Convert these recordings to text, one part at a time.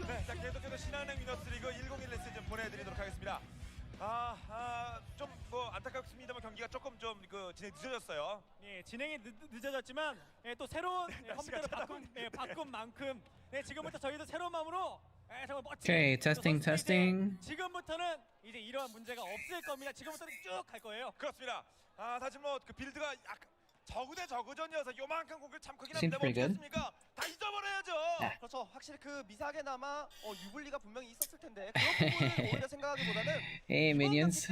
네, 자 계속해서 신한은행 위너스리그 101 레슨 좀 보내드리도록 하겠습니다. 좀 뭐 안타깝습니다만 경기가 조금 좀 진행 늦어졌어요. 예, 진행이 늦어졌지만 또 새로운 컴퓨터를 바꾼 만큼 지금부터 저희도 새로운 마음으로 정말 멋진 Okay, testing, testing. 지금부터는 이제 이러한 문제가 없을 겁니다. 지금부터는 쭉 갈 거예요. 그렇습니다. 사실 뭐 그 빌드가 약간 저그 대 저그전이어서 요만큼 공격 참 크긴 Seems 합니다. pretty good. 어떻습니까? 다 잊어버려야죠. 그렇죠. 확실히 그 미사하게나마 유불리가 분명히 있었을 텐데 그런 부분을 오히려 생각하기보다는 Hey, minions.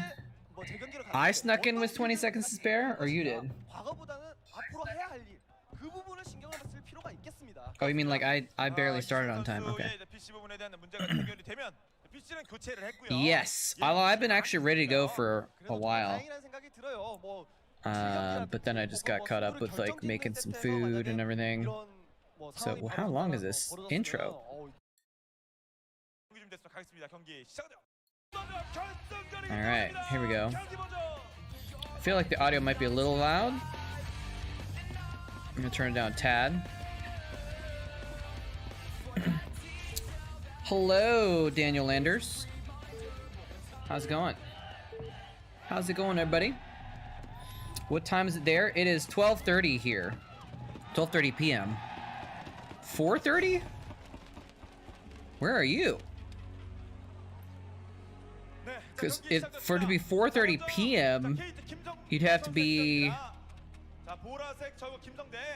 뭐 재경기를 I snuck in with 20 seconds to spare, or you did? 과거보다는 앞으로 해야 할 일, 그 부분을 신경을 쓸 필요가 있겠습니다. Oh, you mean like I barely started on time? Okay. PC 부분에 대한 문제가 해결이 되면 PC는 교체를 했고요. Yes. Although I've been actually ready to go for a while. 다행이라는 생각이 들어요. 뭐 But then I just got caught up with like making some food and everything. So, well, how long is this intro? 경기 준비됐습니다. 가겠습니다. 경기 시작하죠. Alright, here we go. I feel like the audio might be a little loud. I'm gonna turn it down a tad. Hello, Daniel Landers. How's it going? How's it going, everybody? What time is it there? It is 12:30 here. 12:30 p.m. 4:30? Where are you? Because for it to be 4:30 p.m., you'd have to be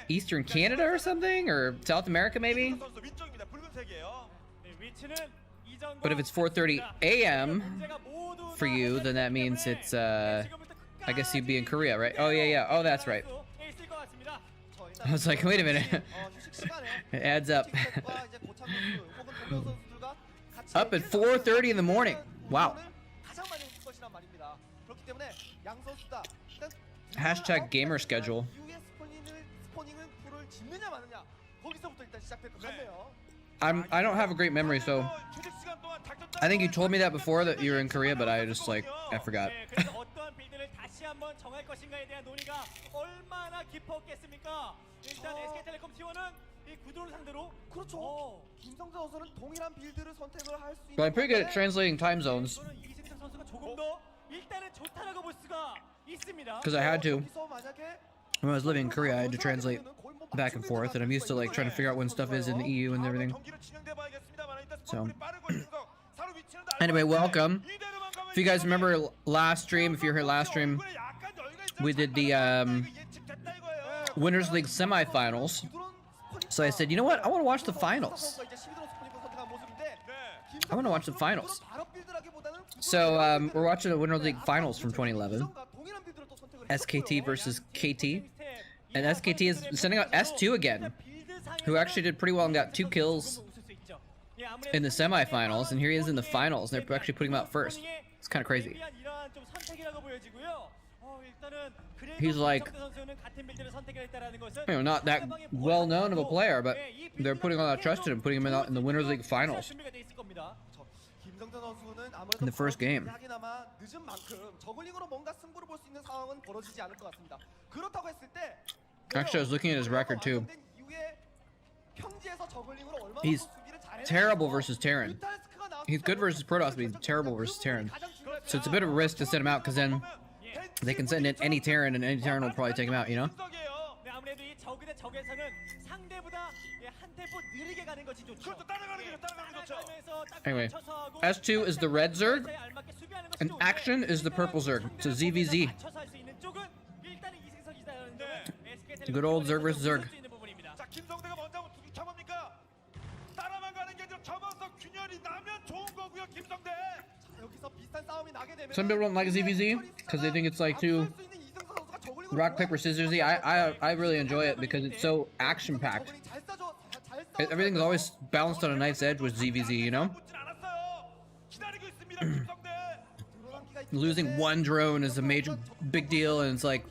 Eastern Canada or something, or South America maybe. But if it's 4:30 a.m. for you, then that means it's I guess you'd be in Korea, right? Oh yeah. Oh, that's right. I was like, wait a minute. It adds up. Up at 4:30 in the morning. Wow. Hashtag gamer schedule. I don't have a great memory, so I think you told me that before that you were in Korea, but I just like I forgot. But I'm pretty good at translating time zones. Because I had to. When I was living in Korea, I had to translate back and forth, and I'm used to like trying to figure out when stuff is in the EU and everything. So, anyway, welcome. If you guys remember last stream, if you're here last stream, we did the Winners League semifinals. So I said, you know what? I want to watch the finals. I want to watch the finals. So we're watching the Winter League finals from 2011. SKT versus KT. And SKT is sending out S2 again, who actually did pretty well and got 2 kills in the semifinals. And here he is in the finals. They're actually putting him out first. It's kind of crazy. He's like, you know, not that well known of a player, but they're putting a lot of trust in him, putting him in the Winners League finals. In the first game. Actually, I was looking at his record too. He's terrible versus Terran. He's good versus Protoss, but he's terrible versus Terran. So it's a bit of a risk to send him out, because then they can send in any Terran, and any Terran will probably take him out, you know? Anyway, S2 is the red Zerg, and Action is the purple Zerg. So ZVZ. Good old Zerg versus Zerg. Some people don't like ZVZ because they think it's like too rock paper scissorsy. I really enjoy it because it's so action packed. Everything's always balanced on a knife's edge with ZVZ, you know? Losing one drone is a major big deal, and it's like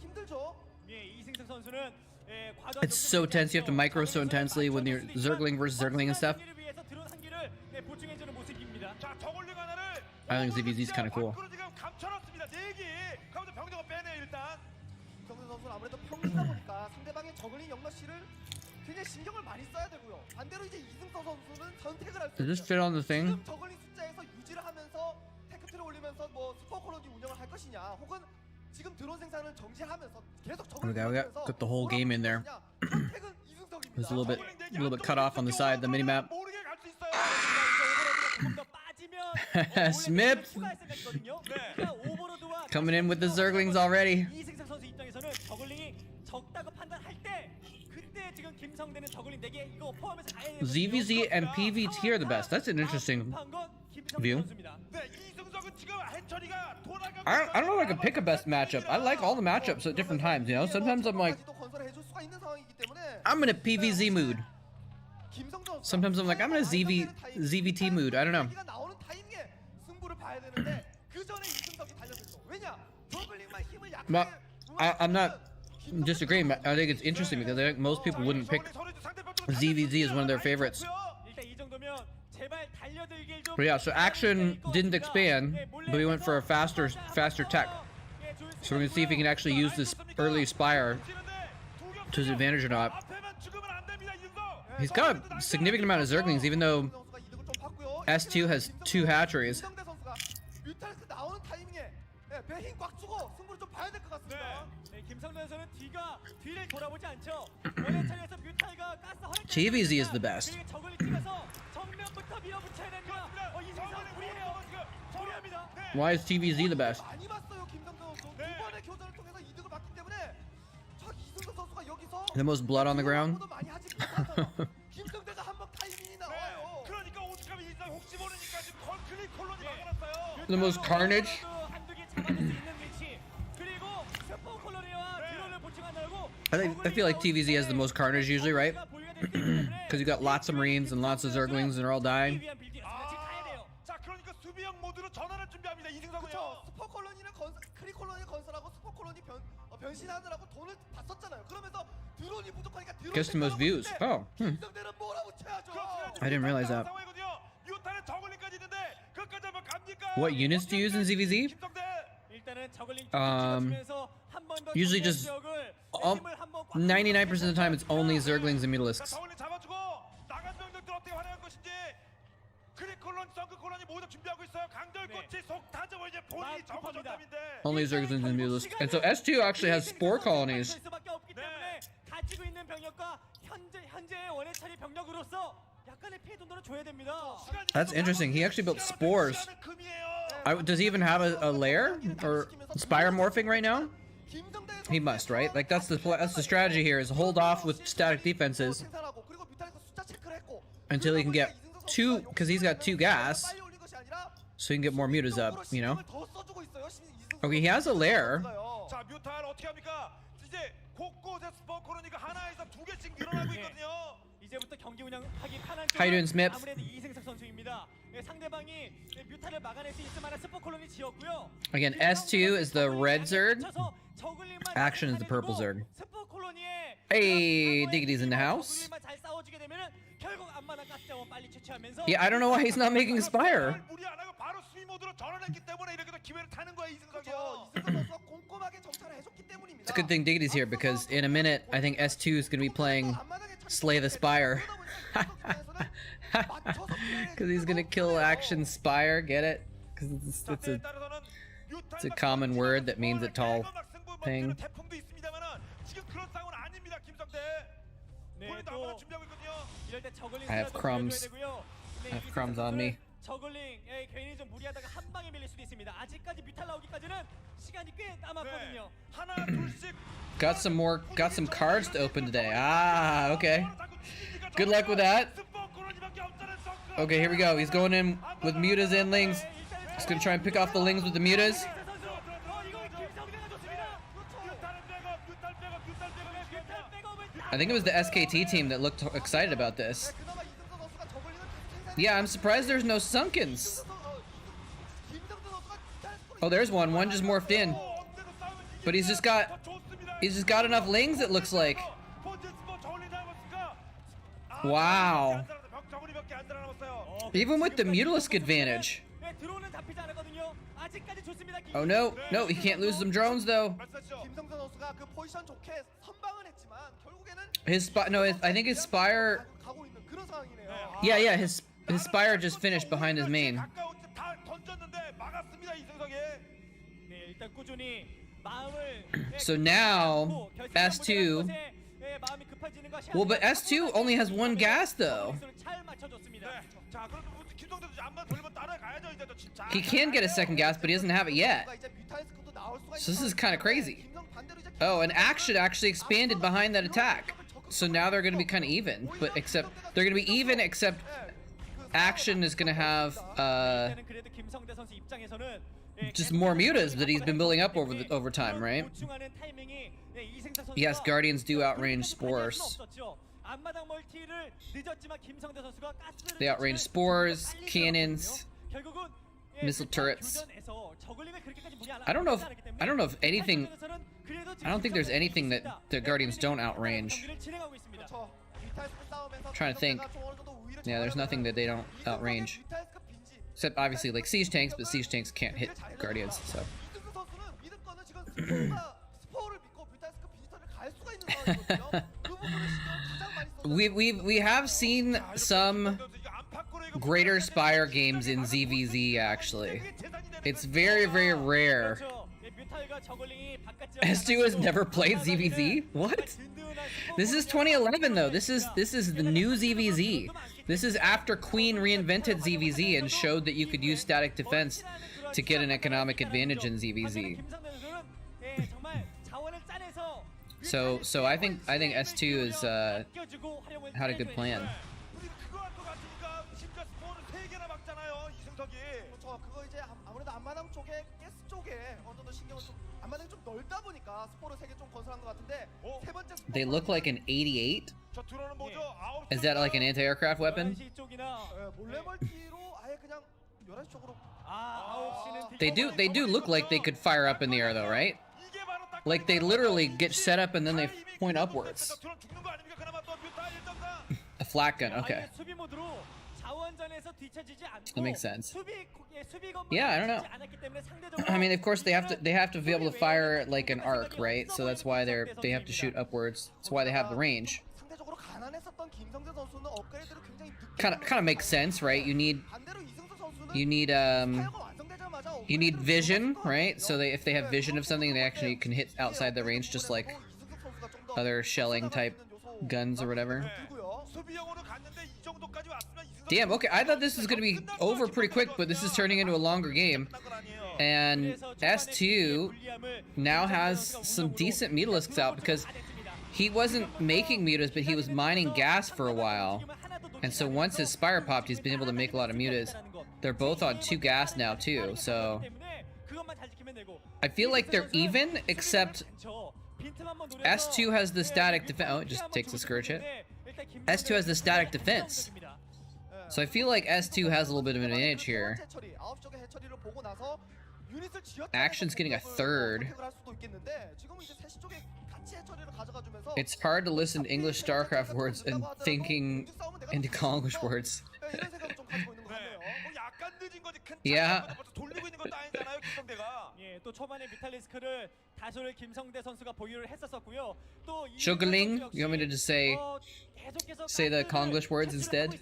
it's so tense. You have to micro so intensely when you're Zergling versus Zergling and stuff. I think ZVZ is kind of cool. 굉장히 신경을 많이 써야 되고요. 반대로 이제 이승서 선수는 선택을 할 수 Does this 있어요. fit on the thing? 지금 저글링 숫자에서 유지를 하면서 테크트를 올리면서 뭐 스포 콜로니 운영을 할 것이냐, 혹은 지금 드론 생산을 정지하면서 계속 저글링 Okay, we got the whole game in there. 선택은 이승석입니다. It's a little bit cut off on the side, the minimap. 모르게 갈 수 있어요. 조금 더 빠지면 Smith 추가할 생각이거든요. 그러니까 오버로드와 coming in with the Zerglings already. 이승석 선수 입장에서는 저글링이 적다고 판단할 때 그때 지금 김성대는 저글링 4개 이거 포함해서 아예 ZVZ and PVT are the best. That's an interesting view. 네, 이승석은 지금 해처리가 돌아가고 I don't know if I could pick a best matchup. I like all the matchups at different times, you know? Sometimes I'm like, I'm in a PVZ mood. Sometimes I'm like, I'm in a ZVT mood. I don't know. But I'm not disagreeing. But I think it's interesting because I think most people wouldn't pick ZVZ as one of their favorites. 일단 이 정도면 제발 달려들길 좀 But yeah, so action didn't expand, but we went for a faster tech. So we're gonna see if he can actually use this early Spire to his advantage or not. He's got a significant amount of Zerglings, even though S2 has 2 hatcheries. TVZ is the best. Why is TVZ the best? The most blood on the ground? The most carnage? I feel like TVZ has the most carnage usually, right? Because you got lots of Marines and lots of Zerglings and they're all dying. Gets the most views. Oh, I didn't realize that. What units do you use in ZVZ? Usually just 99% of the time it's only Zerglings and Mutalisks. Only Zerglings and Mutalisks. And so S2 actually has spore colonies. That's interesting. He actually built spores. Does he even have a lair or spire morphing right now? He must, right? Like that's the strategy here: is hold off with static defenses until he can get 2, because he's got 2 gas, so he can get more mutas up. You know? Okay, he has a lair. How you doing, Smith? Again, S2 is the red Zerg. Action is the purple Zerg. Hey, Diggity's in the house. Yeah, I don't know why he's not making a Spire. It's a good thing Diggity's here because in a minute, I think S2 is going to be playing Slay the Spire. Because he's going to kill Action Spire, get it? Because it's a common word that means a tall thing. I have crumbs. I have crumbs on me. Got some cards to open today. Ah, okay. Good luck with that. Okay, here we go. He's going in with mutas and lings. He's gonna try and pick off the lings with the mutas. I think it was the SKT team that looked excited about this. Yeah, I'm surprised there's no Sunkens. Oh, there's one. One just morphed in. But he's just got enough lings, it looks like. Wow. Even with the Mutalisk advantage. Oh no, he can't lose some drones though. His spy. No, I think his spire. 가고 있는 그런 상황이네요. Yeah, yeah. His spire just finished behind his main. 다 던졌는데 막았습니다 이승석이. 네, 일단 꾸준히 마음을 So now S2. Well, but S2 only has one gas though. 자, 그럼 김성대도 안만 돌리면 따라가야죠 이제 또 진짜. He can get a second gas, but he doesn't have it yet. So this is kind of crazy. Oh, and Action actually expanded behind that attack. So now they're going to be kind of even, but except they're going to be even except Action is going to have just more mutas that he's been building up over time, right? Yes, Guardians do outrange spores. They outrange spores, cannons, missile turrets. I don't know if anything. I don't think there's anything that the Guardians don't outrange. I'm trying to think. Yeah, there's nothing that they don't outrange. Except obviously like siege tanks, but siege tanks can't hit Guardians, so. we have seen some greater Spire games in ZVZ actually. It's very, very rare. S2 has never played ZVZ? What? This is 2011 though. This is the new ZVZ. This is after Queen reinvented ZVZ and showed that you could use static defense to get an economic advantage in ZVZ. So I think S2 is had a good plan. They look like an 88. Is that like an anti-aircraft weapon? They do look like they could fire up in the air though, right? Like they literally get set up and then they point upwards. A flat gun, okay. That makes sense. Yeah, I don't know. I mean, of course they have to be able to fire like an arc, right? So that's why they have to shoot upwards. That's why they have the range. Kind of makes sense, right? You need vision, right? So if they have vision of something, they actually can hit outside the range, just like other shelling type guns or whatever. Damn, okay, I thought this was gonna be over pretty quick, but this is turning into a longer game. And S2 now has some decent mutalisks out because he wasn't making mutas, but he was mining gas for a while. And so once his Spire popped, he's been able to make a lot of mutas. They're both on 2 gas now too, so I feel like they're even, except S2 has the static defense. Oh, it just takes a Scourge hit. S2 has the static defense. So I feel like S2 has a little bit of an advantage here. Action's getting a 3rd. It's hard to listen to English Starcraft words and thinking into Konglish words. Yeah. Juggling? You want me to just say the Konglish words instead?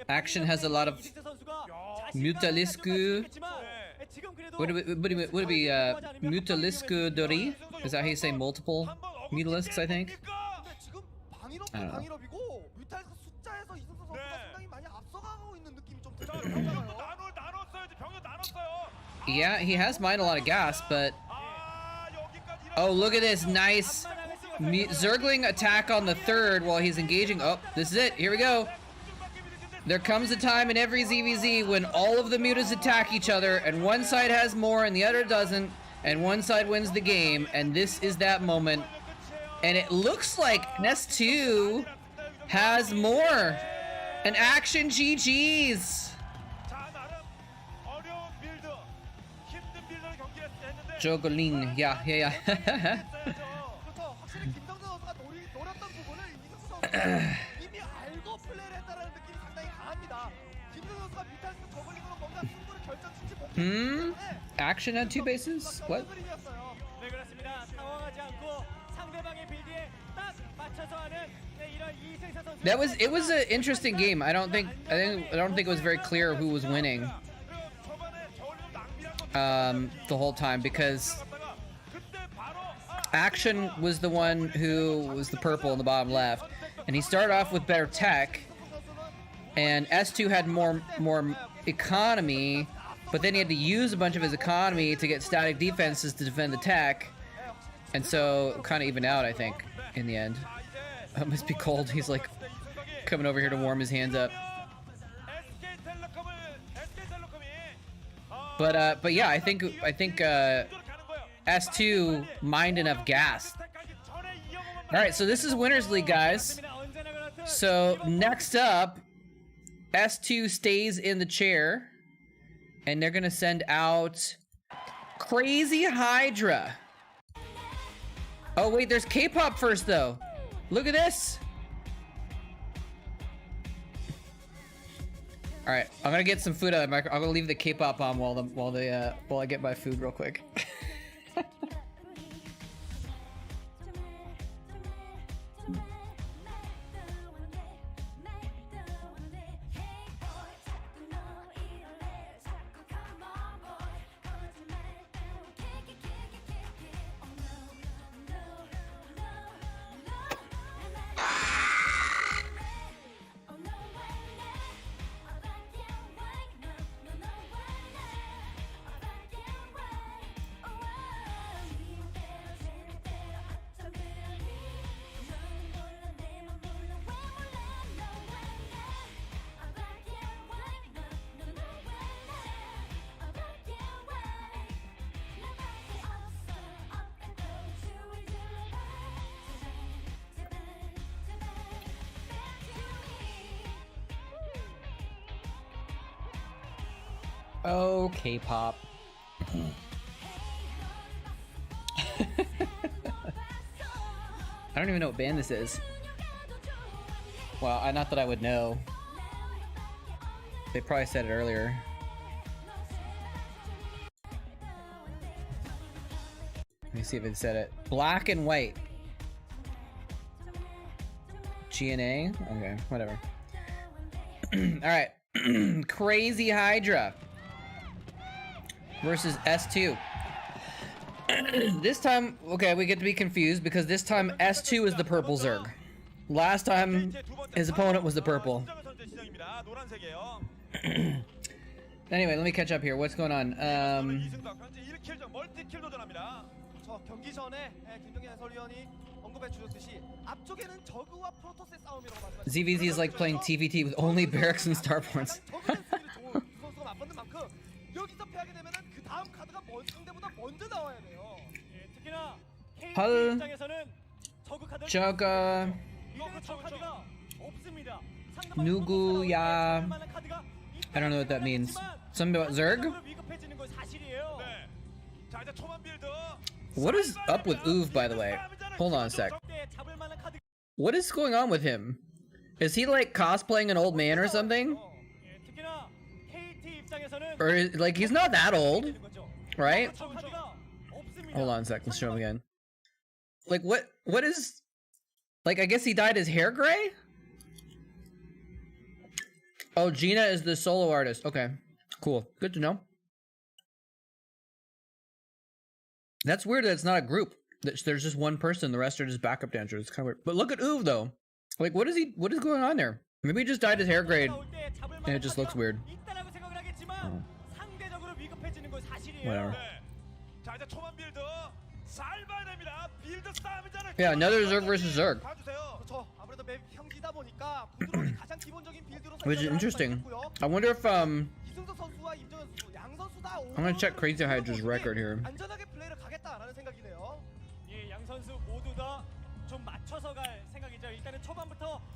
Action has a lot of Multistreamed. Would it be Multistreamed Dori? Is that how you say multiple Multalisks, I think? I don't know. Yeah, he has mined a lot of gas, but... Oh, look at this nice Zergling attack on the 3rd while he's engaging. Oh, this is it. Here we go. There comes a time in every ZVZ when all of the mutas attack each other, and one side has more and the other doesn't, and one side wins the game, and this is that moment. And it looks like S2 has more. An Action GG's. Juggling, yeah. Action had 2 bases? What? 상대방의 빌드에 딱 맞춰서 하는 이런 이승사 선수. It was an interesting game. I don't think it was very clear who was winning the whole time, because Action was the one who was the purple in the bottom left, and he started off with better tech, and S2 had more economy, but then he had to use a bunch of his economy to get static defenses to defend the tech, and so kind of evened out, I think, in the end. It must be cold. He's like coming over here to warm his hands up. But yeah, I think S2 mined enough gas. All right, so this is Winners League, guys. So next up, S2 stays in the chair, and they're gonna send out Crazy Hydra. Oh wait, there's K-pop first though. Look at this. All right, I'm gonna get some food out of the micro. I'm gonna leave the K-pop on while I get my food real quick. Oh, K-pop. I don't even know what band this is. Well, not that I would know. They probably said it earlier. Let me see if it said it. Black and White. GNA? Okay, whatever. Alright. Crazy Hydra versus S2. This time, okay, we get to be confused because this time S2 is the purple Zerg. Last time, his opponent was the purple. Anyway, let me catch up here. What's going on? 경기 전에 김동현 해설위원이 언급해 주셨듯이 앞쪽에는 저그와 프로토스의 싸움이라고 말씀하셨습니다. ZVZ is like playing TVT with only barracks and starports. 선수가 맞받는 만큼 여기서 패하게 되면은 그 다음 카드가 상대보다 먼저 나와야 돼요. 특히나 헐. 입장에서는 저그 카드 저거 카드가 없습니다. 누구야? I don't know what that means. Something about Zerg? 위급해지는 건 사실이에요. 자, 이제 초반 빌드. What is up with Uv, by the way? Hold on a sec. What is going on with him? Is he like cosplaying an old man or something? Or like he's not that old, right? Hold on a sec. Let's show him again. Like what is? Like I guess he dyed his hair gray. Oh, Gina is the solo artist. Okay, cool. Good to know. That's weird that it's not a group. There's just one person, the rest are just backup dancers. It's kind of weird. But look at Uv though. Like what is going on there? Maybe he just dyed his hair gray and it just looks weird. Oh. Whatever. Yeah, another Zerg versus Zerg. Which is interesting. I wonder if I'm gonna check Crazy Hydra's record here.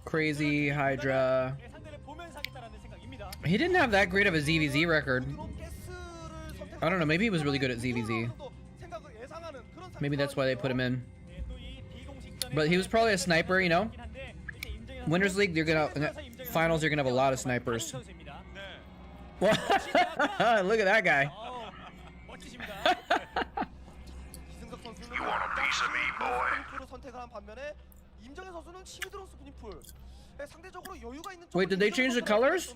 Crazy Hydra. He didn't have that great of a ZVZ record. I don't know, maybe he was really good at ZVZ. Maybe that's why they put him in. But he was probably a sniper, you know? Winners League, finals, you're gonna have a lot of snipers. Look at that guy. You want a piece of me, 스프링풀을 선택을 한 반면에 임정현 선수는 치미드로스 스프링풀. 네, 상대적으로 여유가 있는 Wait, did they change the colors?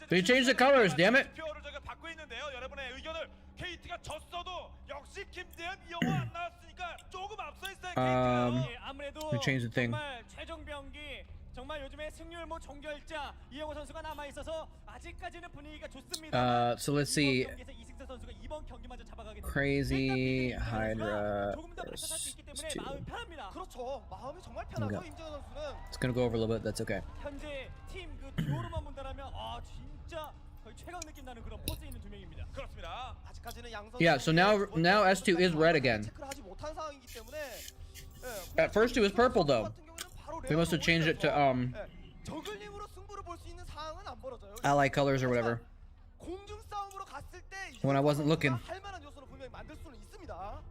They changed the colors, damn it. 표를 저희가 받고 있는데요. 여러분의 의견을 KT가 졌어도 역시 김대현 이영호 안 나왔으니까 조금 앞서 있어요. KT가. 예, 아무래도 They changed the thing. 정말 최종 병기 정말 요즘에 승률 뭐 종결자 이영호 선수가 남아 있어서 아직까지는 분위기가 좋습니다. So let's see. 이승태 선수가 이번 경기마저 잡아가게 됩니다. Crazy 일단 Hydra 조금 더 발전할 수 있기 때문에 versus 마음이 편합니다. 그렇죠. 마음이 정말 편하고 Okay. 임정현 선수는 It's gonna go over a little bit. That's okay. 현재 팀 그 듀오로만 본다라면 아 진짜 거의 최강 느낌 나는 그런 포스 있는 두 명입니다. 그렇습니다. 아직까지는 양 선수 Yeah, so now S2 is red again. 체크를 하지 못한 상황이기 때문에 At first it was purple though. They must have changed it to 저글링으로 승부를 볼 수 있는 상황은 안 벌어져요. ally colors or whatever. 공중 싸움으로 갔을 때 When I wasn't looking. 할 만한 요소를 분명히 만들 수는 있습니다.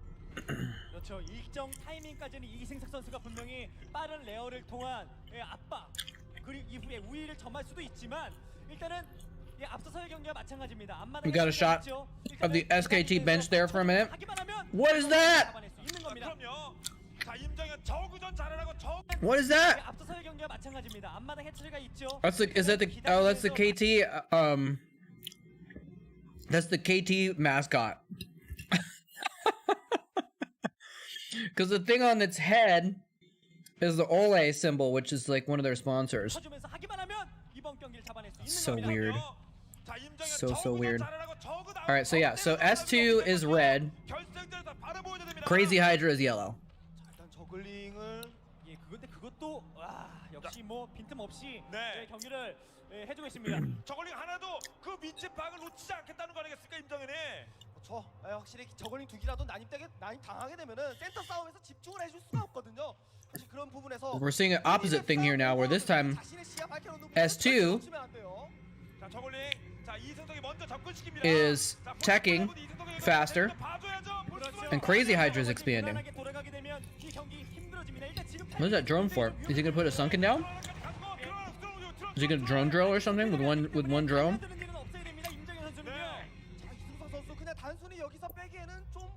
그렇죠. 일정 타이밍까지는 이승석 선수가 분명히 빠른 레어를 통한 압박 그리고 이후에 우위를 점할 수도 있지만 일단은 앞서서의 경기와 마찬가지입니다. We got a shot of the SKT bench there for a minute. What is that? 그럼요. 자, 임정현 저구전 잘하라고 저. What is that? 앞서서의 경기와 마찬가지입니다. 앞마당 해처리가 있죠. That's the is that the oh that's the KT that's the KT mascot. Because the thing on its head is the Ole symbol, which is like one of their sponsors. 쳐주면서 하기만 하면 이번 경기를 잡아낼 수 있는 So 겁니다. weird. 자, 임정현 So 저구전 weird. 잘하라고 저구 나오고 All right, so yeah, so S2 is red. 결승전에서 바로 보여줘야 됩니다. Crazy Hydra is yellow. 자, 일단 저글링을 예, 그것도 와 역시 뭐 빈틈없이 네. 경기를 해주고 있습니다. 저걸링 하나도 그 위치 파악을 놓치지 않겠다는 거 아니겠습니까, 임정현이? 그렇죠. 확실히 저글링 두 기라도 난입 당하게 되면은 센터 싸움에서 집중을 해줄 수가 없거든요. 사실 그런 부분에서 We're seeing an opposite thing here now, where this time 자신의 시야 밝혀놓는 S2 놓치면 안 돼요. 자, 저걸링. 자, 이승석이 먼저 접근시킵니다. is 자, teching 이승석이 faster, 봐줘야죠. 볼 수가 and Crazy Hydra is expanding. 불안하게 돌아가게 되면 이 경기 힘들어집니다. 일단 지금 What is that drone for? Is he gonna put a sunken down? Is he gonna drone drill or something with one drone? 흔드는 일은 없어야 됩니다. 임정현 선수는요. 자, 이승석 선수 그냥 단순히 여기서 빼기에는 좀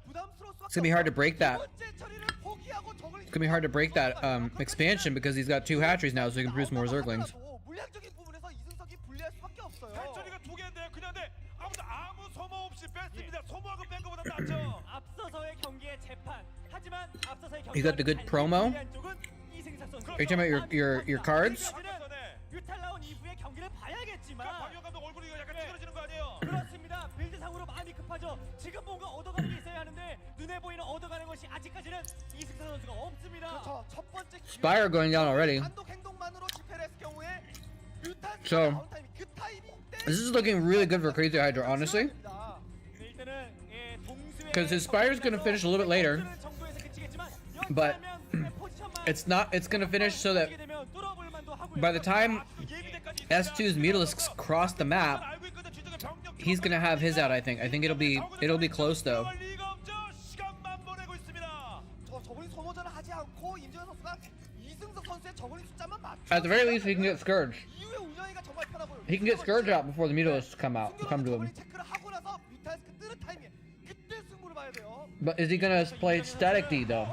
부담스러울 수밖에 It's gonna be hard to break that. 두 번째 처리를 포기하고 저글링 It's gonna be hard to break that expansion because he's got 2 hatcheries now, so he can produce more Zerglings. 물량적인 부분에서 이승석이 불리할 수밖에 없어요. 해처리가 두 개인데요. 그냥 아무 소모 없이 뺐습니다. 소모하고 뺀 것보다 낫죠. 앞서서의 경기의 재판. 하지만 앞서서의 경기. You got the good promo? Are you talking about your cards? 뮤탈 나온 이후의 경기를 봐야겠지만. 박영 감독 얼굴이 약간 찌그러지는 거 아니에요? 그렇습니다. 빌드상으로 마음이 급하죠. 지금 뭔가 얻어가는 게 있어야 하는데 눈에 보이는 얻어가는 것이 아직까지는 이승태 선수가 없습니다. 그렇죠. 첫 번째 Spire going down already. 단독 행동만으로 집회를 했을 경우에 뮤탈 So, 나온 타이밍, 그 타이밍 때 This is looking really good for Crazy Hydra, honestly. Because his Spire's gonna finish a little bit later, but it's gonna finish so that by the time S2's Mutalisks cross the map, he's gonna have his out. I think it'll be close though. At the very least, he can get Scourge. He can get Scourge out before the Mutalisks come to him. But is he gonna play Static D though?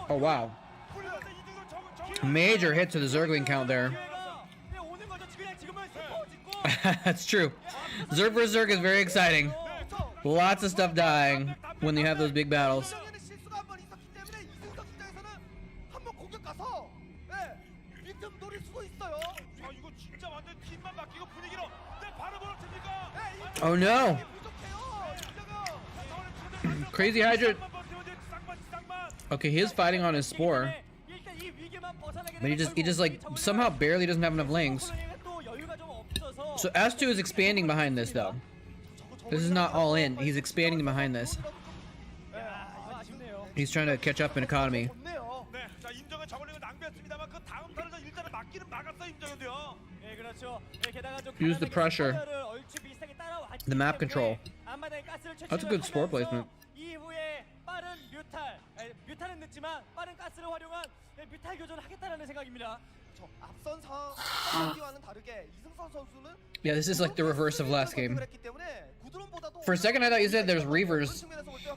Oh wow. Major hit to the Zergling count there. That's true. Zerg vs Zerg is very exciting. Lots of stuff dying when you have those big battles. Oh no! Crazy Hydra. Okay, he is fighting on his spore, but he just like somehow barely doesn't have enough lings. So S2 is expanding behind this though. This is not all in. He's expanding behind this. He's trying to catch up in economy. Use the pressure. The map control. That's a good spore placement. 뮤탈은 늦지만 빠른 가스를 활용한 뮤탈 교전을 하겠다라는 생각입니다. 그렇죠. 앞선 경기와는 다르게 이승선 선수는 Yeah, this is like the reverse of last game. 그랬기 때문에 구드론보다도 For a second, I thought you said there's Reavers.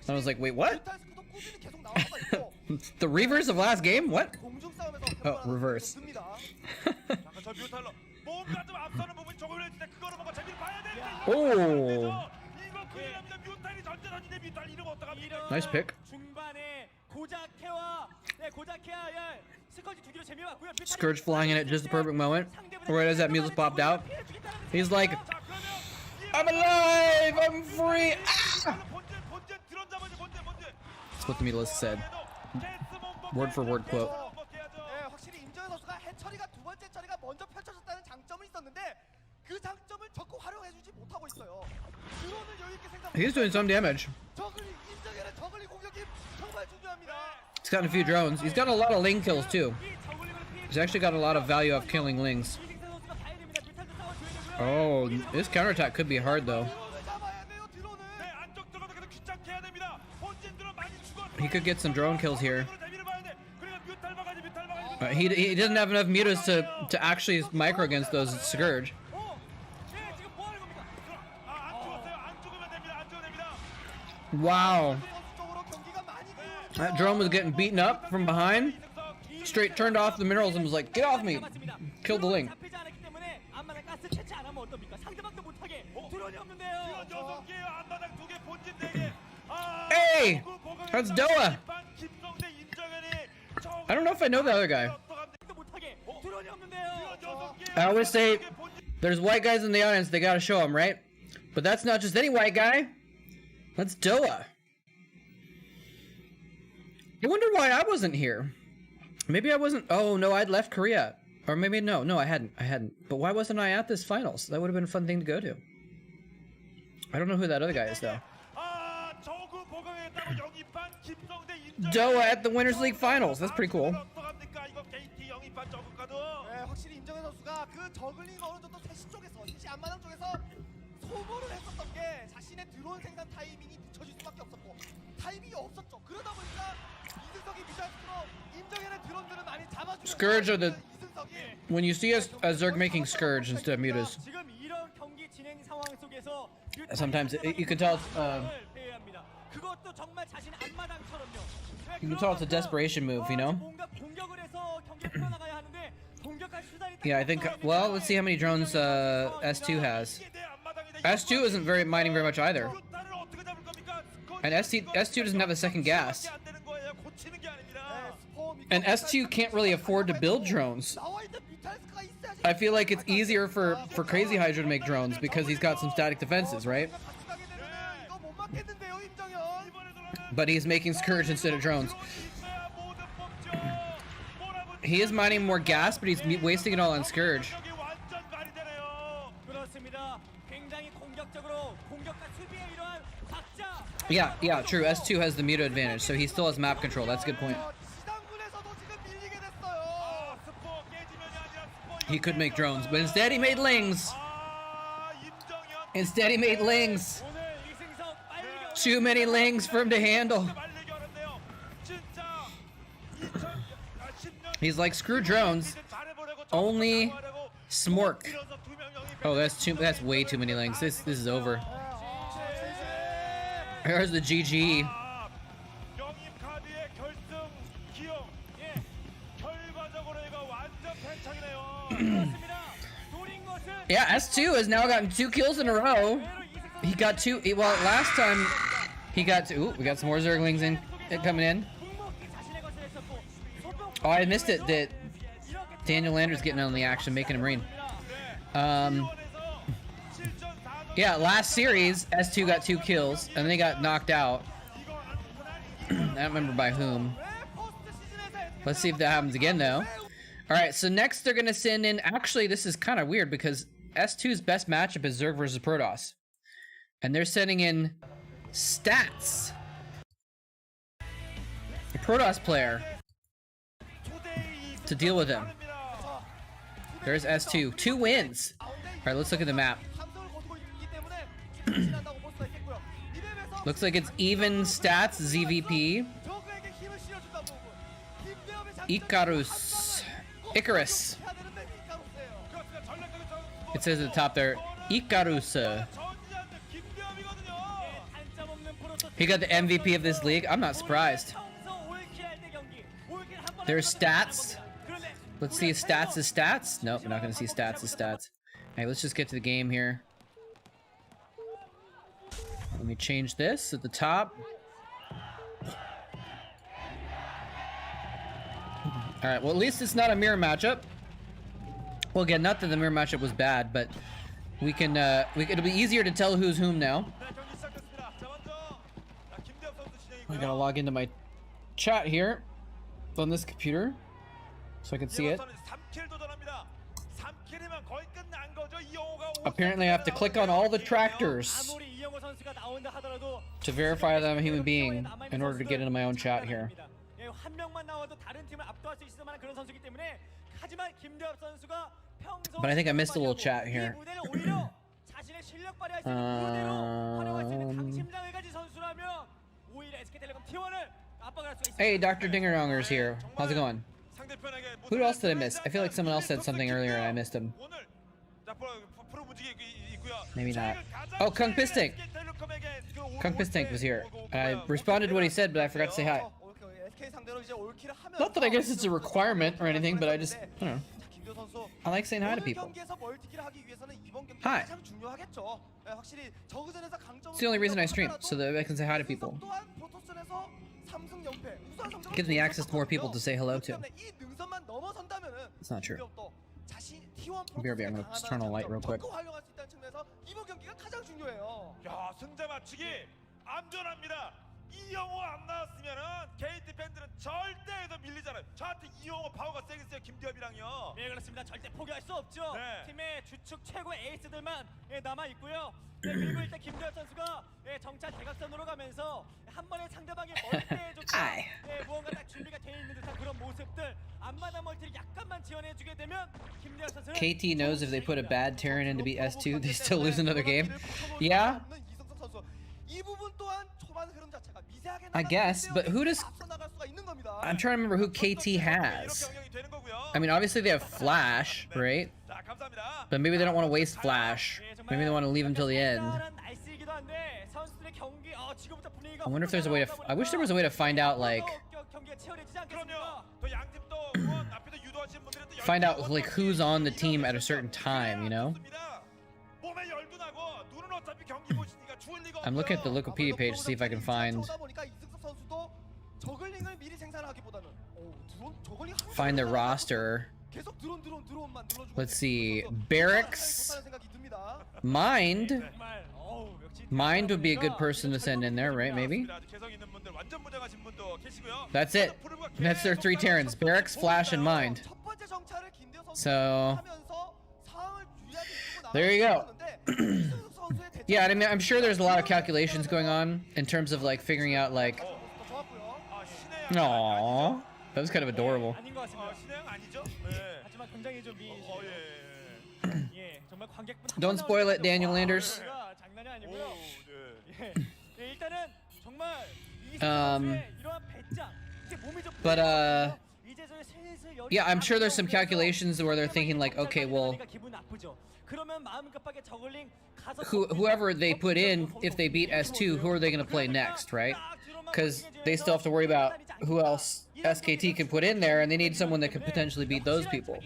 I was like, wait, what? 뮤탈스크도 꾸준히 계속 나올 수가 있고 The Reavers of last game? What? 공중 싸움에서 Oh, reverse. 좋습니다. 잠깐 저 뮤탈로 뭔가 좀 앞서는 부분이 조금 있을 때 그거를 뭔가 재미를 봐야 되는데 오. 이거 큰일 납니다. 뮤탈이 전전하는데 뮤탈 이름 어떡합니까? Nice pick. 중반에 고자케와 고자케와 스컬지 두 개로 재미봤고요. Scourge flying in at just the perfect moment. Right as that music popped out. He's like, 자 그러면 I'm alive! I'm free! Ah! 본진 드론 잡아야지 본진. That's what the Multistreamed said. Word for word quote. 네, 확실히 임정현 선수가 해처리가 두 번째 처리가 먼저 펼쳐졌다는 장점은 있었는데 그 장점을 적극 활용해주지 못하고 있어요. 드론을 여유 있게 생각. He's doing some damage. 저글링 임정현의 저글링 공격이 정말 중요합니다. He's gotten a few drones. He's got a lot of Ling kills too. He's actually got a lot of value of killing Lings. Oh, this counterattack could be hard though. 드론을 잡아야 돼요. 드론을. 네, 안쪽 들어가도 계속 귀찮게 해야 됩니다. 본진 드론 많이 죽어. He could get some drone kills here. 재미를 봐야 돼. 그러니까 뮤탈 막아야지. He doesn't have enough mutas to actually micro against those Scourge. 지금 뭐 하는 겁니까? 안 죽었어요. 안 죽으면 됩니다. 안 죽으면 됩니다. Wow. 선수 쪽으로 경기가 많이 기울어지고 That drone was getting beaten up from behind. Straight turned off the minerals and was like, get off me. Killed the Ling. 잡히지 않았기 때문에 앞마당 가스 채취 안 하면 어떻습니까? 상대방도 못하게 드론이 없는데요. 드론 6개요. 앞마당 2개, 본진 4개. Hey! That's Doa. I don't know if I know the other guy. 못하게 드론이 없는데요. I always say there's white guys in the audience, they gotta show them, right? But that's not just any white guy. That's Doa. I wonder why I wasn't here. Maybe I wasn't. Oh no, I'd left Korea. Or maybe no, I hadn't. But why wasn't I at this finals? That would have been a fun thing to go to. I don't know who that other guy is though. Doa at the Winners League finals. That's pretty cool. 네, 확실히 임정현 선수가 그 저글링 어느 정도 세시 쪽에서 세시 앞마당 쪽에서 소모를 했었던 게 자신의 드론 생산 타이밍이 늦춰질 수밖에 없었고 타이밍이 없었죠. 그러다 보니까 이승석이 미사일로 임정현의 드론들을 많이 잡아주면서 Scourge are the 이승석이 when you see a Zerg making Scourge instead of mutas. 지금 이런 경기 진행 상황 속에서 Sometimes you can tell. 그것도 정말 자신 앞마당처럼요. You can tell it's a desperation move, you know. 뭔가 공격을 해서 경기를 풀어나가야 하는데 공격할 수단이 Yeah, I think. Well, let's see how many drones S2 has. S2 isn't mining very much either, and S2 doesn't have a second gas, and S2 can't really afford to build drones. 나와 있는 뮤탈스크가 있어야지. I feel like it's easier for Crazy Hydra to make drones because he's got some static defenses, right? 같이 가게 되면은 이거 못 막겠는데요, 임정현. But he's making Scourge instead of drones. He is mining more gas, but he's wasting it all on Scourge. 그렇습니다. 굉장히 공격적으로 공격과 수비에 이러한 박자. Yeah, true. S2 has the muta advantage, so he still has map control. That's a good point. 지상군에서도 지금 밀리게 됐어요. He could make drones, but instead he made Lings. Instead he made Lings. 오늘 이승석 빨리 Too many Lings for him to handle. He's like, screw drones. Only Smork. Oh, that's way too many Lings. This is over. Here's the GG. Yeah, S2 has now gotten 2 kills in a row. He got 2. Well, last time he got 2. Ooh, we got some more Zerglings coming in. Oh, I missed it that Daniel Lander's getting on the action, making him rain. Yeah, last series S2 got 2 kills and then he got knocked out. I don't remember by whom. Let's see if that happens again though. Alright, so next they're gonna send in, actually this is kind of weird because S2's best matchup is Zerg versus Protoss. And they're sending in Stats. A Protoss player to deal with him. There's S2. 2 wins. Alright, let's look at the map. Looks like it's even stats, ZVP. Icarus. It says at the top there, Icarus. He got the MVP of this league. I'm not surprised. There's stats. Let's see his stats as stats. Nope, we're not gonna see stats as stats. Alright, let's just get to the game here. Let me change this at the top. Alright, well at least it's not a mirror matchup. Well again, not that the mirror matchup was bad, but it'll be easier to tell who's whom now. I gotta log into my chat here on this computer so I can see it. Apparently I have to click on all the tractors to verify that I'm a human being in order to get into my own chat here. But I think I missed a little chat here. Hey, Dr. Dingerdonger's here. How's it going? Who else did I miss? I feel like someone else said something earlier and I missed him. Maybe not. Oh, Kung Pistank! Kung Pistank was here. I responded to what he said, but I forgot to say hi. Not that I guess it's a requirement or anything, but I just, I don't know. I like saying hi to people. Hi. It's the only reason I stream, so that I can say hi to people. It gives me access to more people to say hello to. It's not true. BRB, I'm gonna just turn on light real quick. 이영호 안 나왔으면은 KT 팬들은 절대에서 밀리잖아요. 저한테 이영호 파워가 세겠어요, 김대엽이랑요. 네, 그렇습니다. 절대 포기할 수 없죠. 네. 팀의 주축 최고의 에이스들만 남아 있고요. 네, 그리고 일단 김대엽 선수가 정찰 대각선으로 가면서 한 번에 상대방의 멀티에조차 무언가 딱 준비가 돼 있는 듯한 그런 모습들. 앞마당 멀티를 약간만 지원해주게 되면 김대엽 선수는 KT knows if they put a bad Terran in to beat S2, they still lose another game. Yeah. I guess, but who does... I'm trying to remember who KT has. I mean, obviously they have Flash, right? But maybe they don't want to waste Flash. Maybe they want to leave him till the end. I wonder if there's a way to... I wish there was a way to find out, like... Find out, like, who's on the team at a certain time, you know? I'm looking at the Wikipedia page to see if I can find their roster. Let's see. Barracks. Mind would be a good person to send in there, right? Maybe. That's it. That's their 3 Terrans. Barracks, Flash, and Mind. So there you go. Yeah, I mean, I'm sure there's a lot of calculations going on in terms of like figuring out like. Aww, that was kind of adorable. Don't spoil it, Daniel Landers. But yeah, I'm sure there's some calculations where they're thinking like, okay, well, whoever they put in, if they beat S2, who are they going to play next, right? Because they still have to worry about who else SKT can put in there, and they need someone that could potentially beat those people.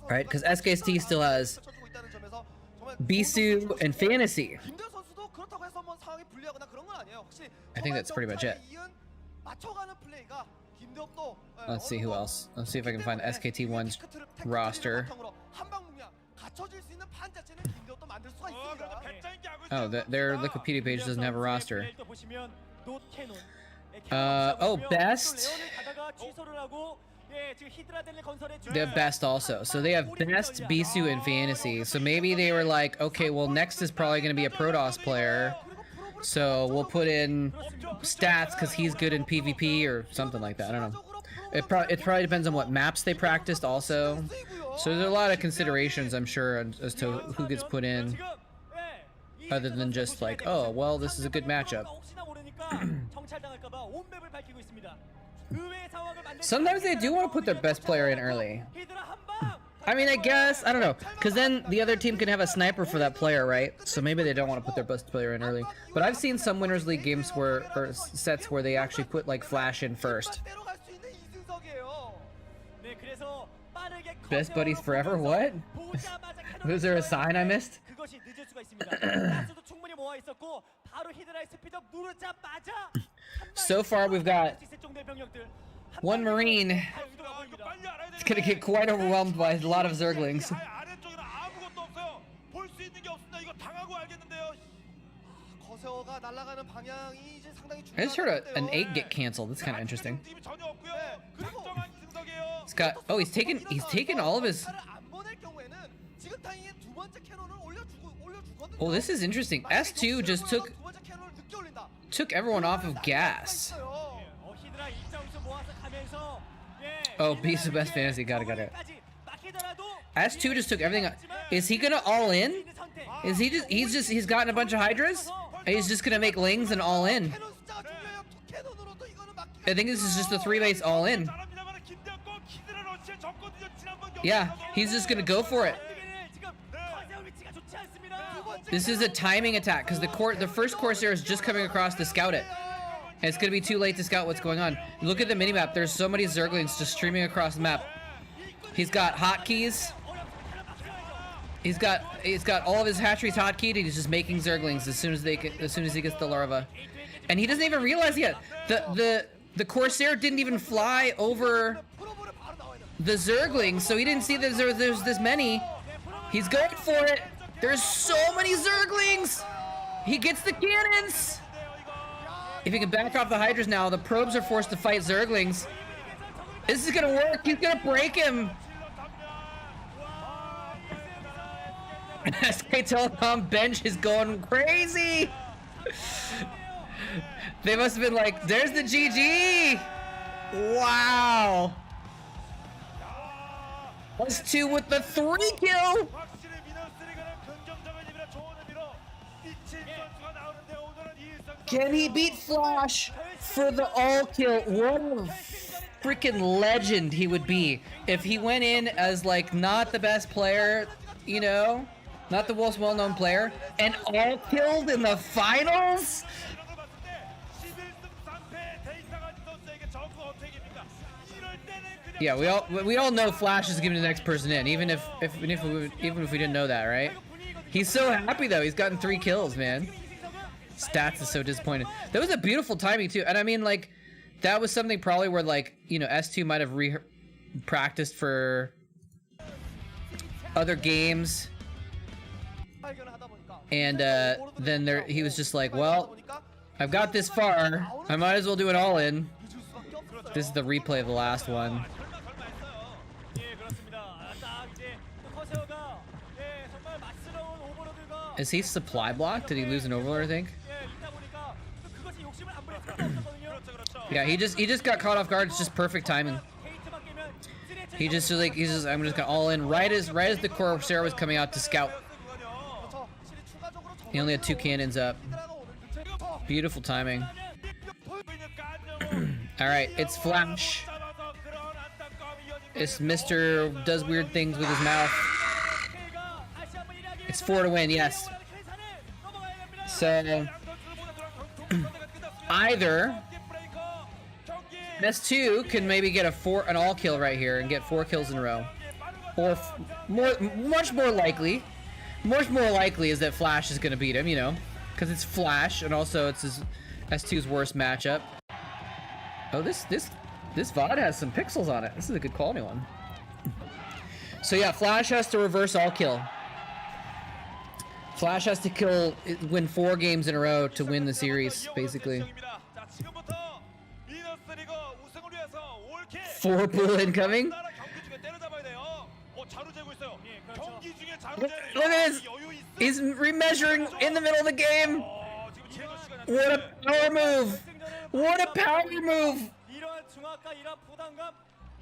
Right? Because SKT still has Bisu and Fantasy. I think that's pretty much it. Let's see who else. Let's see if I can find SKT1's roster. Oh, their Wikipedia page doesn't have a roster. Oh, best. They have best also. So they have best, Bisu, and Fantasy. So maybe they were like, okay, well, next is probably going to be a Protoss player. So we'll put in stats because he's good in PvP or something like that. I don't know. It probably depends on what maps they practiced also. So there's a lot of considerations, I'm sure, as to who gets put in. Other than just like, oh, well, this is a good matchup. Sometimes they do want to put their best player in early. I mean, I guess, I don't know, because then the other team can have a sniper for that player, right? So maybe they don't want to put their best player in early. But I've seen some Winners League games where, or sets where they actually put like Flash in first. Best buddies forever? What? Was there a sign I missed? So far we've got one Marine. It's gonna get quite overwhelmed by a lot of Zerglings. I just heard an 8 get canceled. That's kind of interesting. He's got, oh, he's taken all of his. Oh, this is interesting. S2 just took everyone off of gas. Oh, Beast of Best Fantasy, got it. S2 just took everything. Is he gonna all in? Is he he's gotten a bunch of Hydras? And he's just gonna make Lings and all in. I think this is just a 3-base all in. Yeah, he's just gonna go for it. This is a timing attack because the first Corsair is just coming across to scout it. And it's gonna be too late to scout what's going on. Look at the minimap. There's so many Zerglings just streaming across the map. He's got hotkeys. He's got all of his hatcheries hotkeyed, and he's just making Zerglings as soon as he gets the larva. And he doesn't even realize yet. The Corsair didn't even fly over the Zerglings, so he didn't see that there's this many. He's going for it. There's so many Zerglings. He gets the cannons. If he can back off the Hydras now, the probes are forced to fight Zerglings. This is gonna work. He's gonna break him. SK Telecom bench is going crazy. They must have been like, there's the GG. Wow. +2 with the 3 kill. Can he beat Flash for the all kill? What a freaking legend he would be if he went in as like not the best player, you know, not the most well-known player, and all killed in the finals. Yeah, we all know Flash is giving the next person in, even if we didn't know that, right? He's so happy though. He's gotten 3 kills, man. Stats is so disappointed. That was a beautiful timing too, and I mean, like, that was something probably where, like, you know, S2 might have practiced for other games, and then he was just like, well, I've got this far, I might as well do it all in. This is the replay of the last one. Is he supply blocked? Did he lose an overlord, I think? Yeah, he just got caught off guard. It's just perfect timing. I'm just gonna all in right as the Corsair was coming out to scout. He only had 2 cannons up. Beautiful timing. All right, it's Flash. It's Mr. does weird things with his mouth. It's 4 to win, yes. So either S2 can maybe get an all kill right here and get 4 kills in a row, or much more likely is that Flash is going to beat him, you know, because it's Flash, and also it's his S2's worst matchup. Oh, this VOD has some pixels on it. This is a good quality one. So yeah, Flash has to reverse all kill. Flash has to win 4 games in a row to win the series, basically. 4 pool incoming. Look at this! He's remeasuring in the middle of the game. What a power move! What a power move!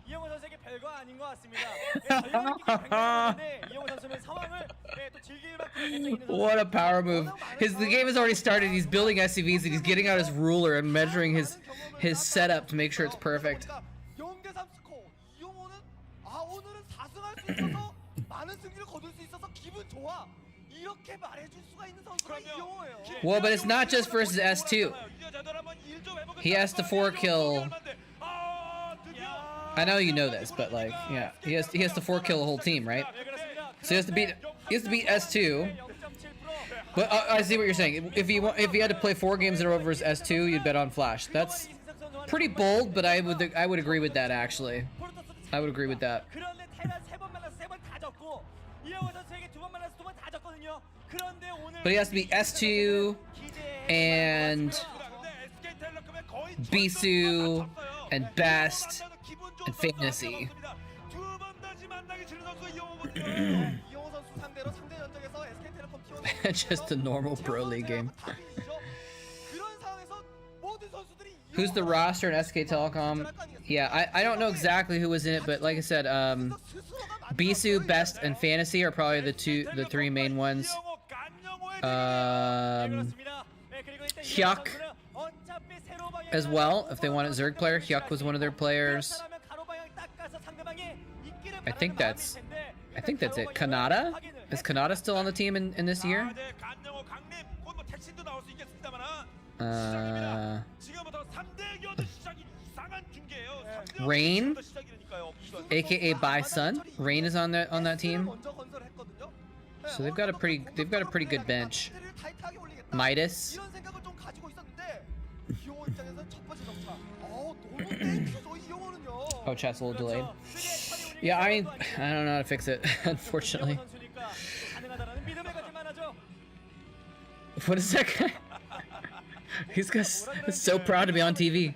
이영호 선수에게 별거 아닌 것 같습니다. 전력 있기 굉장히 이영호 선수는 상황을 또 즐길 만큼 굉장히 있는 선수. What a power move. The game has already started. He's building SCVs and he's getting out his ruler and measuring his setup to make sure it's perfect. 0대3 스코어. 이영호는 오늘은 4승할 수 있어서 많은 승리를 거둘 수 있어서 기분 좋아. 이렇게 말해줄 수가 있는 선수가 이영호예요. Well, but it's not just versus S2. He has to 4-kill. I know you know this, but like, yeah, he has to 4-kill the whole team, right? So he has to beat S2. But I see what you're saying. If he had to play 4 games in a row versus S2, you'd bet on Flash. That's pretty bold, but I would agree with that actually. I would agree with that. But he has to be S2 and Bisu and Best and Fantasy. Just a normal Pro League game. Who's the roster in SK Telecom? Yeah, I don't know exactly who was in it, but like I said, Bisu, Best, and Fantasy are probably the 3 main ones. Hyuk as well, if they want a Zerg player. Hyuk was one of their players. I think that's it. Kanata? Is Kanata still on the team in this year? Rain, aka Bai Sun. Rain is on that team. So they've got a pretty good bench. Midas. Oh, chat's a little delayed. Yeah, I mean, I don't know how to fix it, unfortunately. What is that guy? He's so proud to be on TV.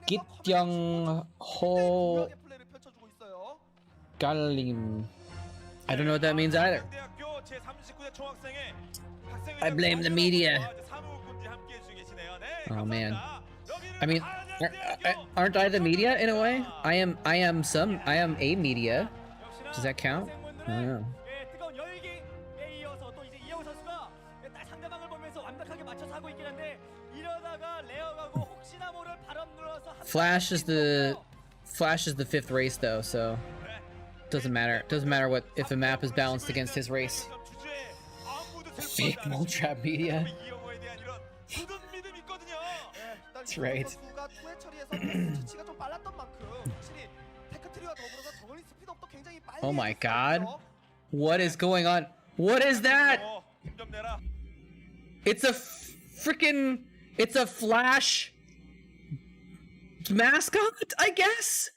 Gityoung-ho Galim. I don't know what that means either. I blame the media. Oh man. I mean, aren't I the media in a way? I am a media. Does that count? I don't know. Flash is the 5th race though, so doesn't matter. Doesn't matter what if a map is balanced against his race. Fake moletrap media. That's right. Oh my god. What is going on? What is that? It's a freaking... It's a Flash mascot, I guess?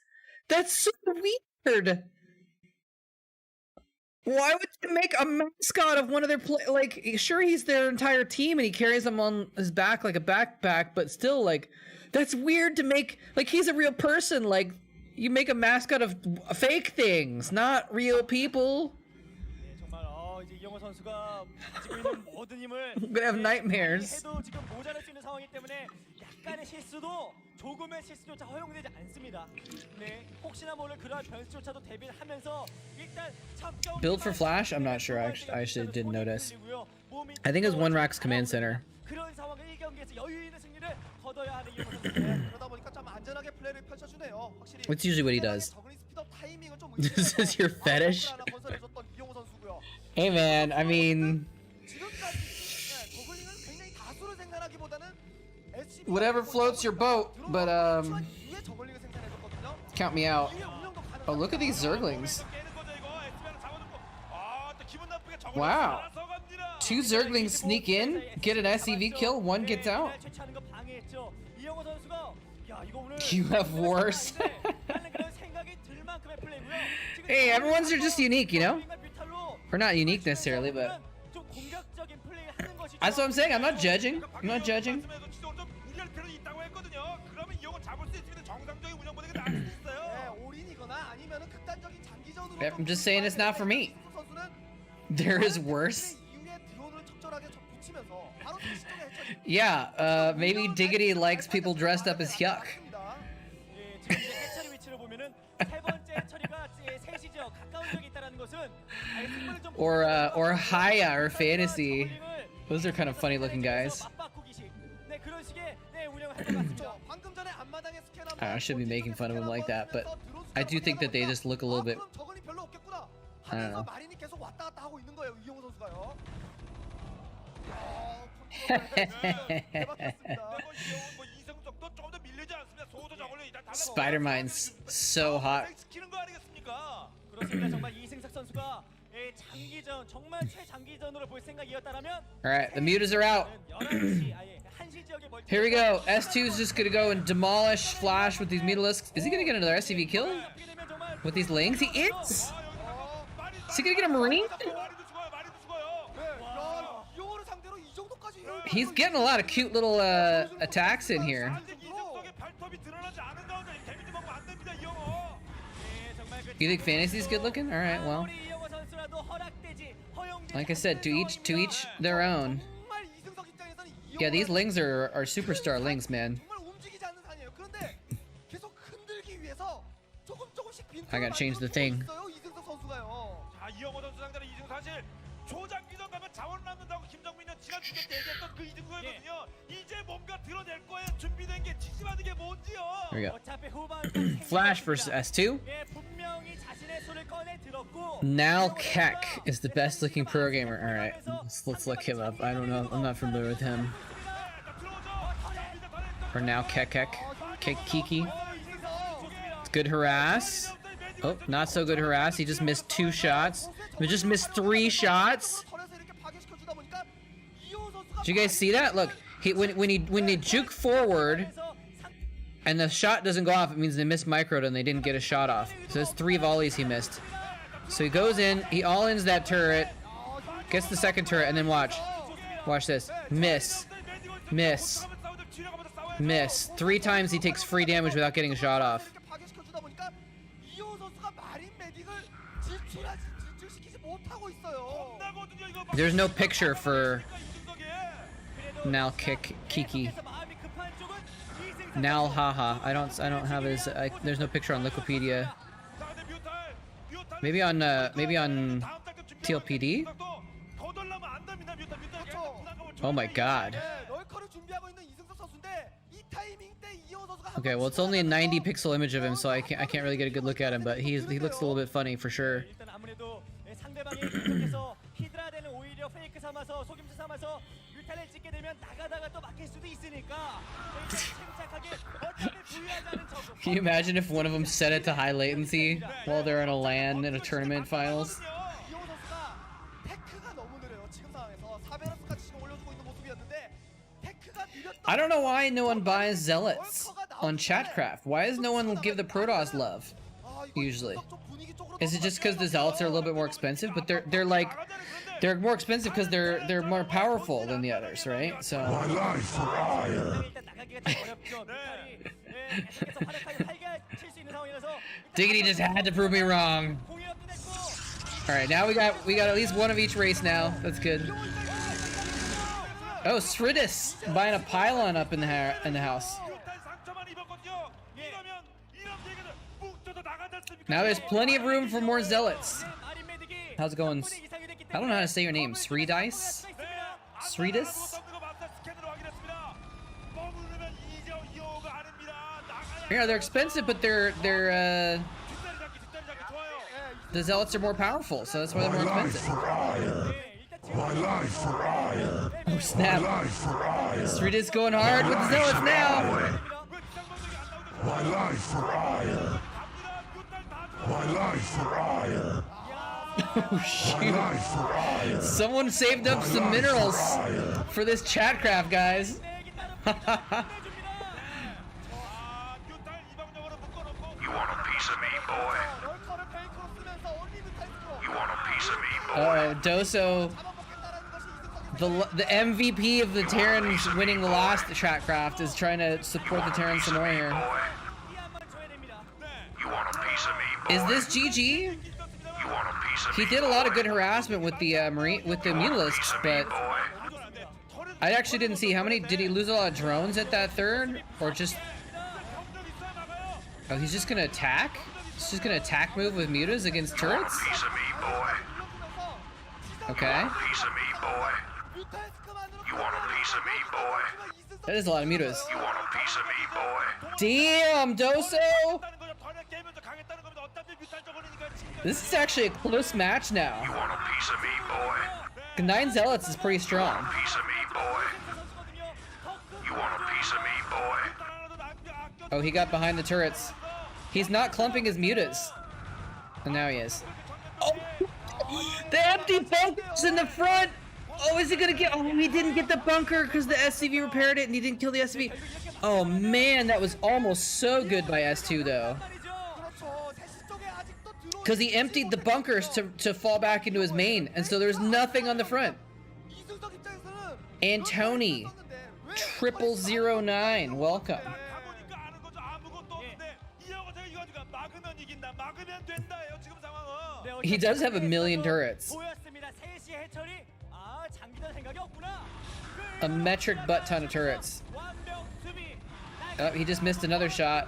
That's so weird. Why would you make a mascot of one of their like, sure, he's their entire team and he carries them on his back like a backpack, but still, like, that's weird to make, like, he's a real person. Like, you make a mascot of fake things, not real people. I'm gonna have nightmares. Build for Flash? I'm not sure. I actually didn't notice. I think it was One Rack's command center. That's usually what he does. This is your fetish? Hey man, I mean... Whatever floats your boat, but count me out. Oh, look at these Zerglings. Wow. 2 Zerglings sneak in, get an SCV kill, 1 gets out. You have worse. Hey, everyone's just unique, you know? Or not unique necessarily, but... That's what I'm saying, I'm not judging. I'm not judging. I'm just saying it's not for me. There is worse. Yeah, maybe Diggity likes people dressed up as Yuck. 예, 지금 이제 해처리 위치를 보면은 세 번째 처리가 세시 지역 가까운 지역에 있다라는 것은 아예 승부를 좀 Or Haya or Fantasy. Those are kind of funny looking guys. 네, 그런 식의 네, 운영을 할 것 같습니다. 방금 전에 앞마당에 스캔 한번 I shouldn't be making fun of them like that, but I do think that they just look a little bit. 그럼 저글링 별로 없겠구나 I don't 하면서 know. 마린이 계속 왔다 갔다 하고 있는 거예요 이영호 선수가요. 뭐 이성적도 조금 더 밀리지 않습니다. 소도 저걸로 일단 달라고. Spider Mine's so hot. 시키는 거 아니겠습니까? 그렇습니다. 정말 이승석 선수가 예, 장기전 정말 최장기전으로 볼 생각이었다라면 Alright, the mutas are out. 11시 아예 1시 지역에 멀티 Here we go. S2's just gonna go and demolish Flash with these Mutalisks. Is he gonna get another SCV kill? With these Lings? He is! Is he gonna get a Marine? 마리도 죽어요. 마리도 죽어요. 네, 야, 이영호를 상대로 이 정도까지 He's getting a lot of cute little attacks in here. 아직 이성적의 발톱이 드러나지 않은 가운데 데미지 먹으면 안 됩니다. 이영호. 예, 정말 그 You think Fantasy's good looking? Alright, well. 아무리 이영호 선수라도 허락되지 허용되지 Like I said, to each their own. 정말 이승석 입장에서는 Yeah, these Lings are superstar Lings, man. 정말 움직이지 않는 산이에요. 그런데 계속 흔들기 위해서 조금씩 빈틈을 I gotta change the thing. 있어요, 이승석 선수가요. 자, 이영호 선수 상대로 이승 사실 조장기전 가면 자원 남는다고 김정민은 지난 주제 때 얘기했던 그 이승구였거든요. 이제 뭔가 드러낼 거예요. 준비된 게 지시받은 게 뭔지요. Here we go. 어차피 후반 Flash versus S2. 예, 분명히 자신의 손을 꺼내 들었고 Now Keck is the best looking pro gamer. Alright, let's look him up. I don't know. I'm not familiar with him. Or now Keck. Kiki. It's good harass. Oh, not so good harass. He just missed 2 shots. He just missed 3 shots. Did you guys see that? Look, when they juke forward and the shot doesn't go off, it means they missed microed and they didn't get a shot off. So that's 3 volleys he missed. So he goes in, he all-ins that turret, gets the second turret, and then watch this. Miss. 3 times he takes free damage without getting a shot off. There's no picture for Nal Kiki. Nal Haha. I don't have his. There's no picture on Wikipedia. Maybe on TLPD. Oh my God. Okay, well it's only a 90 pixel image of him, so I can't really get a good look at him, but he looks a little bit funny for sure. 상대방이 계속해서 히드라되는 오히려 페이크 삼아서 속임수 삼아서 뮤탈을 찍게 되면 나가다가 또 막힐 수도 있으니까 침착하게 어차피 부유하지 않은 적. Can you imagine if one of them set it to high latency while they're in a LAN in a tournament finals? 이영호 선수가 테크가 너무 느려요. 지금 상황에서 4베러스까지 지금 올려주고 있는 모습이었는데 테크가 느렸던. I don't know why no one buys Zealots on Chatcraft. Why does no one give the Protoss love? Usually. Is it just because the Zealots are a little bit more expensive? But they're more expensive because they're more powerful than the others, right? So. My life for ire. Diggity just had to prove me wrong. All right, now we got at least one of each race now. That's good. Oh, Sridis buying a pylon up in the house. Now there's plenty of room for more Zealots. How's it going? I don't know how to say your name. Sridis? Sridis? Yeah, they're expensive, but they're the Zealots are more powerful, so that's why they're more expensive. My life for ire. Oh snap! My life for ire. Sridis going hard with the Zealots now. My life for ire. My life for ire. Oh My shoot! life for ire. Someone saved up some minerals for this Chatcraft, guys. You want a piece of me, boy? You want a piece of me, boy? Uh-oh, Doso, the MVP of the Terran winning the last Chatcraft, is trying to support the Terran some more here. You want a piece of me, boy? Is this GG? You want a piece of He me, did a lot of boy? good harassment with the Mutalisks, but I actually didn't see how many. Did he lose a lot of drones at that third, or just? Oh, he's just gonna attack. He's just gonna attack move with mutas against turrets. Piece of me, boy. Okay. Piece of me, boy. You want a piece of me, boy? That is a lot of mutas. You want a piece of me, boy? Damn, Doso. This is actually a close match You now. want a piece of me, boy? 9 zealots is pretty strong. Piece of me, boy. You want a piece of me, boy? Oh, he got behind the turrets. He's not clumping his mutas. And now he is. Oh! The empty bunkers in the front! Oh, is he gonna get... Oh, he didn't get the bunker because the SCV repaired it and he didn't kill the SCV. Oh, man, that was almost so good by S2, though. Because he emptied the bunkers to fall back into his main, and so there's nothing on the front. Antony, 0009, welcome. He does have 1,000,000 turrets. A metric butt ton of turrets. Oh, he just missed another shot.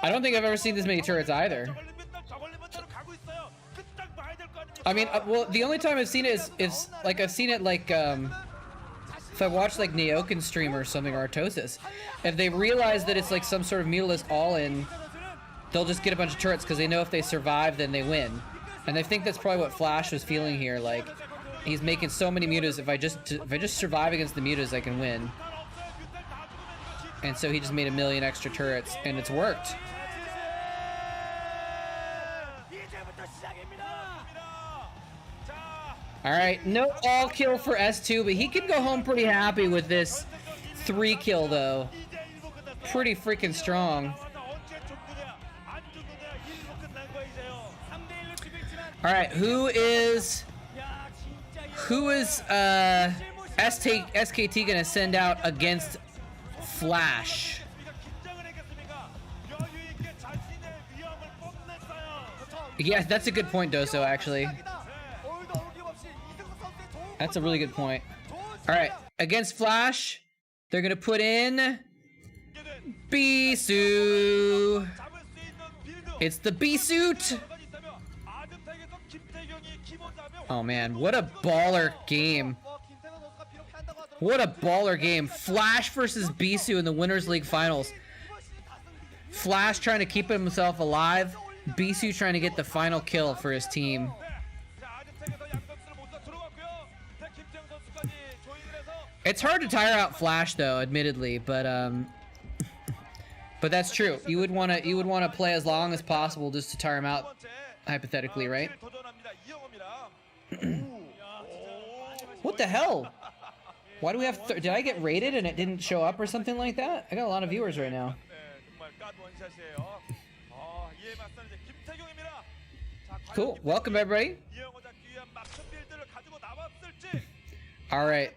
I don't think I've ever seen this many turrets either. I mean, well, the only time I've seen it is like I've seen it like if I watch like Neokin stream or something, or Artosis. If they realize that it's like some sort of mutalist all-in, they'll just get a bunch of turrets because they know if they survive, then they win. And I think that's probably what Flash was feeling here. Like, he's making so many mutas. If I just survive against the mutas, I can win. And so he just made 1,000,000 extra turrets, and it's worked. All right, no all kill for S2, but he can go home pretty happy with this 3 kill though. Pretty freaking strong. All right, who is SKT gonna send out against Flash? Yeah, that's a good point, Doso, actually. That's a really good point. All right, against Flash, they're gonna put in Bisu. It's the B-suit. Oh man, what a baller game. What a baller game. Flash versus Bisu in the Winners League Finals. Flash trying to keep himself alive. Bisu trying to get the final kill for his team. It's hard to tire out Flash though, admittedly, but that's true. You would want to play as long as possible just to tire him out, hypothetically, right? What the hell? Why do we have? Did I get rated and it didn't show up or something like that? I got a lot of viewers right now. Cool. Welcome everybody. All right.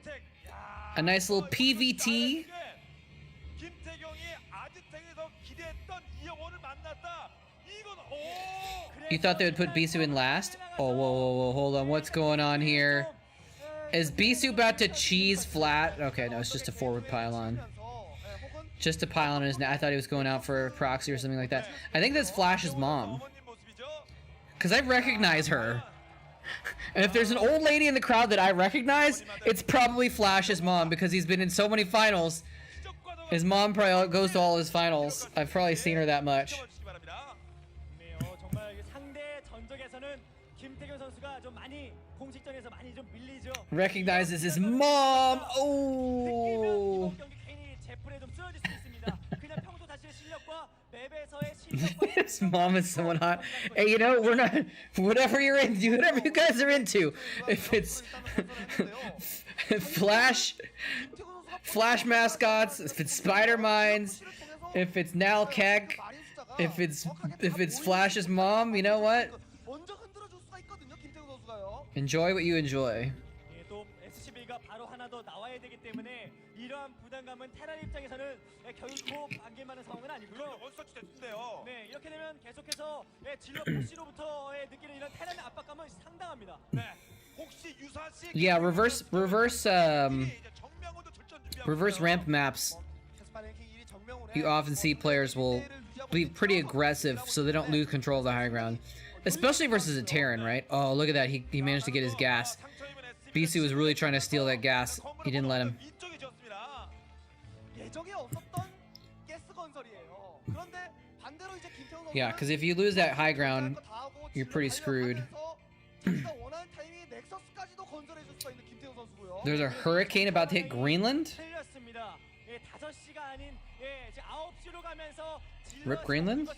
A nice little PVT. You thought they would put Bisu in last? Oh, whoa, whoa, whoa, hold on. What's going on here? Is Bisu about to cheese flat? Okay, no, it's just a forward pylon. Just a pylon. I thought he was going out for a proxy or something like that. I think that's Flash's mom. Because I recognize her. And if there's an old lady in the crowd that I recognize, it's probably Flash's mom because he's been in so many finals. His mom probably goes to all his finals. I've probably seen her that much. Recognizes his mom. Oh. His mom is someone hot. Hey, you know, we're not. Whatever you're into, whatever you guys are into. If it's Flash mascots, if it's Spider Mines, if it's Nal Keck, if it's Flash's mom, you know what? Enjoy what you enjoy. 바로 하나 더 나와야 되기 때문에 이러한 부담감은 테란 입장에서는 결코 안길 만한 상황은 아니고요. 원서치 됐는데요. 네, 이렇게 되면 계속해서 질러 푸시로부터 느끼는 이런 테란의 압박감은 상당합니다. 네. 혹시 유사시 Yeah, reverse ramp maps. You often see players will be pretty aggressive so they don't lose control of the high ground. Especially versus a Terran, right? Oh, look at that. He managed to get his gas. BC was really trying to steal that gas. He didn't let him. Yeah, because if you lose that high ground, you're pretty screwed. There's a hurricane about to hit Greenland? Rip Greenland?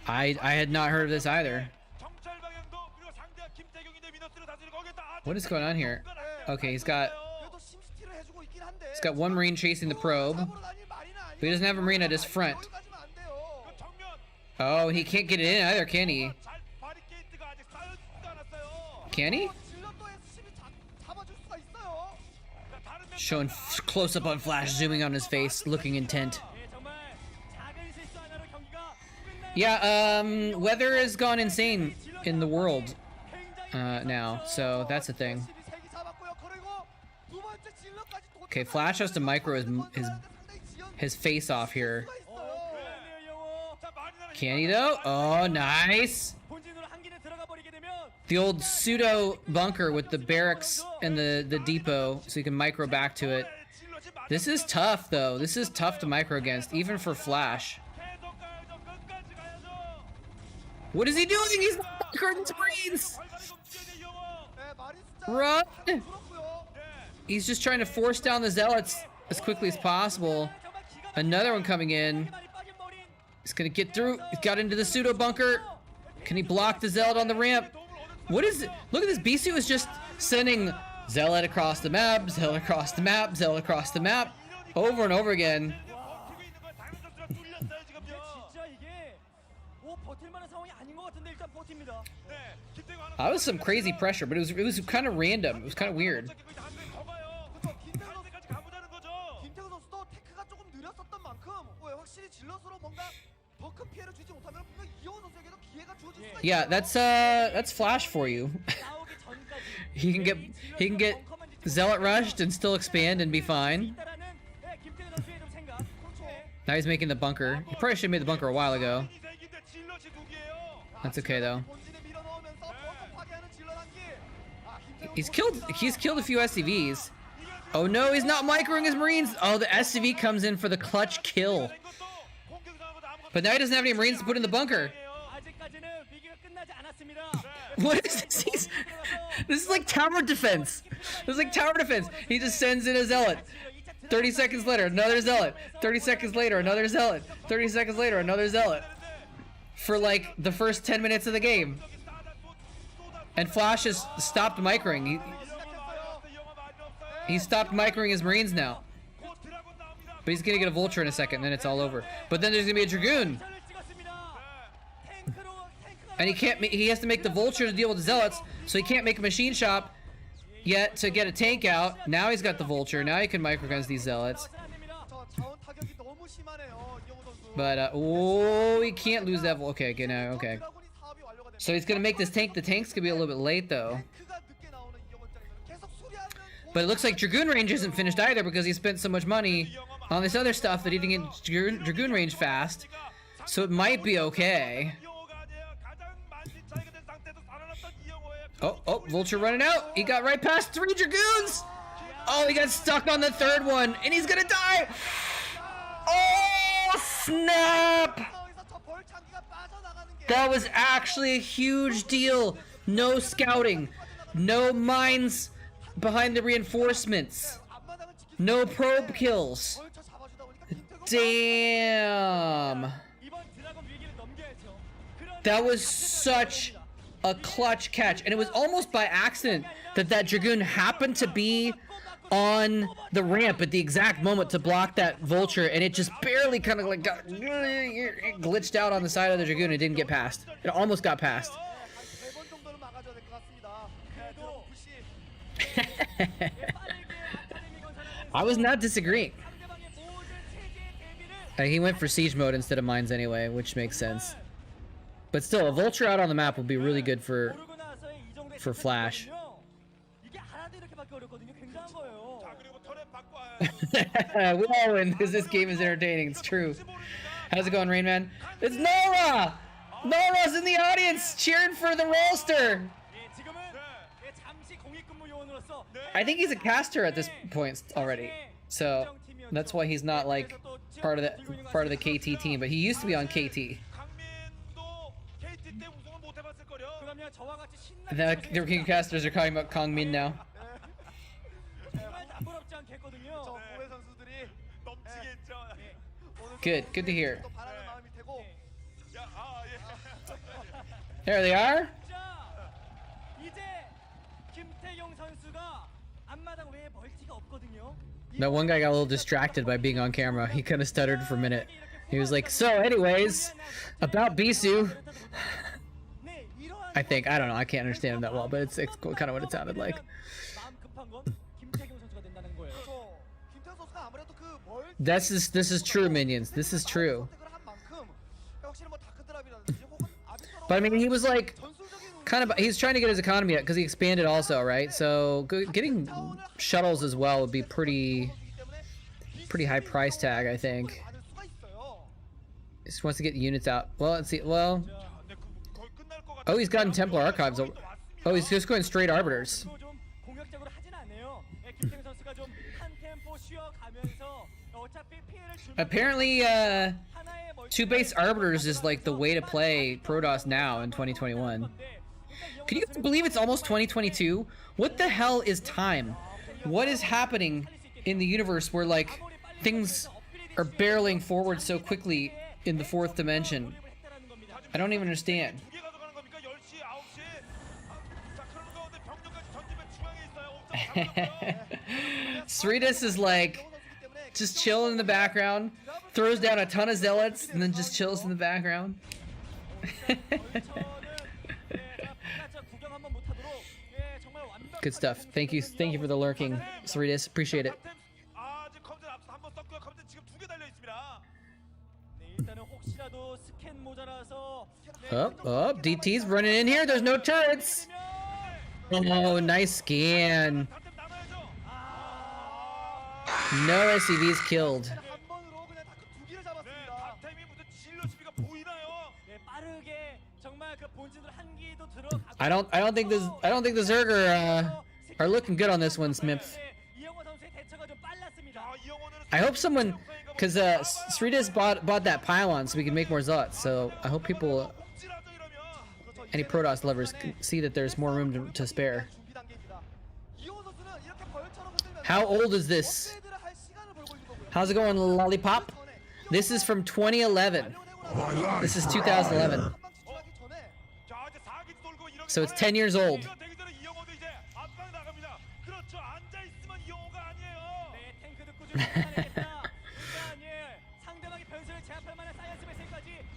I had not heard of this either. What is going on here? Okay, he's got one Marine chasing the probe, but he doesn't have a Marine at his front. Oh, he can't get it in either, can he? Can he? Showing close up on Flash, zooming on his face, looking intent. Yeah, weather has gone insane in the world now, so that's a thing. Okay, Flash has to micro his face off here. Can he though? Oh, nice! The old pseudo bunker with the barracks and the depot, so you can micro back to it. This is tough though. This is tough to micro against, even for Flash. What is he doing? He's not microing the Marines! Run! He's just trying to force down the Zealots as quickly as possible. Another one coming in. He's gonna get through. He's got into the pseudo bunker. Can he block the Zealot on the ramp? What is it? Look at this. BC was just sending Zealot across the map, Zealot across the map, Zealot across the map, over and over again. That was some crazy pressure, but it was kind of random. It was kind of weird. Yeah, that's Flash for you. he can get Zealot rushed and still expand and be fine. Now he's making the bunker. He probably should have made the bunker a while ago. That's okay though. He's killed a few SCVs. Oh no, he's not microing his Marines. Oh, the SCV comes in for the clutch kill. But now he doesn't have any Marines to put in the bunker. What is this? This is like tower defense. This is like tower defense. He just sends in a Zealot. 30 seconds later, another Zealot. 30 seconds later, another Zealot. 30 seconds later, another Zealot. For like the first 10 minutes of the game. And Flash has stopped microing. He stopped microing his Marines now. But he's gonna get a Vulture in a second, and then it's all over. But then there's gonna be a Dragoon. And he has to make the Vulture to deal with the Zealots, so he can't make a machine shop yet to get a tank out. Now he's got the Vulture. Now he can micro against these Zealots. But oh, he can't lose that. Okay, now okay. So he's gonna make this tank. The tank's gonna be a little bit late though. But it looks like Dragoon range isn't finished either because he spent so much money on this other stuff that he didn't get Dragoon range fast. So it might be okay. Oh, Vulture running out. He got right past 3 Dragoons. Oh, he got stuck on the 3rd one, and he's gonna die. Oh, snap! That was actually a huge deal. No scouting, no mines behind the reinforcements, no probe kills. Damn. That was such a clutch catch, and it was almost by accident that Dragoon happened to be on the ramp at the exact moment to block that Vulture, and it just barely kind of like got glitched out on the side of the Dragoon and didn't get past. It almost got past. 한 3번 정도는 막아줘야 될 것 같습니다. 네, 드론 푸시. I was not disagreeing. He went for siege mode instead of mines anyway, which makes sense. But still, a Vulture out on the map would be really good for Flash. We all win because this game is entertaining. It's true. How's it going, Rain Man? It's Nora! Nora's in the audience cheering for the roster. I think he's a caster at this point already, so that's why he's not like part of the KT team. But he used to be on KT. The King casters are calling about Kong Min now. Good to hear. There they are. That one guy got a little distracted by being on camera. He kind of stuttered for a minute. He was like, so anyways, about Bisu. I think, I don't know, I can't understand him that well, but it's kind of what it sounded like. This is true, minions. This is true. But I mean, he was like, he's trying to get his economy up because he expanded also, right? So getting shuttles as well would be pretty high price tag, I think. He just wants to get units out. Well, let's see. Well, oh, he's gotten Templar Archives. Oh, he's just going straight Arbiters. Apparently, two base Arbiters is like the way to play Protoss now in 2021. Can you believe it's almost 2022? What the hell is time? What is happening in the universe where like things are barreling forward so quickly in the fourth dimension? I don't even understand. Sridis is like just chilling in the background, throws down a ton of zealots, and then just chills in the background. Good stuff. Thank you for the lurking, Sridis. Appreciate it. Oh, DT's running in here. There's no turrets. Oh, nice scan. No SCVs killed. I don't think the Zerg are looking good on this one, Smith. I hope someone, because Sridis bought that pylon so we can make more Zealots. So I hope people, any Protoss lovers, can see that there's more room to spare. How old is this? How's it going, Lollipop? This is from 2011. This is 2011. So it's 10 years old.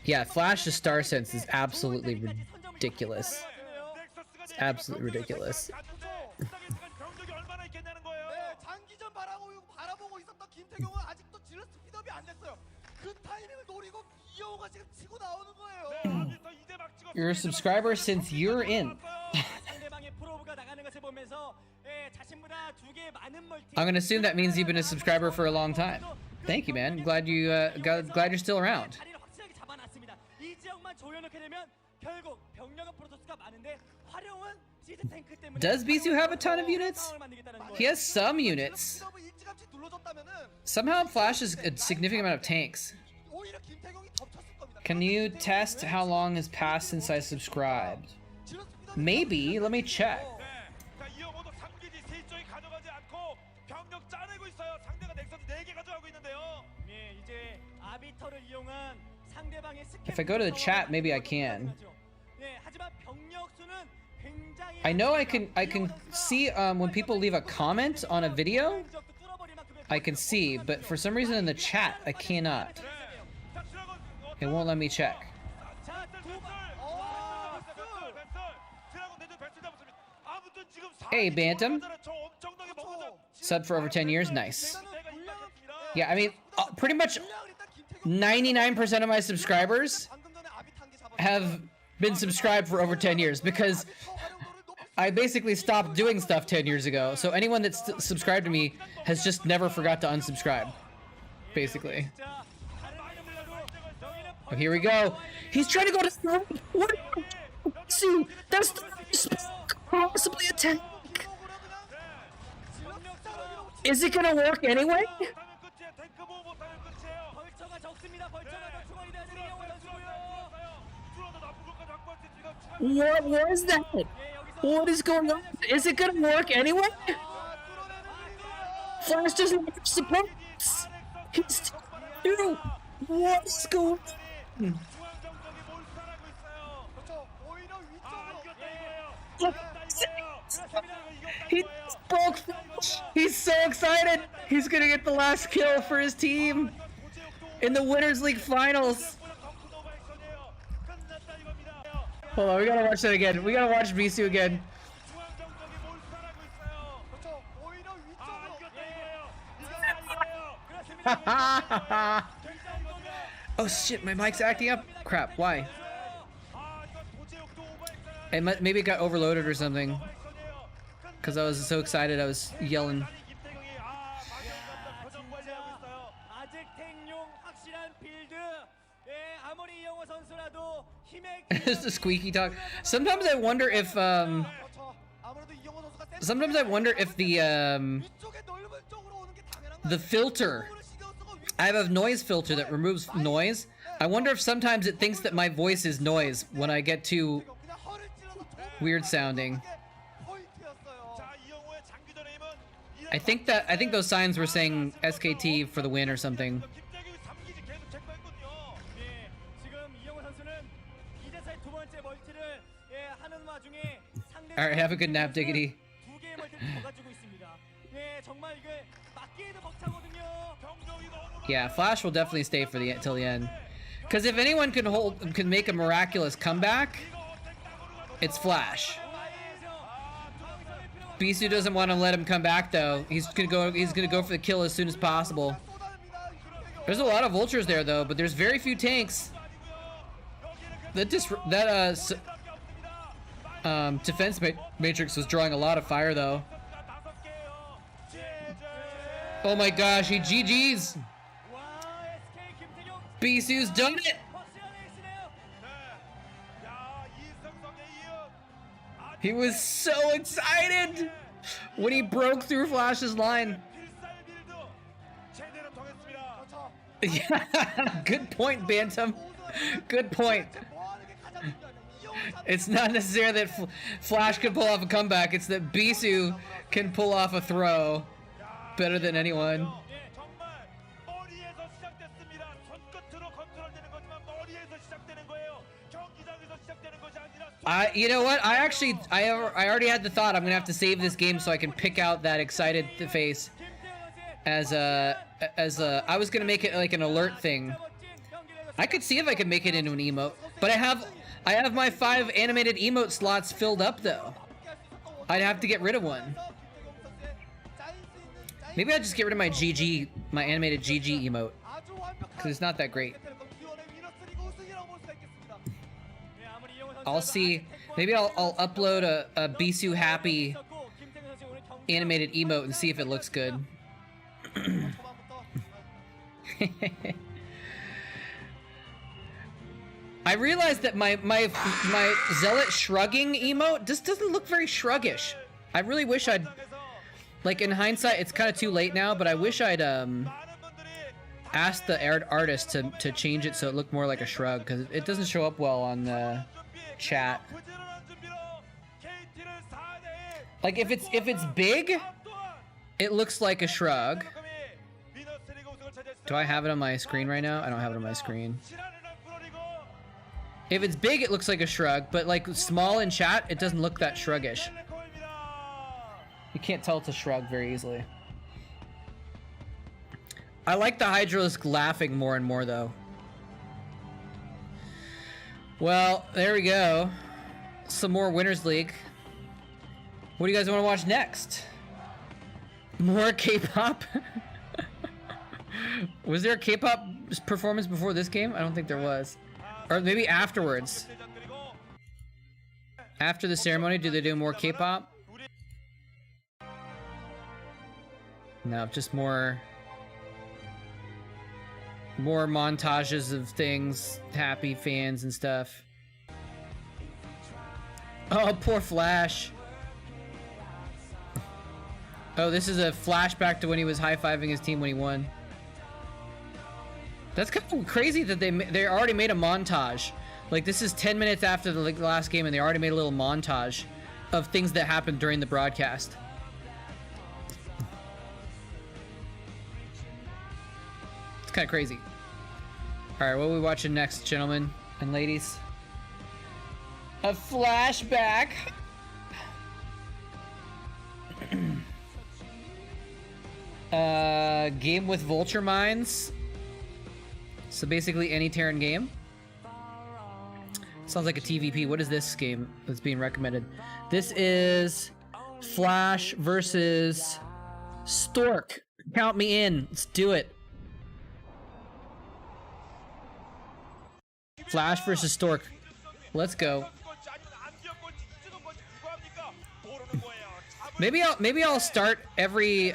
Yeah, Flash's star sense is absolutely ridiculous. It's absolutely ridiculous. You're a subscriber since you're in. I'm gonna assume that means you've been a subscriber for a long time. Thank you, man. Glad you're still around. Does Bisu have a ton of units? He has some units. Somehow Flash has a significant amount of tanks. Can you test how long has passed since I subscribed? Maybe. Let me check. If I go to the chat, maybe I can. I know I can see when people leave a comment on a video. I can see, but for some reason in the chat I cannot. It won't let me check. Hey, Bantam. Sub for over 10 years. Nice. Yeah, I mean, pretty much 99% of my subscribers have been subscribed for over 10 years because I basically stopped doing stuff 10 years ago. So anyone that's subscribed to me has just never forgot to unsubscribe, basically. Oh, here we go. He's trying to go to... What? See, that's possibly a tank. Is it gonna work anyway? What was that? What is going on? Is it gonna work anyway? Flash doesn't have supports. He's through. What's going on? He spoke. He's so excited. He's gonna get the last kill for his team in the Winners League Finals. Hold on, we gotta watch that again. We gotta watch Bisu again. Oh shit, my mic's acting up. Crap, why? Maybe it got overloaded or something. Because I was so excited, I was yelling. It's the squeaky talk. Sometimes I wonder if the filter. I have a noise filter that removes noise. I wonder if sometimes it thinks that my voice is noise when I get too weird sounding. I think those signs were saying SKT for the win or something. Alright, have a good nap, Diggity. Yeah, Flash will definitely stay for till the end. Because if anyone can make a miraculous comeback, it's Flash. Bisu doesn't want to let him come back though. He's gonna go for the kill as soon as possible. There's a lot of vultures there though, but there's very few tanks. Defense matrix was drawing a lot of fire though. Oh my gosh, he GG's. Bisu's done it. He was so excited when he broke through Flash's line. Yeah, good point, Bantam. Good point. It's not necessarily that Flash can pull off a comeback, it's that Bisu can pull off a throw better than anyone. You know what? I already had the thought I'm gonna have to save this game so I can pick out that excited face as I was gonna make it like an alert thing. I could see if I could make it into an emote, but I have my 5 animated emote slots filled up though. I'd have to get rid of one. Maybe I'll just get rid of my GG, my animated GG emote, because it's not that great. I'll see. Maybe I'll upload a Bisu happy animated emote and see if it looks good. I realized that my Zealot shrugging emote just doesn't look very shruggish. I really wish I'd, like in hindsight, it's kind of too late now, but I wish I'd asked the artist to change it so it looked more like a shrug, because it doesn't show up well on the chat. Like if it's big, it looks like a shrug. Do I have it on my screen right now? I don't have it on my screen. If it's big, it looks like a shrug, but like small in chat, it doesn't look that shruggish. You can't tell it's a shrug very easily. I like the Hydralisk laughing more and more though. Well, there we go. Some more Winners League. What do you guys want to watch next? More K-pop? Was there a K-pop performance before this game? I don't think there was. Or maybe afterwards. After the ceremony, do they do more K-pop? No, just more montages of things, happy fans and stuff. Oh, poor Flash. Oh, this is a flashback to when he was high-fiving his team when he won. That's kind of crazy that they already made a montage. Like, this is 10 minutes after the last game, and they already made a little montage of things that happened during the broadcast. It's kind of crazy. All right, what are we watching next, gentlemen and ladies? A flashback. Game with Vulture mines. So basically any Terran game. Sounds like a TVP. What is this game that's being recommended? This is Flash versus Stork. Count me in. Let's do it. Flash versus Stork. Let's go. Maybe I'll start every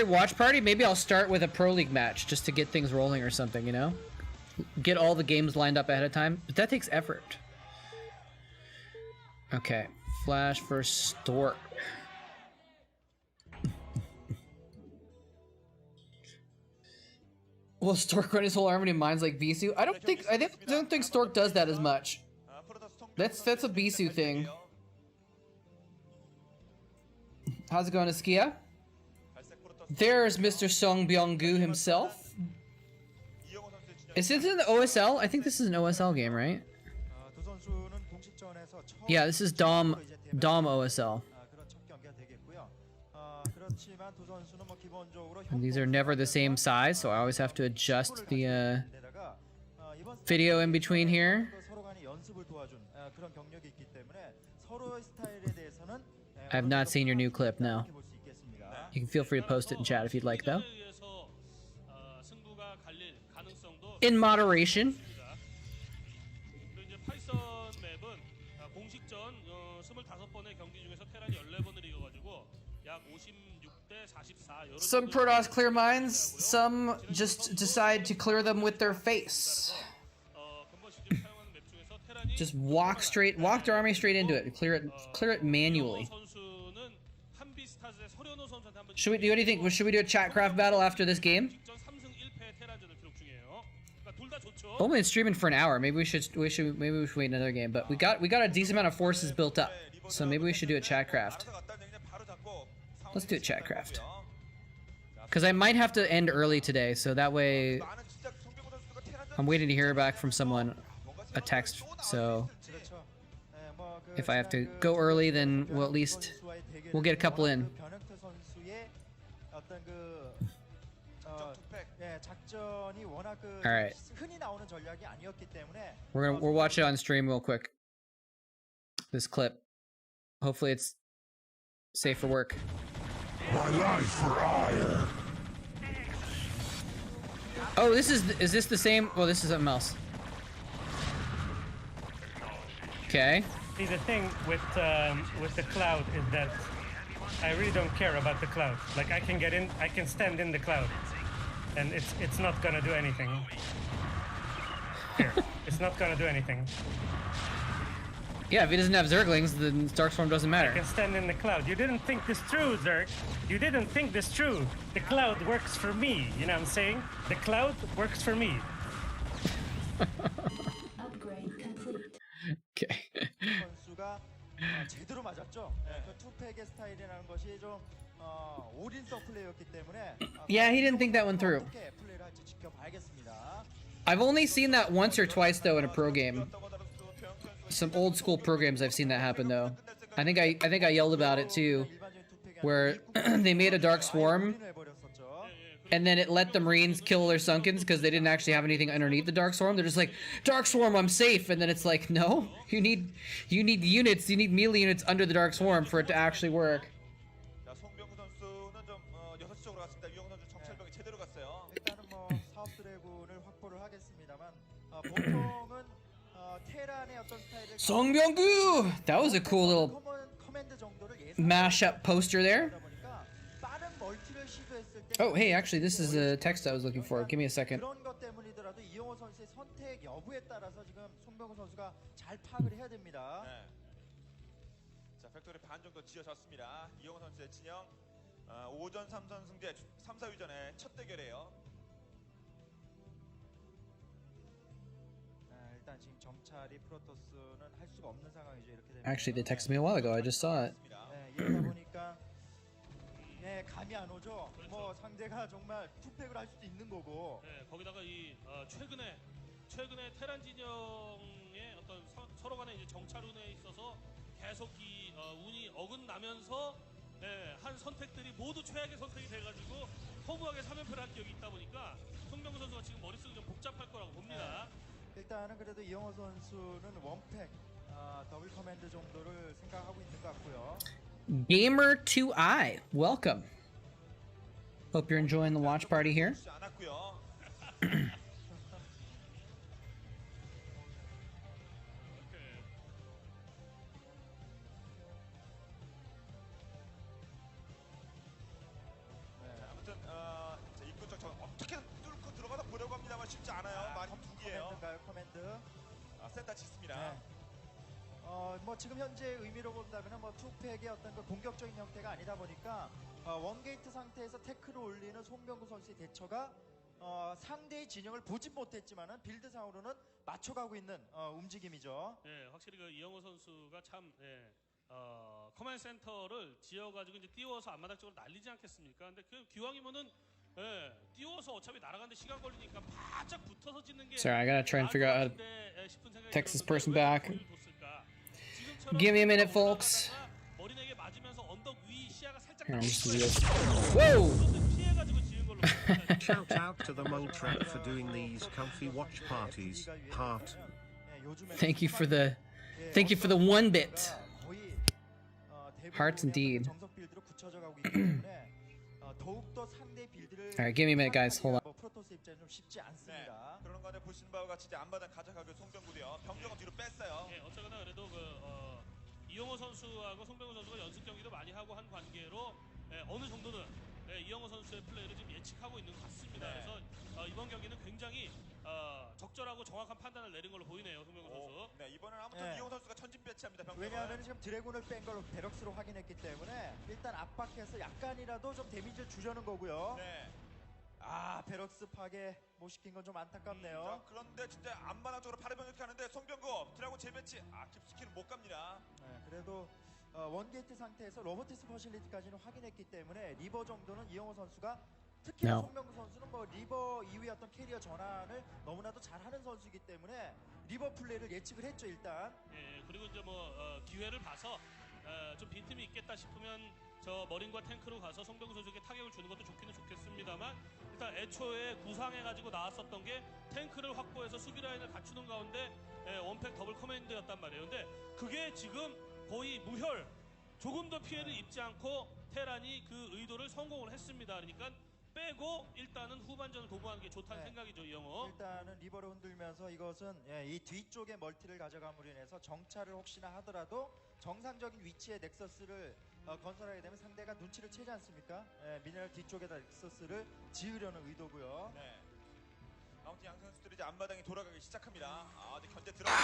watch party. Maybe I'll start with a Pro League match just to get things rolling or something, you know? Get all the games lined up ahead of time. But that takes effort. Okay. Flash versus Stork. Will Stork run his whole army in mines like Bisu? I don't think Stork does that as much. That's a Bisu thing. How's it going, Askia? There's Mr. Song Byung-gu himself. Is this in the OSL? I think this is an OSL game, right? Yeah, this is Dom OSL. And these are never the same size, so I always have to adjust the video in between here. I have not seen your new clip, no. You can feel free to post it in chat if you'd like, though. In moderation. Some Protoss clear mines, some just decide to clear them with their face. Just walk their army straight into it, clear it manually. Should we do anything? Should we do a Chatcraft battle after this game? Only been streaming for an hour. Maybe we should wait another game. But we got a decent amount of forces built up, so maybe we should do a Chatcraft. Let's do a Chatcraft. Because I might have to end early today, so that way I'm waiting to hear back from someone, a text. So if I have to go early, then we'll at least get a couple in. All right. We'll watch it on stream real quick. This clip. Hopefully it's safe for work. My life for ire. Oh, is this the same? Well, this is something else. Okay. See, the thing with the cloud is that I really don't care about the cloud. Like, I can stand in the cloud, and it's not gonna do anything. Here, it's not gonna do anything. Yeah, if he doesn't have Zerglings, then Darkstorm doesn't matter. I can stand in the cloud. You didn't think this through, Zerg. You didn't think this through. The cloud works for me. You know what I'm saying? The cloud works for me. Upgrade complete. Okay. 제대로 맞았죠. 그 투팩의 스타일이라는 것이 좀 올인성 플레이였기 때문에 Yeah, he didn't think that one through. 어떻게 플레이를 할지 지켜봐야겠습니다. I've only seen that once or twice though in a pro game. Some old school pro games I've seen that happen though. I think I yelled about it too, where they made a dark swarm and then it let the Marines kill their Sunkens because they didn't actually have anything underneath the dark swarm. They're just like, dark swarm, I'm safe, and then it's like, no, you need units, you need melee units under the dark swarm for it to actually work. 자, 송병구 선수는 좀 6시 쪽으로 갔습니다. 유영호 선수 정찰병이 제대로 갔어요. 일단은 뭐 사우스 드래곤을 확보를 하겠습니다만 보통은 테란의 어떤 스타일을 Songbyeong-gu! That was a cool little 커맨드 정도를 mashup poster there. 보니까 빠른 멀티를 시도했을 때 Oh, hey, actually, this is the text I was looking for. Give me a second. 그런 것 때문이더라도 이영호 선수의 선택 여부에 따라서 지금 송병구 선수가 잘 파악을 해야 됩니다. 네. 자, 팩토리 반 정도 지어졌습니다. 이영호 선수의 진영. 오전 3선 승제 3, 4위전의 첫 대결이에요. 일단 지금 정찰이 프로토스는 할 수가 없는 상황이죠. 이렇게 되면. Actually, they texted me a while ago. I just saw it. 이러다 보니까 감이 안 오죠. 뭐 상대가 정말 투팩을 할 수도 있는 거고. 네, 거기다가 이 최근에 테란 진영의 어떤 서로 간의 이제 정찰운에 있어서 계속 이 운이 어긋나면서 한 선택들이 모두 최악의 선택이 돼가지고 허무하게 3연패를 한 기억이 있다 보니까 송병구 선수가 지금 머릿속이 좀 복잡할 거라고 봅니다. 일단은 그래도 이영호 선수는 원팩 더블 커맨드 정도를 생각하고 있는 것 같고요. Gamer2i, welcome. Hope you're enjoying the watch party here. 아무튼 입구 쪽 어떻게든 뚫고 들어가서 보려고 합니다만 쉽지 않아요. 많이 두 개예요. 커맨드. 센터 짓습니다. 뭐 지금 현재 의미로 본다면 뭐 투팩의 어떤 그 공격적인 형태가 아니다 보니까 원게이트 상태에서 태클을 올리는 송병구 선수의 대처가 상대의 진영을 보진 못했지만은 빌드상으로는 맞춰가고 있는 움직임이죠. 네, 확실히 그 이영호 선수가 참 커맨드 센터를 지어가지고 이제 띄워서 앞마당 쪽으로 날리지 않겠습니까? 근데 그 기왕이면은 띄워서 어차피 날아가는데 시간 걸리니까 바짝 붙어서 짓는 게. Sorry, I gotta try and figure out how to text this person back. Give me a minute, folks. Here, I'm just gonna do this. Whoa! Shout out to the moletrap for doing these comfy watch parties. Heart. Thank you for the 1-bit. Hearts indeed. Alright, give me a minute, guys. Hold on. 그런 가운데 보시는 바와 같이 이제 앞마당 가져가고 송병구도요. 병력은 뒤로 뺐어요. 어쨌거나 그래도 이영호 선수하고 송병구 선수가 연습 경기도 많이 하고 한 관계로 어느 정도는 이영호 선수의 플레이를 지금 예측하고 있는 것 같습니다. 그래서 이번 경기는 굉장히 적절하고 정확한 판단을 내린 걸로 보이네요, 송병구 선수. 네, 이번엔 아무튼 이영호 선수가 천진 배치합니다. 왜냐하면 지금 드래곤을 뺀 걸 베럭스로 확인했기 때문에 일단 압박해서 약간이라도 좀 데미지를 주려는 거고요. 네. 베럭스 파괴 못 시킨 건 좀 안타깝네요. 자, 그런데 진짜 앞마당 쪽으로 파괴 병력이 가는데 송병구 드라곤 재배치 깊숙이는 못 갑니다. 그래도 원게이트 상태에서 로보티스 퍼실리티까지는 확인했기 때문에 리버 정도는 이영호 선수가 특히 송병구 선수는 뭐 리버 이후의 어떤 캐리어 전환을 너무나도 잘하는 선수이기 때문에 리버 플레이를 예측을 했죠 일단. 그리고 이제 기회를 봐서 좀 빈틈이 있겠다 싶으면 저 머린과 탱크로 가서 송병구 선수에게 타격을 주는 것도 좋기는 좋겠습니다만 일단 애초에 구상해가지고 나왔었던 게 탱크를 확보해서 수비 라인을 갖추는 가운데 원팩 더블 커맨드였단 말이에요. 근데 그게 지금 거의 무혈, 조금 더 피해를 입지 않고 테란이 그 의도를 성공을 했습니다. 그러니까 빼고 일단은 후반전을 도모하는 게 좋다는 생각이죠, 이영호. 일단은 리버를 흔들면서 이것은 이 뒤쪽에 멀티를 가져감으로 인해서 정찰을 혹시나 하더라도 정상적인 위치에 넥서스를 건설하게 되면 상대가 눈치를 채지 않습니까? 미네랄 뒤쪽에다 넥서스를 지으려는 의도고요. 네. 아무튼 양 선수들이 이제 앞마당에 돌아가기 시작합니다. 이제 견제 들어가요.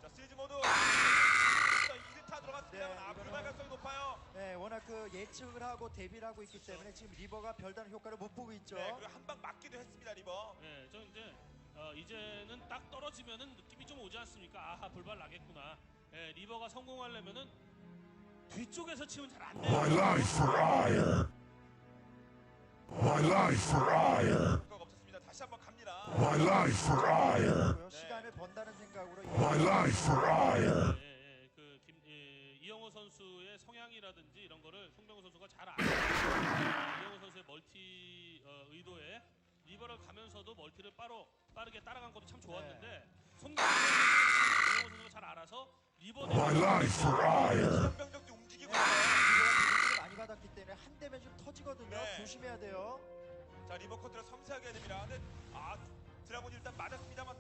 자, 시리즈 모드 2타 들어갔습니다. 불발 가능성이 높아요. 워낙 그 예측을 하고 대비를 하고 있기 때문에 지금 리버가 별다른 효과를 못 보고 있죠. 네, 그리고 한 방 맞기도 했습니다, 리버. 네, 저 이제는 딱 떨어지면은 느낌이 좀 오지 않습니까? 아하, 불발 나겠구나. 예, 리버가 성공하려면은 뒤쪽에서 치면 잘 안 My 돼요. life for ire. My life for ire. 없었습니다. 다시 한번 갑니다. My life for ire. 시간을 번다는 생각으로 My life for ire. 이영호 선수의 성향이라든지 이런 거를 송병호 선수가 잘 알아요. 이영호 선수의 멀티 의도에 리버를 가면서도 멀티를 빠르게 따라간 것도 참 좋았는데 송병호 선수가 잘 알아서 리버 My life for ire. 병력도 움직이고 리버가 많이 받았기 때문에 한 대면 좀 터지거든요. 네. 조심해야 돼요. 자 리버 컨트롤 섬세하게 해야 됩니다. 근데 드라곤이 일단 맞았습니다만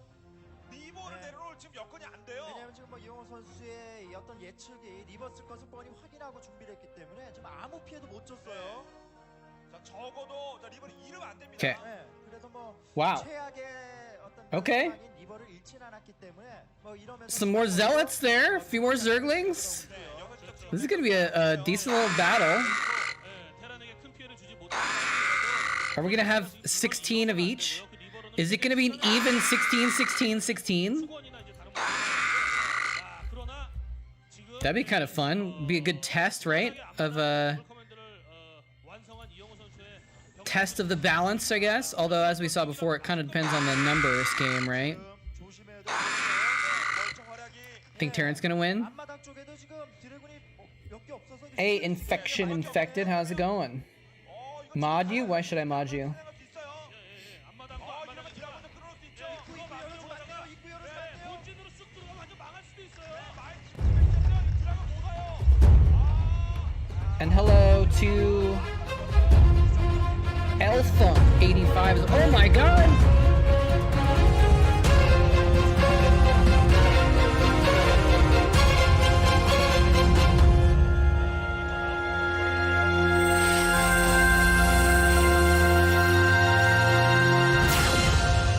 리버를 네. 내려놓을 지금 여건이 안 돼요. 왜냐하면 지금 뭐 이용호 선수의 이 어떤 예측이 리버 쓸 것을 뻔히 확인하고 준비를 했기 때문에 지금 아무 피해도 못 줬어요. 자 적어도 자 리버를 잃으면 안 됩니다. 오케이. 네, 그래도 뭐 Wow. 최악의 어떤 Okay. 상황인 리버를 잃진 않았기 때문에 뭐 이러면서 Some more zealots there. A few more zerglings. 네, 여섯 점 지금 This is gonna be a decent little battle. 테란에게 큰 피해를 주지 못하고 Are we gonna have 16 of each? Is it gonna be an even 16, 16, 16? 수건이나 이제 다른 거 그러나 지금 That'd be kind of fun. Be a good test, right? Of 커맨드를 완성한 이영호 선수의 test of the balance, I guess. Although, as we saw before, it kind of depends on the numbers game, right? 조심해야 돼요. 벌처 활약이 I think Terran's gonna win. 앞마당 쪽에도 지금 드래곤이 몇 개 없어서 Hey, infection infected. How's it going? Mod you? Why should I mod you? 앞마당과 이러면 드라곤도 끌어올 수 있죠. 그거 막으려다가 본진으로 쑥 들어가 완전 망할 수도 있어요. 드라곤 못 와요. And hello to Elfunk85. Oh my god!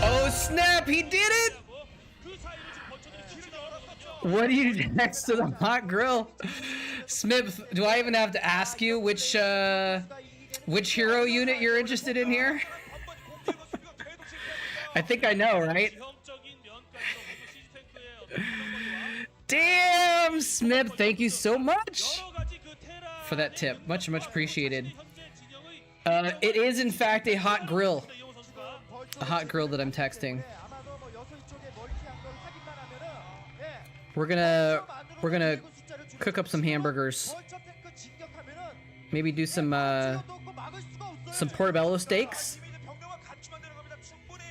Oh snap, he did it! 그 사이로 지금 벌처들이 길을 열었었죠. What do you do next to the hot grill? Smith, do I even have to ask you which hero unit you're interested in here? I think I know, right? 지형적인 면까지도 모두 시스템크의 어떤 사정거리와 Damn, Smith, thank you so much 여러 가지 그 테라 for that tip. Much appreciated. 현재 진영의 It is in fact a hot grill. 이영호 선수가 A hot grill that I'm texting. 아마도 뭐 6시 쪽에 멀티한 걸 확인만 하면은 We're gonna cook up some hamburgers. 벌처 탱크 진격하면은 Maybe do some portobello steaks. 병력과 갖추면 되는 겁니다. 충분히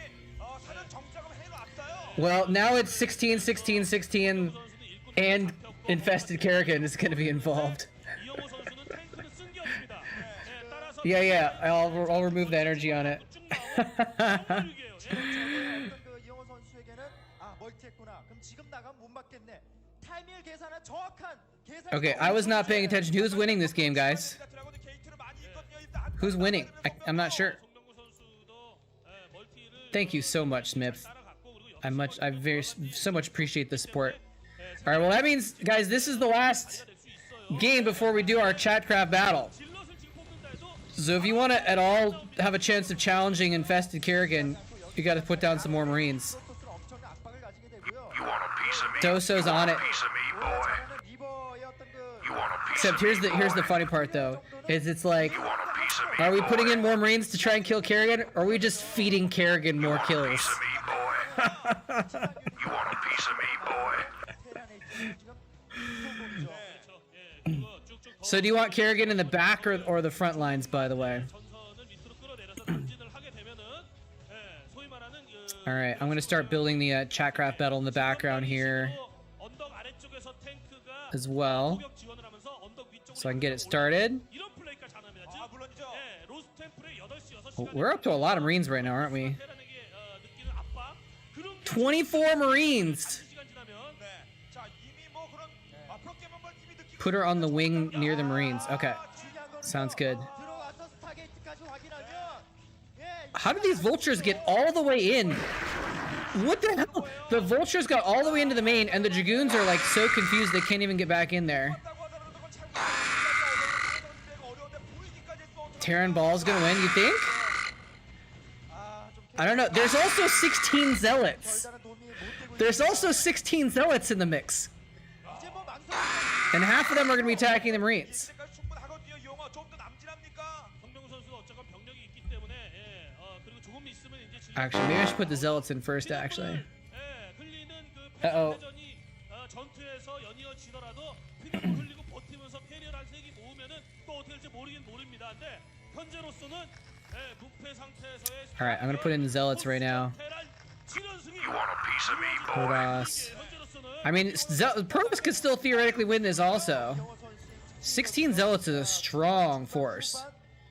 사전 정작을 해놨어요. Well, now it's 16, 16, 16, and infested Kerrigan is gonna be involved. 이영호 선수는 탱크는 쓴 게 없습니다. 따라서 Yeah, I'll remove the energy on it. 쭉 나온 정말 그 이영호 선수에게는 멀티했구나. 그럼 지금 나가면 못 맞겠네. 타이밍을 계산한 정확한 계산. Okay, I was not paying attention. Who's winning this game, guys? 드라곤이 게이트를 많이 읽거든요. 일단 Who's winning? I'm not sure. 송병구 선수도 멀티를 Thank you so much, Smith. 따라갔고 그리고 I so much appreciate the support. All right, well that means, guys, this is the last game before we do our Chatcraft battle. 질럿을 지금 뽑는다 해도 So if you want to at all have a chance of challenging infested Kerrigan, you got to put down some more Marines. 엄청난 압박을 가지게 되고요. You want a piece of me? Doso's on it. Piece of me, boy. 리버의 어떤 그 You want a piece Except of me? here's the funny part though, is it's like, You want a piece of me? are we putting in more Marines to try and kill Kerrigan, or are we just feeding Kerrigan more kills? Piece of me, boy. You want a piece of me, boy? 테란의 지금 성공이죠. 그거 쭉쭉 So do you want Kerrigan in the back or the front lines, by the way? 전선을 밑으로 끌어내려서 전진을 하게 되면은 소위 말하는 All right, I'm gonna start building the Chatcraft battle in the background here 언덕 아래쪽에서 탱크가 as well, 공격 지원을 하면서 언덕 위쪽으로 so I can get it started. 이런 플레이까지 하나입니다. 즉, 물론이죠. 로스 템플의 8시 6시 Oh, we're up to a lot of Marines right now, aren't we? 테란에게 느끼는 압박 그런 게 24 Marines! 시간 지나면 네. 자 이미 뭐 그런 프로게이머 팀이 느끼고 Put her on the wing near the Marines. Okay, 중요한 건 sounds good. 들어가서 스타게이트까지 확인하면 How did these vultures get all the way in? What the hell? The vultures got all the way into the main, and the dragoons are like so confused they can't even get back in there. Terran Ball's gonna win, you think? I don't know. There's also 16 zealots. 별다른 도움이 못 되고 There's also 16 zealots in the mix. 이제 뭐 And half of them are going to be attacking the Marines. 충분하거든요. 이용화 좀더 남진합니까? 성병구 선수가 어쨌건 병력이 있기 때문에 그리고 조금 있으면 이제 지금 Actually, maybe I should put the Zealots in first, actually. 흘리는 그 Uh-oh. 패전이 전투에서 연이어지더라도 피드를 흘리고 버티면서 캐리어를 한 3개 모으면은 또 어떻게 될지 모릅니다. 근데 현재로서는 무패 상태에서의 Alright, I'm going to put in the Zealots right now. 테란 7연승이 You want a piece of me, boy? Protoss. 현재로서는 I mean, Protoss could still theoretically win this also. 16 Zealots is a strong force.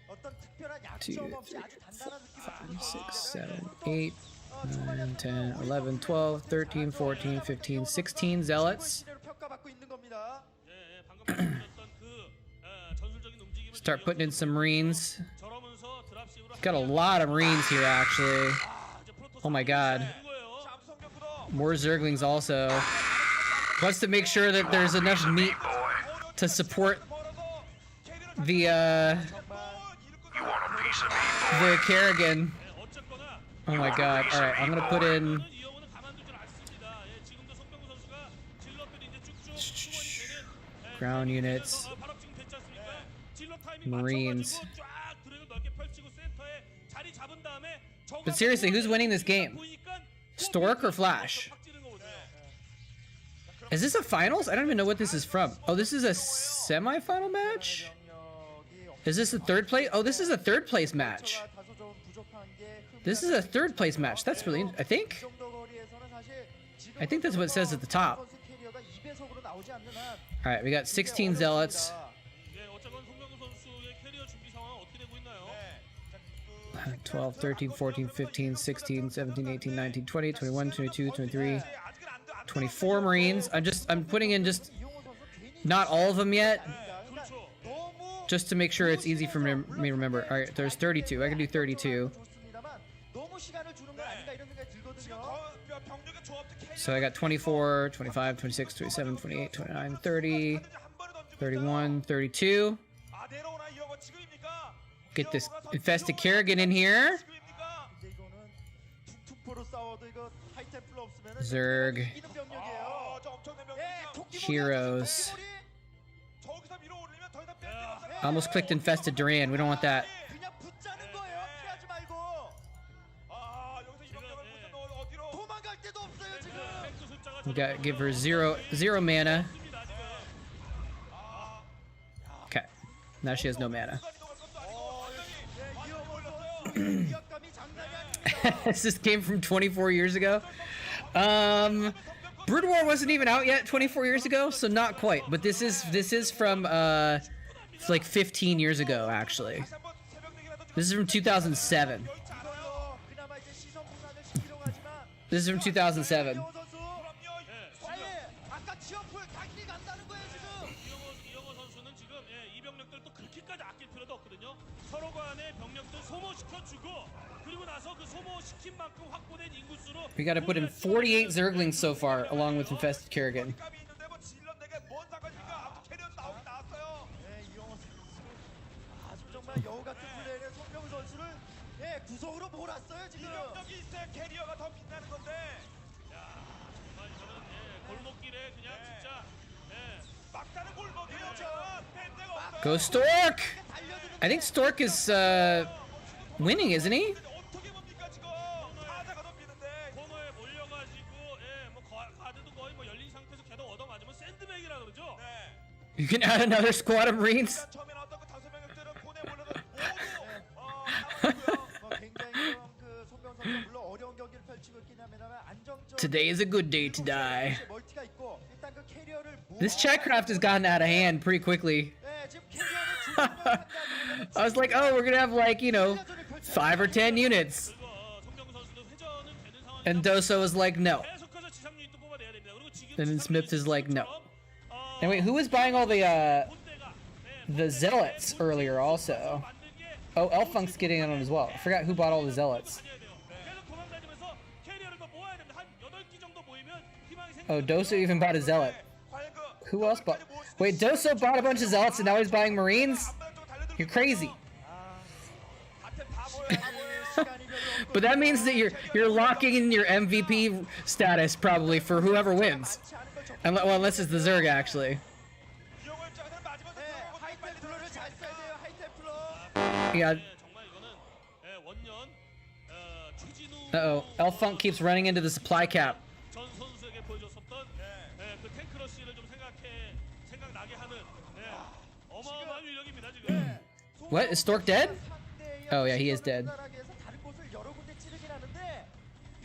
어떤 특별한 2, 약점 없이 3, 아주 단단한 느낌. 5, 6, 7, 8, 9, 10, 11, 12, 13, 14, 15, 16 Zealots. 평가받고 있는 겁니다. 방금 말씀드렸던 그 전술적인 움직임을 Start putting in some Marines. 저러면서 드랍식으로 Got a lot of Marines here, actually. Oh my god. More Zerglings also. Wants to make sure that there's enough meat to support the You want a piece of me, boy? the Kerrigan. Oh my god. Alright, I'm gonna put in ground units. Marines. But seriously, who's winning this game? Stork or Flash? Is this a finals? I don't even know what this is from. Oh, this is a semi-final match? Is this a third place? Oh, this is a third place match. This is a third place match. That's really, I think that's what it says at the top. All right, we got 16 Zealots. 12, 13, 14, 15, 16, 17, 18, 19, 20, 21, 22, 23, 24 Marines. I'm putting in just not all of them yet, just to make sure it's easy for me to remember. All right, there's 32. I can do 32. So I got 24, 25, 26, 27, 28, 29, 30, 31, 32. Get this infested Kerrigan in here. Zerg. Heroes. I almost clicked infested Terran. We don't want that. We gotta give her zero mana. Okay. Now she has no mana. Is this game from 24 years ago? Brood War wasn't even out yet 24 years ago, so not quite. But this is from like 15 years ago, actually. This is from 2007. This is from 2007. 이영호 선수는 지금 이 병력들도 그렇게까지 아낄 필요도 없거든요. 서로 간의 병력들 소모시켜주고 그리고 나서 그 소모시킨 만큼 확보된 인구수로 We gotta put in 48 Zerglings so far, along with infested Kerrigan. 정말 여우 같은 플레이는 송병우 선수를 구석으로 몰았어요 지금. 이병력이 있어야 캐리어가 더 빛나는 건데. 정말 저는 골목길에 그냥 진짜 막다른 골목이에요. 밴드가 없어요. Go Stork! I think Stork is winning, isn't he? 어떻게 봅니까 지금? 사자가 덤비는데. 코너에 몰려가지고 뭐 가드도 거의 뭐 열린 상태에서 걔도 얻어맞으면 샌드백이라 그러죠. 네. You can add another squad of Marines. 처음에 나왔던 그 5명들은 코너에 몰려서 모두 뭐 굉장히 그 송병우 선수가 물론 어려운 경기를 펼치고 있긴 합니다만 안정적. Today is a good day to die. 멀티가 있고 일단 그 캐리어를 This Chatcraft has gotten out of hand pretty quickly. 지금 캐리어를 I was like, oh, we're gonna have like, you know, 5 or 10 units. 송병구 선수도 회전은 되는 상황. And Doso was like, no. 계속해서 지상 유닛도 뽑아내야 됩니다. 그리고 지금 And then Smith is like, no. And wait, who was buying all the Zealots earlier also? Oh, Elfunk's getting in on as well. I forgot who bought all the Zealots. Oh, Doso even bought a Zealot. Who else bought? Wait, Doso bought a bunch of Zealots and now he's buying Marines? You're crazy. But that means that you're locking in your MVP status probably for whoever wins. Well, unless it's the Zerg actually. Yeah. 정말 이거는 원년 최진우 Uh-oh. Elfunk keeps running into the supply cap. 전 선수에게 보여줬었던 그 탱크러시를 좀 생각나게 하는 어마어마한 위력입니다 지금. What? Is Stork dead? Oh, yeah, he is dead. 다른 곳을 여러 군데 찌르긴 하는데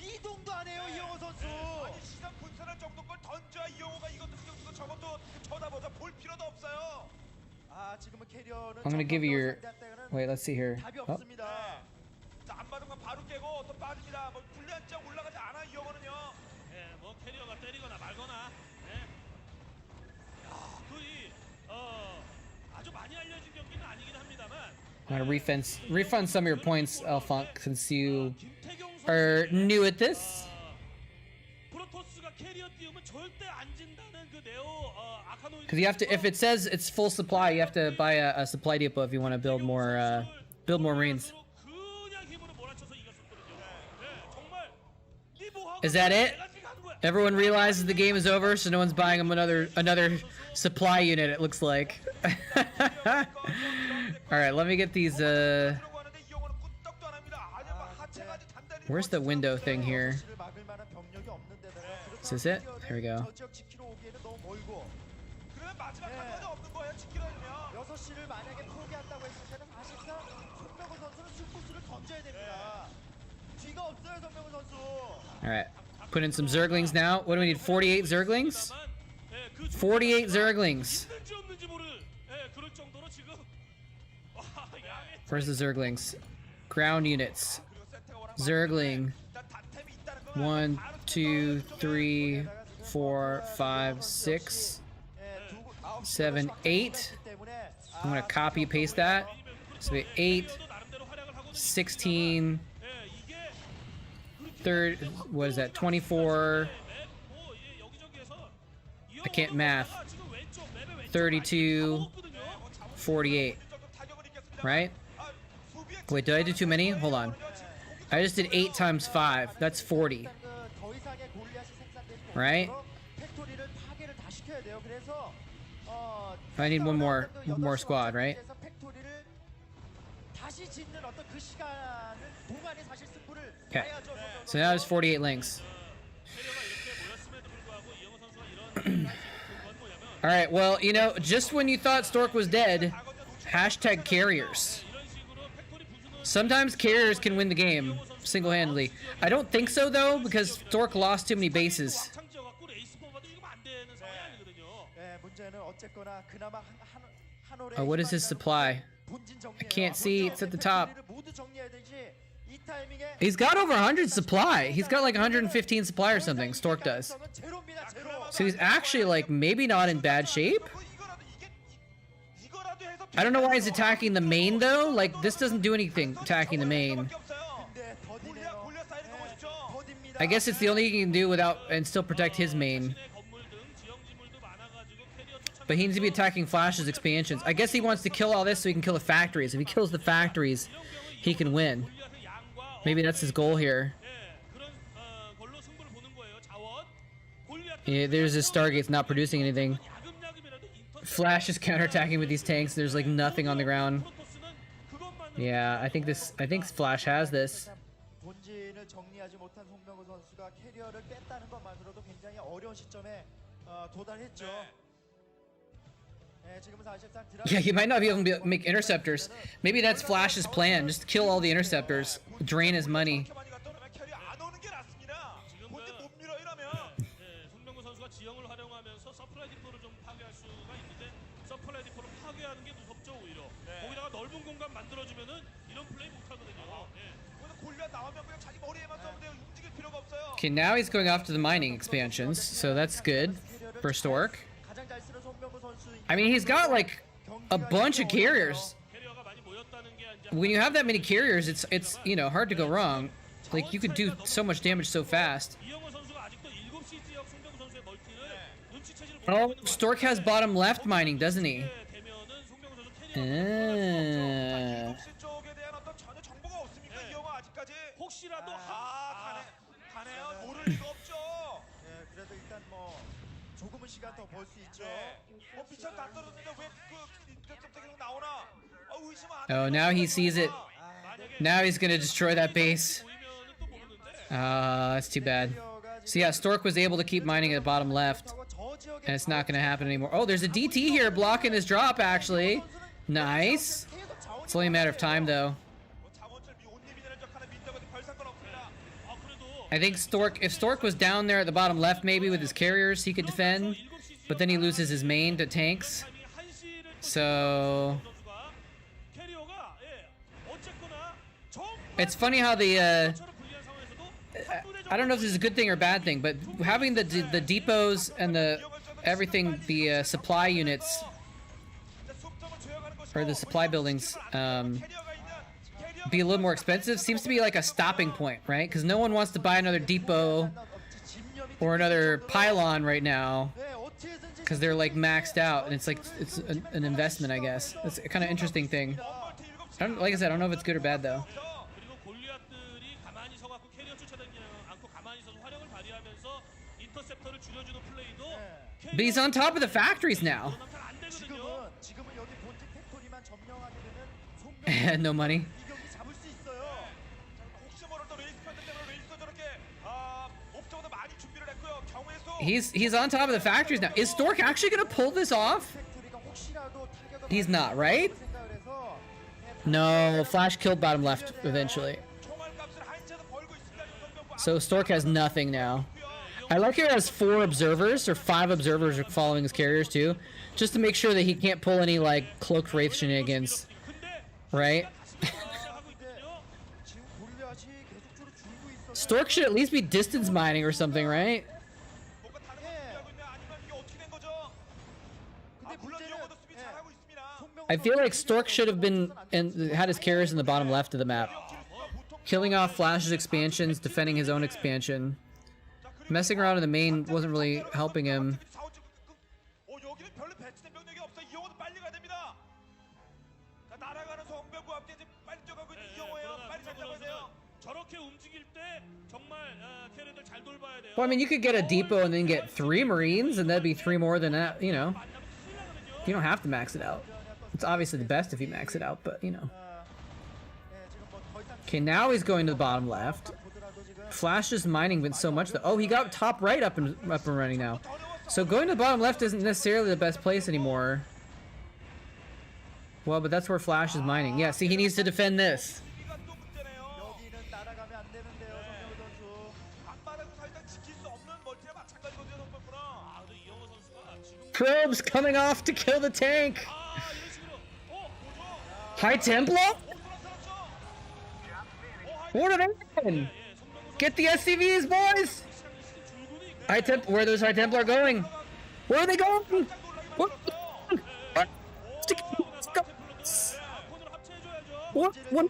이동도 안 해요 이영호 선수. 아니 시선 분산할 정도 걸 던져야 이영호가 이것도 저것도 쳐다보자 볼 필요도 없어요. 아 지금은 캐리어는 I'm gonna give you your. Wait, let's see here. 답이 Oh. 없습니다. 자, 안 받은 건 바로 깨고 또 빠집니다. 뭐 불리한장 올라가지 않아 이영호는요. 뭐 캐리어가 때리거나 말거나. 아주 많이 알려진 경기는 아니긴 합니다만. I'm gonna refund some of your points, Elfunk, since you are new at this. 프로토스가 캐리어 띄우면 절대 안 진다는 그 네오 아카노. Because you have to, if it says it's full supply, you have to buy a supply depot if you want to build more marines. 그냥 힘으로 몰아쳐서 이겼었거든요. 정말 Is that it? Everyone realizes the game is over, so no one's buying them another supply unit. It looks like. All right, let me get these. Where's the window thing here? Is this it? There we go. 그러면 마지막 한번도 없는 거예요. 지키려면. 6시를 만약에 포기한다고 했을 때는 사실상 손명호 선수는 술코스를 던져야 됩니다. 뒤가 없어요 손명호 선수. All right, put in some Zerglings now. What do we need? 48 Zerglings? 48 Zerglings. Where's the Zerglings? Ground units. Zergling. 1, 2, 3, 4, 5, 6, 7, 8. I'm gonna copy paste that. So we have 8, 16, 30, what is that? 24. I can't math. 32, 48. Right? Wait, did I do too many? Hold on. I just did 8 times 5. That's 40. Right? I need one more squad, right? Okay. So now there's 48 links. All right, well, you know, just when you thought Stork was dead, hashtag carriers. Sometimes carriers can win the game single-handedly. I don't think so, though, because Stork lost too many bases. Oh, what is his supply? I can't see. It's at the top. He's got over 100 supply. He's got like 115 supply or something. Stork does. So he's actually like maybe not in bad shape. I don't know why he's attacking the main though. Like this doesn't do anything attacking the main. I guess it's the only thing he can do without and still protect his main. But he needs to be attacking Flash's expansions. I guess he wants to kill all this so he can kill the factories. If he kills the factories, he can win. Maybe that's his goal here. Yeah, there's his Stargate's not producing anything. Flash is counterattacking with these tanks. There's like nothing on the ground. Yeah, I think Flash has this. Yeah, he might not be able to make interceptors. Maybe that's Flash's plan. Just kill all the interceptors. Drain his money. Okay, now he's going off to the mining expansions, so that's good for Stork. I mean, he's got like a bunch of carriers. When you have that many carriers, it's you know, hard to go wrong. Like you could do so much damage so fast. Oh, Stork has bottom left mining, doesn't he? 조금은 시간 더 벌 수 있죠. 네. 피처 다 떨어졌는데 왜그 인터셉터 계속 나오나? 의심 안 Oh, now he sees it. Now he's gonna destroy that base. That's too bad. So yeah, Stork was able to keep mining at the bottom left, and it's not gonna happen anymore. Oh, there's a DT here blocking his drop, actually. Nice. It's only a matter of time, though. I think Stork, if Stork was down there at the bottom left, maybe with his carriers, he could defend, but then he loses his main to tanks. So it's funny how the I don't know if this is a good thing or bad thing, but having the depots and the everything, the supply units or the supply buildings be a little more expensive seems to be like a stopping point, right? Because no one wants to buy another depot or another pylon right now because they're like maxed out, and it's like it's an investment, I guess. It's a kind of interesting thing. Like I said, I don't know if it's good or bad though. But he's on top of the factories now. No money. He's on top of the factories now. Is Stork actually gonna pull this off? He's not, right? No, Flash killed bottom left eventually. So Stork has nothing now. I like it has 4 observers, or 5 observers following his carriers too, just to make sure that he can't pull any like cloaked wraith shenanigans, right? Stork should at least be distance mining or something, right? I feel like Stork should have been and had his carriers in the bottom left of the map, killing off Flash's expansions, defending his own expansion. Messing around in the main wasn't really helping him. Well, I mean, you could get a depot and then get 3 Marines, and that'd be 3 more than that, you know. You don't have to max it out. It's obviously the best if you max it out, but, you know. Okay, now he's going to the bottom left. Flash's mining been so much that he got top right up and running now. So going to the bottom left isn't necessarily the best place anymore. Well, but that's where Flash is mining. Yeah, see, he needs to defend this. Probes coming off to kill the tank. High Templar? What are they doing? Get the SCVs, boys! Where are those High Templar going? Where are they going? What? What? Where?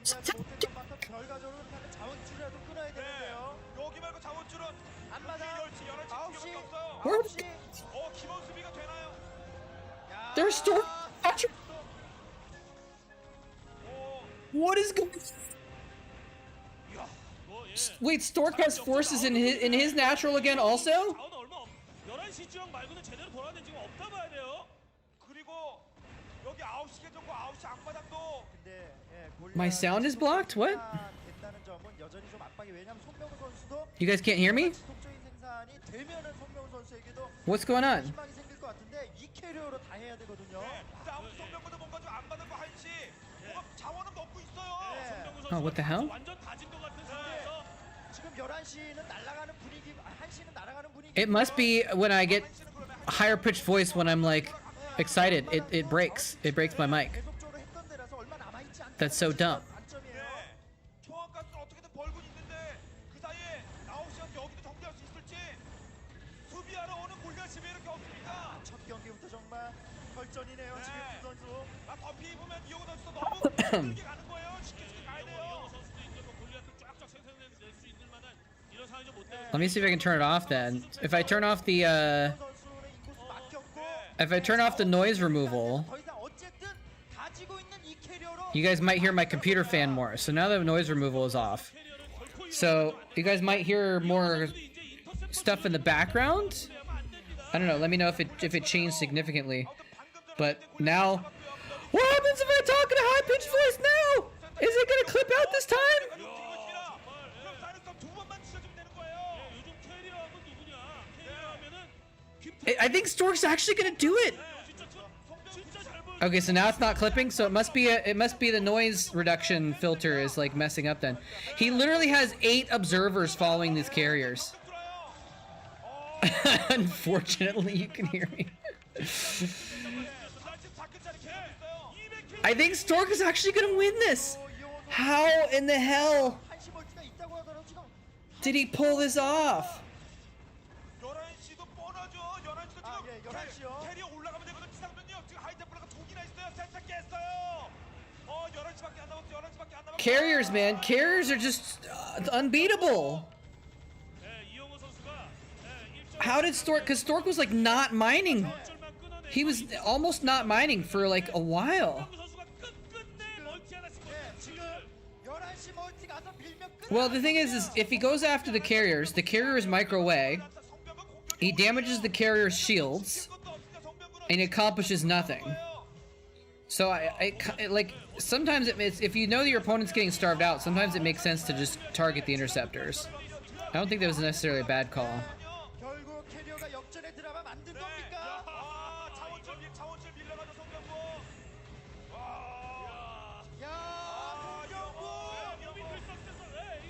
They're Stork. What is going on? Wait, Stork has forces in his natural again also? My sound is blocked? What? You guys can't hear me? What's going on? Oh, what the hell? It must be when I get a higher pitched voice when I'm like excited. It breaks. It breaks my mic. That's so dumb. Let me see if I can turn it off then. If I turn off the noise removal, you guys might hear my computer fan more. So now the noise removal is off. So you guys might hear more stuff in the background. I don't know. Let me know if it changed significantly. But now, what happens if I talk in a high-pitched voice now? Is it gonna clip out this time? 그럼 사이렌스톰 두 번만 치셔주면 되는 거예요. 요즘 캐리어는 누구냐? 캐리어하면은 I think Stork's actually gonna do it. 진짜 잘 보여. Okay, so now it's not clipping, so it must be the noise reduction filter is like messing up then. He literally has 8 observers following these carriers. Unfortunately, you can hear me. I think Stork is actually gonna win this. How in the hell 한시 멀티가 있다고 하더라도 지금 did he pull this off? 11시도 뻔하죠. 11시도 지금 아, 예, 11시요. 캐리어 올라가면 되거든. 지상면요. 지금 하이템플러가 2기나 있어요. 살짝 깼어요. 11시밖에 안 남았어. 11시밖에 안 남았어. Carriers, man, carriers are just unbeatable. 예, 이영호 선수가 예, How did Stork? Because Stork was like not mining. 1점만 끊어내. He was almost not mining for like a while. 선수가 끝끝내 멀티 하나씩 예, 지금 11시 멀티 가서 빌면 끝. Well, the thing is if he goes after the carriers micro away. He damages the carrier's shields, and it accomplishes nothing. So like sometimes if you know that your opponent's getting starved out, sometimes it makes sense to just target the interceptors. I don't think that was necessarily a bad call. 결국 캐리어가 역전의 드라마 만든 겁니까? 차원철 밀려가죠. 성병구. 야,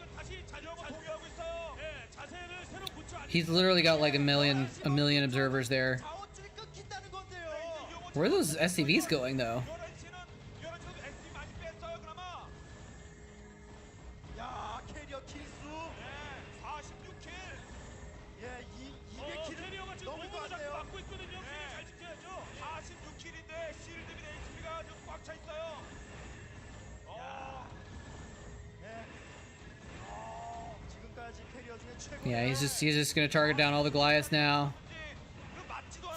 이거 다시 동요하고 있어요. 예, 자세를 새로 고쳐. He's literally got like a million observers there. 자원줄이 끊긴다는 건데요. Where are those SCVs going though? 11시도 SC 많이 뺐어요. 그나마. 야, 캐리어 킬수. 46킬. 예, 200킬을 캐리어가 지금 넘을 것 너무 자꾸 같아요. 막고 있거든요. 캐리어 잘 지켜야죠. 46킬인데 실드 및 HP가 좀 꽉 차 있어요. 지금까지 캐리어 중에 최고. Yeah, he's just gonna target down all the Goliaths now.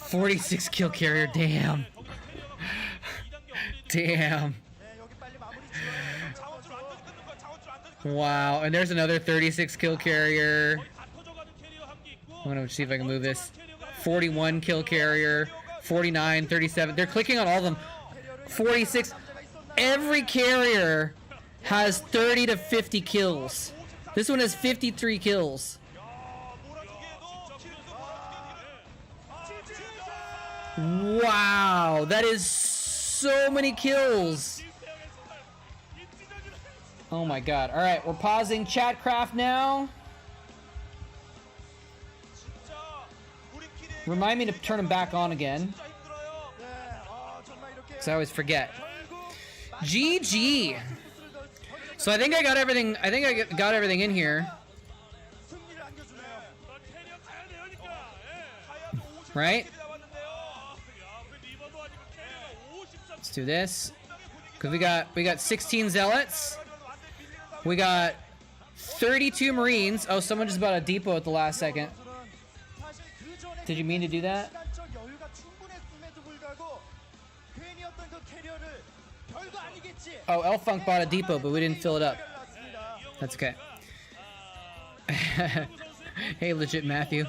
46 kill carrier, damn. Damn. 네, 여기 빨리 마무리 지어야 자원줄 완전히 끊는 거야. 자원줄 완전히 끊는 Wow, and there's another 36 kill carrier. 다 터져가는 캐리어 한 개 있고. I'm gonna see if I can move this. 41 kill carrier, 49, 37. They're clicking on all of them. 46. Every carrier has 30 to 50 kills. This one has 53 kills. 몰아주기에도 킬도 Wow, that is so many kills. Oh my god. All right, we're pausing Chatcraft now. 진짜 우리끼리 Remind me to turn him back on again, 진짜 힘들어요. 네, 정말 이렇게 because I always forget. GG. So I think I got everything. I think I got everything in here, 승리를 안겨주네요. 캐리어 가야 되니까. 하얀 50킬이 right? 나왔는데요. 야, 그 리버도 아니고 캐리어가 53. Let's do this. Cause we got 16 zealots. We got 32 marines. Oh, someone just bought a depot at the last second. 사실 그 전에 Did you mean to do that? 시간적 여유가 충분했음에도 불구하고 괜히 어떤 그 캐리어를 별거 아니겠지. Oh, Elfunk bought a depot, but we didn't fill it up. That's okay. Hey, legit Matthew.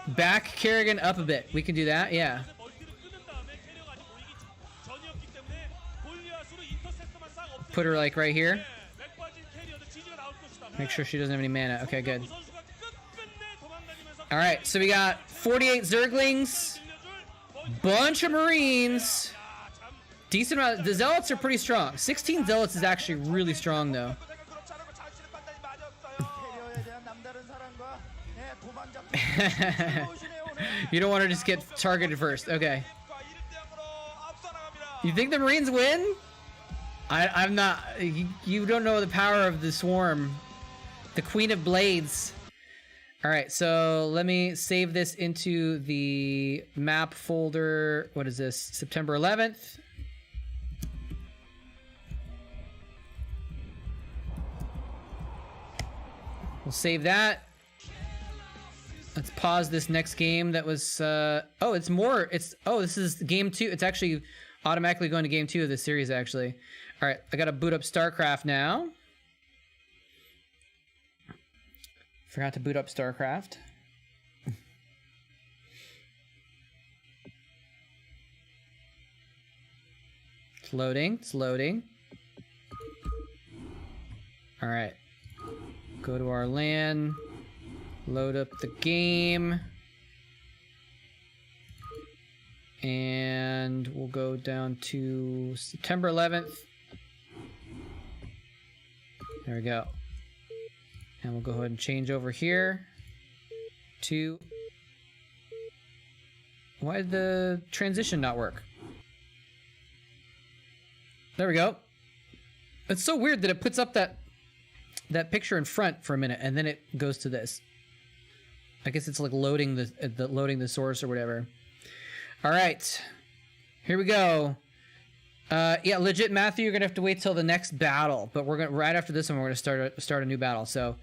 Back Kerrigan up a bit. We can do that, yeah. 멀티를 끊은 다음에 캐리어가 아직 보이기 전이었기 때문에 골리앗으로 인터셉터만 싹 없애고 Put her like right here. 맥 빠진 캐리어도 지지가 나올 것이다. Make sure she doesn't have any mana. Okay, good. 선수가 끝끝내 도망다니면서 All right, so we got 48 Zerglings, bunch of Marines, decent amount. The Zealots are pretty strong. 16 Zealots is actually really strong, though. 그렇지 않고 자신의 판단이 맞았어요. 캐리어에 대한 남다른 사랑과 네, 도망 잡히시네요 오늘. You don't want to just get targeted first. Okay. 1대0으로 앞서 나갑니다. You think the Marines win? I'm not. You don't know the power of the Swarm. The Queen of Blades. All right, so let me save this into the map folder. What is this? September 11th. We'll save that. Let's pause this next game that was oh, it's more. This is game 2. It's actually automatically going to game 2 of this series actually. All right, I got to boot up Starcraft now. Forgot to boot up Starcraft. It's loading. It's loading. All right. Go to our LAN. Load up the game. And we'll go down to September 11th. There we go. And we'll go ahead and change over here to... Why did the transition not work? There we go. It's so weird that it puts up that picture in front for a minute and then it goes to this. I guess it's like loading the source or whatever. All right, here we go. Yeah, legit, Matthew. You're gonna have to wait till the next battle, but we're gonna right after this one. We're gonna start a new battle. So,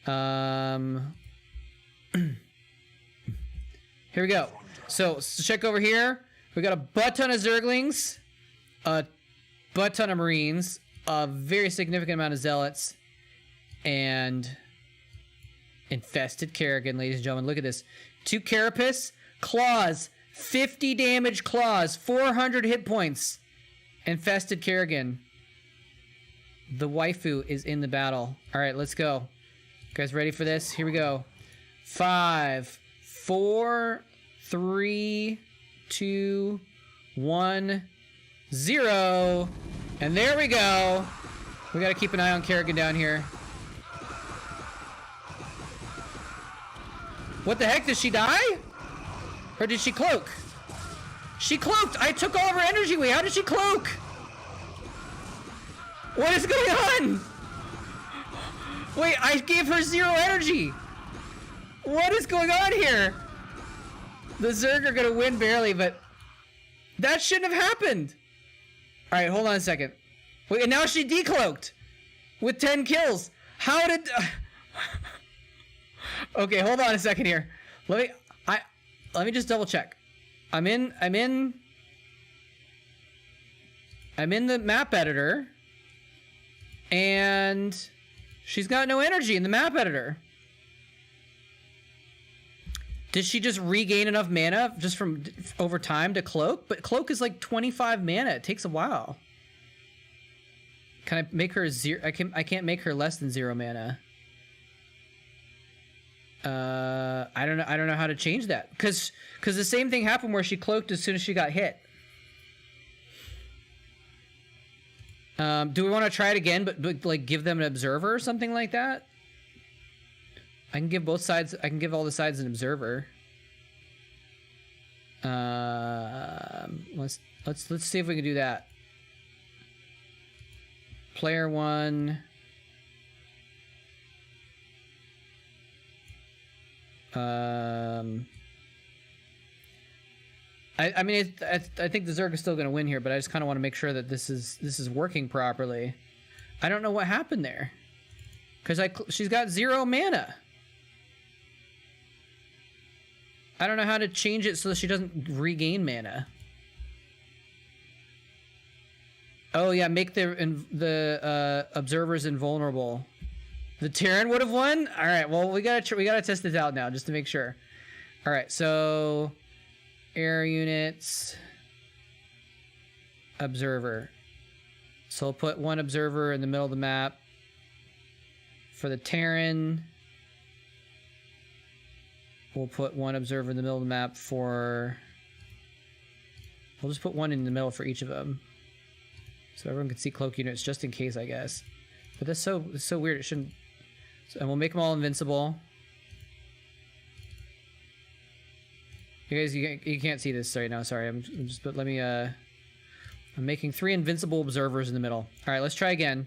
here we go. So check over here. We got a butt ton of Zerglings, a butt ton of Marines, a very significant amount of Zealots, and infested Kerrigan, ladies and gentlemen. Look at this. 2 Carapace, Claws, 50 damage Claws, 400 hit points. Infested Kerrigan. The waifu is in the battle. All right, let's go. You guys ready for this? Here we go. 5, 4, 3, 2, 1, 0. And there we go. We got to keep an eye on Kerrigan down here. What the heck? Did she die? Or did she cloak? She cloaked! I took all of her energy away. How did she cloak? What is going on? Wait, I gave her 0 energy. What is going on here? The Zerg are gonna win barely, but that shouldn't have happened. All right, hold on a second. Wait, and now she decloaked with 10 kills. How did? Okay, hold on a second here. Let me just double check. I'm in the map editor, and she's got no energy in the map editor. Did she just regain enough mana just from over time to cloak? But cloak is like 25 mana. It takes a while. Can I make her 0? I can't make her less than 0 mana. I don't know how to change that. Cause the same thing happened where she cloaked as soon as she got hit. Do we want to try it again, but like give them an observer or something like that? I can give both sides. I can give all the sides an observer. Let's see if we can do that. Player 1. I mean, I think the Zerg is still going to win here, but I just kind of want to make sure that this is working properly. I don't know what happened there, because she's got 0 mana. I don't know how to change it so that she doesn't regain mana. Oh yeah, make the observers invulnerable. The Terran would have won. All right, well we gotta test this out now just to make sure. All right, so air units, observer. So I'll put 1 observer in the middle of the map for the Terran. We'll put 1 observer in the middle of the map for... We'll just put 1 in the middle for each of them, so everyone can see cloak units just in case, I guess. But that's so weird. It shouldn't... And we'll make them all invincible. You guys, you can't see this right now. Sorry, I'm just... But let me... I'm making 3 invincible observers in the middle. All right, let's try again.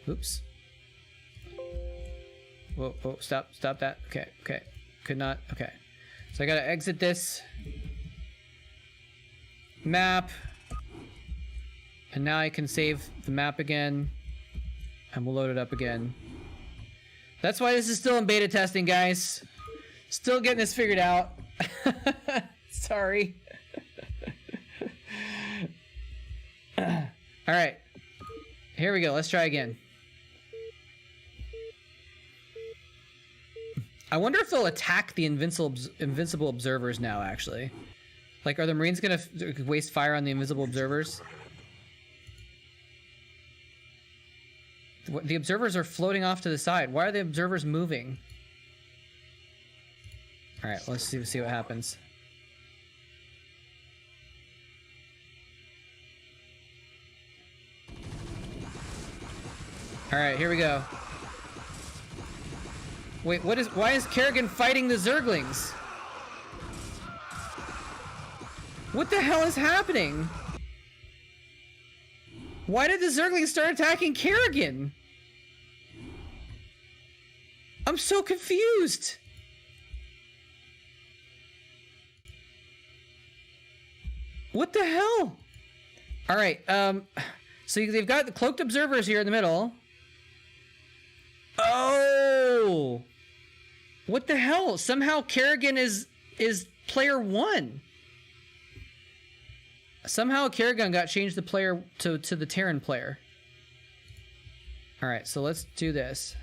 Oops. Whoa, stop that. Okay. Could not. Okay. So I gotta exit this map. And now I can save the map again. And we'll load it up again. That's why this is still in beta testing, guys. Still getting this figured out. Sorry. Alright. Here we go. Let's try again. I wonder if they'll attack the invincible observers now, actually. Like, are the Marines gonna waste fire on the invisible observers? The observers are floating off to the side. Why are the observers moving? All right, let's see what happens. All right, here we go. Wait, why is Kerrigan fighting the Zerglings? What the hell is happening? Why did the Zerglings start attacking Kerrigan? I'm so confused. What the hell? All right, so they've got the cloaked observers here in the middle. Oh! What the hell? Somehow Kerrigan is player 1. Somehow Kerrigan got changed the player to the Terran player. All right, so let's do this.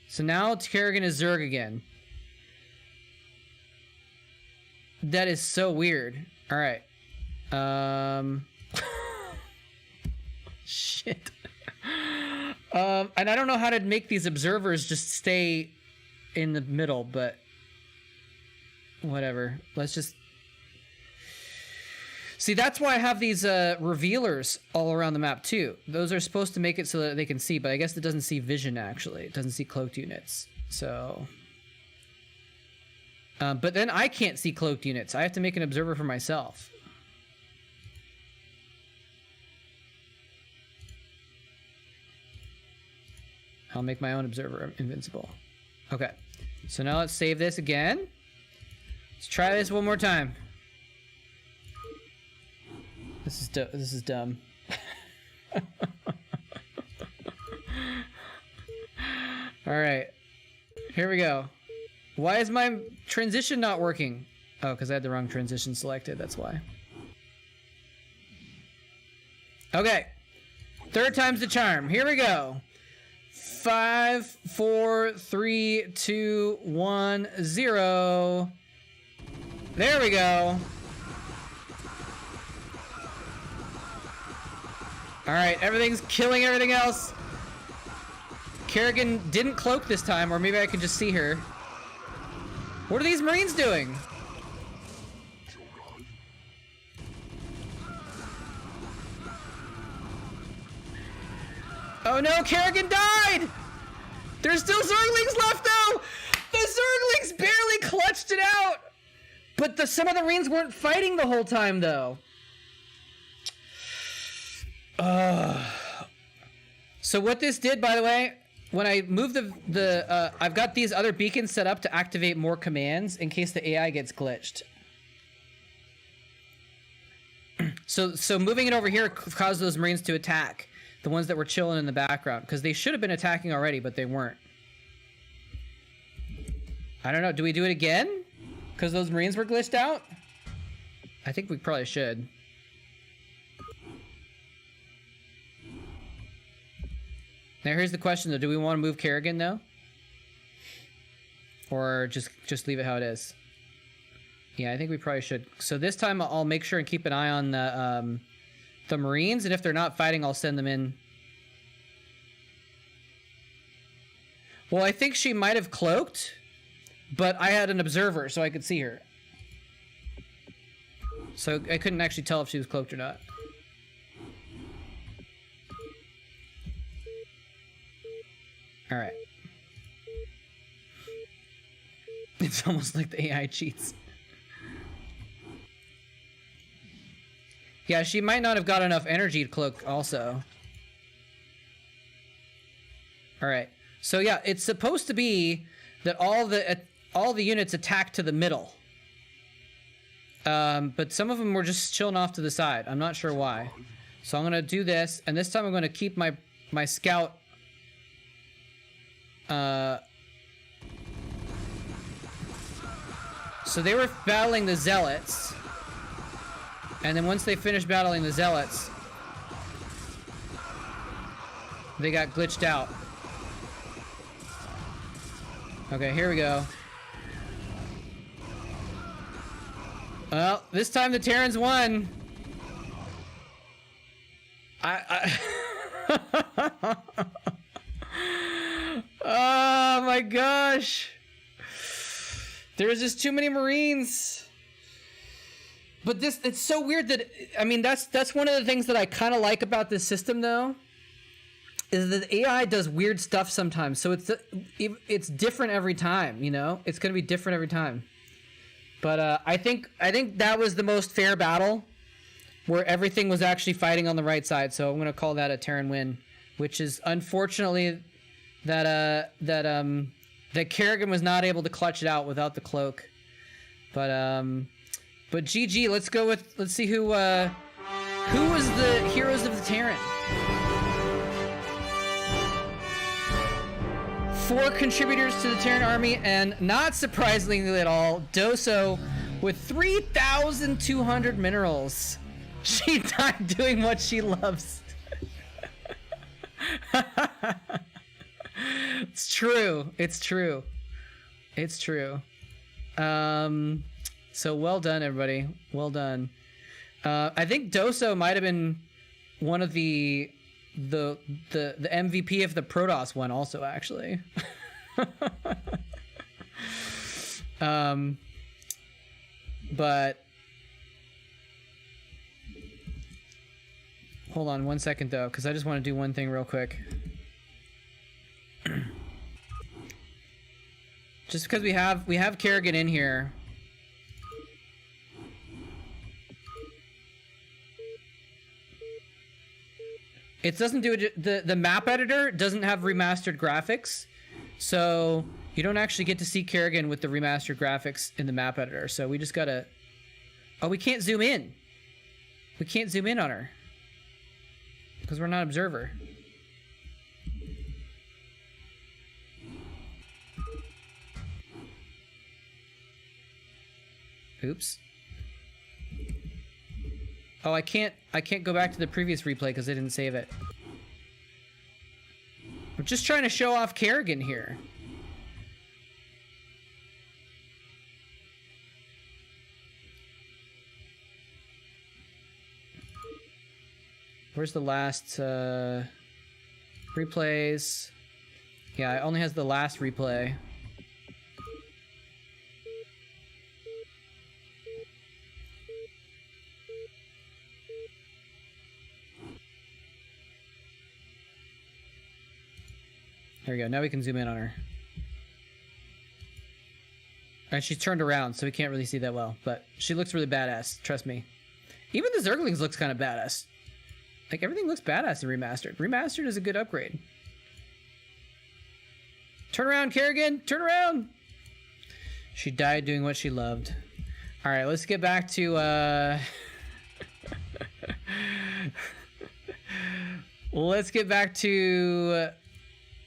So now Kerrigan is Zerg again. That is so weird. All right. Shit. And I don't know how to make these observers just stay in the middle, but whatever. Let's just... See, that's why I have these revealers all around the map, too. Those are supposed to make it so that they can see, but I guess it doesn't see vision, actually. It doesn't see cloaked units, so... but then I can't see cloaked units. I have to make an observer for myself. I'll make my own observer invincible. Okay, so now let's save this again. Let's try this one more time. This is dumb. All right, here we go. Why is my transition not working? Oh, because I had the wrong transition selected, that's why. Okay, third time's the charm. Here we go. 5, 4, 3, 2, 1, 0. There we go. All right, everything's killing everything else. Kerrigan didn't cloak this time, or maybe I can just see her. What are these Marines doing? Oh no, Kerrigan died! There's still Zerglings left though! The Zerglings barely clutched it out! But some of the Marines weren't fighting the whole time though. So what this did, by the way, when I moved I've got these other beacons set up to activate more commands in case the AI gets glitched. So moving it over here caused those Marines to attack. The ones that were chilling in the background, because they should have been attacking already, but they weren't. I don't know, do we do it again? Because those Marines were glitched out? I think we probably should. Now here's the question though, do we want to move Kerrigan though? Or just leave it how it is? Yeah, I think we probably should. So this time I'll make sure and keep an eye on the Marines, and if they're not fighting, I'll send them in. Well, I think she might have cloaked, but I had an observer, so I could see her. So I couldn't actually tell if she was cloaked or not. All right. It's almost like the AI cheats. Yeah, she might not have got enough energy to cloak also. All right. So yeah, it's supposed to be that all the units attack to the middle. But some of them were just chilling off to the side. I'm not sure why. So I'm going to do this, and this time I'm going to keep my scout so they were battling the zealots. And then once they finished battling the zealots, they got glitched out. Okay, here we go. Well, this time the Terrans won. Oh my gosh. There's just too many Marines. But it's so weird that, I mean, that's one of the things that I kind of like about this system though, is that AI does weird stuff sometimes. So it's different every time, you know? It's going to be different every time. But I think that was the most fair battle, where everything was actually fighting on the right side. So I'm going to call that a Terran win, which is unfortunately that Kerrigan was not able to clutch it out without the cloak. But GG, let's see who was the heroes of the Terran. 4 contributors to the Terran army, and not surprisingly at all, Doso with 3,200 minerals. She died doing what she loves. It's true. It's true. It's true. So well done, everybody. Well done. I think Doso might have been one of the MVP of the Protoss one also, actually. But hold on one second though, because I just want to do one thing real quick. Just because we have Kerrigan in here. It doesn't do it. The map editor doesn't have remastered graphics, so you don't actually get to see Kerrigan with the remastered graphics in the map editor. So we just gotta. Oh, we can't zoom in. We can't zoom in on her because we're not observer. Oops. Oh, I can't go back to the previous replay because I didn't save it. I'm just trying to show off Kerrigan here. Where's the last replays? Yeah, it only has the last replay. There we go. Now we can zoom in on her. And she's turned around, so we can't really see that well. But she looks really badass. Trust me. Even the Zerglings looks kind of badass. Like, everything looks badass in Remastered. Remastered is a good upgrade. Turn around, Kerrigan! Turn around! She died doing what she loved. Alright, let's get back to, let's get back to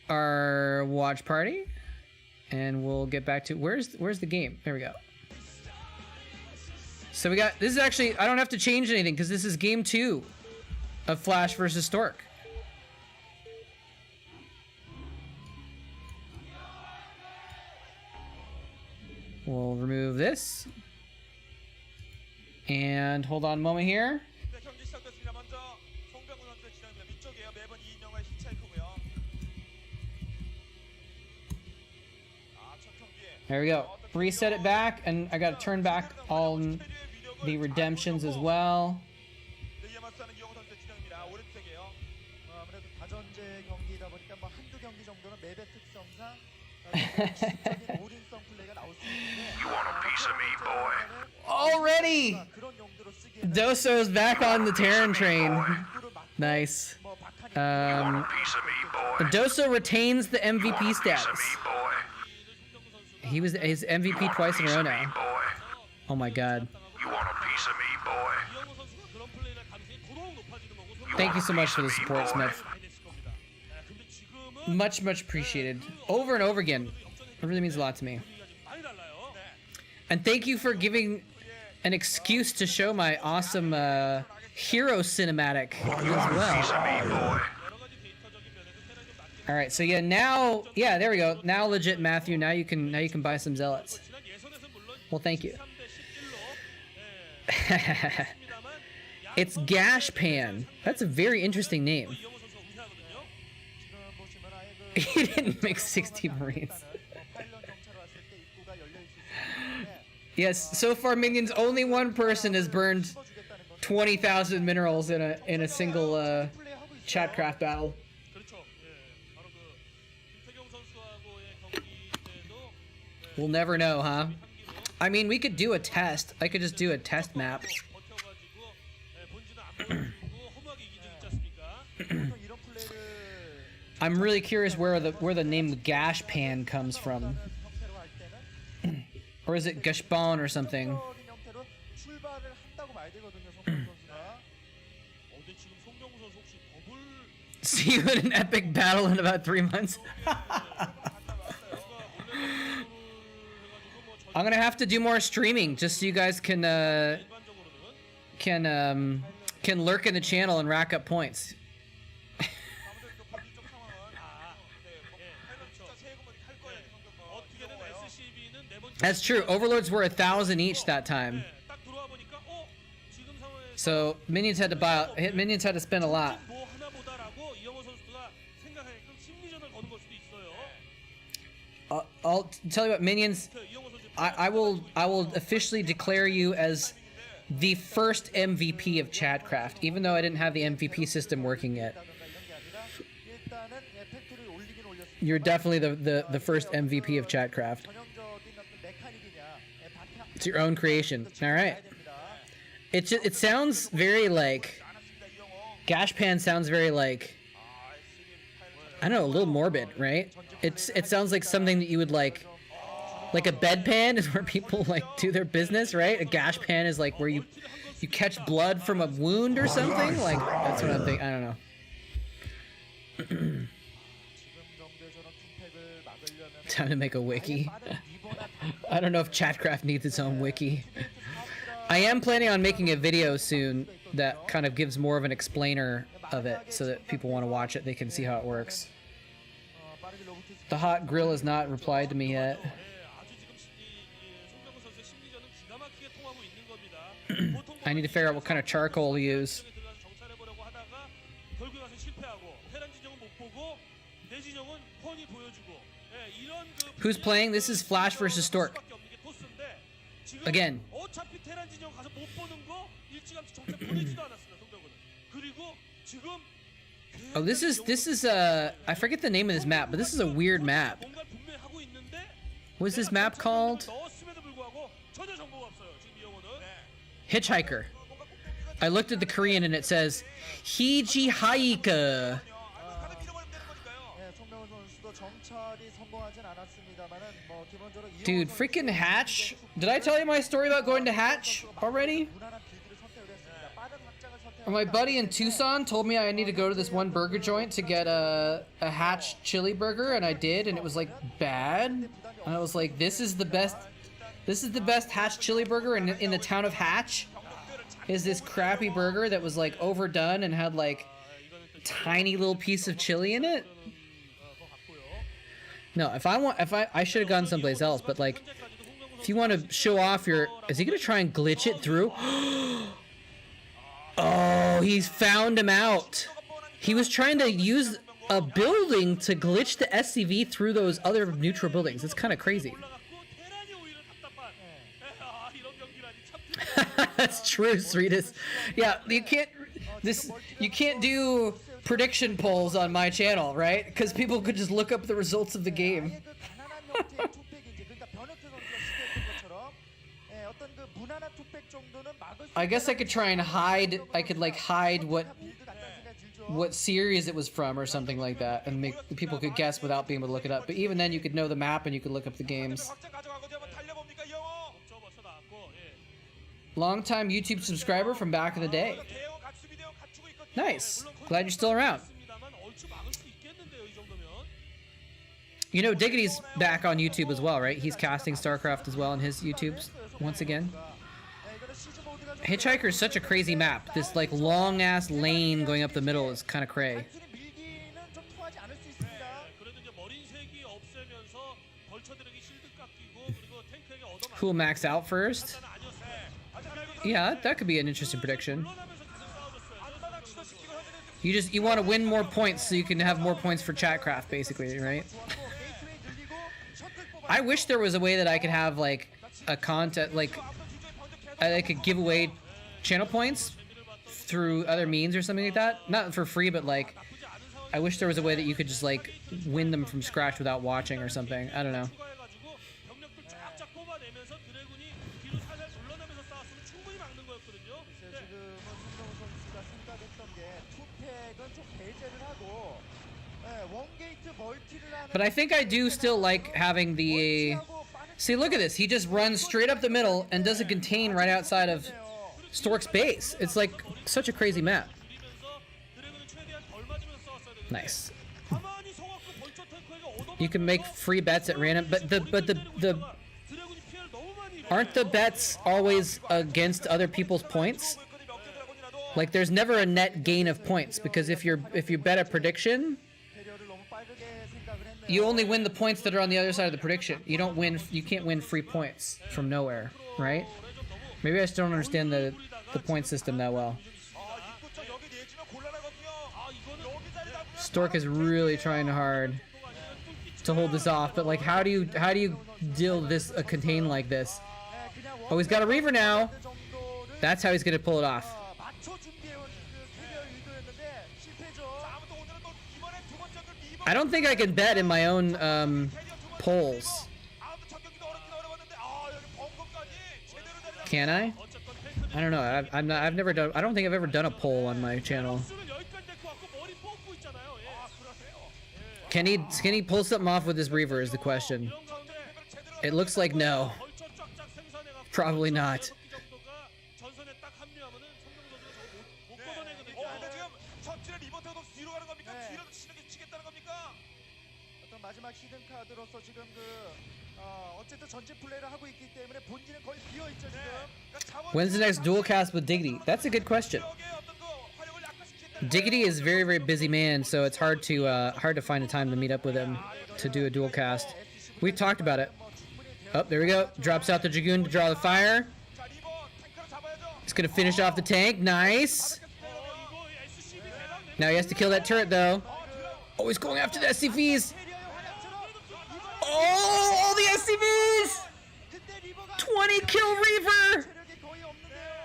our watch party, and we'll get back to where's the game. There we go. So we got, this is actually, I don't have to change anything because this is game 2 of Flash versus Stork. We'll remove this and hold on a moment here. There we go. Reset it back, and I got to turn back all the redemptions as well. You want a piece of me, boy? Already! Doso's back on the Terran train. Nice. You want a piece of me, boy? Doso retains the MVP Piece of status. me, boy? He was his MVP twice in a row now. Boy? Oh my god. You want a piece of me, boy? Thank you so much for the support, Smith. Much appreciated. Over and over again. It really means a lot to me. And thank you for giving an excuse to show my awesome hero cinematic as well. All right, so yeah, now, yeah, there we go. Now, legit, Matthew. Now you can buy some zealots. Well, thank you. It's Gashpan. That's a very interesting name. 이영호 선수가 우세하거든요. 지금 보시면 아예 그 He didn't make 60 Marines. 파일런 정찰 왔을 때 입구가 열려 있을 수 있기 때문에 Yes, so far minions, only one person has burned 20,000 minerals in a single 플레이하고 있어요. Chatcraft battle. 그렇죠. 예. 바로 그 김태경 선수하고의 경기 때도 We'll never know, huh? I mean, we could do a test. I could just do a test map. 버텨가지고 본진을 안 보여주고 허무하게 이긴 적 있지 않습니까? 보통 이런 플레이를 I'm really curious where the name Gashpan comes from. 형태로 할 때는 Or is it Gashban or something? 적인 형태로 출발을 한다고 봐야 되거든요, 송병구 선수가. 근데 지금 송병구 선수 혹시 버블 See you in an epic battle in about 3 months. I'm gonna have to do more streaming just so you guys can lurk in the channel and rack up points. 어떻게든 SCB는 네 번째 That's true. Overlords were 1,000 each that time, 딱 들어와 보니까 지금 상황에서 so minions had to spend a lot. 뭐 하나 보다라고 이영호 선수가 생각하게끔 심리전을 거는 걸 수도 있어요. I'll tell you what, minions. 이영호 선수 I will officially declare you as the first MVP of Chatcraft, even though I didn't have the MVP system working yet. 일단은 팩토리를 올리긴 올렸습니다. You're definitely the first MVP of Chatcraft. 전형적인 어떤 메카닉이냐, It's your own creation. All right. It sounds very like Gashpan sounds very like, I don't know, a little morbid, right? It sounds like something that you would like a bedpan is where people like do their business, right? A gashpan is like where you catch blood from a wound or something. Like that's what I'm thinking. I don't know. Time to make a wiki. I don't know if Chatcraft needs its own wiki. I am planning on making a video soon that kind of gives more of an explainer of it so that people want to watch it, they can see how it works. The hot grill has not replied to me yet. 아주 지금 송병구 선수의 심리전은 기가 막히게 통하고 있는 겁니다. I need to figure out what kind of charcoal to use. 들어가서 정찰해 보려고 하다가 결국에 가서 실패하고 테란 진영은 못 보고 내 진영은 훤히 보여주고 이런 그 Who's playing? This is Flash versus Stork. 수밖에 없는 게 토스인데 지금 Again. 어차피 테란 진영 가서 못 보는 거 일찌감치 정찰 보내지도 않았습니다. 송병구는. 그리고 지금 Oh, this is I forget the name of this map, but this is a weird map. 뭔가를 분명히 하고 있는데 What's this map called? 넣었음에도 불구하고 전혀 정보가 없어요. 지금 이 영호는. Hitchhiker. I looked at the Korean and it says Hiji Haika. 송병구 선수도 정찰이 성공하진 않았습니다만은 뭐 기본적으로 Dude, freaking Hatch. Did I tell you my story about going to Hatch already? 무난한 빌드를 선택을 했습니다. 빠른 확장을 선택. My buddy in Tucson told me I need to go to this one burger joint to get a Hatch chili burger, and I did, and it was like bad. And I was like, this is the best Hatch chili burger in the town of Hatch. Is this crappy burger that was like overdone and had like tiny little piece of chili in it? No, I should have gone someplace else, but like, if you want to show off your, is he gonna try and glitch it through? Oh, he's found him out. He was trying to use a building to glitch the SCV through those other neutral buildings. It's kind of crazy. That's true, Sweetest. Yeah, you can't do prediction polls on my channel, right? Because people could just look up the results of the game. I guess I could try and hide. I could like hide what series it was from or something like that, and make people could guess without being able to look it up. But even then, you could know the map and you could look up the games. Long-time YouTube subscriber from back in the day. Nice. Glad you're still around. You know, Diggity's back on YouTube as well, right? He's casting Starcraft as well on his YouTubes once again. Hitchhiker is such a crazy map. This like long-ass lane going up the middle is kind of cray. Who will max out first? Yeah, that could be an interesting prediction. 물러나면서 계속 싸워줬어요. 앞마당 취소시키고 현재는 You want to win more points so you can have more points for Chatcraft, basically, right? I wish there was a way that I could have like a content, like I could give away channel points through other means or something like that. Not for free, but like I wish there was a way that you could just like win them from scratch without watching or something. I don't know. 추가해가지고 병력들 쫙쫙 뽑아내면서 드래곤이 뒤로 살살 물러나면서 싸웠으면 충분히 막는 거였거든요. 네. 지금은 손정우 선수가 생각했던 게 투팩은 좀 배제를 하고 원게이트 멀티를 하는. But I think I do still like having the. See, look at this. He just runs straight up the middle and doesn't contain right outside of Stork's base. It's like such a crazy map. Nice. You can make free bets at random, but the aren't the bets always against other people's points? Like there's never a net gain of points because if you bet a prediction, you only win the points that are on the other side of the prediction. You can't win free points from nowhere, right? Maybe I just don't understand the point system that well. Stork is really trying hard to hold this off, but like how do you deal this a contain like this? Oh, he's got a Reaver now. That's how he's gonna pull it off. I don't think I can bet in my own polls. Can I? I don't know. I've never done. I don't think I've ever done a poll on my channel. Can he pull something off with his Reaver is the question. It looks like no. Probably not. 마지막 히든 카드로서 지금 어쨌든 전진 플레이를 하고 있기 때문에 본진은 거의 비어 있죠 지금. When's the next dual cast with Diggity? That's a good question. Diggity is a very, very busy man, so it's hard to find a time to meet up with him to do a dual cast. We've talked about it. Oh, there we go. Drops out the Dragoon to draw the fire. He's gonna finish off the tank. Nice. Now he has to kill that turret though. Oh, he's going after the SCVs. Oh, all the SCVs! 20 kill Reaver!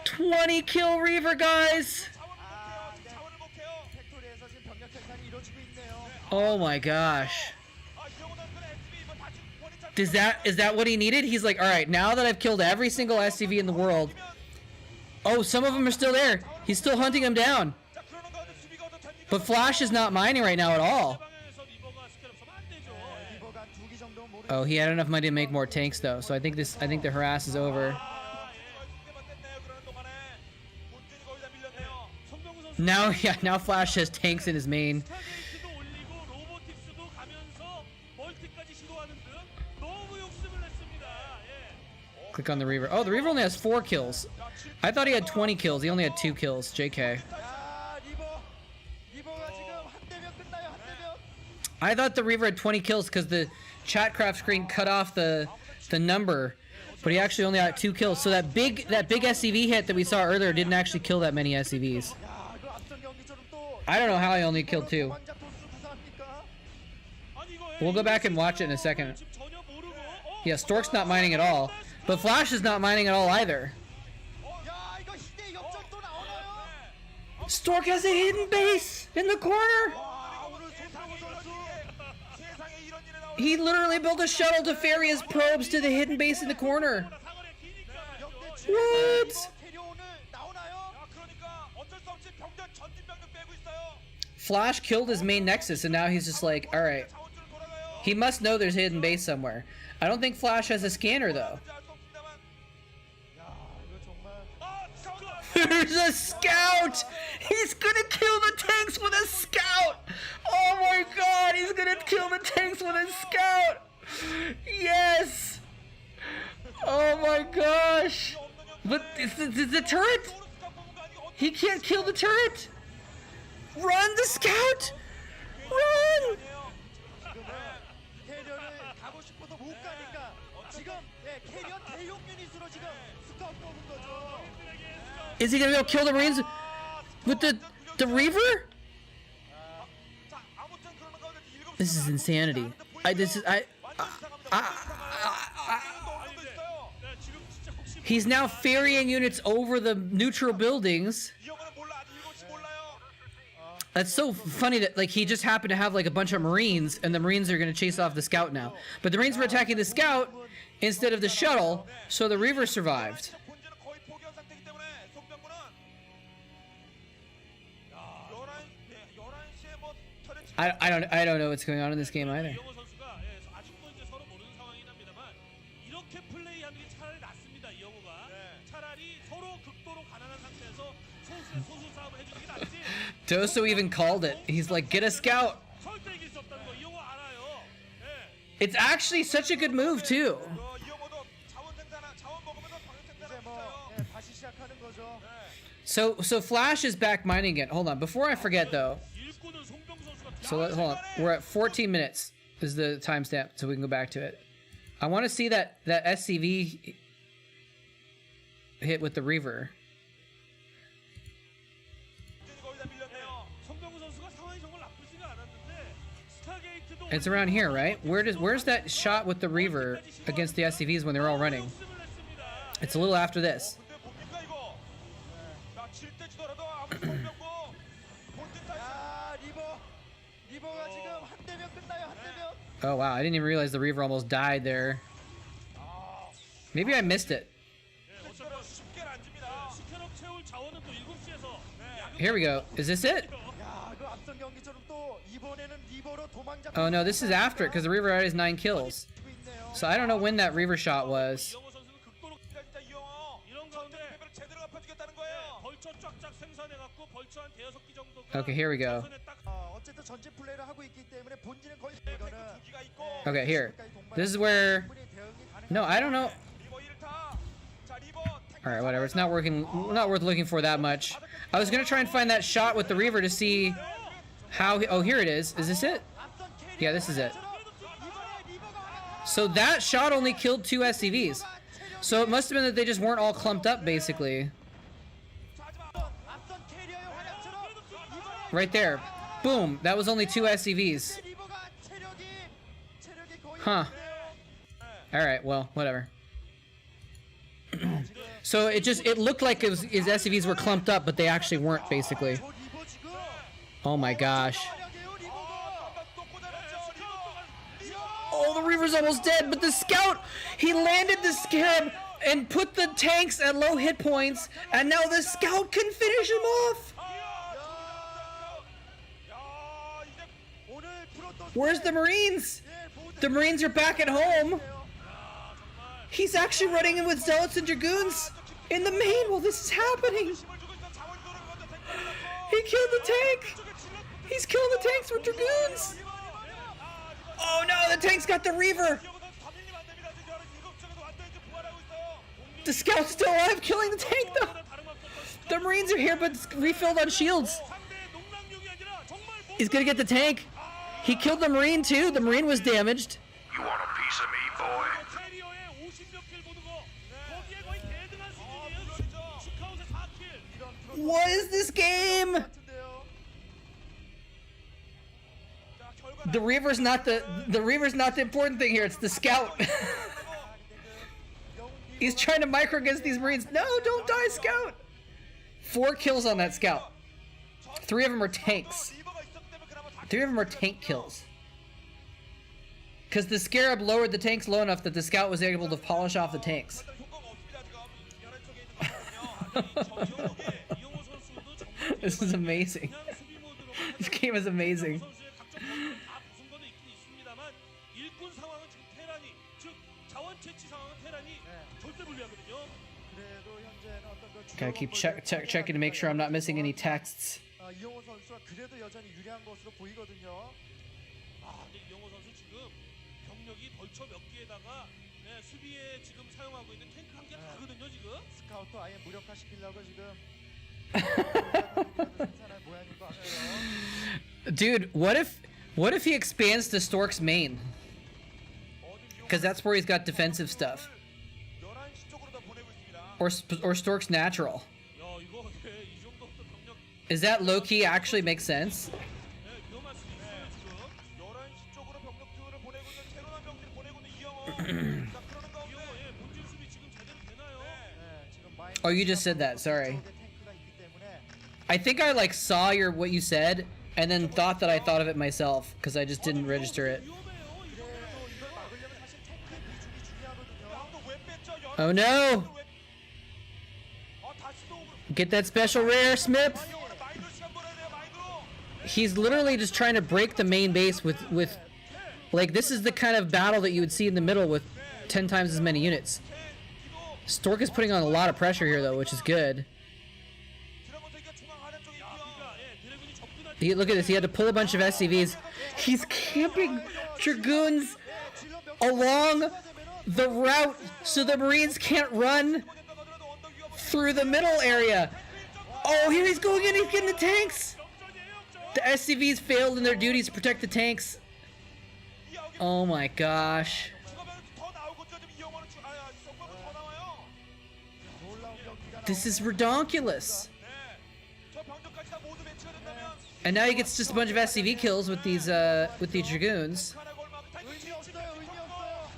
20 kill Reaver, guys! Oh my gosh. Is that what he needed? He's like, alright, now that I've killed every single SCV in the world. Oh, some of them are still there. He's still hunting them down. But Flash is not mining right now at all. Oh, he had enough money to make more tanks though, so I think the harass is over. Now Flash has tanks in his main. Click on the Reaver. Oh, the Reaver only has 4 kills. I thought he had 20 kills. He only had 2 kills. JK. I thought the Reaver had 20 kills because the Chatcraft screen cut off the number, but he actually only had 2 kills. So that big SCV hit that we saw earlier didn't actually kill that many SCVs. I don't know how he only killed 2. We'll go back and watch it in a second. Yeah, Stork's not mining at all, but Flash is not mining at all either. Stork has a hidden base in the corner. He literally built a shuttle to ferry his probes to the hidden base in the corner. What? Flash killed his main nexus and now he's just like, alright. He must know there's a hidden base somewhere. I don't think Flash has a scanner though. There's a scout! He's gonna kill the tanks with a scout! Oh my god, he's gonna kill the tanks with a scout! Yes! Oh my gosh! But the turret? He can't kill the turret! Run, the scout! Run! Is he gonna be able to kill the Marines with the Reaver? This is insanity. He's now ferrying units over the neutral buildings. That's so funny that like he just happened to have like a bunch of Marines, and the Marines are gonna chase off the scout now. But the Marines were attacking the scout instead of the shuttle, so the Reaver survived. I don't know what's going on in this game either. 이영호 선수가 아직도 이제 서로 모르는 상황이긴 합니다만 이렇게 플레이하는 게 차라리 낫습니다. 이영호가 차라리 서로 극도로 가난한 상태에서 소수의 소수 싸움을 해주는 게 낫지. Doso even called it. He's like, get a scout. 절대 이길 수 없다는 거 이영호 알아요. It's actually such a good move too. 다시 시작하는 거죠. So Flash is back mining again. Hold on, before I forget though. 일꾼은 송병 선수가 So hold on. We're at 14 minutes. Is the timestamp, so we can go back to it. I want to see that SCV hit with the Reaver. 송병 선수가 상황이 정말 나쁘지가 않았는데 스타게이트도 It's around here, right? Where's that shot with the Reaver against the SCVs when they're all running? It's a little after this. 리버가 지금 한 대면 끝나요. 한 대면. Oh wow, I didn't even realize the Reaver almost died there. Maybe I missed it. Here we go. Is this it? 야, 그 앞선 경기처럼 또 이번에는 리버로 도망 잡고. Oh no, this is after it because the Reaver already has 9 kills. So I don't know when that Reaver shot was. Okay, here we go. 어쨌든 전진 플레이를 하고 있기 때문에 본진은 거의 이거는 Okay, here. This is where. No, I don't know. All right, whatever. It's not working. Not worth looking for that much. I was gonna try and find that shot with the Reaver to see how. Oh, here it is. Is this it? Yeah, this is it. So that shot only killed 2 SCVs. So it must have been that they just weren't all clumped up, basically. Right there. Boom. That was only 2 SCVs. Huh. Alright, well, whatever. So it looked like his SCVs were clumped up, but they actually weren't, basically. Oh my gosh. Oh, the Reaver's almost dead, but the Scout, he landed the Scarab and put the tanks at low hit points, and now the Scout can finish him off! Where's the Marines? The Marines are back at home. He's actually running in with Zealots and Dragoons in the main while this is happening. He killed the tank. He's killing the tanks with Dragoons. Oh no, the tank's got the Reaver. The Scout's still alive, killing the tank though. The Marines are here, but refilled on shields. He's gonna get the tank. He killed the Marine too. The Marine was damaged. You want a piece of me, boy? What is this game? The Reaver's not the important thing here. It's the Scout. He's trying to micro against these Marines. No, don't die, Scout. 4 kills on that Scout. 3 of them are tanks. 3 of them are tank kills. Because the Scarab lowered the tanks low enough that the Scout was able to polish off the tanks. This is amazing. This game is amazing. Gotta keep checking to make sure I'm not missing any texts. 이영호 선수가 그래도 여전히 유리한 것으로 보이거든요. 아, 근데 이영호 선수 지금 병력이 벌처 몇 개에다가 수비에 지금 사용하고 있는 탱크 한 개 다거든요, 지금. 스카우트 아예 무력화시키려고 지금 생산할 모양인 것 같아요. Dude, what if he expands to Stork's main? Because that's where he's got defensive stuff. Or Stork's natural. 야, 이거 Is that low-key actually make sense? 네, 위험할 수도 있어요 지금. 11시 쪽으로 병력들을 보내고 있는 테란한 병들을 보내고 있는 이영호. 자, 그러는 가운데 이영호 예, 본진 수비 지금 제대로 되나요? 네, 지금 마인 Oh, you just said that. Sorry. 쪽에 탱크가 있기 때문에 I think I like saw what you said and then thought that I thought of it myself because I just didn't register it. 위험해요 이거. 그래도 이걸 막으려면 사실 탱크의 비중이 중요하거든요. 라운드 왜 뺐죠? Oh no! 다시 또 Get that special rare, Smith. 이영호는 마인으로 시간 벌어야 돼요. 마인으로. He's literally just trying to break the main base with like this is the kind of battle that you would see in the middle with 10 times as many units. Stork is putting on a lot of pressure here though, which is good. 드라곤테이가 중앙 하단 쪽에 있고요. 예, 드래곤이 접근할 때 Look at this. He had to pull a bunch of SCVs. He's camping Dragoons along the route so the Marines can't run through the middle area. Oh, here he's going in. He's getting the tanks. The SCVs failed in their duties to protect the tanks. Oh my gosh. 더 나오고 좀 이영호는 성공은 더 나와요. This is redonkulous. 네. 저 병력까지 다 모두 배치가 된다면 And now he gets just a bunch of SCV kills with these Dragoons. 하나가 얼마 타이밍 의미 없어요. 의미 없어요.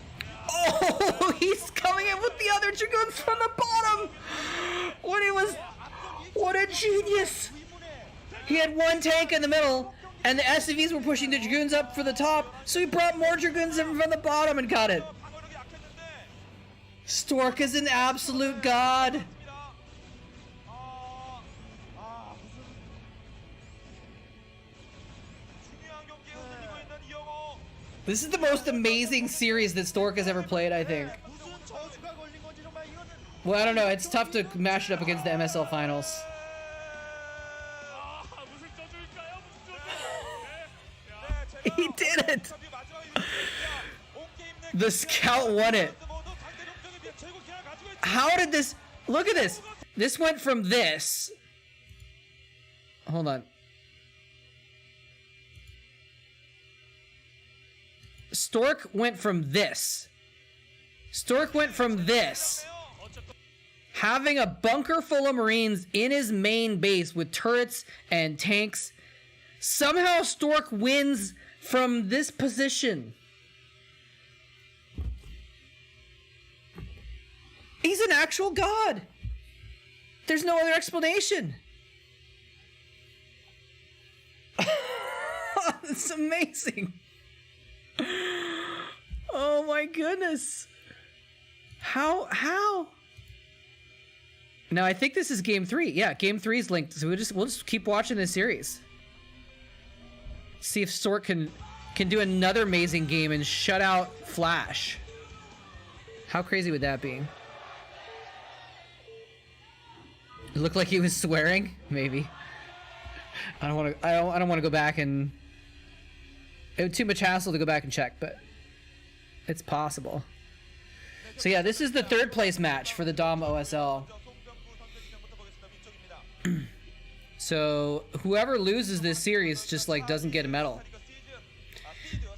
Oh, he's coming in with the other Dragoons from the bottom. What a genius. He had one tank in the middle, and the SCVs were pushing the Dragoons up for the top, so he brought more Dragoons in from the bottom and got it. 방어력이 약했는데 Stork is an absolute god. 중요한 경기에 흔들리고 있는 이영호. This is the most amazing series that Stork has ever played, I think. 무슨 저주가 걸린 건지 정말 이거는 Well, I don't know. It's tough to mash it up against the MSL finals. 아, 무슨 저주일까요? 무슨 저주? He did it. The scout won it. How did this... Look at this. This went from this. Hold on. Stork went from this. Stork went from this. Having a bunker full of Marines in his main base with turrets and tanks. Somehow Stork wins from this position. He's an actual god. There's no other explanation. It's amazing. Oh my goodness. How? Now I think this is game 3. Yeah, game 3 is linked. So we'll just keep watching this series. See if Stork can do another amazing game and shut out Flash. How crazy would that be? It looked like he was swearing. Maybe. I don't want to go back and. It was too much hassle to go back and check, but it's possible. So yeah, this is the 3rd place match for the Dom OSL. So whoever loses this series just like doesn't get a medal.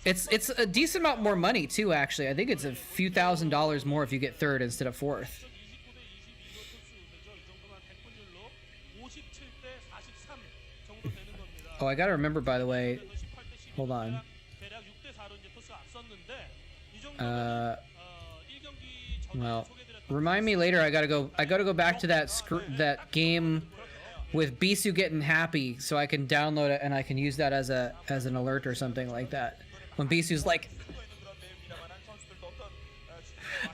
It's a decent amount more money too, actually. I think it's a few $1,000s more if you get 3rd instead of 4th. Oh, I gotta remember, by the way. Hold on. Well, remind me later. I gotta go back to that game with Bisu getting happy, so I can download it and I can use that as an alert or something like that. When Bisu's like,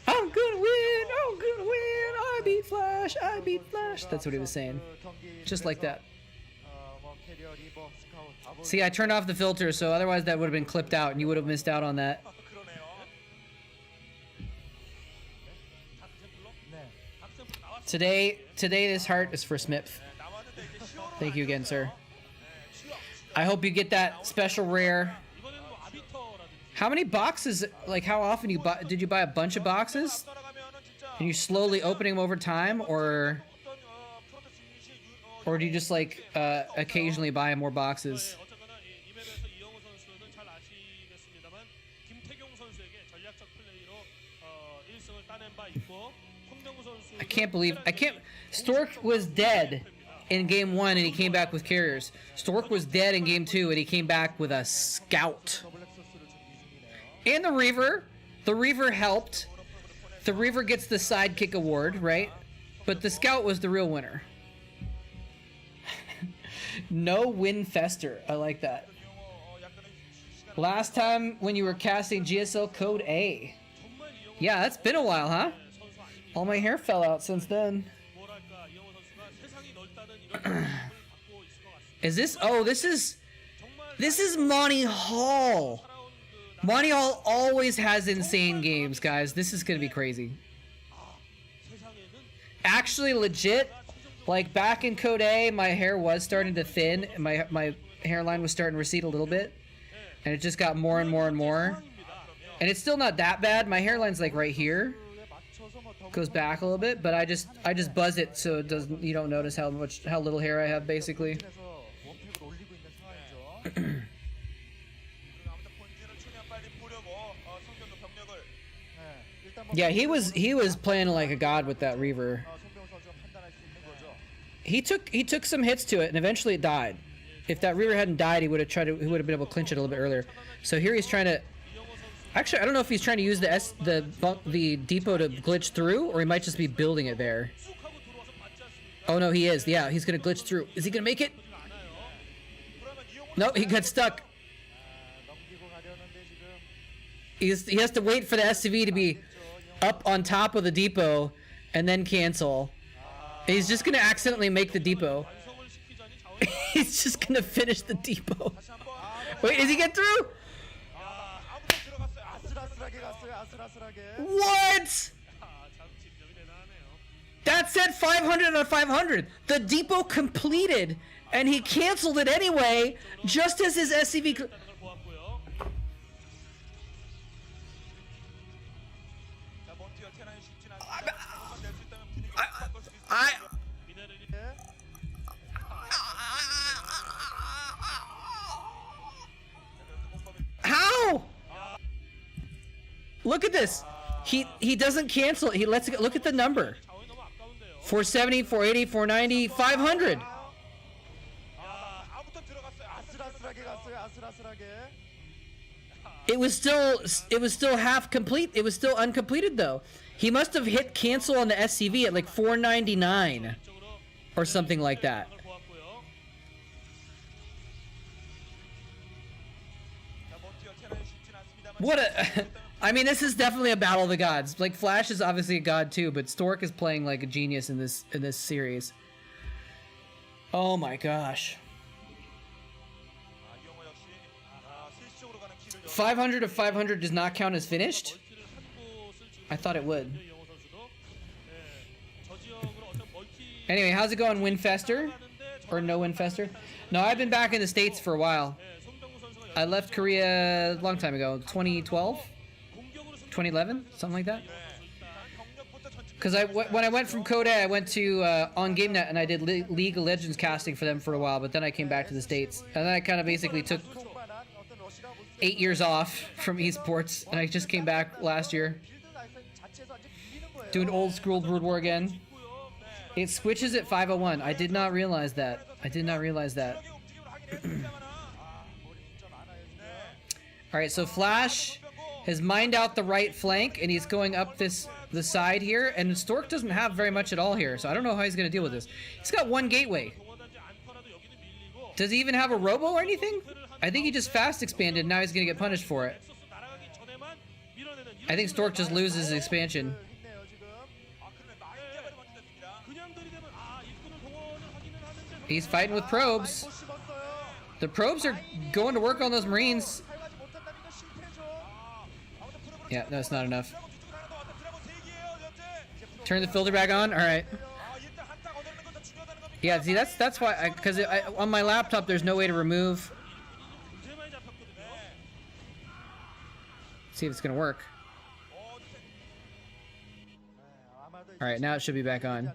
"I'm gonna win! I'm gonna win! I beat Flash! I beat Flash!" That's what he was saying, just like that. See, I turned off the filter, so otherwise that would have been clipped out, and you would have missed out on that. Today, this heart is for Smith. Thank you again, sir. I hope you get that special rare. How many boxes? Like, how often did you buy a bunch of boxes? And you slowly opening them over time, or do you just like occasionally buy more boxes? I can't. Stork was dead, in game 1 and he came back with carriers. Stork was dead in game 2 and he came back with a scout. And the Reaver. The Reaver helped. The Reaver gets the sidekick award, right? But the scout was the real winner. No win fester. I like that. Last time when you were casting GSL code A. Yeah, that's been a while, huh? All my hair fell out since then. Is this? Oh, this is Monty Hall. Monty Hall always has insane games, guys. This is gonna be crazy. Actually, legit, like back in Code A, my hair was starting to thin. And my hairline was starting to recede a little bit, and it just got more and more and more. And it's still not that bad. My hairline's like right here, goes back a little bit, but I just buzz it so it doesn't. You don't notice how little hair I have, basically. Yeah, he was playing like a god with that Reaver. He took some hits to it, and eventually it died. If that Reaver hadn't died, he would have been able to clinch it a little bit earlier. So here he's trying to. Actually, I don't know if he's trying to use the depot to glitch through, or he might just be building it there. Oh no, he is. Yeah, he's gonna glitch through. Is he gonna make it? No, he got stuck. He has to wait for the SCV to be up on top of the depot and then cancel. He's just gonna accidentally make the depot. He's just gonna finish the depot. Wait, does he get through? What? That said 500 on 500. The depot completed, and he canceled it anyway, just as his SCV. How? Look at this. He doesn't cancel. He lets it go. Look at the number. 470, 480, 490, 500. It was still half complete. It was still uncompleted though. He must have hit cancel on the SCV at like 499 or something like that. What a I mean, this is definitely a battle of the gods. Like Flash is obviously a god too, but Stork is playing like a genius in this series. Oh my gosh. 500 of 500 does not count as finished? I thought it would. Anyway, how's it going, Winfester? Or no Winfester? No, I've been back in the States for a while. I left Korea a long time ago, 2012? 2011? Something like that? Because when I went from Code A, I went to on GameNet and I did League of Legends casting for them for a while, but then I came back to the States. And then I kind of basically took 8 years off from esports, and I just came back last year. Doing old school Brood War again. It switches at 5:01. I did not realize that. Alright, so Flash has mined out the right flank, and he's going up the side here, and Stork doesn't have very much at all here, so I don't know how he's going to deal with this. He's got one gateway. Does he even have a robo or anything? I think he just fast expanded, now he's going to get punished for it. I think Stork just loses his expansion. He's fighting with probes. The probes are going to work on those Marines. Yeah, no, it's not enough. Turn the filter back on? Alright. Yeah, see, that's why, because on my laptop there's no way to remove. See if it's gonna work. Alright, now it should be back on.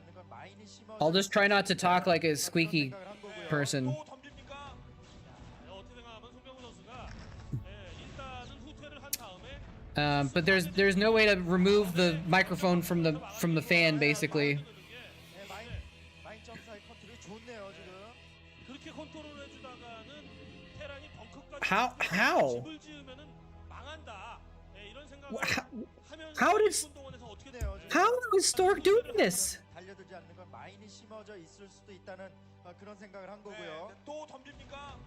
I'll just try not to talk like a squeaky person. But there's no way to remove the microphone from the fan, basically. 좋네요 지금. 그렇게 컨트롤을 해주다가는 테란이 벙커까지 How? 집을 지으면은 망한다. 예, 이런 생각을 하면서 how did- 일꾼 동원해서 어떻게 How is Stork doing this? 달려들지 않는 건 마인이 심어져 있을 수도 있다는 그런 생각을 한 네, 거고요. 또 덤빕니까?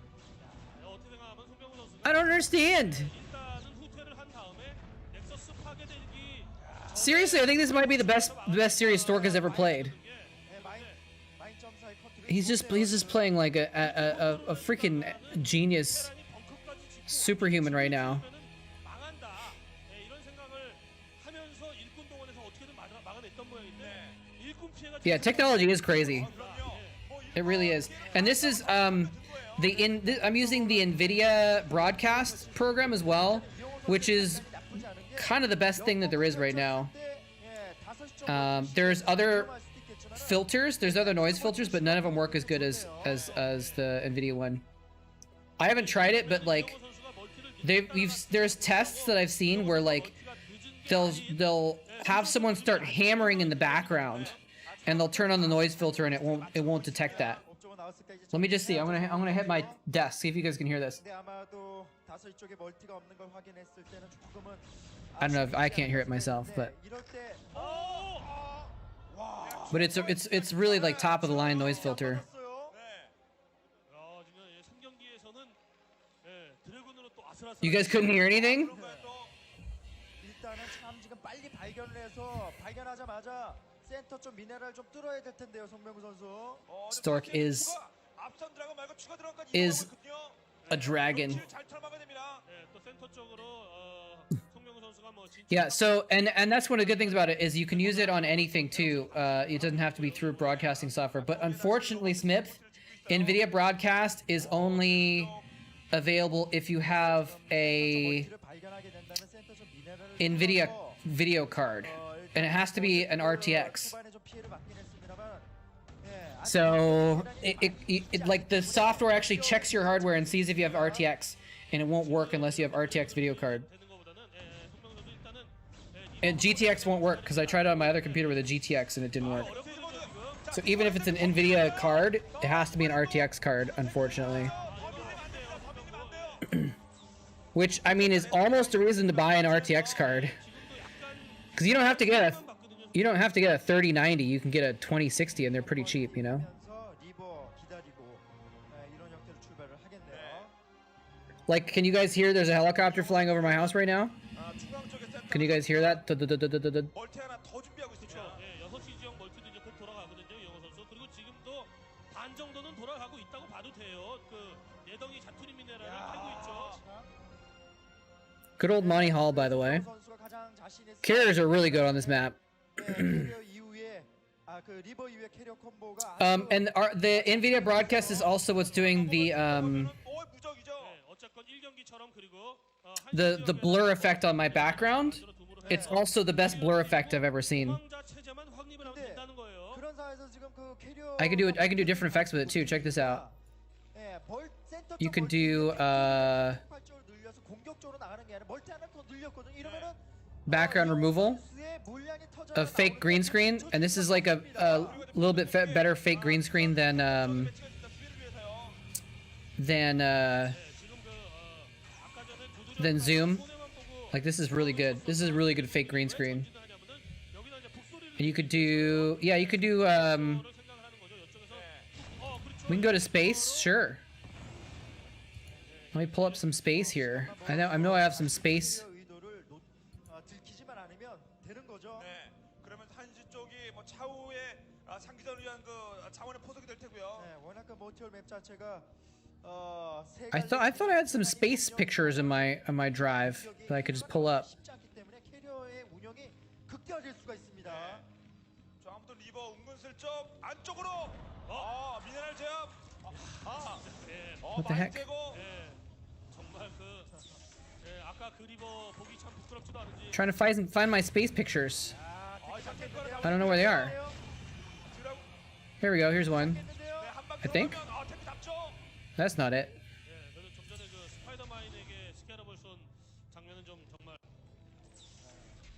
어떻게 생각하면 송병우 선수가 I don't understand. 일단은 후퇴를 한 다음에 넥서스 파괴되기 Seriously, I think this might be the best series Stork has ever played. 네, 마인 점사의 컨트롤이 He's just playing like a freaking genius, superhuman right now. 망한다. 예, 이런 생각을 하면서 일꾼 동원해서 어떻게든 막아냈던 모양인데 일꾼 피해가 Yeah, technology is crazy. 그럼요. 뭐 It really is. And this is I'm using the NVIDIA broadcast program as well, which is kind of the best thing that there is right now. There's other filters, there's other noise filters, but none of them work as good as the NVIDIA one. I haven't tried it, but like there's tests that I've seen where like they'll have someone start hammering in the background, and they'll turn on the noise filter and it won't detect that. Let me just see. I'm gonna hit my desk, see if you guys can hear this. I don't know if I can't hear it myself, but it's really like top of the line noise filter. 지금 3경기에서는 드래곤으로 또 아슬아슬 You guys couldn't hear anything? 일단은 참 지금 빨리 발견을 해서 발견하자마자 센터 쪽 미네랄 좀 뚫어야 될 텐데요, 송병구 선수. Stork is 앞선 드라곤 말고 추가 드라곤까지 is 이동하거든요. a dragon. 잘 털어막아야 됩니다. 또 센터 쪽으로 송병우 선수가 뭐 진짜 Yeah, so and that's one of the good things about it is you can use it on anything too. It doesn't have to be through broadcasting software. But unfortunately, Smith, NVIDIA Broadcast is only available if you have a NVIDIA video card, and it has to be an RTX. So it like the software actually checks your hardware and sees if you have RTX, and it won't work unless you have RTX video card. 되는 것보다는 송병우 선수 일단은 And GTX won't work because I tried it on my other computer with a GTX and it didn't work. So even if it's an NVIDIA card, it has to be an RTX card, unfortunately. Which, I mean, is almost a reason to buy an RTX card. Because you don't have to get a 3090, you can get a 2060 and they're pretty cheap, you know? Like, can you guys hear there's a helicopter flying over my house right now? Can you guys hear that? 멀티 하나 더 준비하고 있죠. 6시 지역 멀티도 이제 곧 돌아가거든요, 이영호 선수. 그리고 지금도 반 정도는 돌아가고 있다고 봐도 돼요. 그 예덩이 자투리 미네랄을 캐고 있죠. Good old Monty Hall, by the way. Carriers are really good on this map. And the NVIDIA broadcast is also what's doing the 어쨌건 1경기처럼 그리고 the blur effect on my background. It's also the best blur effect I've ever seen. 후방자 체제만 확립을 하면 된다는 거예요. I can do different effects with it too. Check this out. You can do background removal of fake green screen, and this is like a little bit better fake green screen than Zoom. Like this is really good. This is a really good fake green screen. And you could do, yeah, you could do. We can go to space, sure. Let me pull up some space here. I know I have some space. 네, 그러면 한시 쪽이 뭐 차후에 상기전을 위한 그 자원의 포석이 될 테고요. I thought I had some space pictures in my drive that I could just pull up. 자, 아무튼 리버 은근슬쩍 안쪽으로 미네랄 제압. What the heck? 정말 아까 그 리버 보기 참 부끄럽지도 않은지. Trying to find my space pictures. I don't know where they are. Here we go. Here's one. I think. That's not it. 저는 좀 전에 그 스파이더마인에게 스캐럽을 쏜 장면은 좀 정말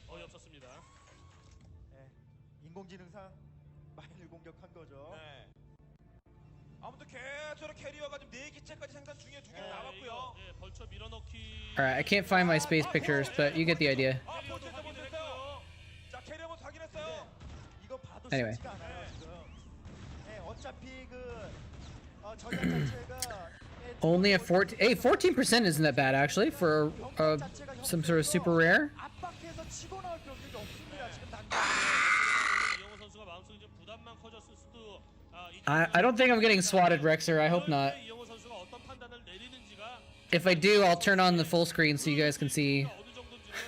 어이없었습니다. 인공지능상 마인을 공격한 거죠. 네. 아무튼 계속 캐리어가 좀 4기째까지 생산 중에 2개 나왔고요. 예, 벌처 밀어넣기. All right, I can't find my space pictures, but you get the idea. 아, 벌써 잡았어요. 자, 캐리어 모습 확인했어요. 이거 봐도 Anyway. 쉽지가 않아요 지금. 네, 어차피 그 전략 자체가 Only a 14. Hey, 14% isn't that bad actually for some sort of super rare. 압박해서 치고 나올 병력이 없습니다 지금 당장. 이영호 선수가 마음속에 좀 부담만 커졌을 수도. I don't think I'm getting swatted, Rexer. I hope not. 이영호 선수가 어떤 판단을 내리는지가 If I do, I'll turn on the full screen so you guys can see 어느 정도인지를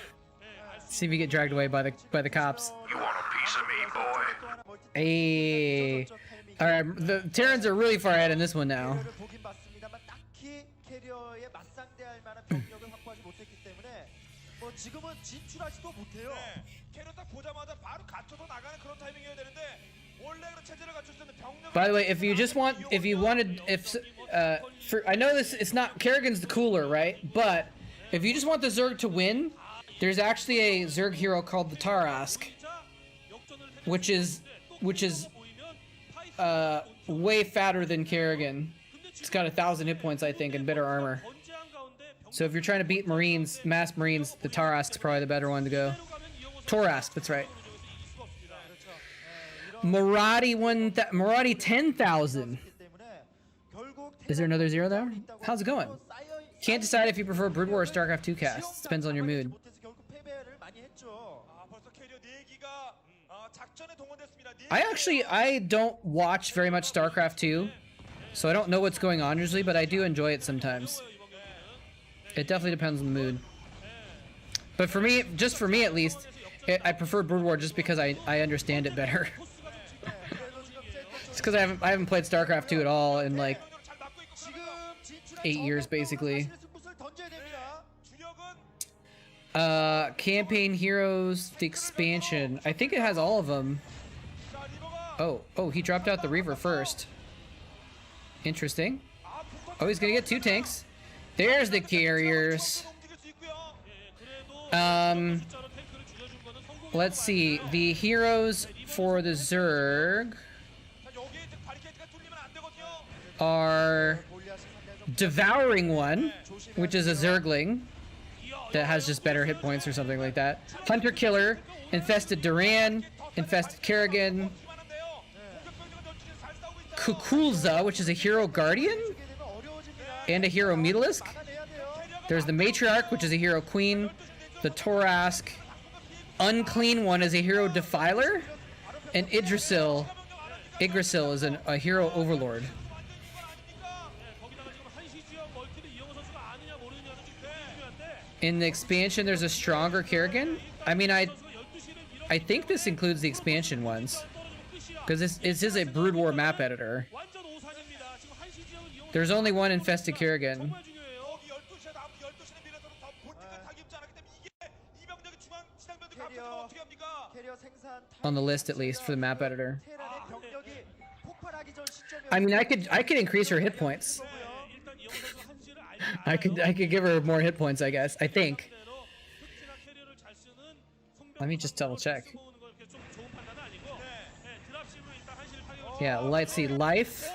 see if you get dragged away by the cops. You want a piece of me, boy? Hey. All right, the Terrans are really far ahead in this one now. 캐리어를 보긴 봤습니다만 딱히 캐리어에 맞상대할 만한 병력을 확보하지 못했기 때문에 뭐 지금은 진출하지도 못해요. 네. 캐리어 딱 보자마자 바로 갇혀서 나가는 그런 타이밍이어야 되는데 원래 그런 체제를 갖출 수 있는 병력. By the way, if you wanted, I know this, it's not, Kerrigan's the cooler, right? But if you just want the Zerg to win, there's actually a Zerg hero called the Tarask, which is way fatter than Kerrigan. It's got 1,000 hit points, I think, and better armor. So if you're trying to beat Marines, mass Marines, the Tarask's probably the better one to go. Torask, that's right. Maradi 10,000. Is there another 0 there? How's it going? Can't decide if you prefer Brood War or Starcraft 2 casts. Depends on your mood. 아, 벌써 캐리어 4기가 작전에 동원됐습니다. I don't watch very much Starcraft 2, so I don't know what's going on usually, but I do enjoy it sometimes. It definitely depends on the mood. But for me, just for me at least, I prefer Brood War just because I understand it better. It's because I haven't played Starcraft 2 at all in like 8 years basically. Campaign Heroes, the expansion. I think it has all of them. Oh, he dropped out the Reaver first. Interesting. Oh, he's gonna get 2 tanks. There's the carriers. Let's see. The heroes for the Zerg are Devouring One, which is a Zergling that has just better hit points or something like that. Hunter Killer, Infested Terran, Infested Kerrigan, Kukulza, which is a Hero Guardian, and a Hero Mutalisk. There's the Matriarch, which is a Hero Queen, the Torask, Unclean One is a Hero Defiler, and Yggdrasil is a Hero Overlord. In the expansion, there's a stronger Kerrigan. I mean, I think this includes the expansion ones, because this is a Brood War map editor. There's only one Infested Kerrigan on the list, at least for the map editor. I mean, I could increase her hit points. I could give her more hit points, I guess. I think. Let me just double check. Yeah, let's see. Life,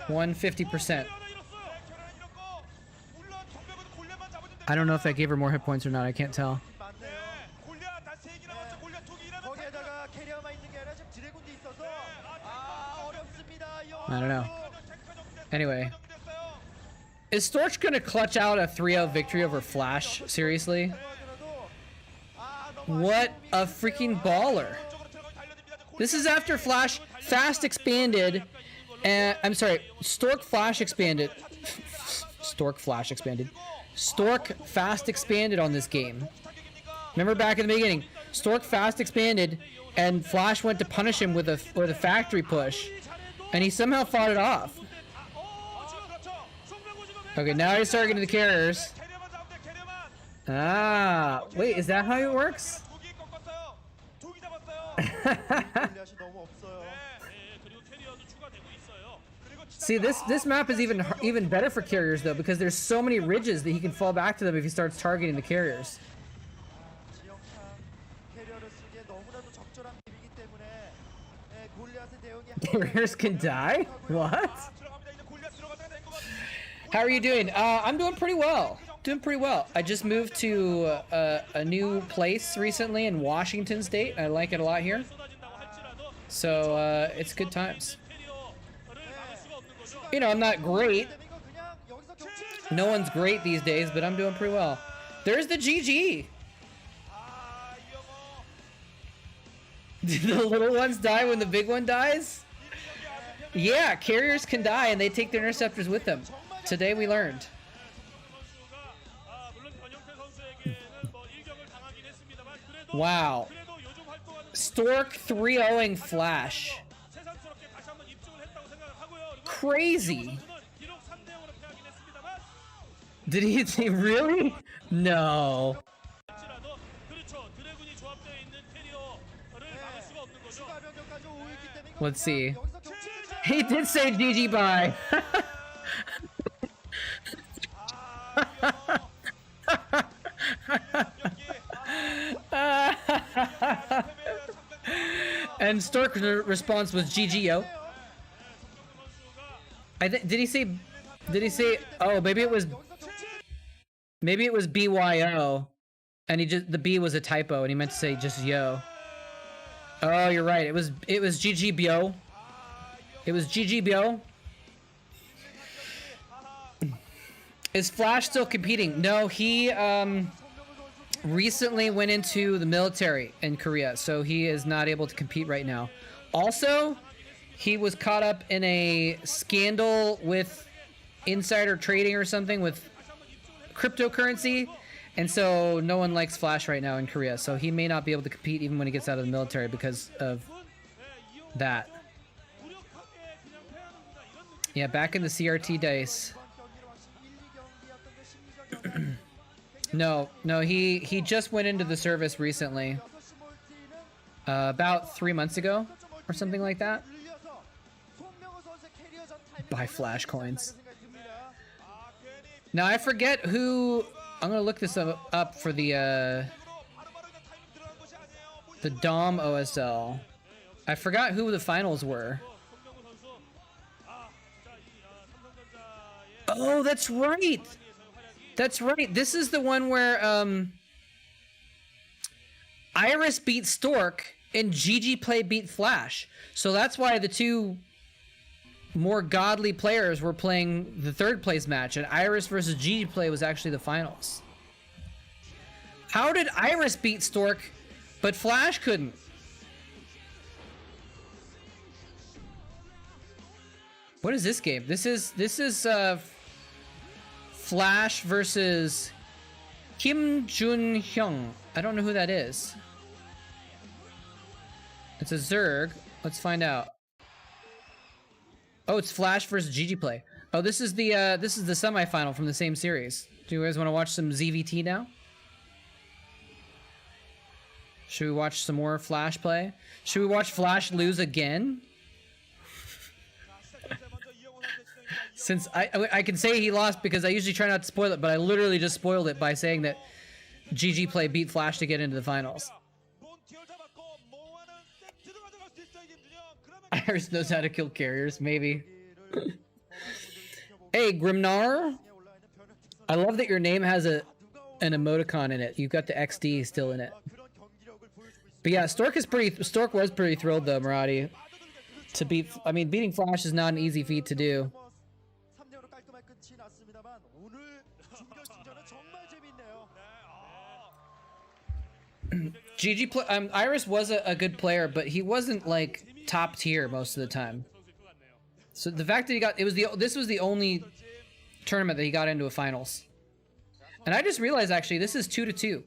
150%. I don't know if I gave her more hit points or not. I can't tell. I don't know. Anyway. Is Storch gonna clutch out a 3-0 victory over Flash? Seriously? What a freaking baller. This is after Flash fast expanded, and I'm sorry, Stork Flash expanded. Stork Flash expanded. Stork fast expanded on this game. Remember back in the beginning, Stork fast expanded, and Flash went to punish him with a factory push, and he somehow fought it off. Okay, now he's targeting the carriers. Ah, wait, is that how it works? See, this map is even better for carriers though, because there's so many ridges that he can fall back to them if he starts targeting the carriers. Carriers can die? What? How are you doing? I'm doing pretty well. Doing pretty well. I just moved to a new place recently in Washington State. I like it a lot here. So it's good times. You know, I'm not great. No one's great these days, but I'm doing pretty well. There's the GG. Did the little ones die when the big one dies? Yeah, carriers can die and they take their interceptors with them. Today we learned. Wow. Stork 3-0ing Flash. Crazy. Did he really? No. Let's see. He did say GG bye. And Stork's response was GG yo. Did he say oh maybe it was BYO and the B was a typo and he meant to say just yo. Oh, you're right. It was GG Bio. It was GG Bio. Is Flash still competing? No, he recently went into the military in Korea, so he is not able to compete right now. Also, he was caught up in a scandal with insider trading or something with cryptocurrency, and so no one likes Flash right now in Korea, so he may not be able to compete even when he gets out of the military because of that. Yeah, back in the CRT days. No, he just went into the service recently. About 3 months ago or something like that. Buy Flash coins. Now I forget who. I'm gonna look this up for the Dom OSL. I forgot who the finals were. Oh, that's right. That's right. This is the one where Iris beat Stork and GG Play beat Flash. So that's why the two more godly players were playing the third place match, and Iris versus GG Play was actually the finals. How did Iris beat Stork, but Flash couldn't? What is this game? This is Flash versus Kim Jun Hyung. I don't know who that is. It's a Zerg. Let's find out. Oh, it's Flash versus GG Play. Oh, this is the semifinal from the same series. Do you guys want to watch some ZVT now? Should we watch some more Flash play? Should we watch Flash lose again? Since I can say he lost because I usually try not to spoil it, but I literally just spoiled it by saying that GG Play beat Flash to get into the finals. Iris knows how to kill carriers, maybe. Hey, Grimnar. I love that your name has an emoticon in it. You've got the XD still in it. But yeah, Stork was pretty thrilled though, Marathi. To beat, I mean, beating Flash is not an easy feat to do. GG Play, Iris was a good player, but he wasn't like top tier most of the time. So the fact that he got this was the only tournament that he got into a finals. And I just realized actually this is 2-2.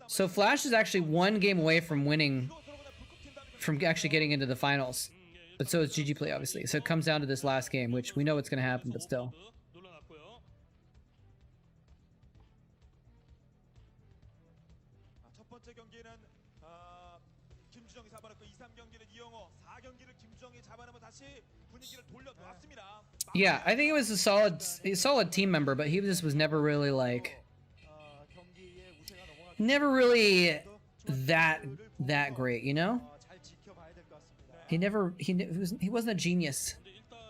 So Flash is actually one game away from winning, from actually getting into the finals. But so is GG Play obviously. So it comes down to this last game, which we know what's going to happen, but still. Yeah, I think it was a solid team member, but he just was never really like, that great, you know? He never he wasn't a genius. 근데 일단은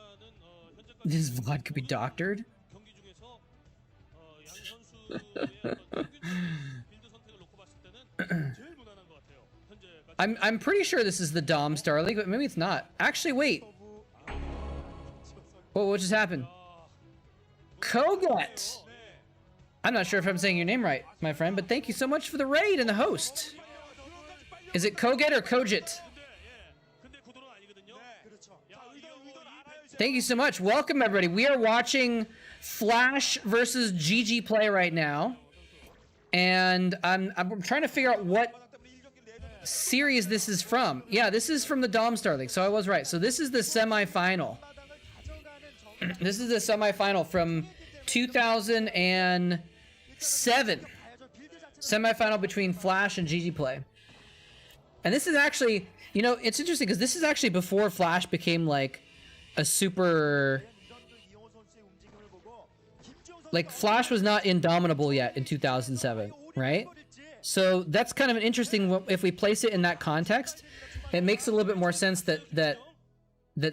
현재까지 This VOD could be doctored. 경기 중에서 양 선수의 어떤 평균적인 빌드 선택을 놓고 봤을 때는 제일 무난한 것 같아요. 현재까지. I'm pretty sure this is the Dom Starlink, but maybe it's not. Actually, wait. Whoa, what just happened? Koget! I'm not sure if I'm saying your name right, my friend, but thank you so much for the raid and the host. Is it Koget or Kogit? 근데 구도는 아니거든요. Thank you so much. Welcome, everybody. We are watching Flash versus GG play right now. And I'm trying to figure out what series this is from. Yeah, this is from the Dom Starlink, so I was right. So this is the semifinal. This is the semifinal from 2007. Semifinal between Flash and GG Play. And this is actually, you know, it's interesting because this is actually before Flash became like a super... Like, Flash was not indomitable yet in 2007, right? So that's kind of an interesting, if we place it in that context, it makes a little bit more sense that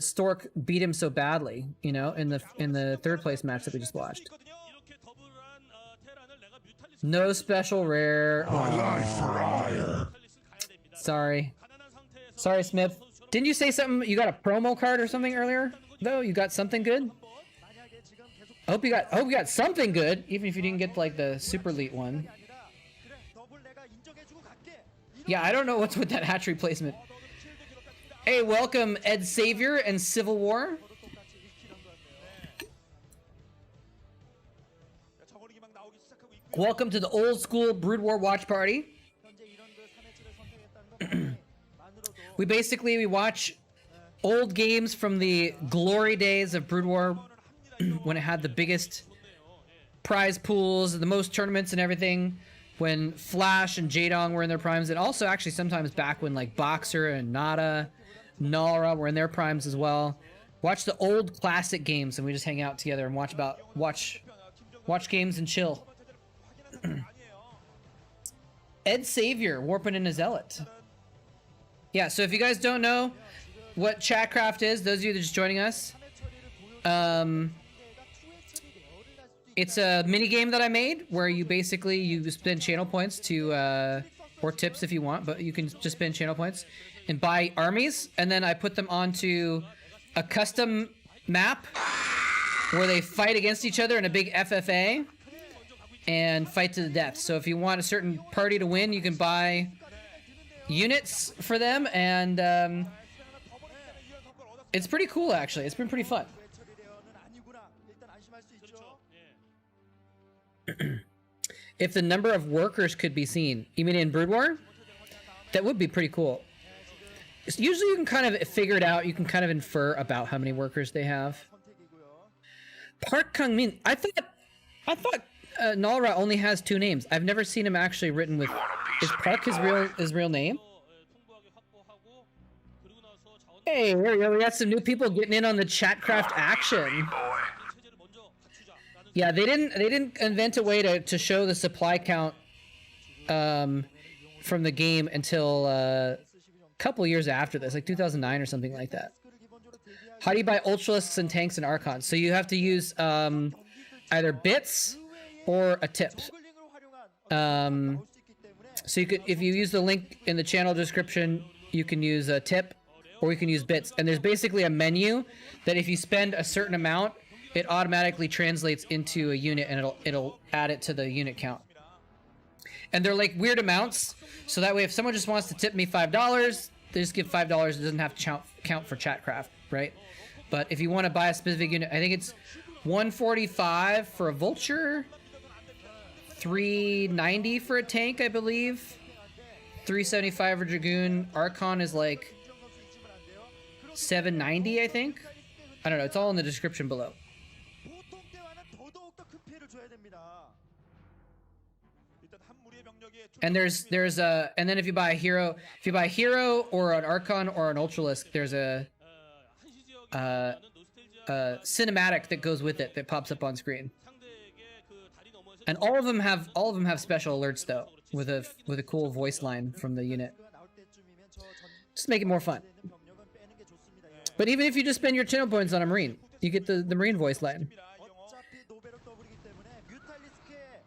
Stork beat him so badly, you know, in the third place match that we just watched. 이렇게 더블한 테란을 내가 뮤탈리스크 No special rare. 가야 됩니다. Sorry. 가난한 상태에서 Sorry, Smith. Didn't you say something? You got a promo card or something earlier? Though you got something good. I hope you got something good, even if you didn't get like the super elite one. Yeah, I don't know what's with that hatchery placement. Hey, welcome Ed Savior and Civil War. Welcome to the old school Brood War watch party. We watch old games from the glory days of Brood War when it had the biggest prize pools, the most tournaments and everything, when Flash and Jaedong were in their primes, and also actually sometimes back when like Boxer and Nada, Nara were in their primes as well. Watch the old classic games and we just hang out together and watch games and chill. Ed Savior warping in a zealot. Yeah, so if you guys don't know what Chatcraft is, those of you that are just joining us, it's a mini game that I made where you spend channel points to, or tips if you want, but you can just spend channel points and buy armies, and then I put them onto a custom map where they fight against each other in a big FFA and fight to the death. So if you want a certain party to win, you can buy units for them, and it's pretty cool actually. It's been pretty fun. If the number of workers could be seen, you mean in Brood War? That would be pretty cool. Usually you can kind of figure it out. You can kind of infer about how many workers they have. Park Kang-min. I thought Nalra only has 2 names. I've never seen him actually written with. Is Park his real name? Hey, there we go. We got some new people getting in on the Chatcraft action. Yeah, they didn't invent a way to show the supply count from the game until a couple years after this, like 2009 or something like that. How do you buy Ultralisks and tanks and Archons? So you have to use either bits or a tip. So you could, if you use the link in the channel description, you can use a tip or you can use bits. And there's basically a menu that if you spend a certain amount, it automatically translates into a unit and it'll add it to the unit count. And they're like weird amounts, so that way if someone just wants to tip me $5, they just give $5. It doesn't have to count for Chatcraft, right? But if you want to buy a specific unit, I think it's $145 for a Vulture, $390 for a tank, I believe, $375 for Dragoon. Archon is like $790, I think. I don't know. It's all in the description below. And there's a, and then if you buy a hero or an Archon or an Ultralisk, there's a cinematic that goes with it that pops up on screen. And all of them have special alerts though, with a cool voice line from the unit. Just make it more fun. But even if you just spend your channel points on a Marine, you get the Marine voice line. 어차피 노베럭 더블이기 때문에 뮤탈리스크에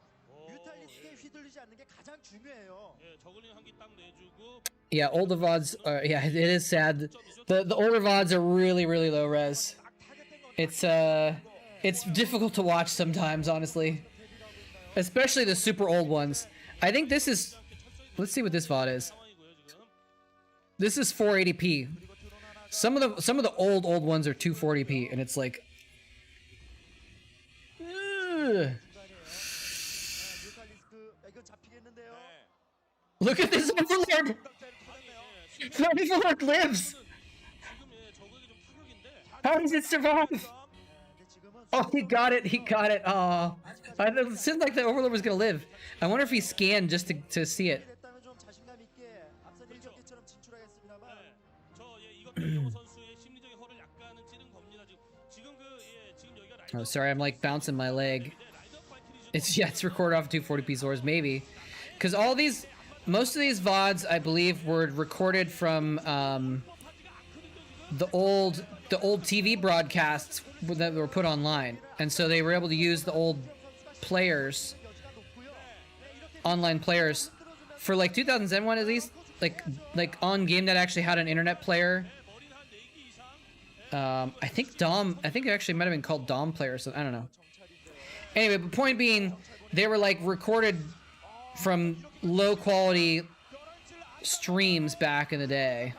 휘둘리지 않는 게 가장 중요해요. 예, 저글링 한기 딱 내주고 Yeah, older VODs are, yeah, it is sad. The older VODs are really low res. It's difficult to watch sometimes, honestly. Especially the super old ones. I think this is, let's see what this VOD is. 상황이고요, 지금. This is 480p. Some of the old ones are 240p, and it's like, ugh. 뮤탈리스크 이거 잡히겠는데요. Look at this Overlord! The Overlord lives! 지금 예, 저글링이 좀 타격인데. How does it survive? 근데 지금은 Oh, he got it. Oh, it seemed like the Overlord was gonna live. I wonder if he scanned just to see it. 됐다면 좀 자신감 있게 앞선 1경기처럼 진출하겠습니다만 이것도 이영호 선수의 심리적인 허를 약간은 찌른 겁니다. 지금 여기가 라이더. Oh, sorry, I'm like bouncing my leg. It's recorded off 240p source, maybe, because most of these VODs, I believe, were recorded from the old TV broadcasts that were put online, and so they were able to use the old players, online players, for like 2001 at least, like on game that actually had an internet player. I think it actually might have been called Dom player, so I don't know. Anyway, but point being, they were like recorded from low quality streams back in the day.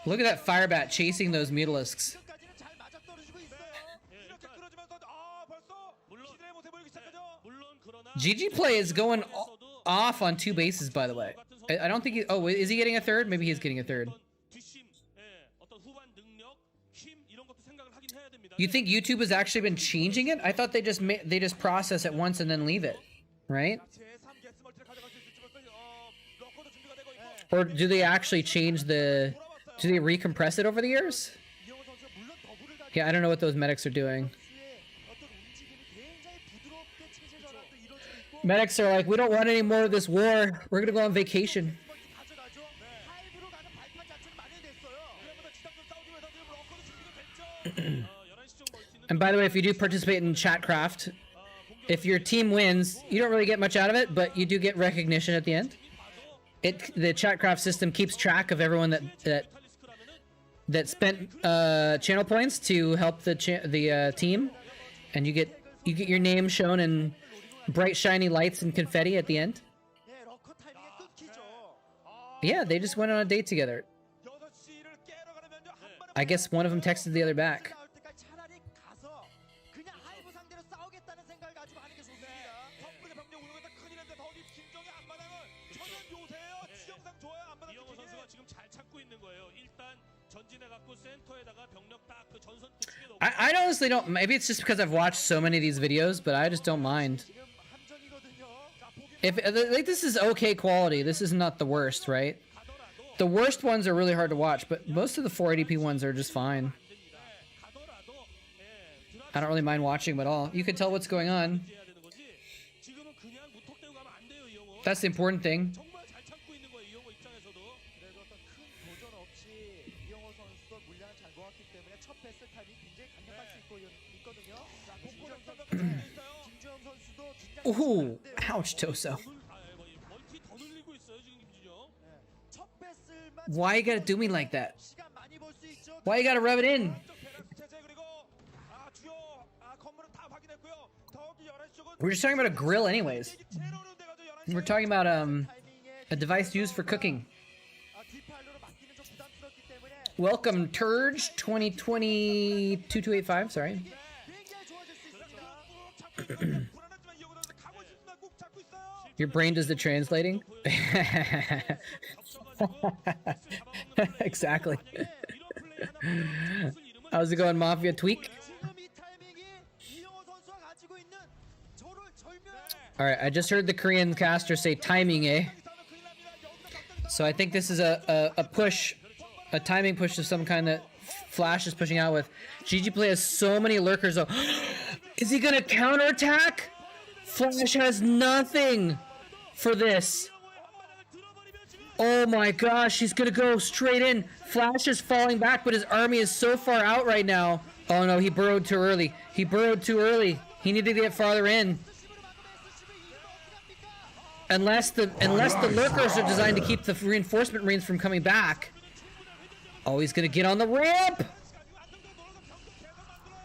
Look at that Firebat chasing those Mutalisks. 지금까지는 잘 맞아떨어지고 있어요. 이렇게 끌어주면서 벌써 기대의 모습 보이기 시작하죠. 물론 그러나 GG play is going off on 2 bases, by the way. I don't think oh, is he getting a third? Maybe he's getting a third. 뒷심, 어떤 후반 능력, 힘 이런 것도 생각을 하긴 해야 됩니다. You think YouTube has actually been changing it? I thought they just process it once and then leave it, right? 제3 게스 멀티를 가져갈 수 있을지 벌써 러커도 준비가 되고 있고. Or do they actually change do they recompress it over the years? 이영호 선수가 물론 더블을 가지고 Yeah, I don't know what those medics are doing. 선수의 어떤 움직임이 굉장히 부드럽게 체제 전환도 이루어지고 있고 Medics are like, we don't want any more of this war. We're gonna go on vacation. 가져가죠. 하이브로 가는 발판 자체는 마련됐어요. 그래보다 지상군 싸우기 위해서 지금 러커도 준비가 됐죠. 11시 쪽 멀티는 And by the way, if you do participate in Chatcraft, if your team wins, you don't really get much out of it, but you do get recognition at the end. The Chatcraft system keeps track of everyone that spent channel points to help the team, and you get your name shown in bright shiny lights and confetti at the end. 예, 러커 타이밍에 끊기죠. Yeah, they just went on a date together. 6시를 깨러 가려면요. 한 번에 I guess one of them texted the other back. 나올 때까지 차라리 가서 그냥 하이브 상대로 싸우겠다는 생각을 가지고 하는 게 좋습니다. 덕분에 병력 운영에서 큰일인데 더디 김정의 앞마당은 전혀 요새요. 지형상 좋아요. 앞마당 이영호 지키기. 선수가 지금 잘 찾고 있는 거예요. 일단 전진해 갖고 센터에다가 병력 딱 그 전선 구축에 놓고 I honestly don't. Maybe it's just because I've watched so many of these videos, but I just don't mind. 지금 함정이거든요. 자, 보기 If like this is okay quality, this is not the worst, right? The worst ones are really hard to watch, but most of the 480p ones are just fine. 가더라도 I don't really mind watching them at all. You can tell what's going on. 해야 되는 거지. 지금은 그냥 무턱대고 가면 안 돼요, 이영호. That's the important thing. 정말 잘 참고 있는 거예요, 이영호 입장에서도. 그래도 어떤 큰 도전 없이 이영호 선수도 물량을 잘 모았기 때문에 첫 패스 타임이 굉장히 강력할 수 있거든요. 자, 김주영 공포 선수가 준비돼 있어요. 김주영 선수도 긴장. Ooh, ouch, Toso. 멀티 더 늘리고 있어요, 지금 김준영. 첫 패스만 Why you gotta do me like that? 시간 많이 벌 수 있죠. Why you gotta rub it in? 쪽 베럭스 체제 그리고 주요 건물은 다 확인했고요. 더욱이 11시 쪽은 We're just talking about a grill, anyways. 제로로 돼가지고 11시 We're talking about a device used for cooking. 뒷팔로로 막기는 좀 부담스럽기 때문에 Welcome, Turge 2020-2285. Sorry. 굉장히 좋아질 수 있습니다. 불안하지만 이영호 선수 가고 싶지만 꾹 잡고 있어요. Your brain does the translating. Exactly. How's it going, Mafia Tweak? 지금 이 타이밍이 이영호 선수가 가지고 있는 저를 절묘한 All right, I just heard the Korean caster say timing, eh? So I think this is a push, a timing push of some kind that Flash is pushing out with. GG Play has so many lurkers though. Is he gonna counterattack? Flash has nothing for this. Oh my gosh, he's gonna go straight in. Flash is falling back, but his army is so far out right now. Oh no, he burrowed too early. He burrowed too early. He needed to get farther in. Unless the lurkers are designed to keep the reinforcement marines from coming back. Oh, he's gonna get on the ramp.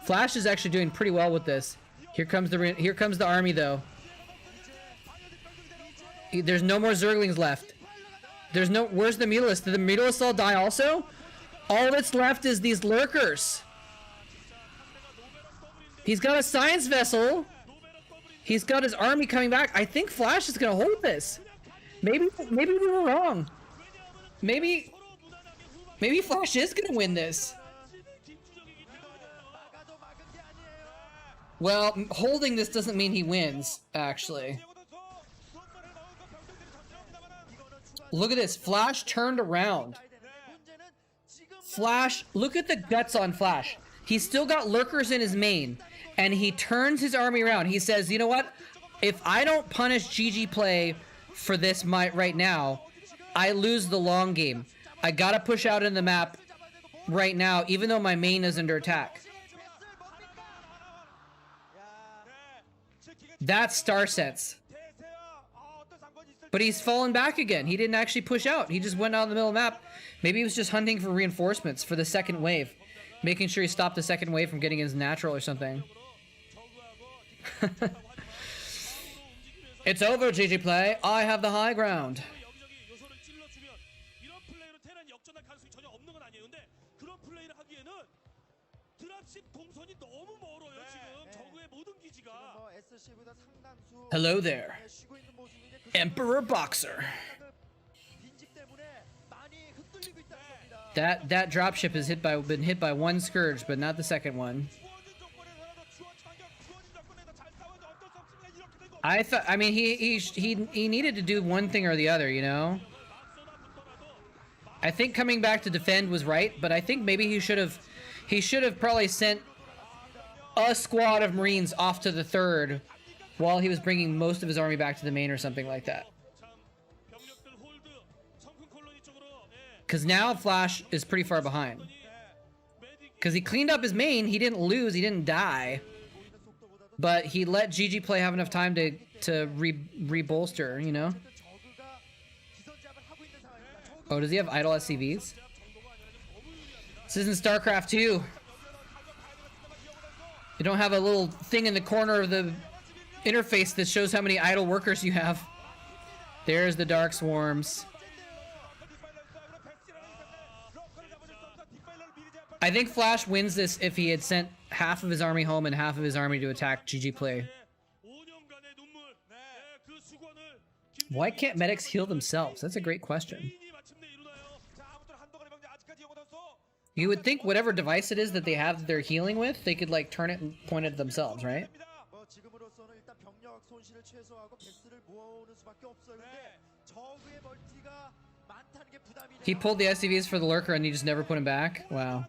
Flash is actually doing pretty well with this. Here comes the army though. There's no more Zerglings left. Where's the Mutalisk? Did the Mutalisk all die also? All that's left is these lurkers. He's got a science vessel. He's got his army coming back. I think Flash is gonna hold this. Maybe we were wrong. Maybe Flash is gonna win this. Well, holding this doesn't mean he wins, actually. Look at this. Flash turned around. Flash, look at the guts on Flash. He's still got lurkers in his main, and he turns his army around. He says, you know what? If I don't punish GG play for this right now, I lose the long game. I gotta push out in the map right now, even though my main is under attack. That's Star Sense. But he's fallen back again. He didn't actually push out. He just went out in the middle of the map. Maybe he was just hunting for reinforcements for the second wave. Making sure he stopped the second wave from getting his natural or something. It's over, GG play. I have the high ground. Hello there, Emperor Boxer. That dropship has been hit by one Scourge, but not the second one. I mean, he needed to do one thing or the other, you know. I think coming back to defend was right, but I think maybe he should have probably sent a squad of Marines off to the third while he was bringing most of his army back to the main or something like that. Because now Flash is pretty far behind. Because he cleaned up his main, he didn't lose, he didn't die. But he let GG play have enough time to re-bolster, you know? Oh, does he have idle SCVs? This isn't Starcraft 2. You don't have a little thing in the corner of the interface that shows how many idle workers you have. There's the Dark Swarms. I think Flash wins this if he had sent half of his army home and half of his army to attack GG play. Why can't medics heal themselves? That's a great question. You would think whatever device it is that they have that they're healing with, they could like turn it and point it at themselves, right? He pulled the SCVs for the lurker and he just never put him back? Wow.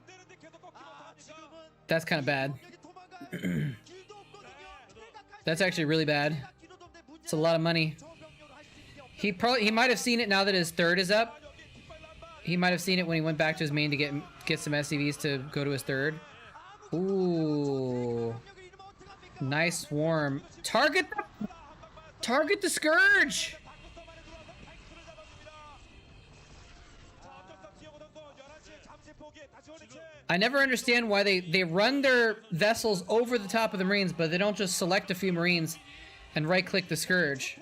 That's kind of bad. That's actually really bad. It's a lot of money. He might have seen it now that his third is up. He might have seen it when he went back to his main to get some SCVs to go to his third. Ooh. Nice swarm. Target the Scourge! I never understand why they run their vessels over the top of the Marines, but they don't just select a few Marines and right-click the Scourge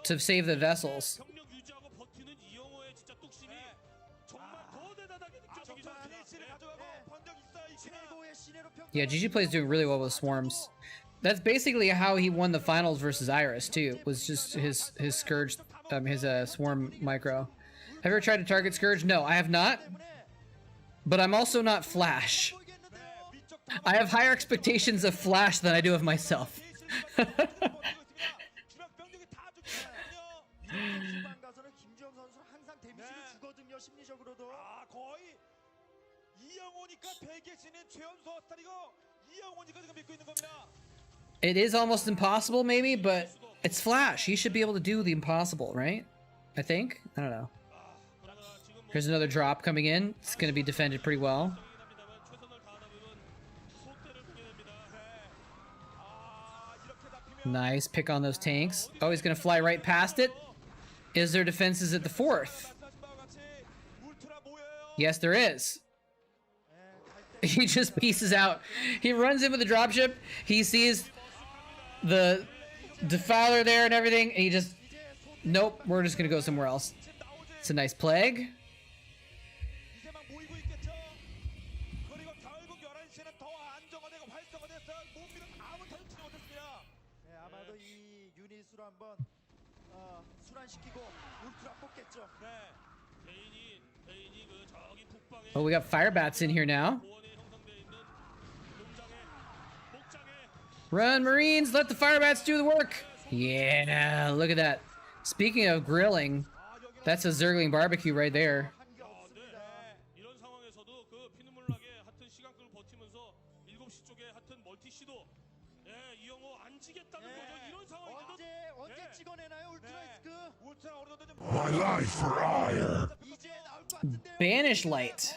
to save the vessels. Yeah, GG plays doing really well with swarms. That's basically how he won the finals versus Iris too. Was just his Scourge, his swarm micro. Have you ever tried to target Scourge? No, I have not. But I'm also not Flash. I have higher expectations of Flash than I do of myself. It is almost impossible, maybe, but it's Flash. He should be able to do the impossible, right? I think. I don't know. 그러나 지금 뭐 Here's another drop coming in. It's going to be defended pretty well. 합니다만 최선을 다하다 보면 속대를 보게 됩니다. 이렇게 잡히면 Nice pick on those tanks. Oh, he's going to fly right past it. Is there defenses at the 4th? 말씀하신 바와 같이 울트라 모여요. Yes, there is. He just pieces out. He runs in with the dropship. He sees the defiler there and everything, and he just, nope, we're just gonna go somewhere else. It's a nice plague. 이제 막 모이고 있겠죠. 그리고 결국 11시에는 더 안정화되고 활성화돼서 몸비는 아무 탈출이 못했습니다. 네, 아마도 이 유닛으로 한번 순환시키고 울트라 뽑겠죠. 네. 개인이 그 저기 북방에 Oh, we got fire bats in here now. 보원에 형성되어 있는 농장에 목장에 Run, Marines! Let the fire bats do the work! Yeah, look at that. Speaking of grilling, that's a Zergling barbecue right there. 이런 상황에서도 그 피눈물나게 하여튼 시간 끌고 버티면서 7시 쪽에 하여튼 멀티시도 이영호 안 지겠다는 거죠. 이런 상황인데도 언제 찍어내나요 울트라리스크? 울트라 어느 정도 좀 My life for hire. 이제 나올 것 같은데요. Banish Light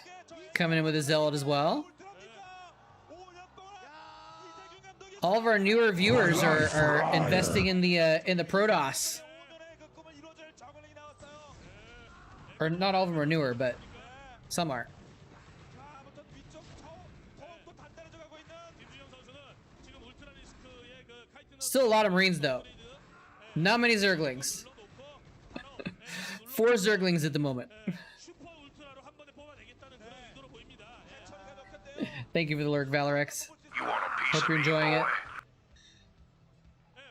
coming in with a Zealot as well. 울트라입니까? 5년 동안 이재균 감독이 All of our newer viewers are investing in the Protoss. 5년의 그 꿈을 이루어질 저글링이 나왔어요. Or not all of them are newer, but some are. 자, 아무튼 위쪽 더욱더 단단해져 가고 있는 김준영 선수는 지금 울트라리스크의 그 카이트너 Still a lot of Marines though. Not many Zerglings. 4 Zerglings at the moment. 슈퍼 울트라로 한 번에 뽑아내겠다는 그런 의도로 보입니다. 처리가 높은데요. Thank you for the lurk, Valorex. You want a piece Hope of you're me, enjoying it. boy?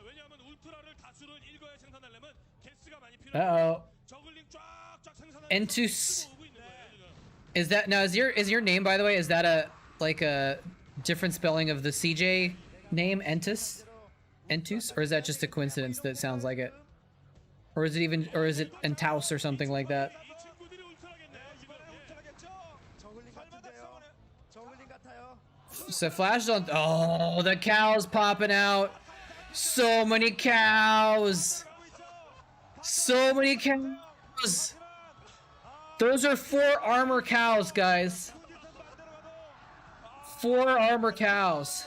왜냐하면 울트라를 다수를 일거에 생산하려면 개스가 많이 Uh 필요해요. oh. 저글링 쫙쫙 생산하는 Entus. 오고 있는 거예요, 지금. Is that now? Is your name, by the way? Is that a different spelling of the CJ name, Entus? Entus, or is that just a coincidence that sounds like it? Or is it Entaus or something like that? 이 친구들이 울트라겠네요. 이번에는 울트라겠죠. 저글링 같은데요. 저글링 같아요. So Flash on. Oh, the cows popping out. So many cows. So many cows. Those are 4 armor cows, guys. 4 armor cows.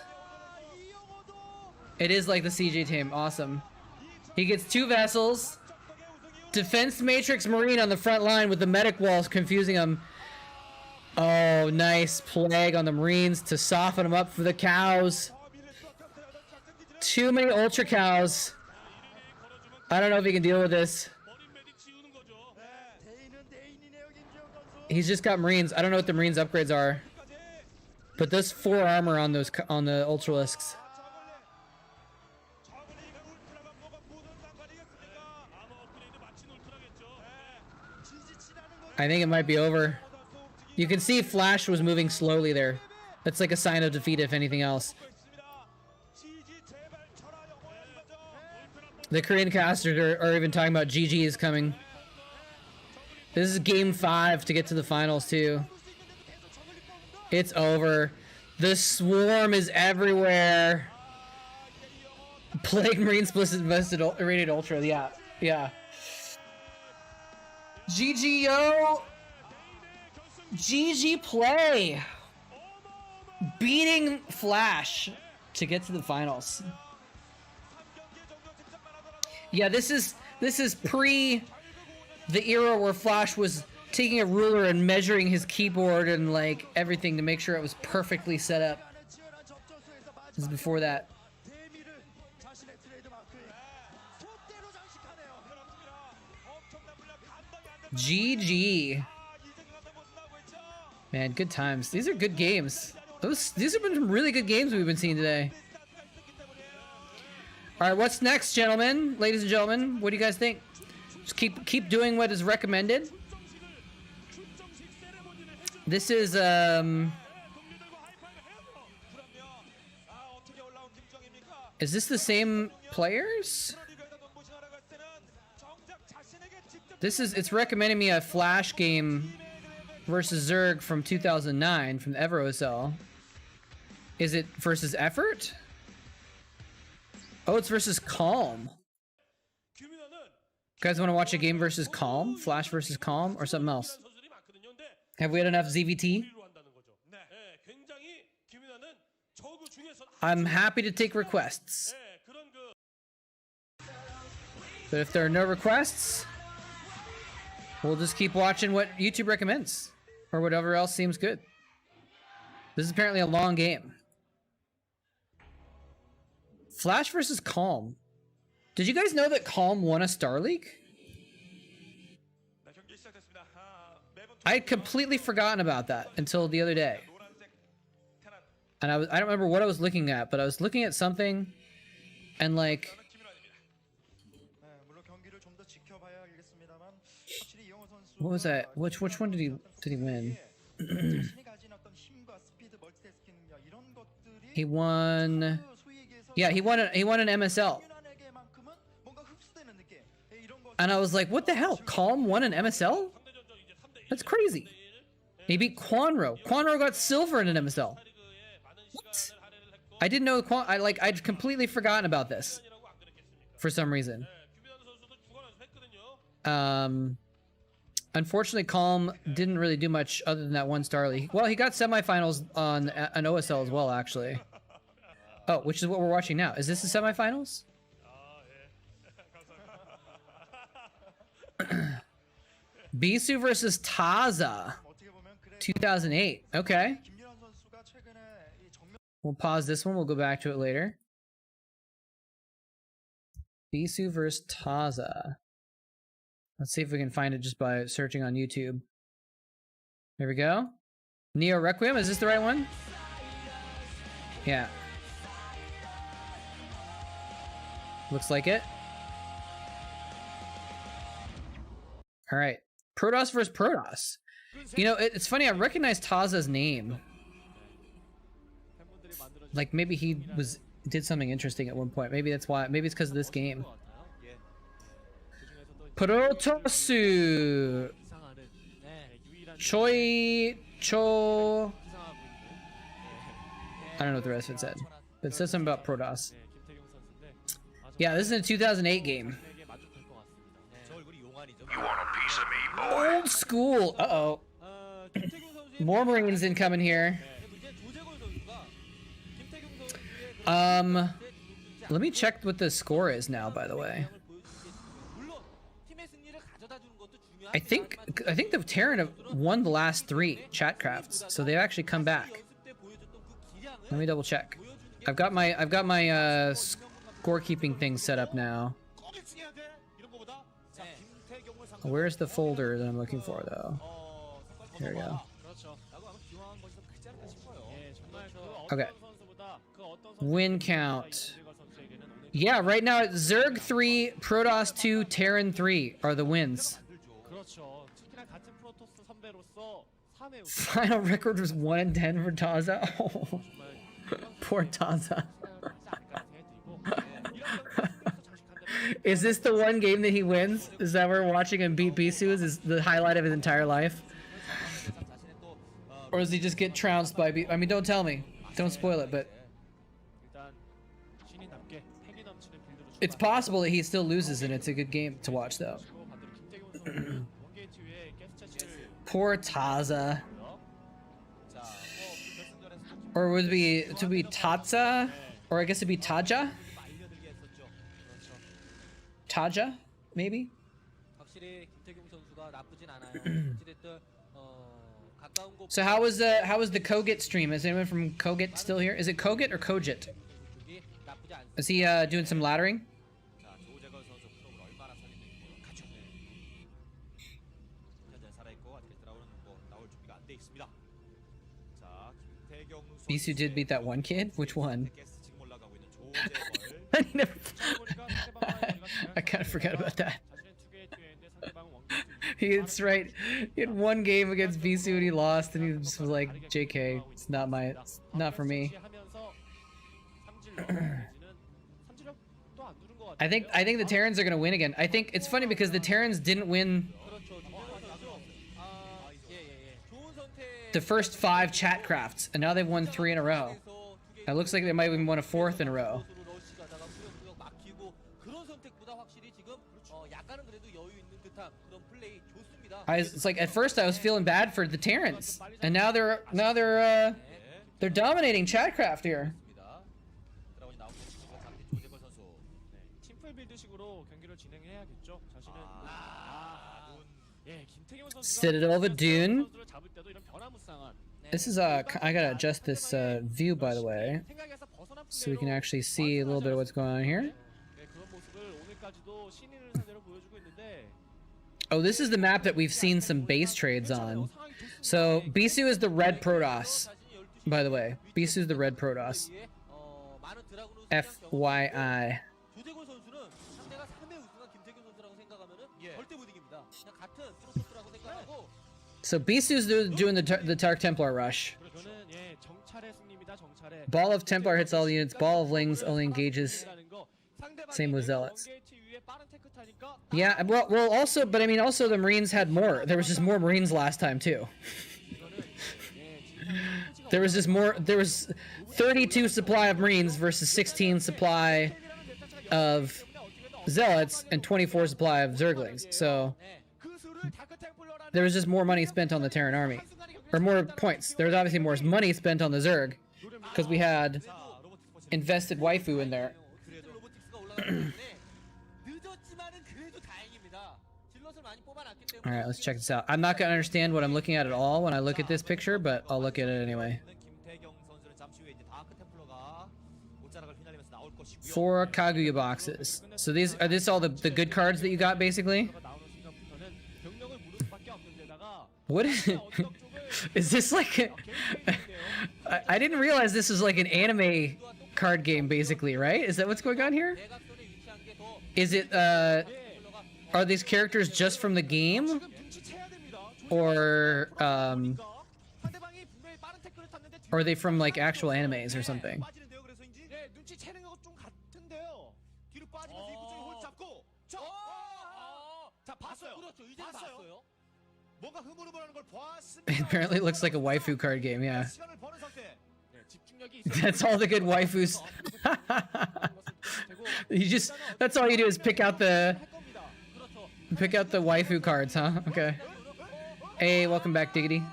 It is like the CJ team. Awesome. He gets 2 vessels. Defense Matrix Marine on the front line with the medic walls confusing him. Oh, nice plague on the Marines to soften them up for the cows. Too many Ultra cows. I don't know if he can deal with this. 머린 메딕 지우는 거죠. 대인은 대인이네요 김주영 선수. He's just got Marines. I don't know what the Marines upgrades are. But there's 4 armor on the Ultralisks. 저글링과 울트라가 뭐가 무슨 상관이겠습니까? 아머 업그레이드 마친 울트라겠죠. 지지치라는 거. I think it might be over. You can see Flash was moving slowly there. That's like a sign of defeat, if anything else. 지지 제발 쳐라 영원한 거죠. The Korean casters are even talking about GG is coming. This is game 5 to get to the finals, too. It's over. The swarm is everywhere. Plague Marine Spliced invested rated Ultra. Yeah. Yeah. GG, yo. GG play. Beating Flash to get to the finals. Yeah, this is pre the era where Flash was taking a ruler and measuring his keyboard and like everything to make sure it was perfectly set up. 치열한 접전수에서 마지막 This is before that. 대미를 자신의 트레이드 마크에 속대로 장식하네요. 엄청난 물량 감당이 안 돼. GG. 이재균 감독 모습 나오고 있죠. Man, good times. These are good games. These have been some really good games we've been seeing today. All right, what's next, gentlemen? Ladies and gentlemen, what do you guys think? Just keep doing what is recommended. This is 어떻게 올라온 김정입니까? Is this the same players? 리그에서 눈부신하라고 했을 때는 정작 자신에게 직접 It's recommending me a Flash game versus Zerg from 2009 from the EverOSL. Is it versus Effort? Oh, it's versus Calm. 규민아는 Guys want to watch a game versus Calm? Flash versus Calm? Or something else? Have we had enough ZVT? I'm happy to take requests. But if there are no requests, we'll just keep watching what YouTube recommends. Or whatever else seems good. This is apparently a long game. Flash versus Calm. Did you guys know that Calm won a Star League? I had completely forgotten about that until the other day. And I don't remember what I was looking at, but I was looking at something and like what was that? Which one did he win? He won. Yeah, he won an MSL. And I was like, what the hell? Calm won an MSL? That's crazy. He beat Quanro. Quanro got silver in an MSL. What? I didn't know I'd completely forgotten about this for some reason. Unfortunately, Calm didn't really do much other than that one Star League. Well, he got semifinals on an OSL as well, actually. Oh, which is what we're watching now. Is this the semifinals? Bisu versus Taza. 2008. Okay. We'll pause this one. We'll go back to it later. Bisu versus Taza. Let's see if we can find it just by searching on YouTube. There we go. Neo Requiem. Is this the right one? Yeah. Looks like it. All right. Protoss versus Protoss. You know, it's funny. I recognize Taza's name. Like maybe he did something interesting at one point. Maybe that's why. Maybe it's because of this game. Protoss. Cho. I don't know what the rest of it said, but it says something about Protoss. Yeah, this is a 2008 game. You want a piece of me, boy? Old school. Uh-oh. More Marines incoming here. Let me check what the score is now, by the way. I think the Terran have won the last 3 Chatcrafts, so they've actually come back. Let me double check. I've got my scorekeeping thing set up now. Where's the folder that I'm looking for, though? Here we go. Okay. Win count. Yeah, right now it's Zerg 3, Protoss 2, Terran 3 are the wins. Final record was 1-10 for Taza. Oh, poor Taza. Is this the one game that he wins? Is that we're watching him beat Bisu? Is this the highlight of his entire life? Or does he just get trounced by Bisu? I mean, don't tell me. Don't spoil it, but... It's possible that he still loses and it's a good game to watch, though. Poor Taza. Or would it be to be Tatza? Or I guess it'd be Taja? Taja, maybe? So how was the Koget stream? Is anyone from Koget still here? Is it Koget or Kogit? Is he doing some laddering? Bisu did beat that one kid? Which one? I kind of forgot about that. It's right. He had one game against Bisu and he lost, and he just was like, "JK, it's not for me." I think the Terrans are gonna win again. I think it's funny because the Terrans didn't win the first 5 Chatcrafts, and now they've won 3 in a row. It looks like they might have even won a 4th in a row. 약간은 그래도 여유 있는 듯한 그런 플레이 좋습니다. It's like at first I was feeling bad for the Terrans, and now they're dominating Chatcraft here. 드라곤이 나오고 있습니다. 장기 조재걸 선수. 팀플 빌드식으로 경기를 진행해야겠죠. 자신은 예, 김태경 선수가 Citadel of a Dune. 선수를 잡을 때도 이런 변화무쌍한 This is I gotta adjust this view, by the way, 생각에서 벗어난 so we can 플레이로 actually see a little bit of what's going on here. 네, 그런 모습을 오늘까지도 신인을 상대로 보여주고 있는데 Oh, this is the map that we've seen some base trades on. So Bisu is the red Protoss, by the way. Bisu is the red Protoss. FYI. 조재걸 선수는 상대가 3회 우승한 김태경 선수라고 생각하면은 절대 못 이깁니다. 그냥 같은 프로토스라고 생각하고 So Bisu's doing the Dark Templar rush. 저는 예, 정찰의 승리입니다. 정찰의 Ball of Templar hits all units. Ball of Lings only engages. Same with Zealots. Yeah, well, also, but I mean, also the Marines had more. There was just more Marines last time too. There was 32 supply of Marines versus 16 supply of Zealots and 24 supply of Zerglings. So there was just more money spent on the Terran army, or more points. There was obviously more money spent on the Zerg because we had invested waifu in there. All right, let's check this out. I'm not gonna understand what I'm looking at all when I look at this picture, but I'll look at it anyway. 4 Kaguya boxes. So are this all the good cards that you got, basically? What is it? Is this like I didn't realize this was like an anime card game, basically, right? Is that what's going on here? Is it are these characters just from the game, or are they from like actual animes or something? Apparently it looks like a waifu card game, yeah. That's all the good waifus. That's all you do is pick out the waifu cards, huh? Okay. Hey, welcome back, Diggity.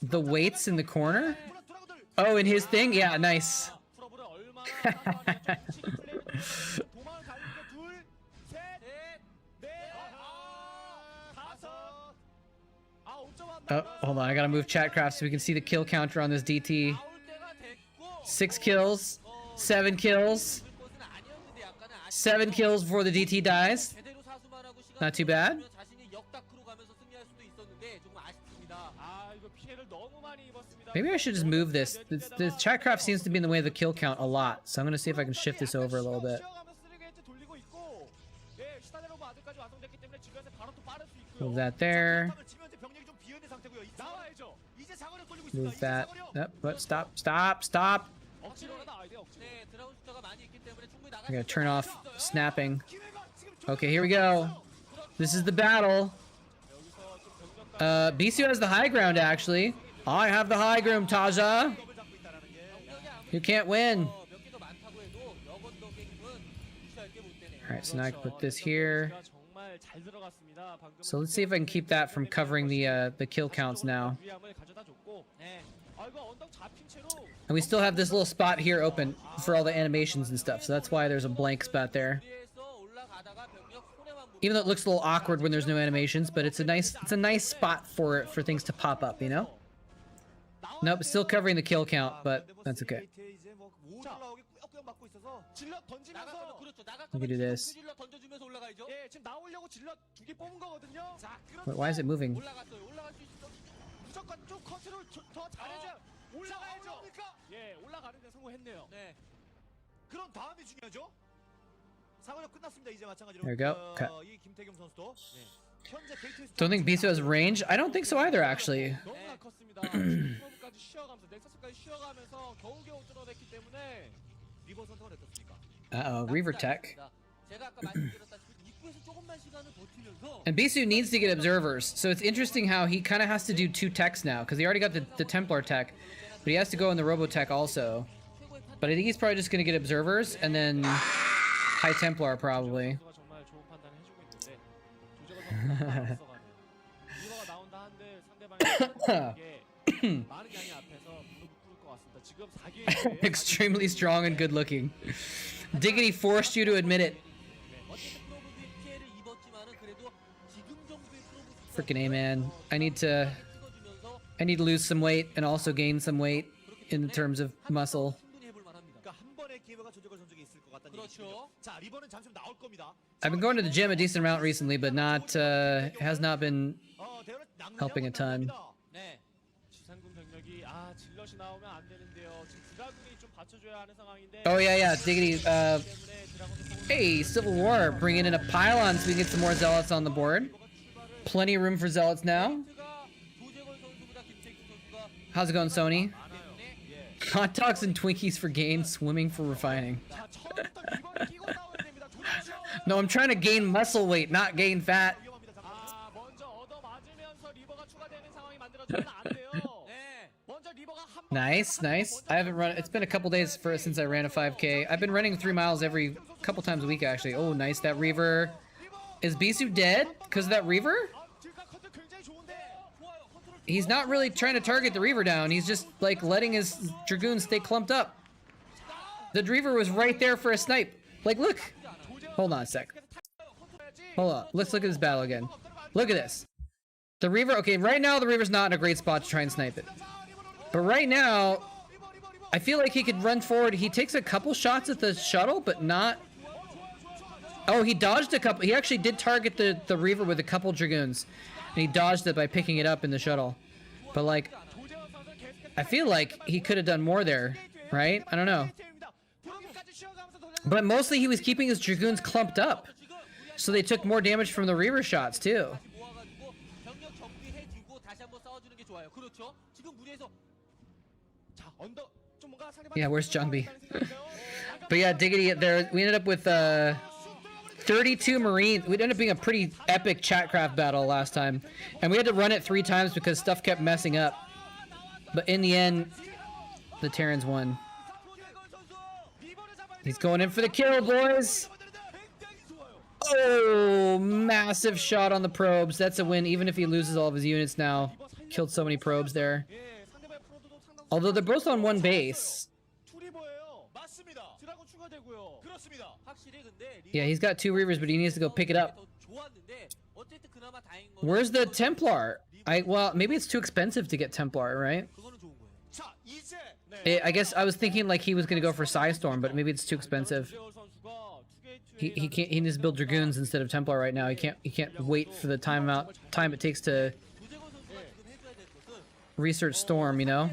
The weights in the corner? Oh, in his thing? Yeah, nice. Oh, hold on, I gotta move Chatcraft so we can see the kill counter on this DT. 6 kills, 7 kills, 7 kills before the DT dies. Not too bad. Maybe I should just move this. The Chatcraft seems to be in the way of the kill count a lot, so I'm gonna see if I can shift this over a little bit. Move that there. Move that. Yep, but stop. I gotta turn off snapping. Okay, here we go. This is the battle. BCU has the high ground, actually. I have the high ground, Taja. You can't win. Alright, so now I can put this here. So let's see if I can keep that from covering the kill counts now. And we still have this little spot here open for all the animations and stuff, so that's why there's a blank spot there. Even though it looks a little awkward when there's no animations, but it's a nice spot for things to pop up, you know? Nope, it's still covering the kill count, but that's okay. We can do this. Wait, why is it moving? There we go. Cut. Don't think Bisu has range? I don't think so either, actually. Uh-oh, Reaver Tech. And Bisu needs to get observers, so it's interesting how he kind of has to do 2 techs now, because he already got the Templar tech, but he has to go in the Robotech also. But I think he's probably just gonna get observers and then High Templar probably. 정말 좋은 판단을 해주고 있는데 조재건 선수가 앞서가네요. 리버가 나온다 한들 상대방이 많은 양이 앞에서 무릎을 꿇을 것 같습니다. 지금 4개의 Extremely strong and good looking. Diggity forced you to admit it. Freaking A, man. I need to lose some weight and also gain some weight in terms of muscle. I've been going to the gym a decent amount recently, but not has not been helping a ton. Oh yeah, Diggity. Hey, Civil War, bringing in a pylon so we can get some more zealots on the board. Plenty of room for zealots now. How's it going, Sony? Hot dogs and Twinkies for gain, swimming for refining. No, I'm trying to gain muscle weight, not gain fat. Nice. I haven't run. It's been a couple days since I ran a 5K. I've been running 3 miles every couple times a week, actually. Oh, nice. That Reaver. Is Bisu dead because of that Reaver? He's not really trying to target the Reaver down. He's just like letting his Dragoons stay clumped up. The Reaver was right there for a snipe. Like, look. Hold on a sec. Hold on. Let's look at this battle again. Look at this. The Reaver. Okay, right now the Reaver's not in a great spot to try and snipe it. But right now, I feel like he could run forward. He takes a couple shots at the shuttle, but not... Oh, he dodged a couple. He actually did target the Reaver with a couple Dragoons. And he dodged it by picking it up in the shuttle. But, like, I feel like he could have done more there, right? I don't know. But mostly he was keeping his Dragoons clumped up. So they took more damage from the Reaver shots, too. Yeah, where's Jungbi? But yeah, Diggity, there we ended up with 32 Marines. We ended up being a pretty epic Chatcraft battle last time. And we had to run it 3 times because stuff kept messing up. But in the end, the Terrans won. He's going in for the kill, boys! Oh, massive shot on the probes. That's a win, even if he loses all of his units now. Killed so many probes there. Although they're both on one base. Yeah, he's got 2 Reavers, but he needs to go pick it up. Where's the Templar? Well, maybe it's too expensive to get Templar, right? I guess I was thinking like he was gonna go for Psystorm, but maybe it's too expensive. He can't. He needs to build Dragoons instead of Templar right now. He can't wait for the time it takes to research Storm. You know.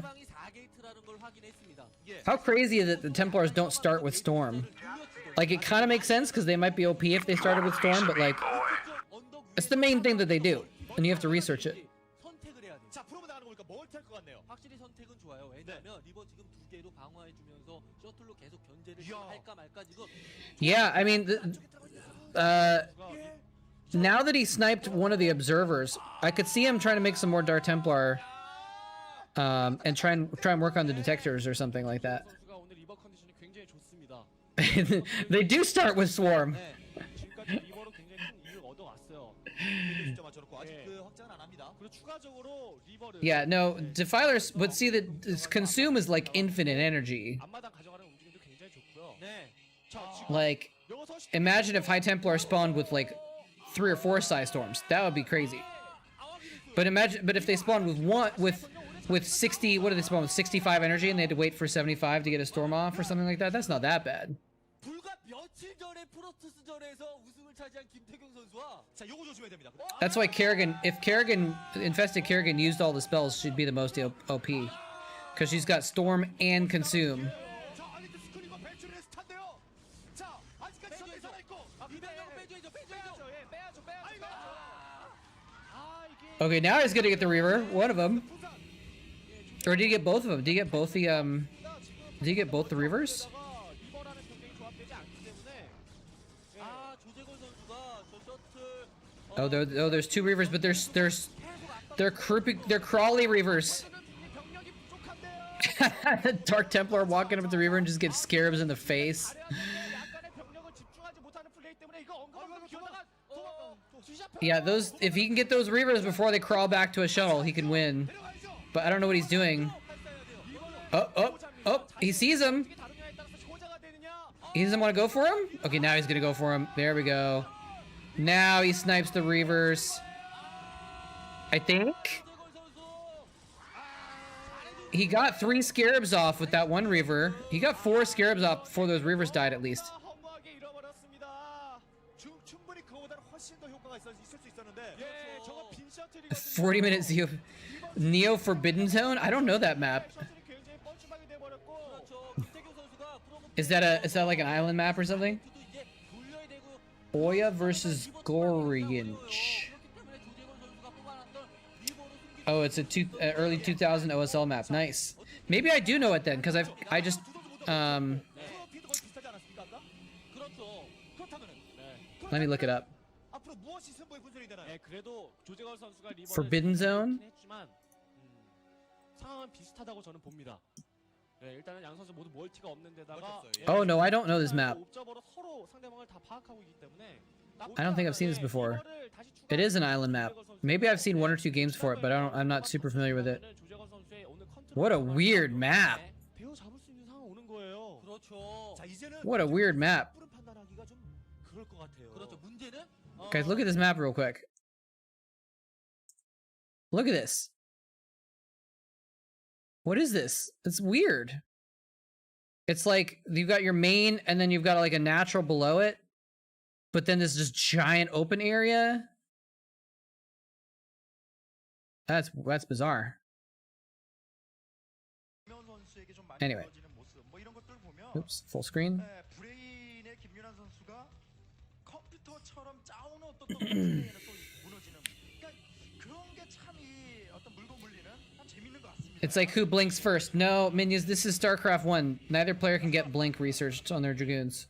How crazy is it that the Templars don't start with Storm? Like, it kind of makes sense because they might be OP if they started with Storm, but like, it's the main thing that they do, and you have to research it. Yeah, I mean, now that he sniped one of the observers, I could see him trying to make some more Dar Templar, and try and work on the detectors or something like that. They do start with Swarm. Yeah, no, Defilers would see that this Consume is like infinite energy. Like, imagine if High Templar spawned with like 3 or 4 Psystorms. That would be crazy. But if they spawned with 60, what did they spawn with? 65 energy, and they had to wait for 75 to get a storm off or something like that. That's not that bad. That's why Kerrigan, if Kerrigan, Infested Kerrigan used all the spells, she'd be the most OP. Because she's got Storm and Consume. Okay, now he's gonna get the Reaver, one of them. Or did he get both of them? Did he get both the, did he get both the Reavers? Oh, there's 2 Reavers, but they're Crawly Reavers. Dark Templar walking up to the Reaver and just gets scarabs in the face. Yeah, those, if he can get those Reavers before they crawl back to a shuttle, he can win. But I don't know what he's doing. Oh, he sees him. He doesn't want to go for him? Okay, now he's gonna go for him. There we go. Now he snipes the Reavers. I think. He got 3 scarabs off with that one Reaver. He got 4 scarabs off before those Reavers died at least. 40-minute Neo Forbidden Zone? I don't know that map. Is that like an island map or something? Oya versus Gorianch. Oh, it's a early 2000 OSL map. Nice. Maybe I do know it then, because I just let me look it up. Forbidden Zone? Oh no, I don't know this map. I don't think I've seen this before. It is an island map. Maybe I've seen 1 or 2 games for it, but I'm not super familiar with it. What a weird map. What a weird map. Guys, look at this map real quick. Look at this. What is this? It's weird. It's like you've got your main and then you've got like a natural below it. But then there's this giant open area. That's bizarre. Anyway. Oops, full screen. It's like who blinks first. No, minions, this is Starcraft 1. Neither player can get blink researched on their Dragoons.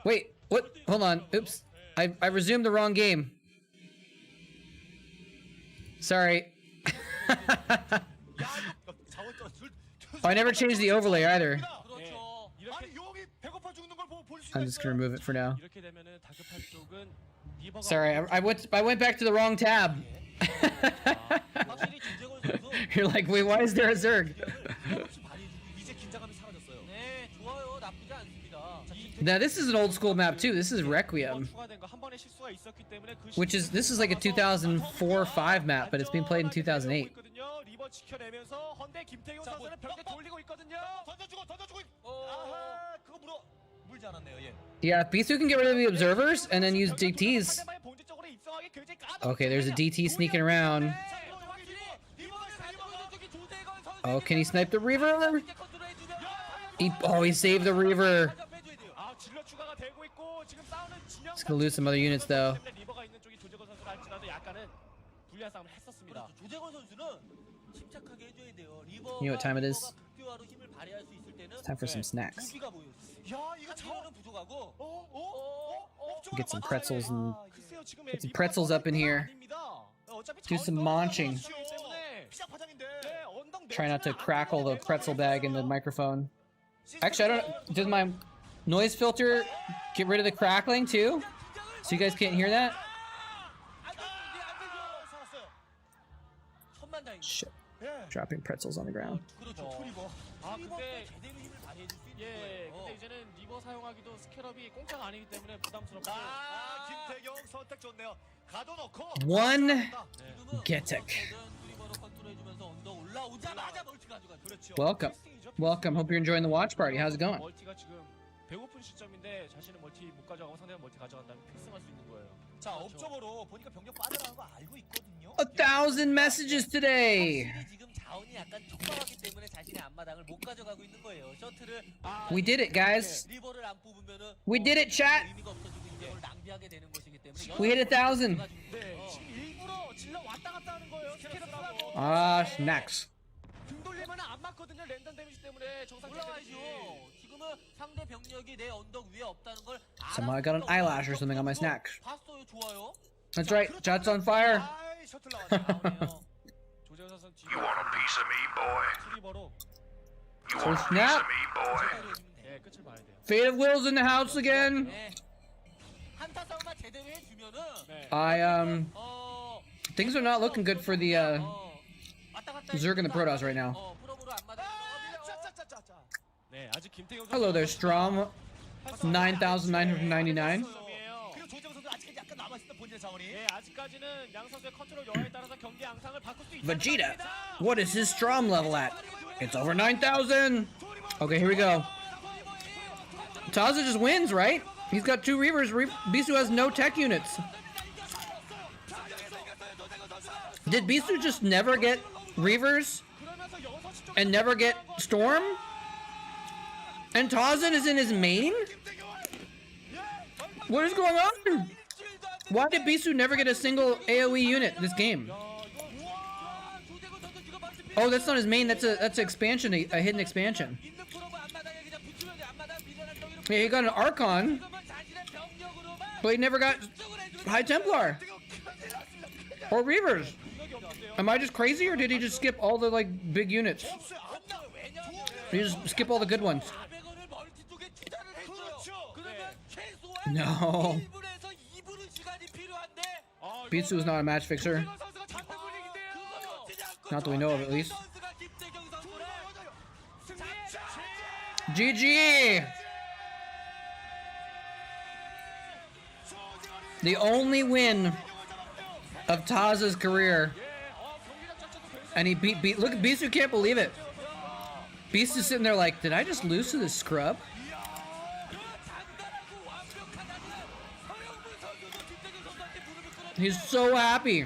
Wait, what? Hold on. Oops. I resumed the wrong game. Sorry. I never changed the overlay either. I'm just gonna remove it for now. Sorry, I went back to the wrong tab. You're like, wait, why is there a Zerg? Now this is an old school map too. This is Requiem, this is like a 2004-5 map, but it's being played in 2008. Yeah, B2 can get rid of the observers and then use DTs. Okay, there's a DT sneaking around. Oh, can he snipe the Reaver? He saved the Reaver. It's gonna lose some other units though. You know what time it is? It's time for some snacks. Get some pretzels and get some pretzels up in here. Do some munching. Try not to crackle the pretzel bag in the microphone. Actually, does my noise filter get rid of the crackling too? So you guys can't hear that? Shit. Dropping pretzels on the ground. One Getek. Welcome. Welcome. Hope you're enjoying the watch party. How's it going? 배고픈 시점인데 자신은 멀티 못 가져가고 상대가 멀티 가져간다면 필승할 수 있는 거예요. 자, 업적으로 보니까 병력 빠져나간 거 알고 있거든요. 1,000 messages today. 지금 자원이 약간 촉박하기 때문에 자신의 앞마당을 못 가져가고 있는 거예요. 셔틀을 We did it, guys. 리버를 안 뽑으면은 We did it, chat. 의미가 없어지고 이걸 낭비하게 되는 것이기 때문에 We hit 1,000. 네, 지금 일부러 질러 왔다 갔다 하는 거예요. 스킬을 쓰라고. Ah, snacks. 등 돌리면 안 맞거든요. 랜덤 데미지 때문에 정상 올라가야죠. 지금은 상대 병력이 내 언덕 위에 없다는 걸 Somehow I got an eyelash or something on my snacks. 봤어요. 좋아요. That's right. Chat's on fire. 아이, 셔틀 나오네요. 조재현 선수 You want a piece of me, boy? 수리버로 You So want a piece snap. of me, boy? 네, 끝을 봐야 돼요. Fate of Will's in the house again. 네. 한타 싸움만 제대로 해주면은 네. Things are not looking good for the Zerg and the Protoss right now. 프로브로 안 맞아. 네, 아직 김태경 Hello there, Strom. 9,999. 그리고 조재현 선수 아직 약간 남아 있었던 본질 자원이. 네, 아직까지는 양 선수의 컨트롤 여하에 따라서 경기 양상을 바꿀 수 있다. Vegeta, what is his Strom level at? It's over 9,000. Okay, here we go. Taza just wins, right? He's got 2 Reavers. Bisu has no tech units. Did Bisu just never get Reavers and never get Storm? And Tarzan is in his main? What is going on? Why did Bisu never get a single AoE unit this game? Oh, that's not his main. That's an expansion, a hidden expansion. Yeah, he got an Archon, but he never got High Templar or Reavers. Am I just crazy, or did he just skip all the like big units? He just skip all the good ones. No. Bitsu is not a match fixer. Not that we know of, at least. GG! The only win of Taz's career. And he beat look at Bisu, can't believe it. Beast is sitting there like, did I just lose to this scrub? He's so happy.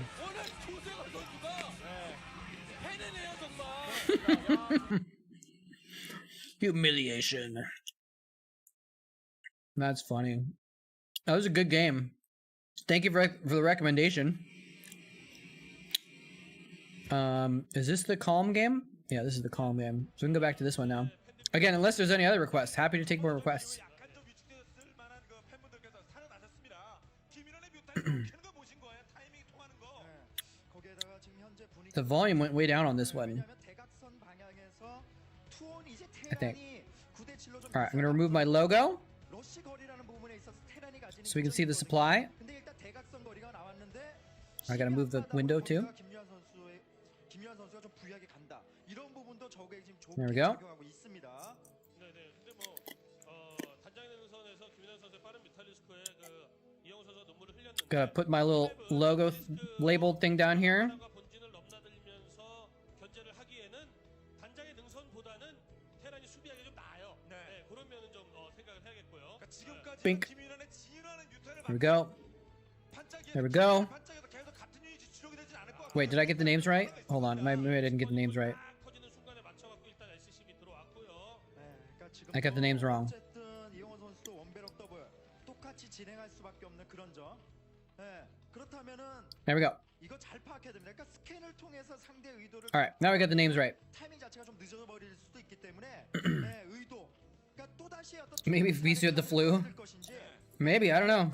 Humiliation. That's funny. That was a good game. Thank you for the recommendation. Is this the calm game? Yeah, this is the calm game. So we can go back to this one now. Again, unless there's any other requests, happy to take more requests. The volume went way down on this one, I think. Alright, I'm gonna remove my logo so we can see the supply. I gotta move the window too. There we go. Gotta put my little logo labeled thing down here. Bink. There we go. There we go. Wait, did I get the names right? Hold on, maybe I didn't get the names right. I got the names wrong. There we go. Alright, now we got the names right. Maybe if Bisu had the flu. Maybe, I don't know.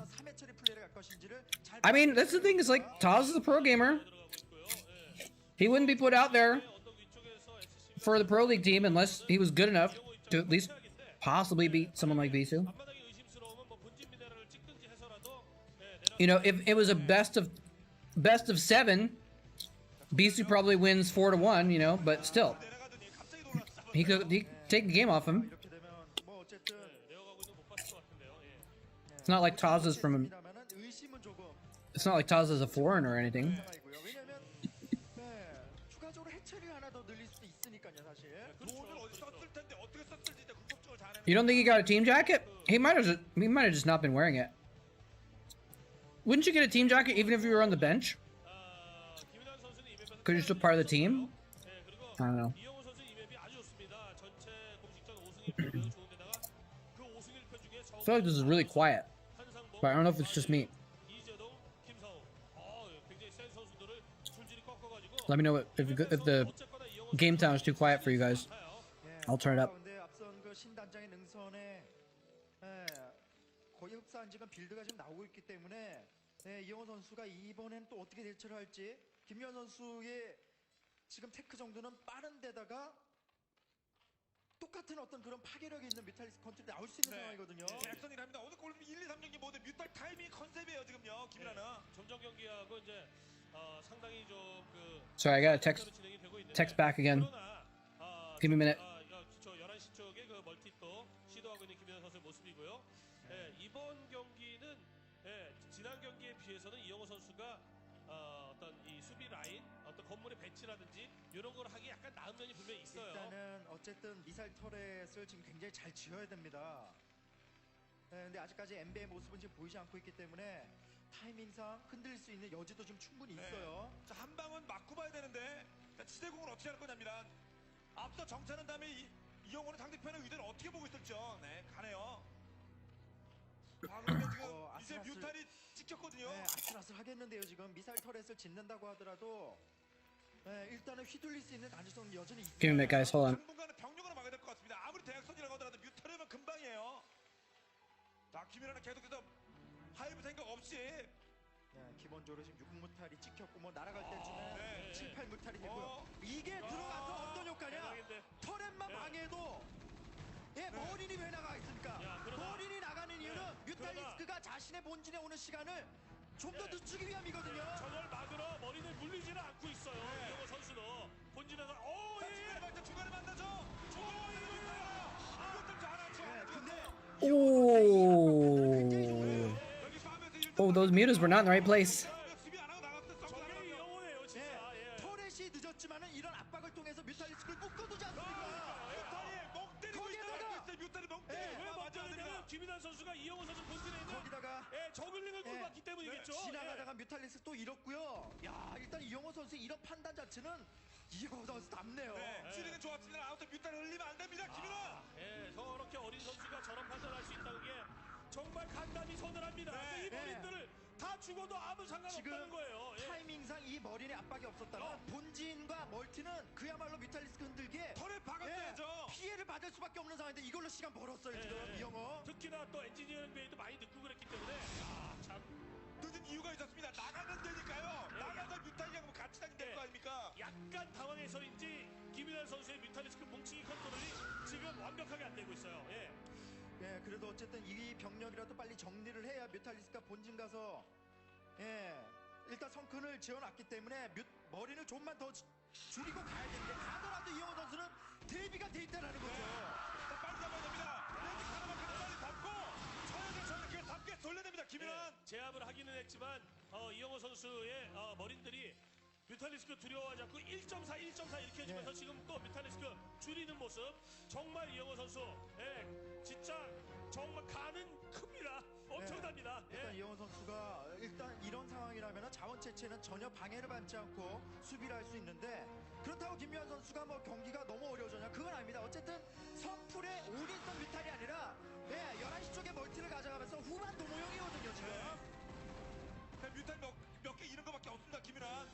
I mean, that's the thing, is like, Taz is a pro gamer. He wouldn't be put out there for the Pro League team unless he was good enough to at least possibly beat someone like Bisu. You know, if it was a best of 7, Bisu probably wins 4-1, you know, but still. He could take the game off him. It's not like Taz is from... It's not like Taz is a foreigner or anything. You don't think he got a team jacket? He might have just not been wearing it. Wouldn't you get a team jacket even if you were on the bench? Because you're still part of the team? I don't know. I feel like this is really quiet. But I don't know if it's just me. Let me know if the game sound is too quiet for you guys. I'll turn it up. 네, 이영호 선수가 이번엔 또 어떻게 대처를 할지. 김유한 선수의 지금 테크 정도는 빠른데다가 똑같은 어떤 그런 파괴력이 있는 뮤탈리스크 컨트롤이 나올 수 있는 상황이거든요. 액션이라 합니다. 오늘 골 1, 2, 3경기 모두 뮤탈 타이밍 컨셉이에요 지금요. 김이라는. 점점 경기하고 이제 상당히 좀그 Sorry, I got a text back again. Give me a minute. 저 11시 쪽에 그 멀티 또 시도하고 있는 김현 선수의 모습이고요. 예, 이번 경기는 지난 경기에 비해서는 이영호 선수가 어떤 이 수비 라인, 어떤 건물의 배치라든지 이런 걸 하기 약간 나은 면이 분명히 있어요. 일단은 어쨌든 미사일 터렛을 지금 굉장히 잘 지어야 됩니다. 근데 아직까지 MB의 모습은 지금 보이지 않고 있기 때문에 타이밍상 흔들릴 수 있는 여지도 좀 충분히 있어요. 자, 한 방은 맞고 봐야 되는데 지대공을 어떻게 할 거냐입니다. 앞서 정찰한 다음에 이영호는 상대편의 의도를 어떻게 보고 있을지요. 네, 가네요. 그런데 지금 이제 아슬아슬. 뮤탈이 찍혔거든요. 네, 아슬아슬 하겠는데요. 지금 미사일 터렛을 짓는다고 하더라도 일단은 휘둘릴 수 있는 가능성은 여전히 있어요. Give me a minute, guys. Hold on. 당분간은 병력으로 막아야 될 것 같습니다. 아무리 대학선이라고 하더라도 뮤탈이면 금방이에요. 자, 김일환은 계속해서 하이브 생각 없이 기본적으로 지금 6무탈이 찍혔고 뭐 날아갈 때쯤에 7, 8무탈이 되고요. 이게 들어가서 어떤 효과냐? 대박인데. 터렛만 방해도 머린이 왜 나가 있습니까? 머린이 나가는 이유는 뮤탈리스크가 자신의 본진에 오는 시간을 좀 더 늦추기 위함이거든요. 전열 막으러 머리를 물리지는 않고 있어요. 이영호 선수도 본진에서 중간에 만나죠. 중간에 이것도 잘하죠. 근데 Oh. Oh, those mutas were not in the right place. 수비 안 하고 나갔어. 저게 이영호예요, 진짜. 예. 터렛이 늦었지만은 이런 압박을 통해서 뮤탈리스크를 묶어두지 않습니까? 뮤탈이 멍 왜 때리고 먼저 되냐면 김인환 선수가 이영호 선수 본진에 있는 거기다가 저글링을 끌고 왔기 때문이겠죠. 지나가다가 뮤탈리스크 또 잃었고요. 야, 일단 이영호 선수의 이런 판단 자체는 이영호 선수 답네요. 찌르는 좋았지만 아무튼 뮤탈을 흘리면 안 됩니다. 김인환. 저렇게 어린 선수가 저런 판단할 수 있다는 게 정말 간단히 서늘합니다. 이 머리들을 다 죽어도 아무 상관없다는 거예요. 타이밍상 이 머리에 압박이 없었다면 본진과 멀티는 그야말로 뮤탈리스크 흔들기에 털을 박았어야죠. 피해를 받을 수밖에 없는 상황인데 이걸로 시간 벌었어요 지금 이영호. 특히나 또 엔지니어링 베이도 많이 늦고 그랬기 때문에 참 늦은 이유가 있었습니다. 나가면 되니까요. 나가서 뮤탈리하고 같이 다니면 될 거 아닙니까? 약간 당황해서인지 김윤환 선수의 뮤탈리스크 뭉치기 컨트롤이 지금 완벽하게 안 되고 있어요. 그래도 어쨌든 이 병력이라도 빨리 정리를 해야 뮤탈리스크가 본진 가서 일단 성큰을 지어놨기 때문에 머리를 좀만 더 줄이고 가야 되는데 가더라도 이영호 선수는 대비가 돼 있다라는 거죠. 자, 빨리 잡아야 됩니다. 레디 카르마크를 빨리 잡고 저녁에 그 답게 돌려야 됩니다. 김인환. 제압을 하기는 했지만 이영호 선수의 머린들이 뮤탈리스크 두려워하지 않고 1.4 이렇게 해주면서 지금 또 뮤탈리스크 줄이는 모습 정말 이영호 선수 진짜 정말 가는 큽니다. 엄청납니다. 일단 이영호 선수가 일단 이런 상황이라면 자원 채취는 전혀 방해를 받지 않고 수비를 할 수 있는데 그렇다고 김유한 선수가 뭐 경기가 너무 어려워졌냐 그건 아닙니다. 어쨌든 선풀에 올인선 뮤탈이 아니라 11시 쪽에 멀티를 가져가면서 후반 도모형이거든요 지금. 뮤탈 몇 개 잃은 거밖에 없습니다. 김인환.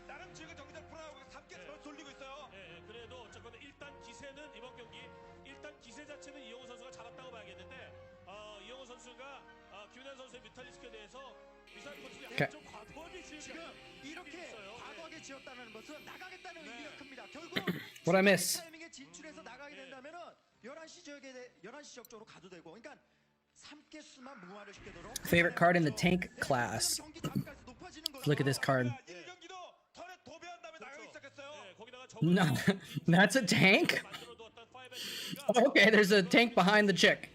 나름 지금 경기장 풀어나가고 3개 돌리고 있어요. 그래도 어쨌거나 일단 기세는 이번 경기 일단 기세 자체는 이영호 선수가 잡았다고 봐야겠는데 이영호 선수가 김윤환 선수의 뮤탈리스크에 대해서 미사일 컨트롤이 좀 과도하게 지금 이렇게 과도하게 지었다는 것은 나가겠다는 의미가 큽니다. 결국 What I miss? 타이밍에 진출해서 나가게 된다면은 11시 지역 쪽으로 가도 되고 그러니까 3개수만 무마를 시키도록 Favorite card in the tank class. Look at this card. No, that's a tank? Okay, there's a tank behind the chick.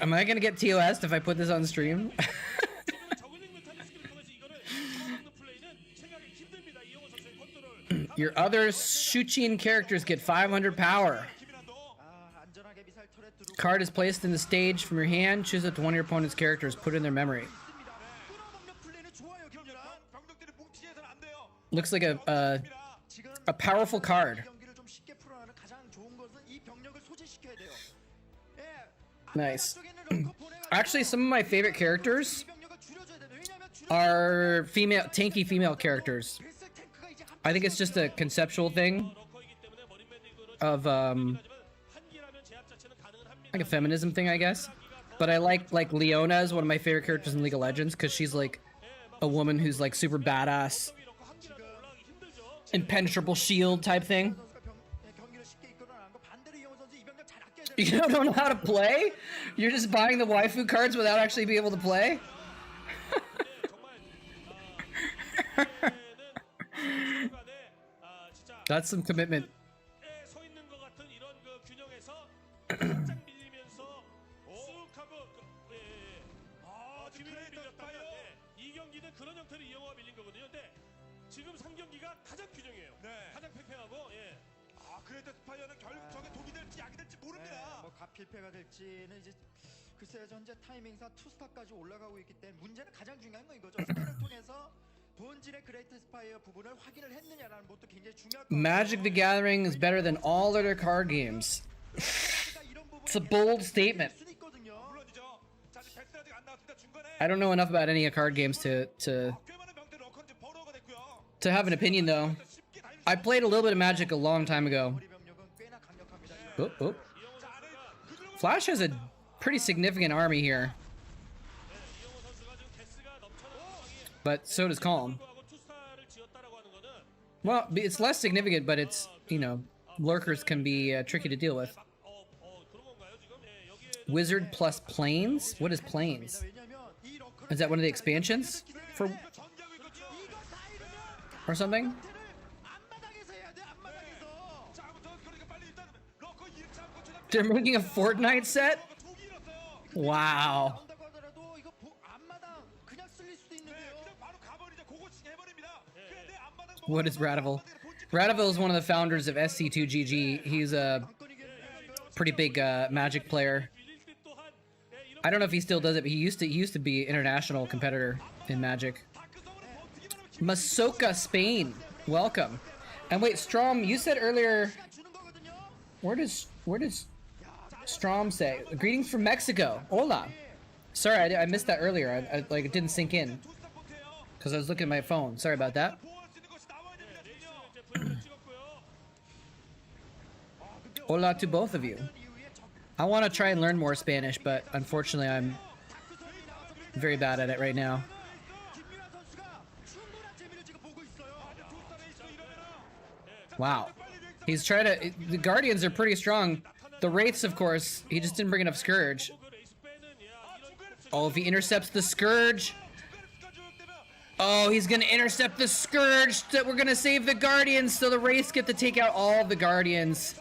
Am I gonna get TOS'd if I put this on stream? Your other Shuchian characters get 500 power. Card is placed in the stage from your hand. Choose up to one of your opponent's characters. Put it in their memory. Looks like a powerful card. Nice. Actually, some of my favorite characters are tanky female characters. I think it's just a conceptual thing of like a feminism thing, I guess. But I like Leona is one of my favorite characters in League of Legends because she's like a woman who's like super badass, impenetrable shield type thing. You don't know how to play? You're just buying the waifu cards without actually being able to play? That's some commitment. 그런 형태로 이영호가 밀린 거거든요. 근데 지금 3경기가 가장 균형이에요. 네. 가장 팽팽하고 예. 아, 그래도 스파이어는 결국 저게 독이 될지 약이 될지 모릅니다. 뭐 가필패가 될지는 이제 글쎄요. 현재 타이밍상 투스타까지 올라가고 있기 때문에 문제는 가장 중요한 건 이거죠. 스킬을 통해서 본질의 그레이트 스파이어 부분을 확인을 했느냐라는 것도 굉장히 중요할 것 같아요. Magic the Gathering is better than all other card games. It's a bold statement. 물론이죠. 자, 아직 베스트 아직 안 나왔습니다. 중간에 I don't know enough about any card games to 꽤 많은 명대 러컨 지금 버러가 됐고요. have an opinion though. I played a little bit of Magic a long time ago. Oh, oh. Flash has a pretty significant army here. But so does Calm. Well, it's less significant, but it's, you know, lurkers can be tricky to deal with. Wizard plus Planes? What is Planes? Is that one of the expansions? For... or something? They're making a Fortnite set? Wow. What is Radival? Radival is one of the founders of SC2GG. He's a pretty big Magic player. I don't know if he still does it, but he used to be international competitor in Magic. Masoka Spain, welcome. And wait, Strom, you said earlier. Where does Strom say? Greetings from Mexico. Hola. Sorry, I missed that earlier. I like it didn't sink in because I was looking at my phone. Sorry about that. Hola to both of you. I want to try and learn more Spanish, but unfortunately I'm very bad at it right now. Wow. He's trying to... the Guardians are pretty strong. The Wraiths, of course, he just didn't bring enough Scourge. Oh, if he intercepts the Scourge... oh, he's gonna intercept the Scourge that we're gonna save the Guardians so the Wraiths get to take out all of the Guardians.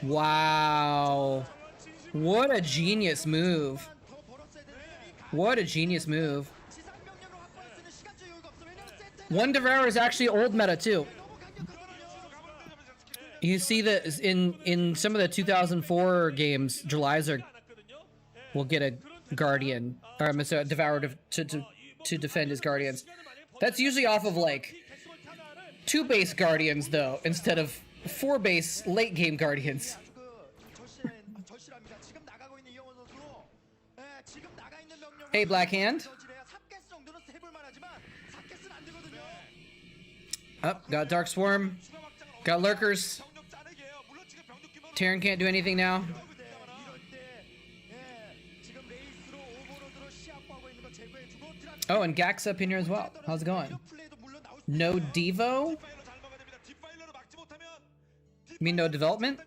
Wow. What a genius move. What a genius move. One Devourer is actually old meta too. You see that in some of the 2004 games, Zerg will get a Guardian, or a Devourer to defend his Guardians. That's usually off of like 2 base Guardians though, instead of 4 base late game Guardians. Hey, Black Hand. Oh, got Dark Swarm. Got Lurkers. Terran can't do anything now. Oh, and Gak's up in here as well. How's it going? No Devo? You mean no development?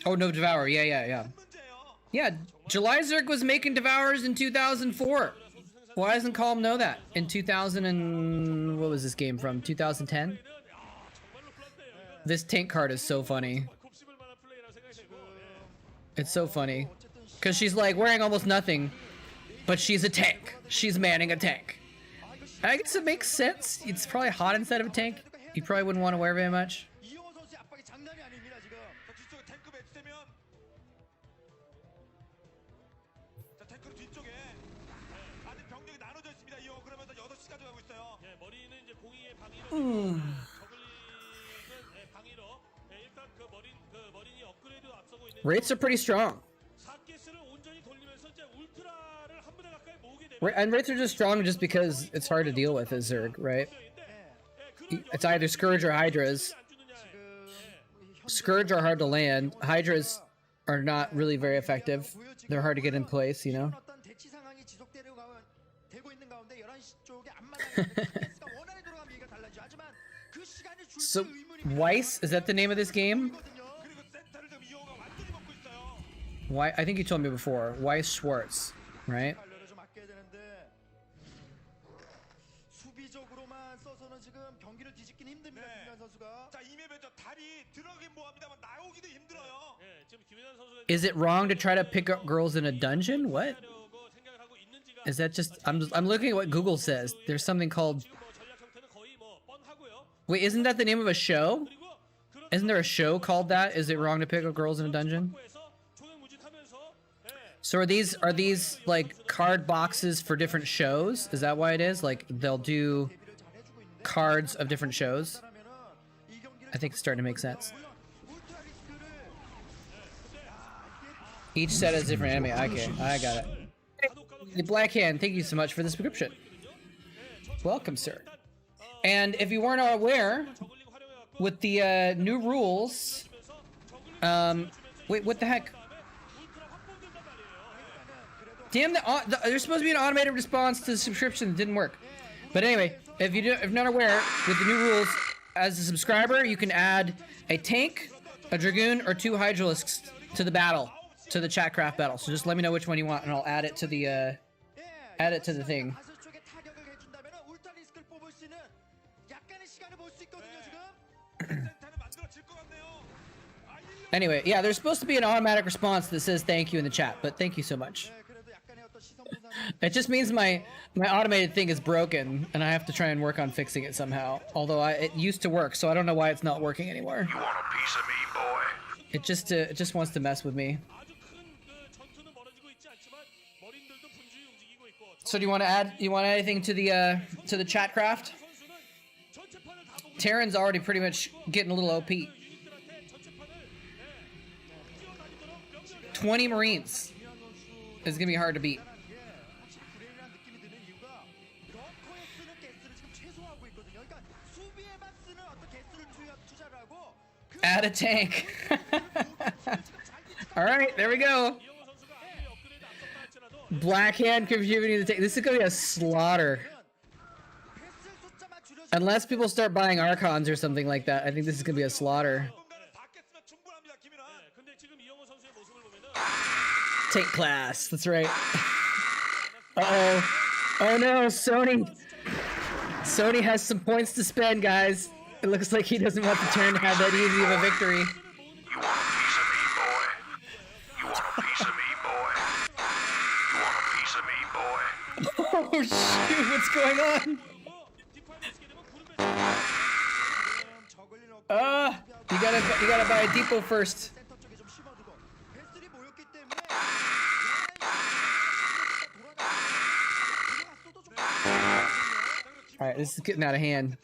Oh, no Devourer. Yeah. Yeah, Zerg was making Devourers in 2004. Why doesn't Calm know that? In 2000 and... what was this game from? 2010? This tank card is so funny. It's so funny. Because she's like wearing almost nothing, but she's a tank. She's manning a tank. I guess it makes sense. It's probably hot inside of a tank. You probably wouldn't want to wear very much. Wraiths are pretty strong. And Wraiths are just strong just because it's hard to deal with as Zerg, right? It's either Scourge or Hydras. Scourge are hard to land. Hydras are not really very effective. They're hard to get in place, you know. 어떤 대치 상황이 지속되고 있는 가운데 11시 쪽에 앞마당에 KS가 원활히 돌아가면 얘기가 달라지죠. 하지만 그 시간이 줄지 So, 의문이 Weiss, is that the name of this game? 그리고 센터를 좀 이용가 완전히 먹고 있어요. Why? I think you told me before. Weiss Schwartz, right? 관련을 좀 아껴야 되는데 수비적으로만 써서는 지금 경기를 뒤집기는 힘듭니다. 네. 김현 선수가. 자, 이 맵에 저 다리 들어가긴 뭐합니다만 나오기도 힘들어요. 예, 지금 김민환 선수가 Is it wrong to try to pick up girls in a dungeon? What? 하려고 생각을 하고 있는지가 Is that just? I'm looking at what Google says. There's something called. 지금 뭐 전략 형태는 거의 뭐 뻔하고요. Wait, isn't that the name of a show? 그리고 그런 Isn't there a show called that? Is it wrong to pick up girls in a dungeon? 확보해서 조용무진하면서 So are these like card boxes for different shows? Is that why it is? Like they'll do cards of different shows? I think it's starting to make sense. Each set has different enemy. Okay, I got it. The Black Hand, thank you so much for the subscription. Welcome, sir. And if you weren't aware, with the new rules, wait, what the heck? Damn, there's supposed to be an automated response to the subscription that didn't work. But anyway, if you're not aware, with the new rules, as a subscriber, you can add a tank, a Dragoon, or 2 Hydralisks to the battle, to the Chatcraft battle. So just let me know which one you want, and I'll add it to the thing. 쪽에 타격을 해준다면 울트라리스크를 뽑을 수 있는 약간의 시간을 볼 수 있거든요 지금. 센터는 만들어질 것 같네요. 아, Anyway, yeah, there's supposed to be an automatic response that says thank you in the chat, but thank you so much. 네, 그래도 약간의 어떤 시선 분산이 It just means my automated thing is broken, and I have to try and work on fixing it somehow. Although it used to work, so I don't know why it's not working anymore. You want a piece of me, boy? It just wants to mess with me. 아주 큰 전투는 벌어지고 있지 않지만 머린들도 분주히 움직이고 있고 So do you want to add anything to the Chatcraft? 선수는 전체판을 다 보고 Terran's already pretty much getting a little OP. 유닛들한테 전체판을 뛰어다니도록 명령을 20 Marines is gonna be hard to beat. 확실히 브레인이라는 느낌이 드는 이유가 러커에 쓰는 개수를 지금 최소화하고 있거든요. 그러니까 수비에만 쓰는 어떤 개수를 투자를 하고 그 Add a tank. All right, there we go. 이영호 선수가 아무리 업그레이드 앞섰다 할지라도 Black Hand contributing to the tank. This is gonna be a slaughter. 개수 숫자만 줄여주면 Unless people start buying Archons or something like that, I think this is gonna be a slaughter. 공간을 다 깼으면 충분합니다, 김민환. 근데 지금 이영호 선수의 모습을 보면은 Tank class. That's right. Uh-oh. Oh no, Sony. Sony has some points to spend, guys. It looks like he doesn't want the turn to have that easy of a victory. You want a piece of me, boy? You want a piece of me, boy? You want a piece of me, boy? Oh shoot, what's going on? 디파이브 쓰게 되면 구름에 저글링 럭커 You gotta buy a depot first. 센터 쪽에 좀 심어두고 배슬이 모였기 때문에 들어왔어도 좀 Alright, this is getting out of hand.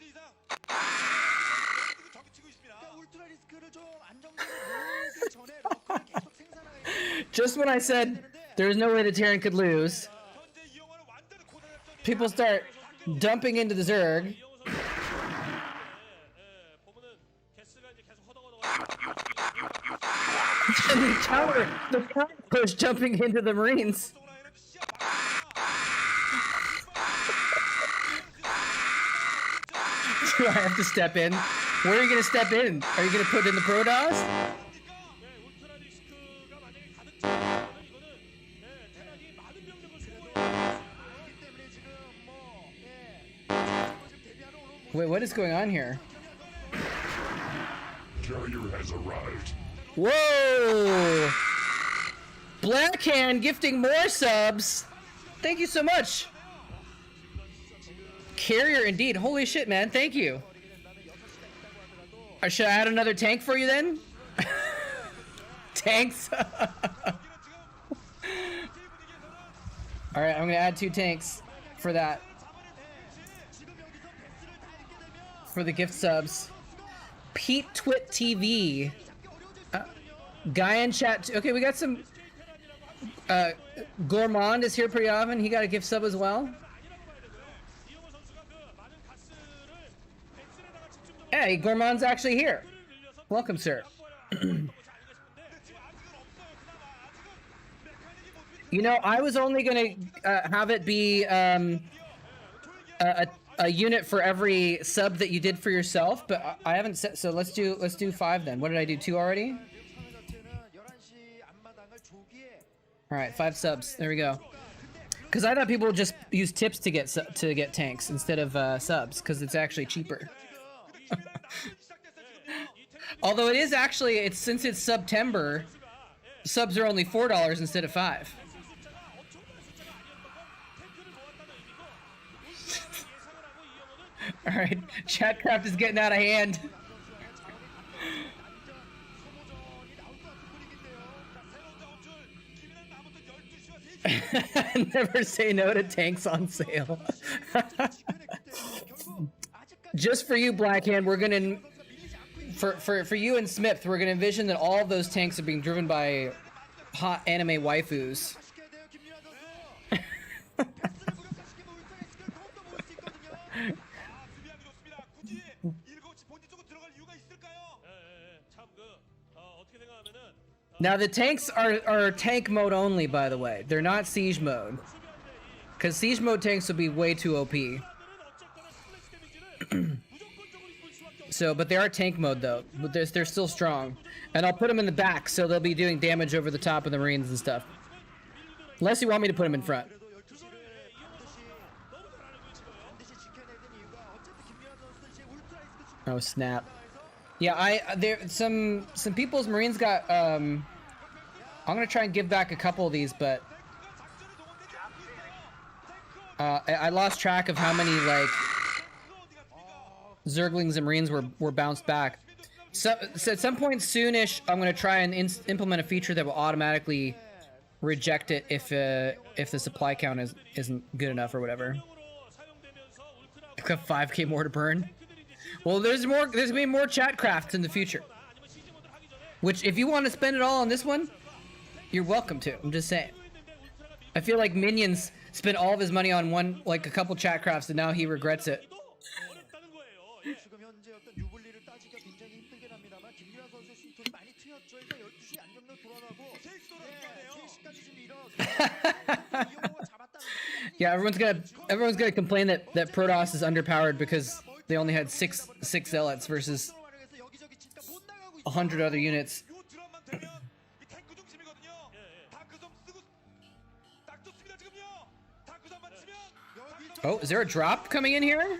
저기 치고 있습니다. 울트라리스크를 좀 안정적으로 모으기 전에 러커를 계속 생산하게 Just when I said there's no way the Terran could lose, 현재 이영호는 완전히 고전했더니 people start dumping into the Zerg. 이영호 선수 보면은 개스가 이제 계속 허덕허덕 And the counter is jumping into the Marines. 소라이는 시야 막힙니다. Do I have to step in? Where are you gonna step in? Are you gonna put in the Protoss? 울트라리스크가 만약에 가득 차면 이거는 테란이 많은 병력을 소모해야 때문에 지금 지금 데뷔하러 오는 Wait, what is going on here? Carrier has arrived. Whoa! Black Hand gifting more subs. Thank you so much. Carrier indeed. Holy shit, man. Thank you. Should I add another tank for you then? Tanks. Alright, I'm gonna add 2 tanks for that. For the gift subs. Pete Twit TV. Guy in chat. Okay, we got some. Gourmand is here pretty often. He got a gift sub as well. 이영호 선수가 그 많은 가스를 엑셀에다가 집중적으로 Hey, Gourmand's actually here. Welcome, sir. 확보하는 것이 아닌가 싶은데 지금 아직은 없어요. You know, I was only gonna have it be a unit for every sub that you did for yourself, but I haven't set. So let's do 5 then. What did I do? 2 already? All right, 5 subs. There we go. Because I thought people would just use tips to get tanks instead of subs, because it's actually cheaper. Although it is actually, since it's September, subs are only $4 instead of 5. All right, Chatcraft is getting out of hand. Never say no to tanks on sale. Just for you, Blackhand, we're gonna for you and Smith, we're gonna envision that all of those tanks are being driven by hot anime waifus. Now the tanks are tank mode only, by the way. They're not siege mode. Because siege mode tanks will be way too OP. So, but they are tank mode though. But they're still strong. And I'll put them in the back, so they'll be doing damage over the top of the Marines and stuff. Unless you want me to put them in front. Oh snap. Yeah, some people's Marines got I'm gonna try and give back a couple of these, but I lost track of how many like Zerglings and Marines were bounced back. So at some point soonish, I'm gonna try and implement a feature that will automatically reject it if the supply count isn't good enough or whatever. I've got 5k more to burn. Well, there's gonna be more Chatcraft in the future. Which, if you want to spend it all on this one, you're welcome to. I'm just saying. I feel like Minions spent all of his money on a couple Chatcrafts, and now he regrets it. Yeah, everyone's gonna complain that Protoss is underpowered because they only had six zealots versus 100 other units. Oh, is there a drop coming in here?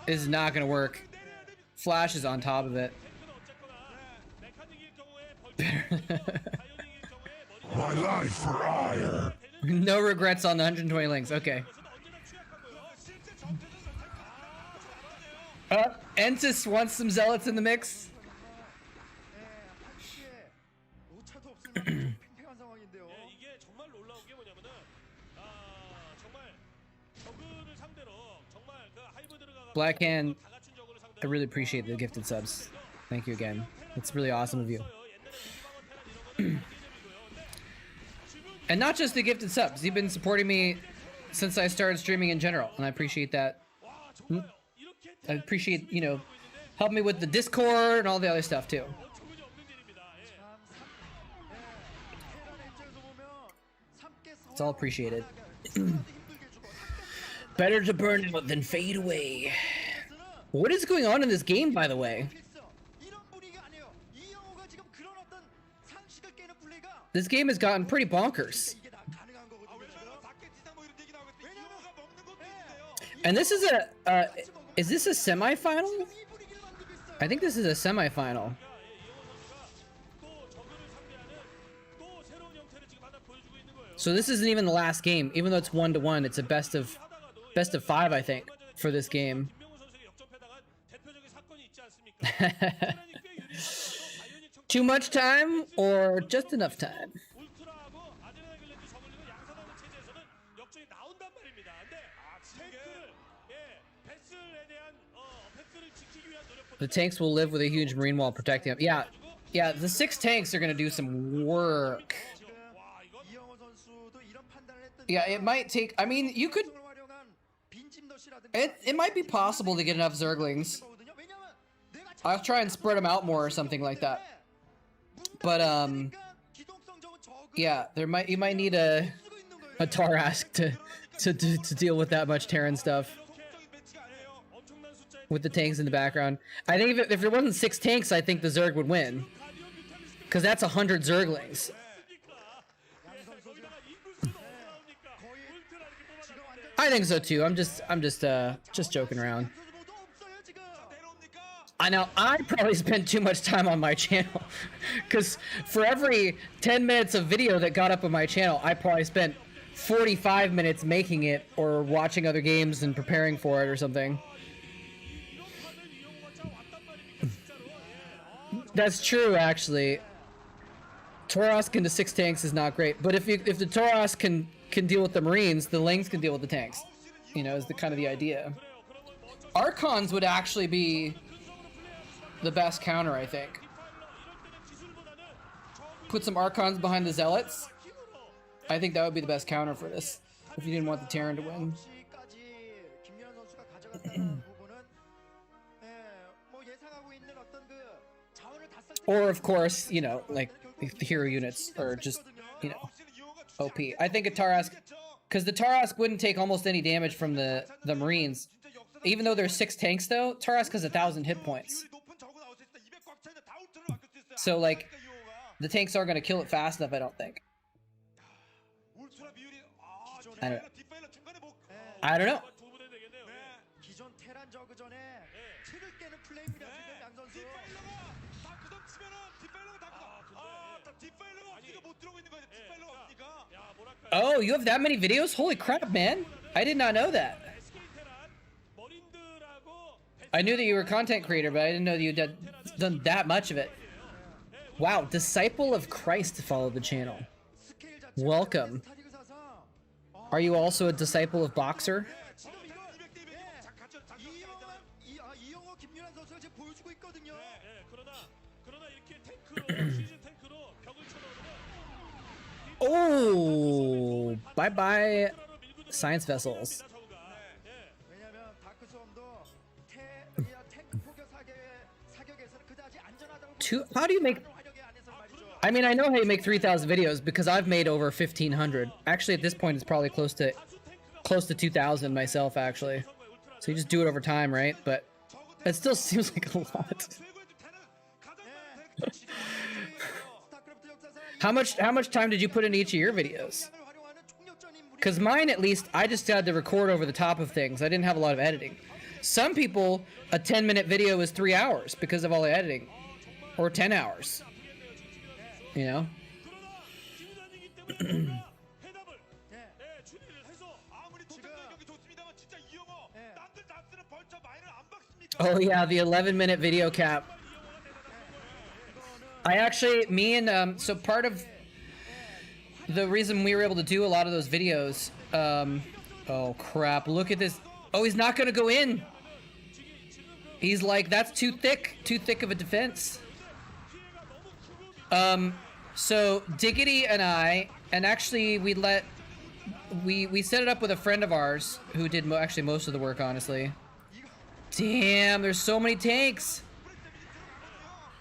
This is not gonna work. Flash is on top of it. My life for ire. No regrets on the 120 links. Okay. Ensis wants some zealots in the mix. Blackhand, I really appreciate the gifted subs. Thank you again. It's really awesome of you. And not just the gifted subs. You've been supporting me since I started streaming in general, and I appreciate that. I appreciate, helping me with the Discord and all the other stuff too. It's all appreciated. Better to burn out than fade away. What is going on in this game, by the way? This game has gotten pretty bonkers. And this is is this a semi-final? I think this is a semi-final. So this isn't even the last game, even though it's 1-1. It's a best of 5, I think, for this game. Too much time or just enough time? The tanks will live with a huge marine wall protecting them. Yeah, the 6 tanks are gonna do some work. Yeah, it might take, I mean, you could, it might be possible to get enough Zerglings. I'll try and spread them out more or something like that. But, Yeah, you might need a Tarask to deal with that much Terran stuff. With the tanks in the background. I think if there wasn't 6 tanks, I think the Zerg would win. Because that's 100 Zerglings. I think so too. I'm just joking around. I know I probably spent too much time on my channel. Because for every 10 minutes of video that got up on my channel, I probably spent 45 minutes making it or watching other games and preparing for it or something. That's true, actually. Tauros into 6 tanks is not great, but if the Tauros can deal with the Marines, the Lings can deal with the tanks. You know, is the kind of the idea. Archons would actually be the best counter, I think. Put some Archons behind the Zealots. I think that would be the best counter for this. If you didn't want the Terran to win. Or, of course, you know, like, the hero units are just, you know, OP. I think a Tarask, because the Tarask wouldn't take almost any damage from the Marines. Even though there's 6 tanks, though, Tarask has 1,000 hit points. So, like, the tanks aren't going to kill it fast enough, I don't think. I don't know. Oh, you have that many videos? Holy crap, man. I did not know that. I knew that you were a content creator, but I didn't know that you'd done that much of it. Wow, Disciple of Christ followed the channel. Welcome. Are you also a disciple of Boxer? Oh, bye-bye science vessels. How do you make... I mean, I know how you make 3,000 videos because I've made over 1,500. Actually, at this point, it's probably close to 2,000 myself, actually. So you just do it over time, right? But it still seems like a lot. How much time did you put into each of your videos? Because mine, at least, I just had to record over the top of things. I didn't have a lot of editing. Some people, a 10-minute video is 3 hours because of all the editing. Or 10 hours. You know? Oh yeah, the 11-minute video cap. So part of the reason we were able to do a lot of those videos, oh crap, look at this. Oh, he's not gonna go in. He's like, that's too thick of a defense. So Diggity and I, and actually we set it up with a friend of ours who did actually most of the work, honestly. Damn, there's so many tanks.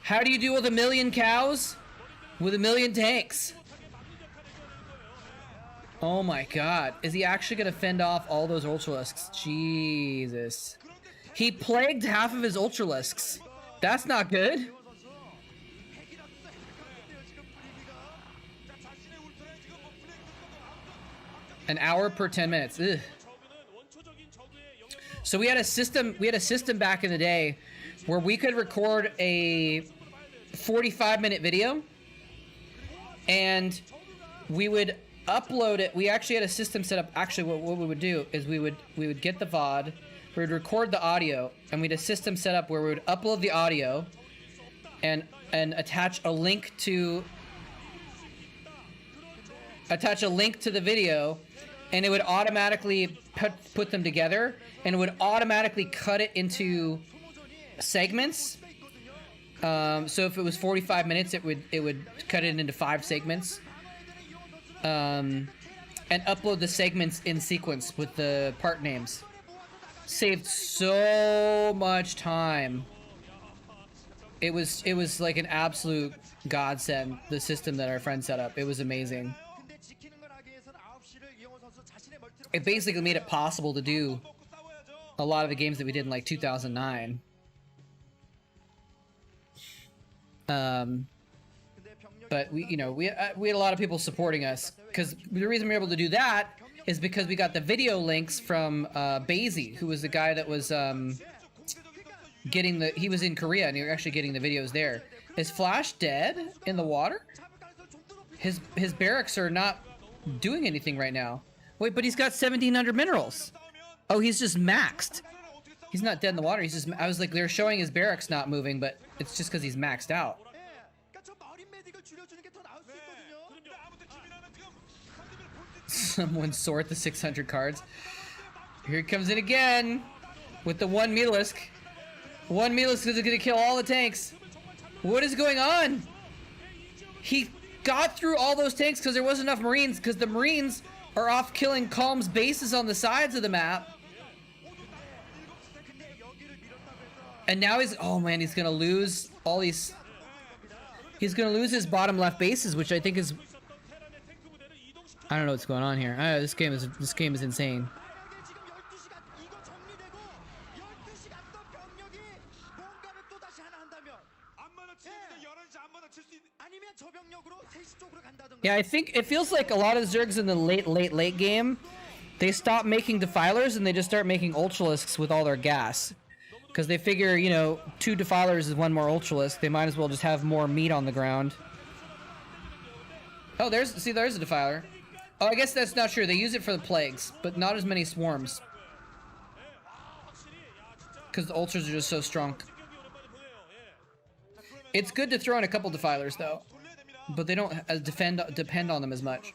How do you deal with 1 million cows with 1 million tanks? Oh my god. Is he actually gonna fend off all those Ultralisks? Jesus. He plagued half of his Ultralisks. That's not good. An hour per 10 minutes. Ugh. So we had a system back in the day where we could record a 45-minute video and we would upload it. We actually had a system set up. Actually, what we would do is we would get the VOD, we would record the audio, and we had a system set up where we would upload the audio and attach a link to the video, and it would automatically put them together, and it would automatically cut it into segments. So if it was 45 minutes, it would cut it into 5 segments, and upload the segments in sequence with the part names. Saved so much time. It was like an absolute godsend, the system that our friend set up. It was amazing. 근데 지키는 걸 하기 위해서는 9시를 이영호 선수 자신의 멀티를 It basically made it possible to do a lot of the games that we did in like 2009. But we had a lot of people supporting us, because the reason we were able to do that is because we got the video links from Basie, who was the guy that was he was in Korea and you were actually getting the videos there. Is Flash dead in the water? His barracks are not doing anything right now. Wait, but he's got 1,700 minerals. Oh, he's just maxed. He's not dead in the water. He's just. I was like, they're showing his barracks not moving, but it's just because he's maxed out. Someone sort the 600 cards. Here he comes in again with the one Multistreamed. One Multistreamed is gonna kill all the tanks. What is going on? He got through all those tanks because there wasn't enough Marines, because the Marines are off killing Calm's bases on the sides of the map. And now he's, oh man, he's gonna lose all these. He's gonna lose his bottom left bases, which I think is. I don't know what's going on here. This game is insane. Yeah, I think it feels like a lot of Zergs in the late game, they stop making defilers and they just start making Ultralisks with all their gas. Because they figure, 2 defilers is 1 more Ultralisk. They might as well just have more meat on the ground. Oh, there's a defiler. Oh, I guess that's not true. They use it for the plagues, but not as many swarms. Because the ultras are just so strong. It's good to throw in a couple defilers, though. But they don't depend on them as much.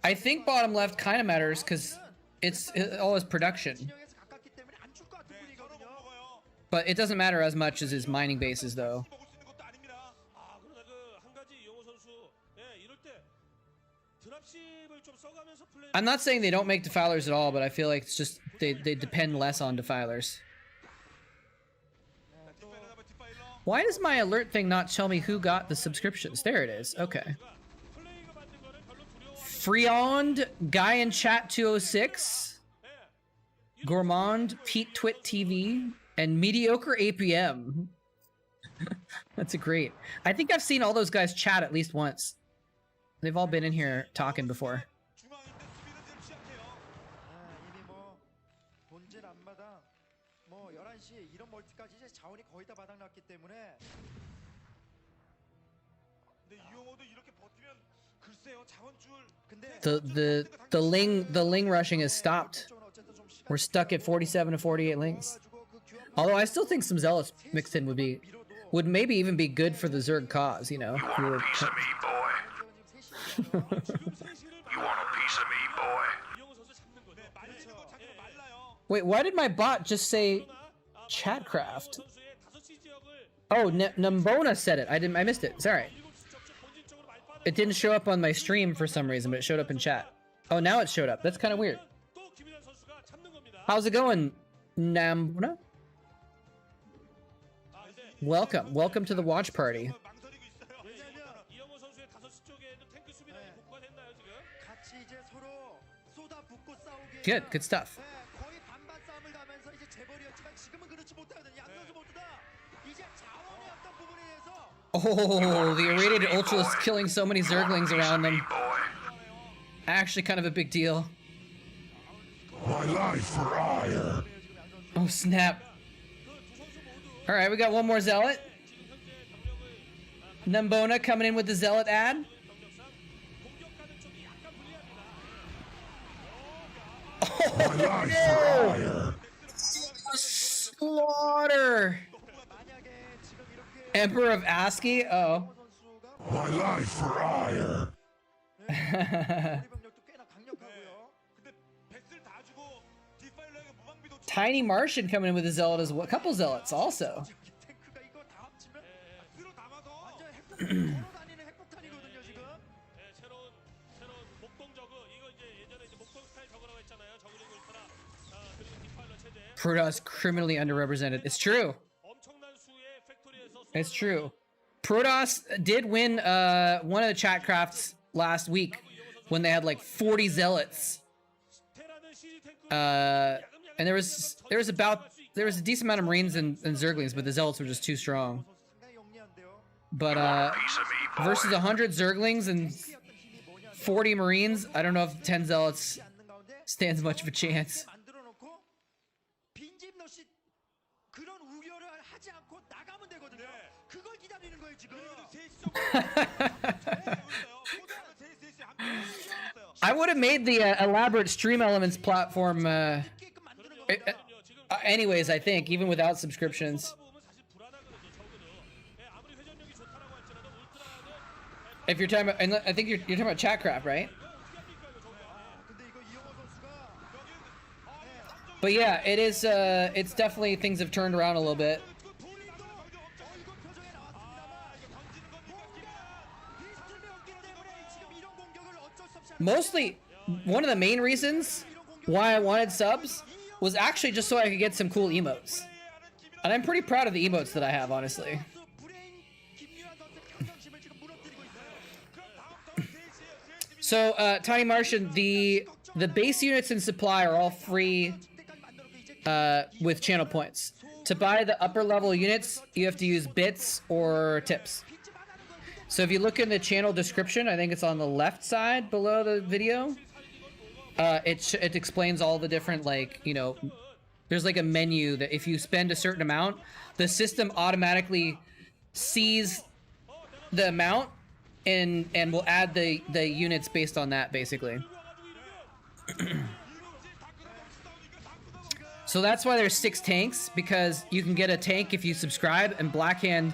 I think bottom left kind of matters, because it's all his production. But it doesn't matter as much as his mining bases, though. I'm not saying they don't make defilers at all, but I feel like it's just they depend less on defilers. Why does my alert thing not tell me who got the subscriptions? There it is. Okay. Freond, Guy in Chat 206, Gourmand, Pete Twit TV, and Mediocre APM. That's a great. I think I've seen all those guys chat at least once. They've all been in here talking before. The Ling rushing has stopped. We're stuck at 47 to 48 Lings. Although I still think some Zealots mixed in would maybe even be good for the Zerg cause, You want a piece of me, boy? You want a piece of me, boy? Wait, why did my bot just say Chatcraft? Oh, Nambona said it. I missed it. Sorry. It didn't show up on my stream for some reason, but it showed up in chat. Oh, now it showed up. That's kind of weird. How's it going, Nambona? Welcome to the watch party. Good stuff. Oh, the irradiated Ultralisk killing so many Zerglings around them. Actually kind of a big deal. My life for ire. Oh, snap. Alright, we got one more Zealot. Nambona coming in with the Zealot ad. My life for ire. Slaughter. Emperor of ASCII? Oh. My life for ire. Tiny Martian coming in with a Zealot as well. A couple Zealots also. Protoss criminally underrepresented. It's true. 엄청난 수의 팩토리에서 It's true. Protoss did win one of the Chatcrafts last week when they had like 40 zealots. 테란은 CG 탱크 And there was a decent amount of Marines and Zerglings, but the zealots were just too strong. 상당히 영리한데요. But Piece of me, boy. versus 100 Zerglings and 40 Marines, I don't know if 10 zealots 않는 가운데 stands much of a chance. 만들어 놓고 빈집 넣시 그런 우려를 하지 않고 나가면 되거든요. 그걸 기다리는 거예요 지금. I would have made the elaborate stream elements platform 있게끔 만드는 거. anyways, I think, even without subscriptions. 보면 사실 불안하거든요. 적어도 아무리 회전력이 좋다라고 할지라도 울트라는 If you're talking about, and I think you're talking about Chatcraft, right? 근데 이거 이영호 선수가 But yeah, it is. It's definitely things have turned around a little bit. 이거 표정에 나왔습니다만 비스트의 연기 때문에 지금 이런 공격을 어쩔 수 없이 하는 Mostly, one of the main reasons why I wanted subs was actually just so I could get some cool emotes. And I'm pretty proud of the emotes that I have, honestly. 브레인 김유한 선수의 평정심을 지금 무너뜨리고 있어요. So, Tiny Martian, the base units in supply are all free with channel points. To buy the upper level units, you have to use bits or tips. So if you look in the channel description, I think it's on the left side below the video. It explains all the different, like, you know, there's like a menu that if you spend a certain amount, the system automatically sees the amount and will add the units based on that, basically. So that's why there's 6 tanks, because you can get a tank if you subscribe, and Blackhand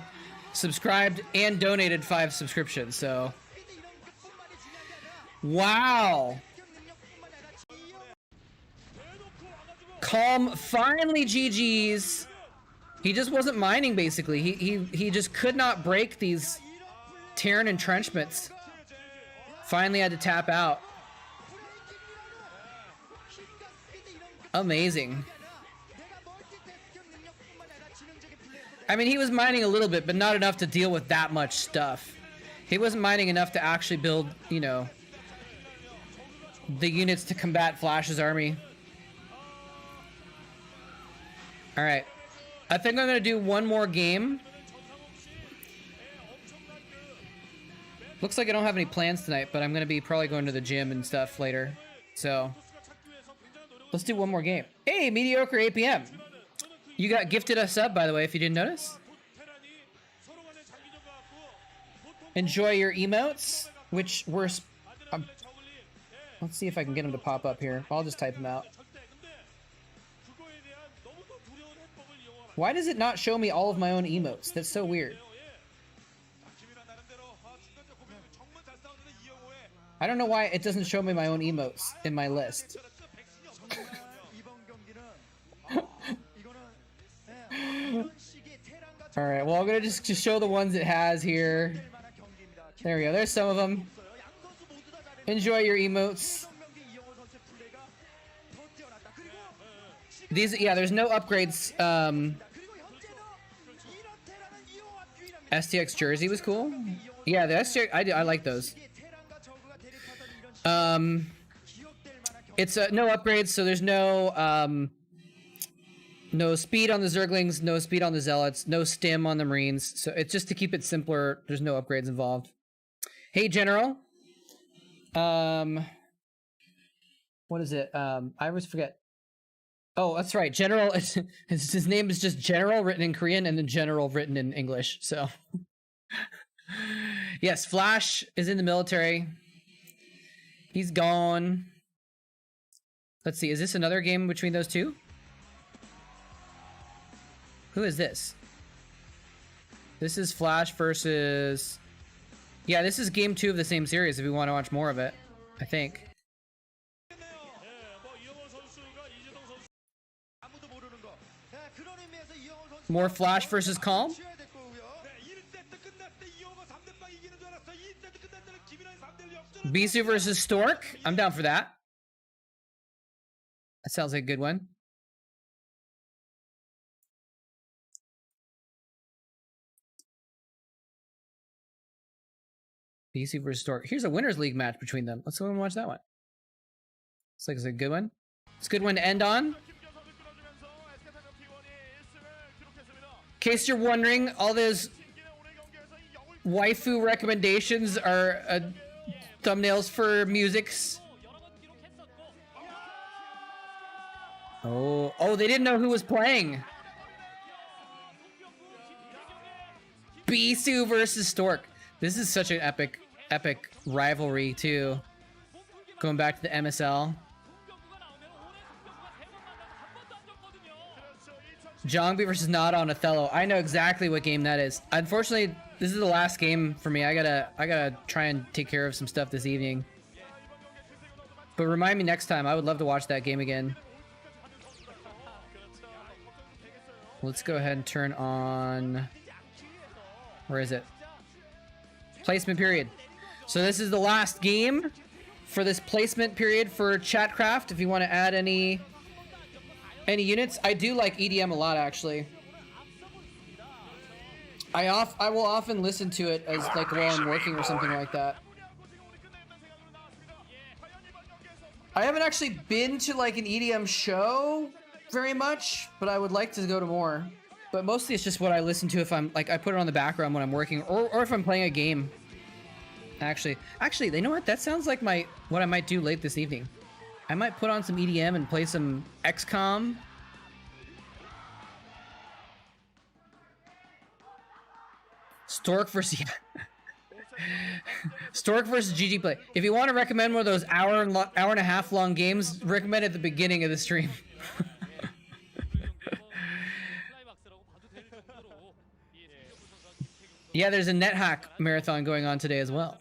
subscribed and donated 5 subscriptions, so. Wow. Calm, finally GG's. He just wasn't mining, basically. He just could not break these Terran entrenchments. Finally had to tap out. Amazing. I mean, he was mining a little bit, but not enough to deal with that much stuff. He wasn't mining enough to actually build, you know, the units to combat Flash's army. Alright. I think I'm gonna do one more game. Looks like I don't have any plans tonight, but I'm gonna be probably going to the gym and stuff later. So, let's do one more game. Hey, Mediocre APM! You got gifted a sub, by the way, if you didn't notice. Enjoy your emotes, which were... let's see if I can get them to pop up here. I'll just type them out. Why does it not show me all of my own emotes? That's so weird. I don't know why it doesn't show me my own emotes in my list. Alright, well, I'm gonna just show the ones it has here. There we go, there's some of them. Enjoy your emotes. These, yeah, there's no upgrades. STX jersey was cool. Yeah, the STX, I like those. It's no upgrades, so there's no no speed on the Zerglings, no speed on the Zealots, no stim on the Marines. So it's just to keep it simpler. There's no upgrades involved. Hey, General. What is it? I always forget. Oh, that's right. General. His name is just General written in Korean and then General written in English. So, yes, Flash is in the military. He's gone. Let's see. Is this another game between those two? Who is this? This is Flash versus... Yeah, this is game 2 of the same series if we want to watch more of it, I think. More Flash versus Calm? Bisu versus Stork? I'm down for that. That sounds like a good one. BC versus Stork. Here's a winners league match between them. Let's go and watch that one. Looks like it's a good one. It's a good one to end on. In case you're wondering, all those waifu recommendations are thumbnails for musics. Oh, they didn't know who was playing. Bisu versus Stork. This is such an epic rivalry too. Going back to the MSL. Jongbi versus Nada on Othello. I know exactly what game that is. Unfortunately, this is the last game for me. I gotta try and take care of some stuff this evening. But remind me next time. I would love to watch that game again. Let's go ahead and turn on... Where is it? Placement period. So this is the last game for this placement period for Chatcraft. If you want to add any units, I do like EDM a lot actually. I will often listen to it as like while I'm working or something like that. I haven't actually been to like an EDM show very much, but I would like to go to more. But mostly it's just what I listen to if I'm like I put it on the background when I'm working or if I'm playing a game. Actually, you know what? That sounds like what I might do late this evening. I might put on some EDM and play some XCOM. Stork versus Stork versus GG play. If you want to recommend one of those hour and a half long games, recommend at the beginning of the stream. Yeah, there's a NetHack marathon going on today as well.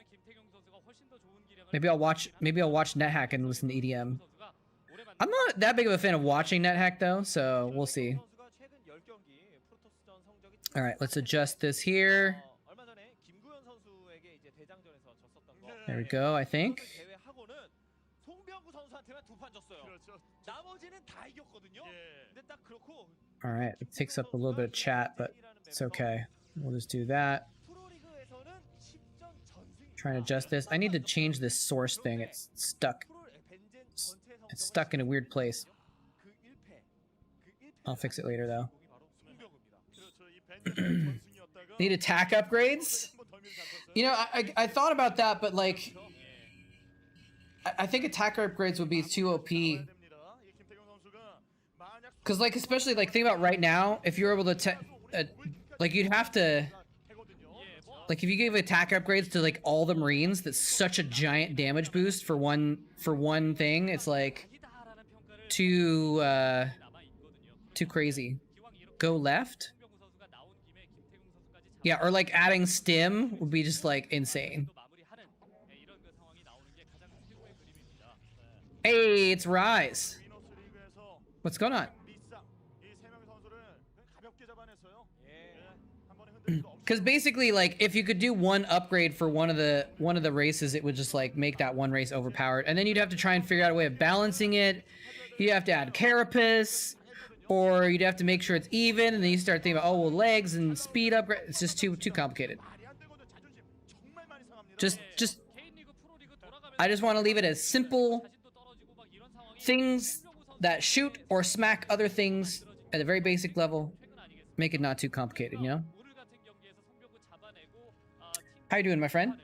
Maybe I'll watch NetHack and listen to EDM. I'm not that big of a fan of watching NetHack though, so we'll see. All right, let's adjust this here. There we go, I think. All right, it takes up a little bit of chat, but it's okay. We'll just do that. Trying to adjust this. I need to change this source thing. It's stuck. It's stuck in a weird place. I'll fix it later though. Need attack upgrades? You know, I thought about that, but like, I think attack upgrades would be too OP. Cause like, especially like, think about right now, if you're able to, like you'd have to, like if you gave attack upgrades to like all the Marines, that's such a giant damage boost for one thing. It's like too crazy. Go left? Yeah, or like adding stim would be just like insane. Hey, it's Rise. What's going on? Because basically, like, if you could do one upgrade for one of the races, it would just like make that one race overpowered, and then you'd have to try and figure out a way of balancing it. You have to add carapace, or you'd have to make sure it's even, and then you start thinking about, oh well, legs and speed upgrade. It's just too complicated. I just want to leave it as simple things that shoot or smack other things at a very basic level. Make it not too complicated, you know? How you doing, my friend?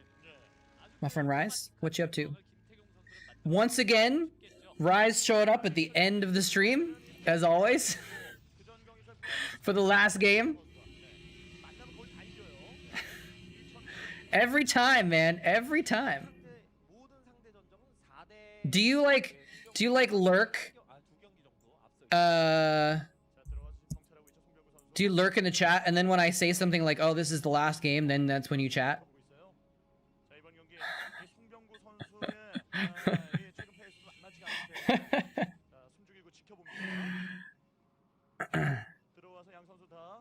My friend Rise? What you up to? Once again, Rise showed up at the end of the stream, as always, for the last game. Every time, man. Every time. Do you like lurk? Do you lurk in the chat, and then when I say something like, oh, this is the last game, then that's when you chat?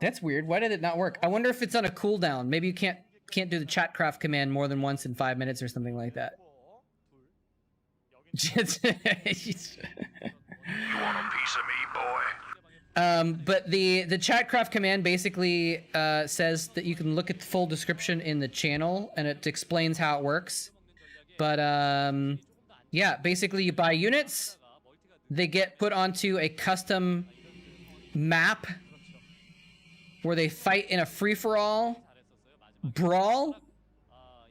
That's weird. Why did it not work? I wonder if it's on a cooldown. Maybe you can't do the Chatcraft command more than once in 5 minutes or something like that. You want a piece of me, boy? But the Chatcraft command basically says that you can look at the full description in the channel, and it explains how it works. But yeah, basically you buy units, they get put onto a custom map where they fight in a free-for-all brawl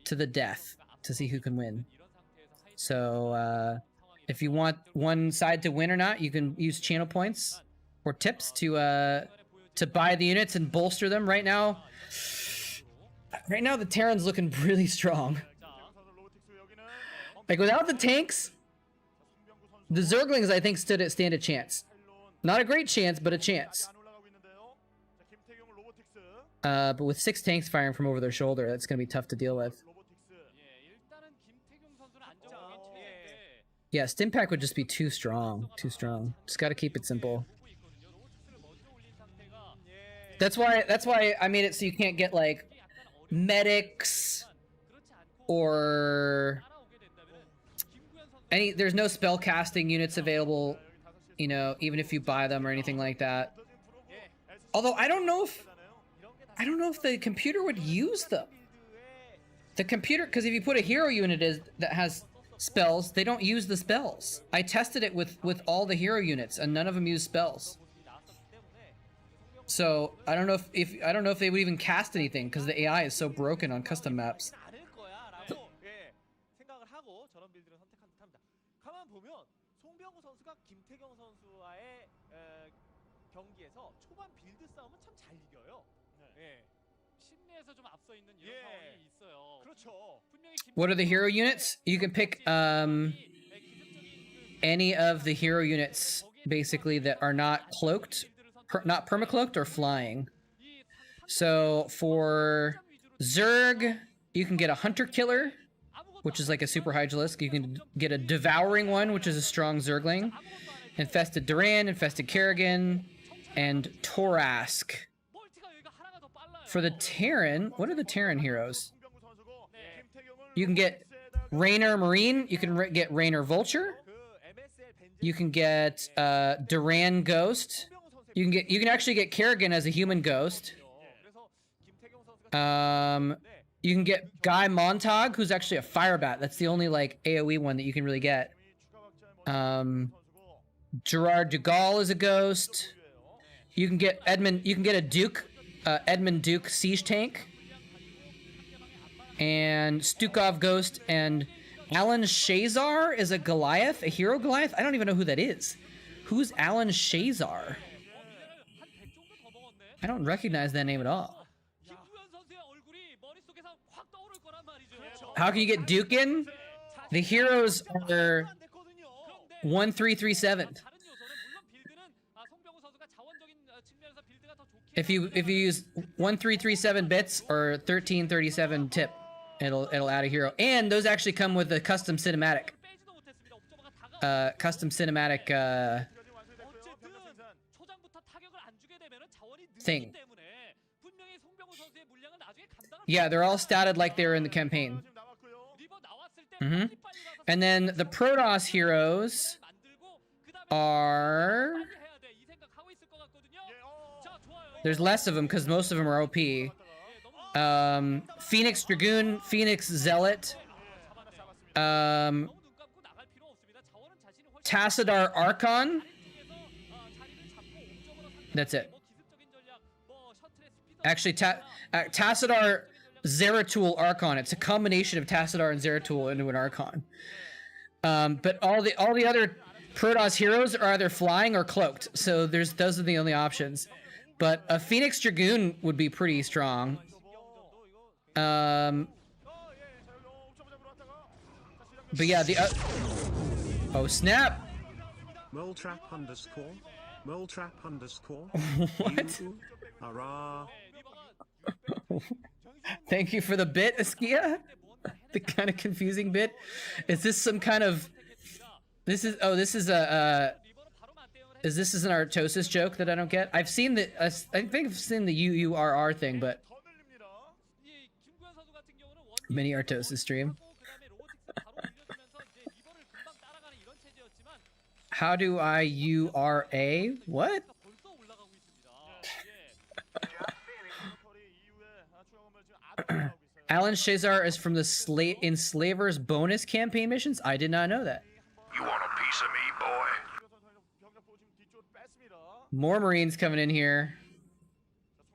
to the death to see who can win. So if you want one side to win or not, you can use channel points or tips to buy the units and bolster them. Right now the Terran's looking really strong. Like without the tanks, the Zerglings I think stand a chance. Not a great chance, but a chance. But with 6 tanks firing from over their shoulder, that's gonna be tough to deal with. Yeah, Stimpack would just be too strong. Too strong. Just gotta keep it simple. That's why I made it so you can't get like medics or there's no spell casting units available, you know, even if you buy them or anything like that. Although I don't know if the computer would use them. The computer, because if you put a hero unit that has spells, they don't use the spells. I tested it with all the hero units, and none of them use spells. So I don't know if they would even cast anything because the AI is so broken on custom maps. What are the hero units? You can pick any of the hero units basically that are not cloaked, not permacloaked or flying. So for Zerg, you can get a Hunter Killer, which is like a super Hydralisk. You can get a Devouring one, which is a strong Zergling. Infested Terran, Infested Kerrigan, and Torask. For the Terran, what are the Terran heroes? You can get Raynor Marine. You can get Raynor Vulture. You can get Duran Ghost. You can actually get Kerrigan as a human ghost. You can get Guy Montag, who's actually a Firebat. That's the only like AoE one that you can really get. Gerard de Gaulle is a ghost. You can get Edmund. You can get a Duke, Edmund Duke siege tank, and Stukov Ghost, and Alan Shazar is a Goliath, a hero Goliath. I don't even know who that is. Who's Alan Shazar? I don't recognize that name at all. How can you get Duke in? The heroes are 1337. If you use 1337 bits or 1337 tip, it'll add a hero. And those actually come with a custom cinematic. Thing. Yeah, they're all statted like they were in the campaign. And then the Protoss heroes are... There's less of them because most of them are OP. Phoenix Dragoon, Phoenix Zealot, Tassadar Archon. That's it. Actually, Tassadar Zeratul Archon. It's a combination of Tassadar and Zeratul into an Archon. But all the other Protoss heroes are either flying or cloaked. So those are the only options. But a Phoenix Dragoon would be pretty strong. But yeah, oh snap! Moletrap _ Moletrap _ What? Thank you for the bit, Askia. The kind of confusing bit. Is this some kind of? Is this an Artosis joke that I don't get? I've seen the. I think I've seen the UURR thing, but mini Artosis stream. How do I URA? What? Alan Shazar is from the Enslavers bonus campaign missions? I did not know that. You want a piece of me, boy? More Marines coming in here.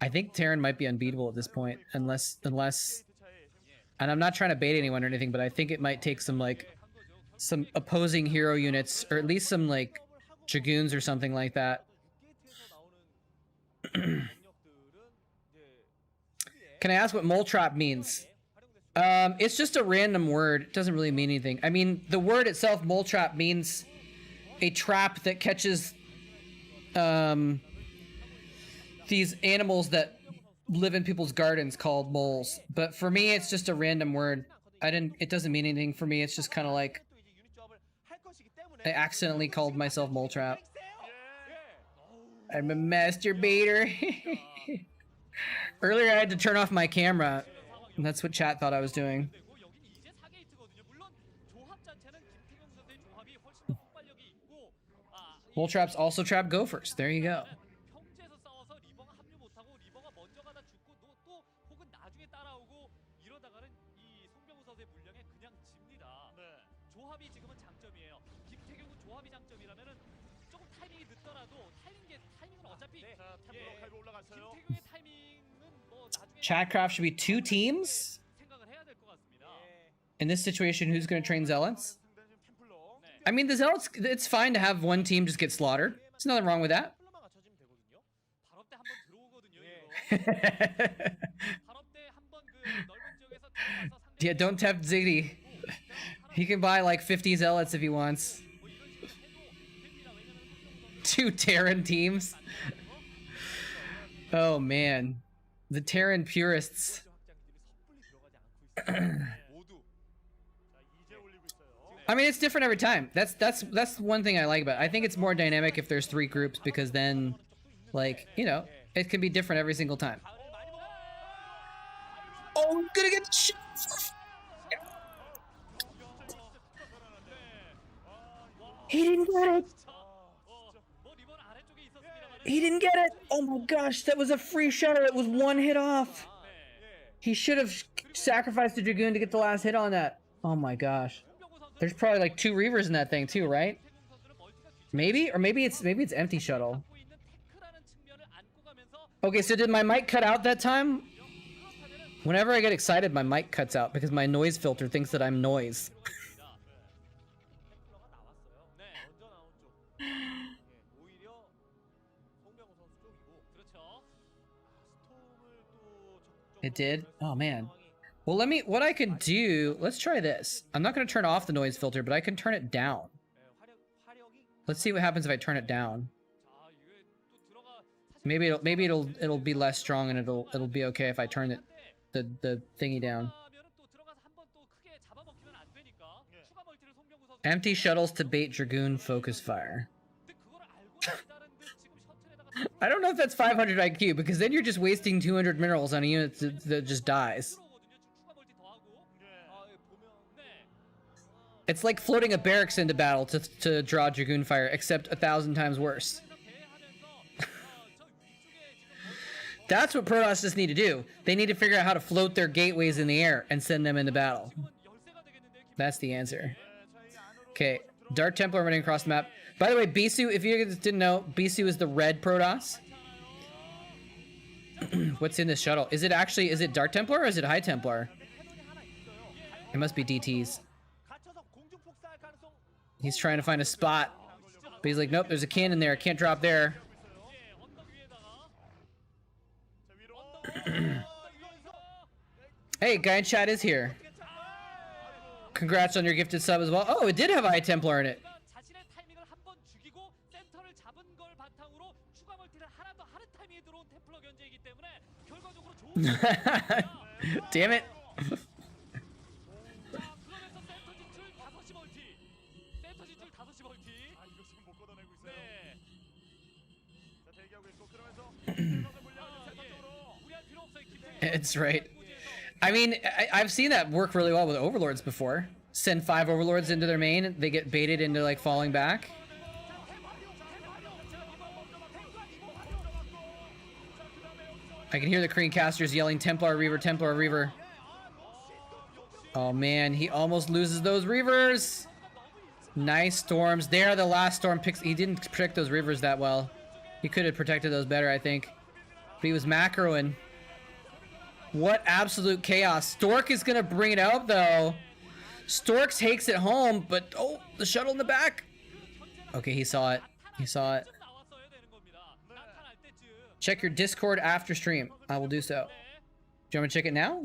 I think Terran might be unbeatable at this point, unless, and I'm not trying to bait anyone or anything, but I think it might take some opposing hero units, or at least some like Dragoons or something like that. Can I ask what moletrap means? It's just a random word. It doesn't really mean anything. I mean, the word itself, moletrap, means a trap that catches these animals that live in people's gardens called moles. But for me, it's just a random word. It doesn't mean anything for me. It's just kind of like I accidentally called myself moletrap. I'm a masturbator. Earlier, I had to turn off my camera. And that's what chat thought I was doing. Moletraps also trap gophers. There you go. Chatcraft should be 2 teams? In this situation, who's going to train zealots? I mean, the zealots, it's fine to have one team just get slaughtered. There's nothing wrong with that. Yeah, don't tempt Ziggy. He can buy like 50 zealots if he wants. 2 Terran teams. Oh man. The Terran purists. I mean, it's different every time. That's one thing I like about it. I think it's more dynamic if there's 3 groups, because then, like, you know, it can be different every single time. Oh, I'm gonna get shit. He didn't get it. He didn't get it. Oh my gosh, that was a free shuttle. It was 1 hit off. He should have sacrificed the Dragoon to get the last hit on that. Oh my gosh. There's probably like 2 Reavers in that thing too, right? Maybe? Or maybe it's empty shuttle. Okay, so did my mic cut out that time? Whenever I get excited, my mic cuts out because my noise filter thinks that I'm noise. It did? Oh man. Well, what I can do, let's try this. I'm not going to turn off the noise filter, but I can turn it down. Let's see what happens if I turn it down. Maybe it'll be less strong, and it'll be okay if I turn it the thingy down. Empty shuttles to bait Dragoon focus fire. I don't know if that's 500 IQ, because then you're just wasting 200 minerals on a unit that just dies. It's like floating a barracks into battle to draw Dragoon fire, except 1,000 times worse. That's what Protoss just need to do. They need to figure out how to float their gateways in the air and send them into battle. That's the answer. Okay, Dark Templar running across the map. By the way, Bisu, if you didn't know, Bisu is the red Protoss. What's in this shuttle? Is it Dark Templar or is it High Templar? It must be DTs. He's trying to find a spot, but he's like, nope, there's a cannon there. I can't drop there. Hey, guy in chat is here. Congrats on your gifted sub as well. Oh, it did have a High Templar in it. Damn it. It's right. I mean, I've seen that work really well with overlords before. Send 5 overlords into their main, they get baited into like falling back. I can hear the Kreen casters yelling Templar Reaver, Templar Reaver. Oh man, he almost loses those Reavers. Nice storms. There, the last storm picks. He didn't protect those Reavers that well. He could have protected those better, I think. But he was macroing. What absolute chaos. Stork is gonna bring it out though. Stork takes it home, but oh, the shuttle in the back. Okay, he saw it. He saw it. Check your Discord after stream. I will do so. Do you want me to check it now?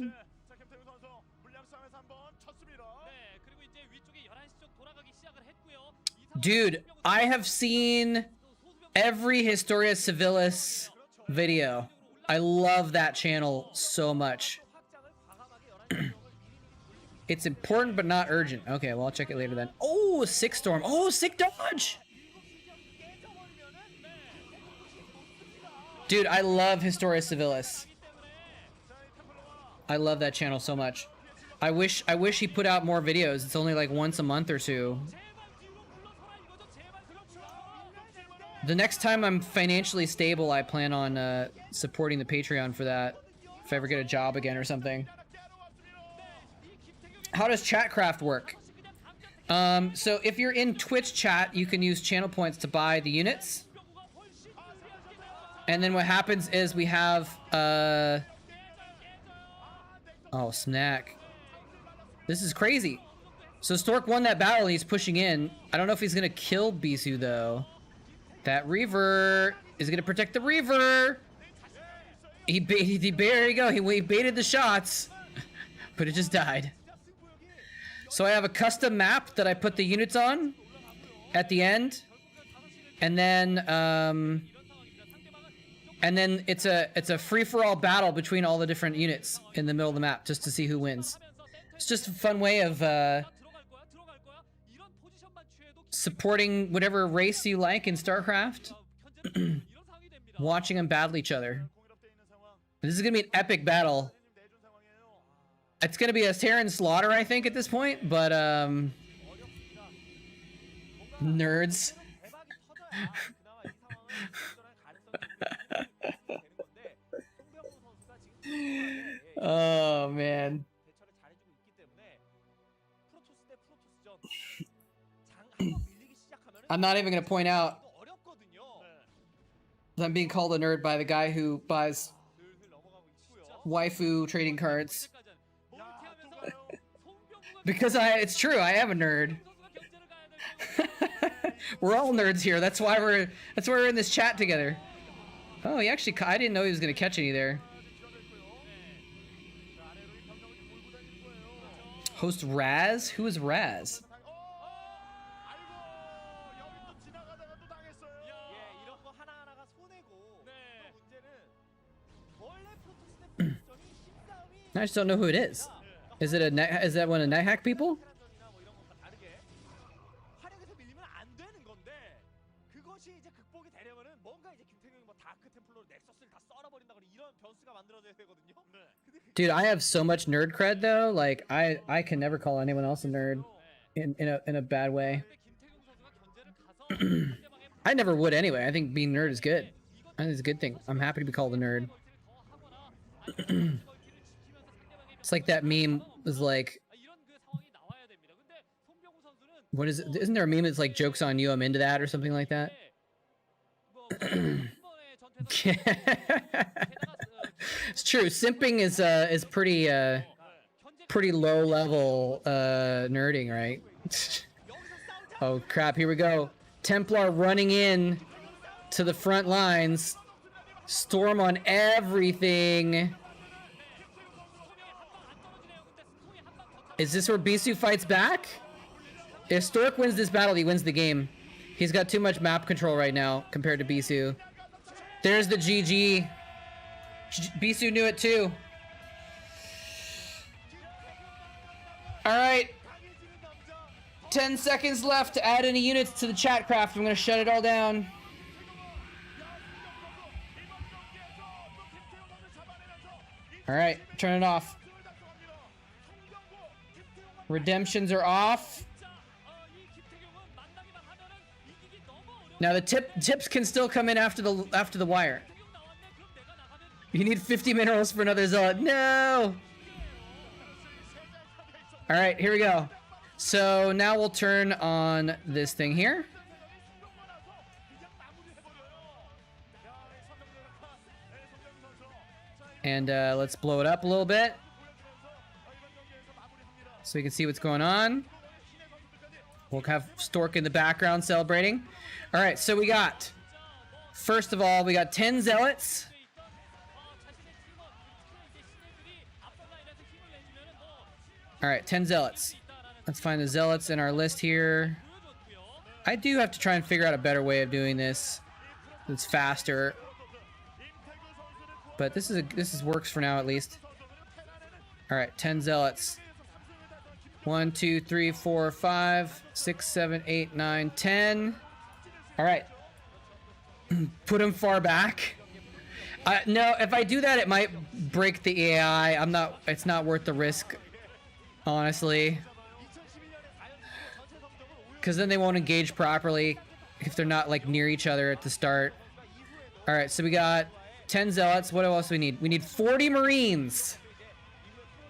Dude, I have seen every Historia Civilis video. I love that channel so much. It's important but not urgent. Okay, well, I'll check it later then. Oh, sick storm. Oh, sick dodge. Dude, I love Historia Civilis. I love that channel so much. I wish he put out more videos. It's only like once a month or two. The next time I'm financially stable, I plan on supporting the Patreon for that. If I ever get a job again or something. How does Chatcraft work? So if you're in Twitch chat, you can use channel points to buy the units. And then what happens is we have, oh, snack. This is crazy. So Stork won that battle and he's pushing in. I don't know if he's gonna kill Bisu though. That Reaver is gonna protect the Reaver. There you go, he baited the shots, but it just died. So I have a custom map that I put the units on at the end. And then it's a free-for-all battle between all the different units in the middle of the map just to see who wins. It's just a fun way of supporting whatever race you like in Starcraft. Watching them battle each other. This is gonna be an epic battle. It's gonna be a Terran slaughter, I think, at this point, but nerds. Oh man. I'm not even gonna point out that I'm being called a nerd by the guy who buys waifu trading cards. Because it's true, I am a nerd. We're all nerds here. That's why we're in this chat together. Oh, he actually, I didn't know he was gonna catch any there. Host Raz? Who is Raz? I just don't know who it is. Is that one of Nighthawk people? Dude, I have so much nerd cred though. Like I can never call anyone else a nerd in a bad way. I never would anyway. I think being nerd is good. I think it's a good thing. I'm happy to be called a nerd. It's like that meme was like, what is it? Isn't there a meme that's like jokes on you, I'm into that or something like that? It's true. Simping is pretty low level nerding, right? Oh crap, here we go. Templar running in to the front lines. Storm on everything. Is this where Bisu fights back? If Stork wins this battle, he wins the game. He's got too much map control right now compared to Bisu. There's the GG. Bisu knew it too. Alright. 10 seconds left to add any units to the Chatcraft. I'm gonna shut it all down. Alright, turn it off. Redemptions are off. Now the tips can still come in after the wire. You need 50 minerals for another zealot. No. All right, here we go. So now we'll turn on this thing here. And let's blow it up a little bit so we can see what's going on. We'll have Stork in the background celebrating. All right, so we got, first of all, we got 10 zealots. All right, 10 zealots. Let's find the zealots in our list here. I do have to try and figure out a better way of doing this. It's faster. But this is works for now at least. All right, 10 zealots. 1, 2, 3, 4, 5, 6, 7, 8, 9, 10. All right. Put them far back. No, if I do that, it might break the AI. It's not worth the risk, honestly. Because then they won't engage properly if they're not like near each other at the start. All right, so we got 10 zealots. What else do we need? We need 40 marines.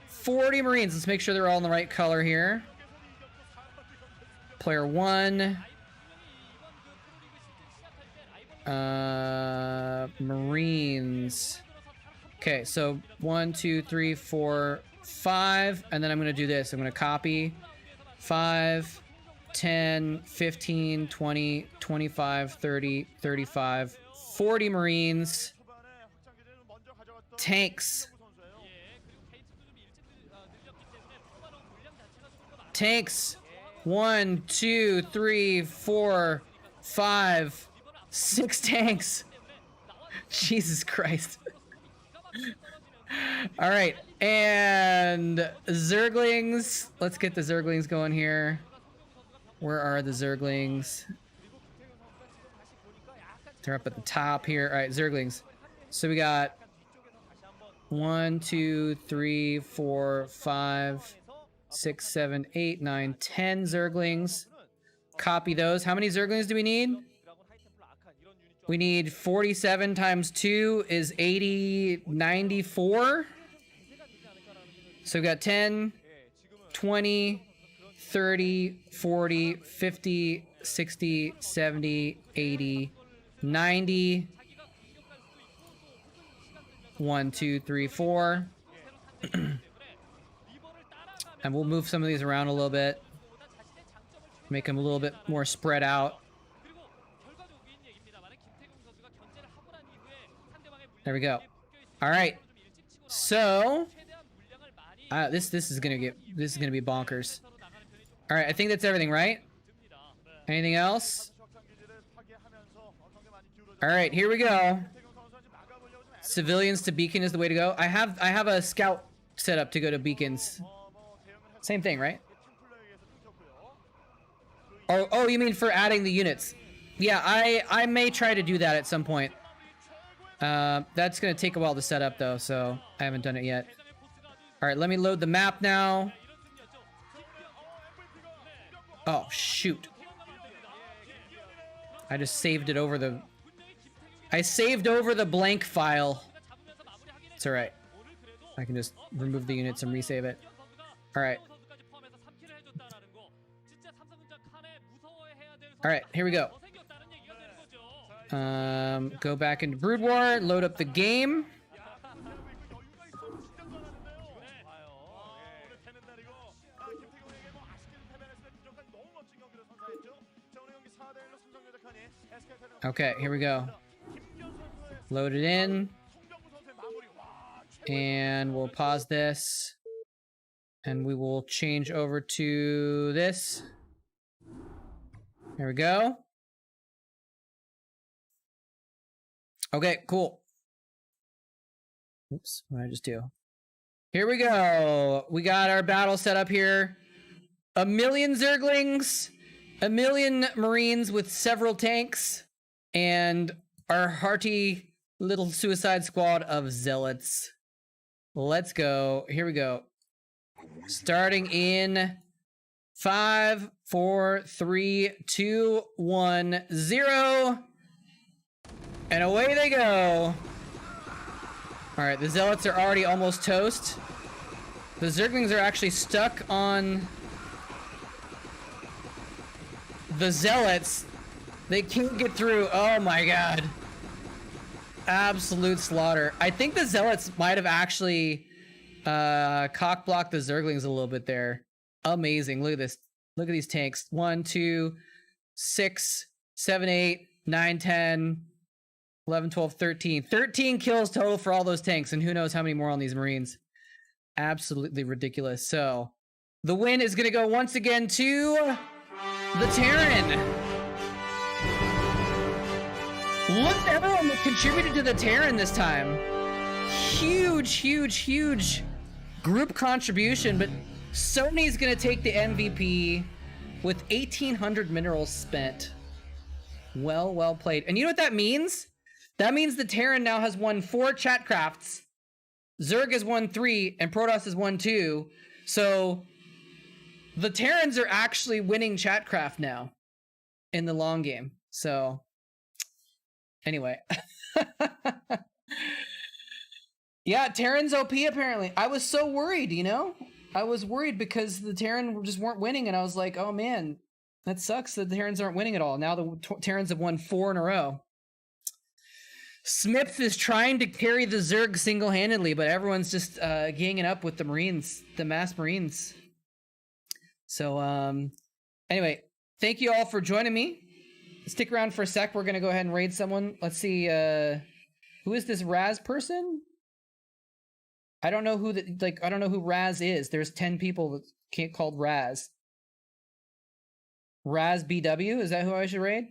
40 marines. Let's make sure they're all in the right color here. Player 1. Marines. Okay, so 1, 2, 3, 4, 5. And then I'm going to do this. I'm going to copy 5, 10, 15, 20, 25, 30, 35, 40 marines. Tanks. Tanks. 1, 2, 3, 4, 5, 6 tanks. Jesus Christ. All right. And Zerglings. Let's get the Zerglings going here. Where are the Zerglings? They're up at the top here. All right, Zerglings. So we got 1, 2, 3, 4, 5, 6, 7, 8, 9, 10 Zerglings. Copy those. How many Zerglings do we need? We need 47 times 2 is 80, 94. So we got 10, 20, 30, 40, 50, 60, 70, 80, 90. 1, 2, 3, 4. And we'll move some of these around a little bit. Make them a little bit more spread out. There we go. All right. So this is gonna be bonkers. All right, I think that's everything, right? Anything else? All right, here we go. Civilians to beacon is the way to go. I have a scout set up to go to beacons. Same thing, right? Oh, you mean for adding the units? Yeah, I may try to do that at some point. That's gonna take a while to set up though, so I haven't done it yet. All right, let me load the map now. Oh, shoot. I just saved it over the... I saved over the blank file. It's all right. I can just remove the units and resave it. All right. All right, here we go. Go back into Brood War, load up the game. Okay, here we go. Load it in. And we'll pause this. And we will change over to this. There we go. Okay, cool. Oops, what did I just do? Here we go. We got our battle set up here. 1 million Zerglings, 1 million Marines with several tanks, and our hearty little suicide squad of zealots. Let's go. Here we go. Starting in 5, 4, 3, 2, 1, 0. And away they go. All right, the zealots are already almost toast. The Zerglings are actually stuck on the Zealots. They can't get through. Oh my god. Absolute slaughter. I think the Zealots might have actually cock blocked the Zerglings a little bit there. Amazing. Look at this. Look at these tanks. 1, 2, 6, 7, 8, 9, 10, 11, 12, 13. 13 kills total for all those tanks, and who knows how many more on these Marines. Absolutely ridiculous. So, the win is going to go once again to the Terran. Look at everyone that contributed to the Terran this time. Huge, huge, huge group contribution, but Sony's going to take the MVP with 1,800 minerals spent. Well played. And you know what that means? That means the Terran now has won 4 Chatcrafts. Zerg has won 3, and Protoss has won 2. So the Terrans are actually winning Chatcraft now in the long game. So anyway. Yeah, Terran's OP apparently. I was so worried, you know? I was worried because the Terran just weren't winning, and I was like, oh man, that sucks that the Terrans aren't winning at all. Now the Terrans have won 4 in a row. Smith is trying to carry the Zerg single-handedly, but everyone's just ganging up with the Marines, the mass Marines. So, anyway, thank you all for joining me. Stick around for a sec. We're going to go ahead and raid someone. Let's see, who is this Raz person? I don't know who I don't know who Raz is. There's 10 people that can't called Raz. Raz BW, is that who I should raid?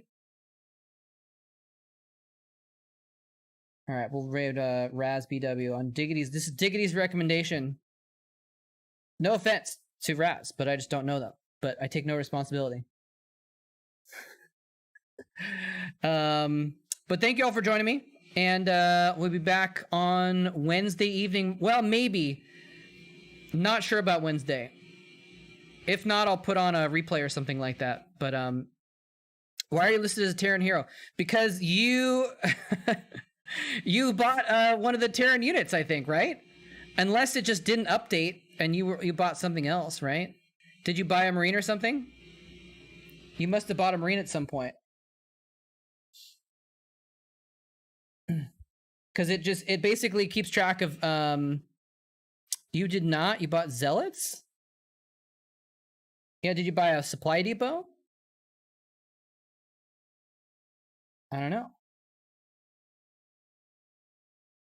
All right, we'll raid Raz BW on Diggity's. This is Diggity's recommendation. No offense to Raz, but I just don't know them. But I take no responsibility. But thank you all for joining me. And we'll be back on Wednesday evening. Well, maybe. Not sure about Wednesday. If not, I'll put on a replay or something like that. But why are you listed as a Terran hero? Because you you bought one of the Terran units, I think, right? Unless it just didn't update and you bought something else, right? Did you buy a Marine or something? You must have bought a Marine at some point. Because it basically keeps track of you did not? You bought Zealots? Yeah, did you buy a supply depot? I don't know.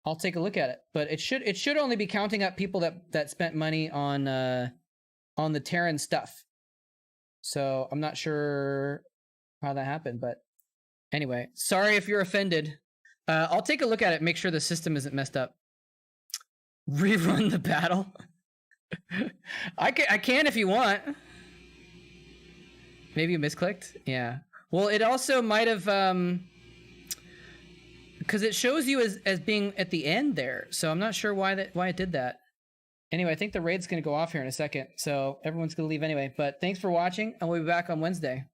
I'll take a look at it. But it should only be counting up people that spent money on the Terran stuff. So I'm not sure how that happened, but anyway, sorry if you're offended. I'll take a look at it, make sure the system isn't messed up. Rerun the battle. I can if you want. Maybe you misclicked? Yeah. Well, it also might have because it shows you as being at the end there. So I'm not sure why it did that. Anyway, I think the raid's going to go off here in a second. So everyone's going to leave anyway. But thanks for watching, and we'll be back on Wednesday.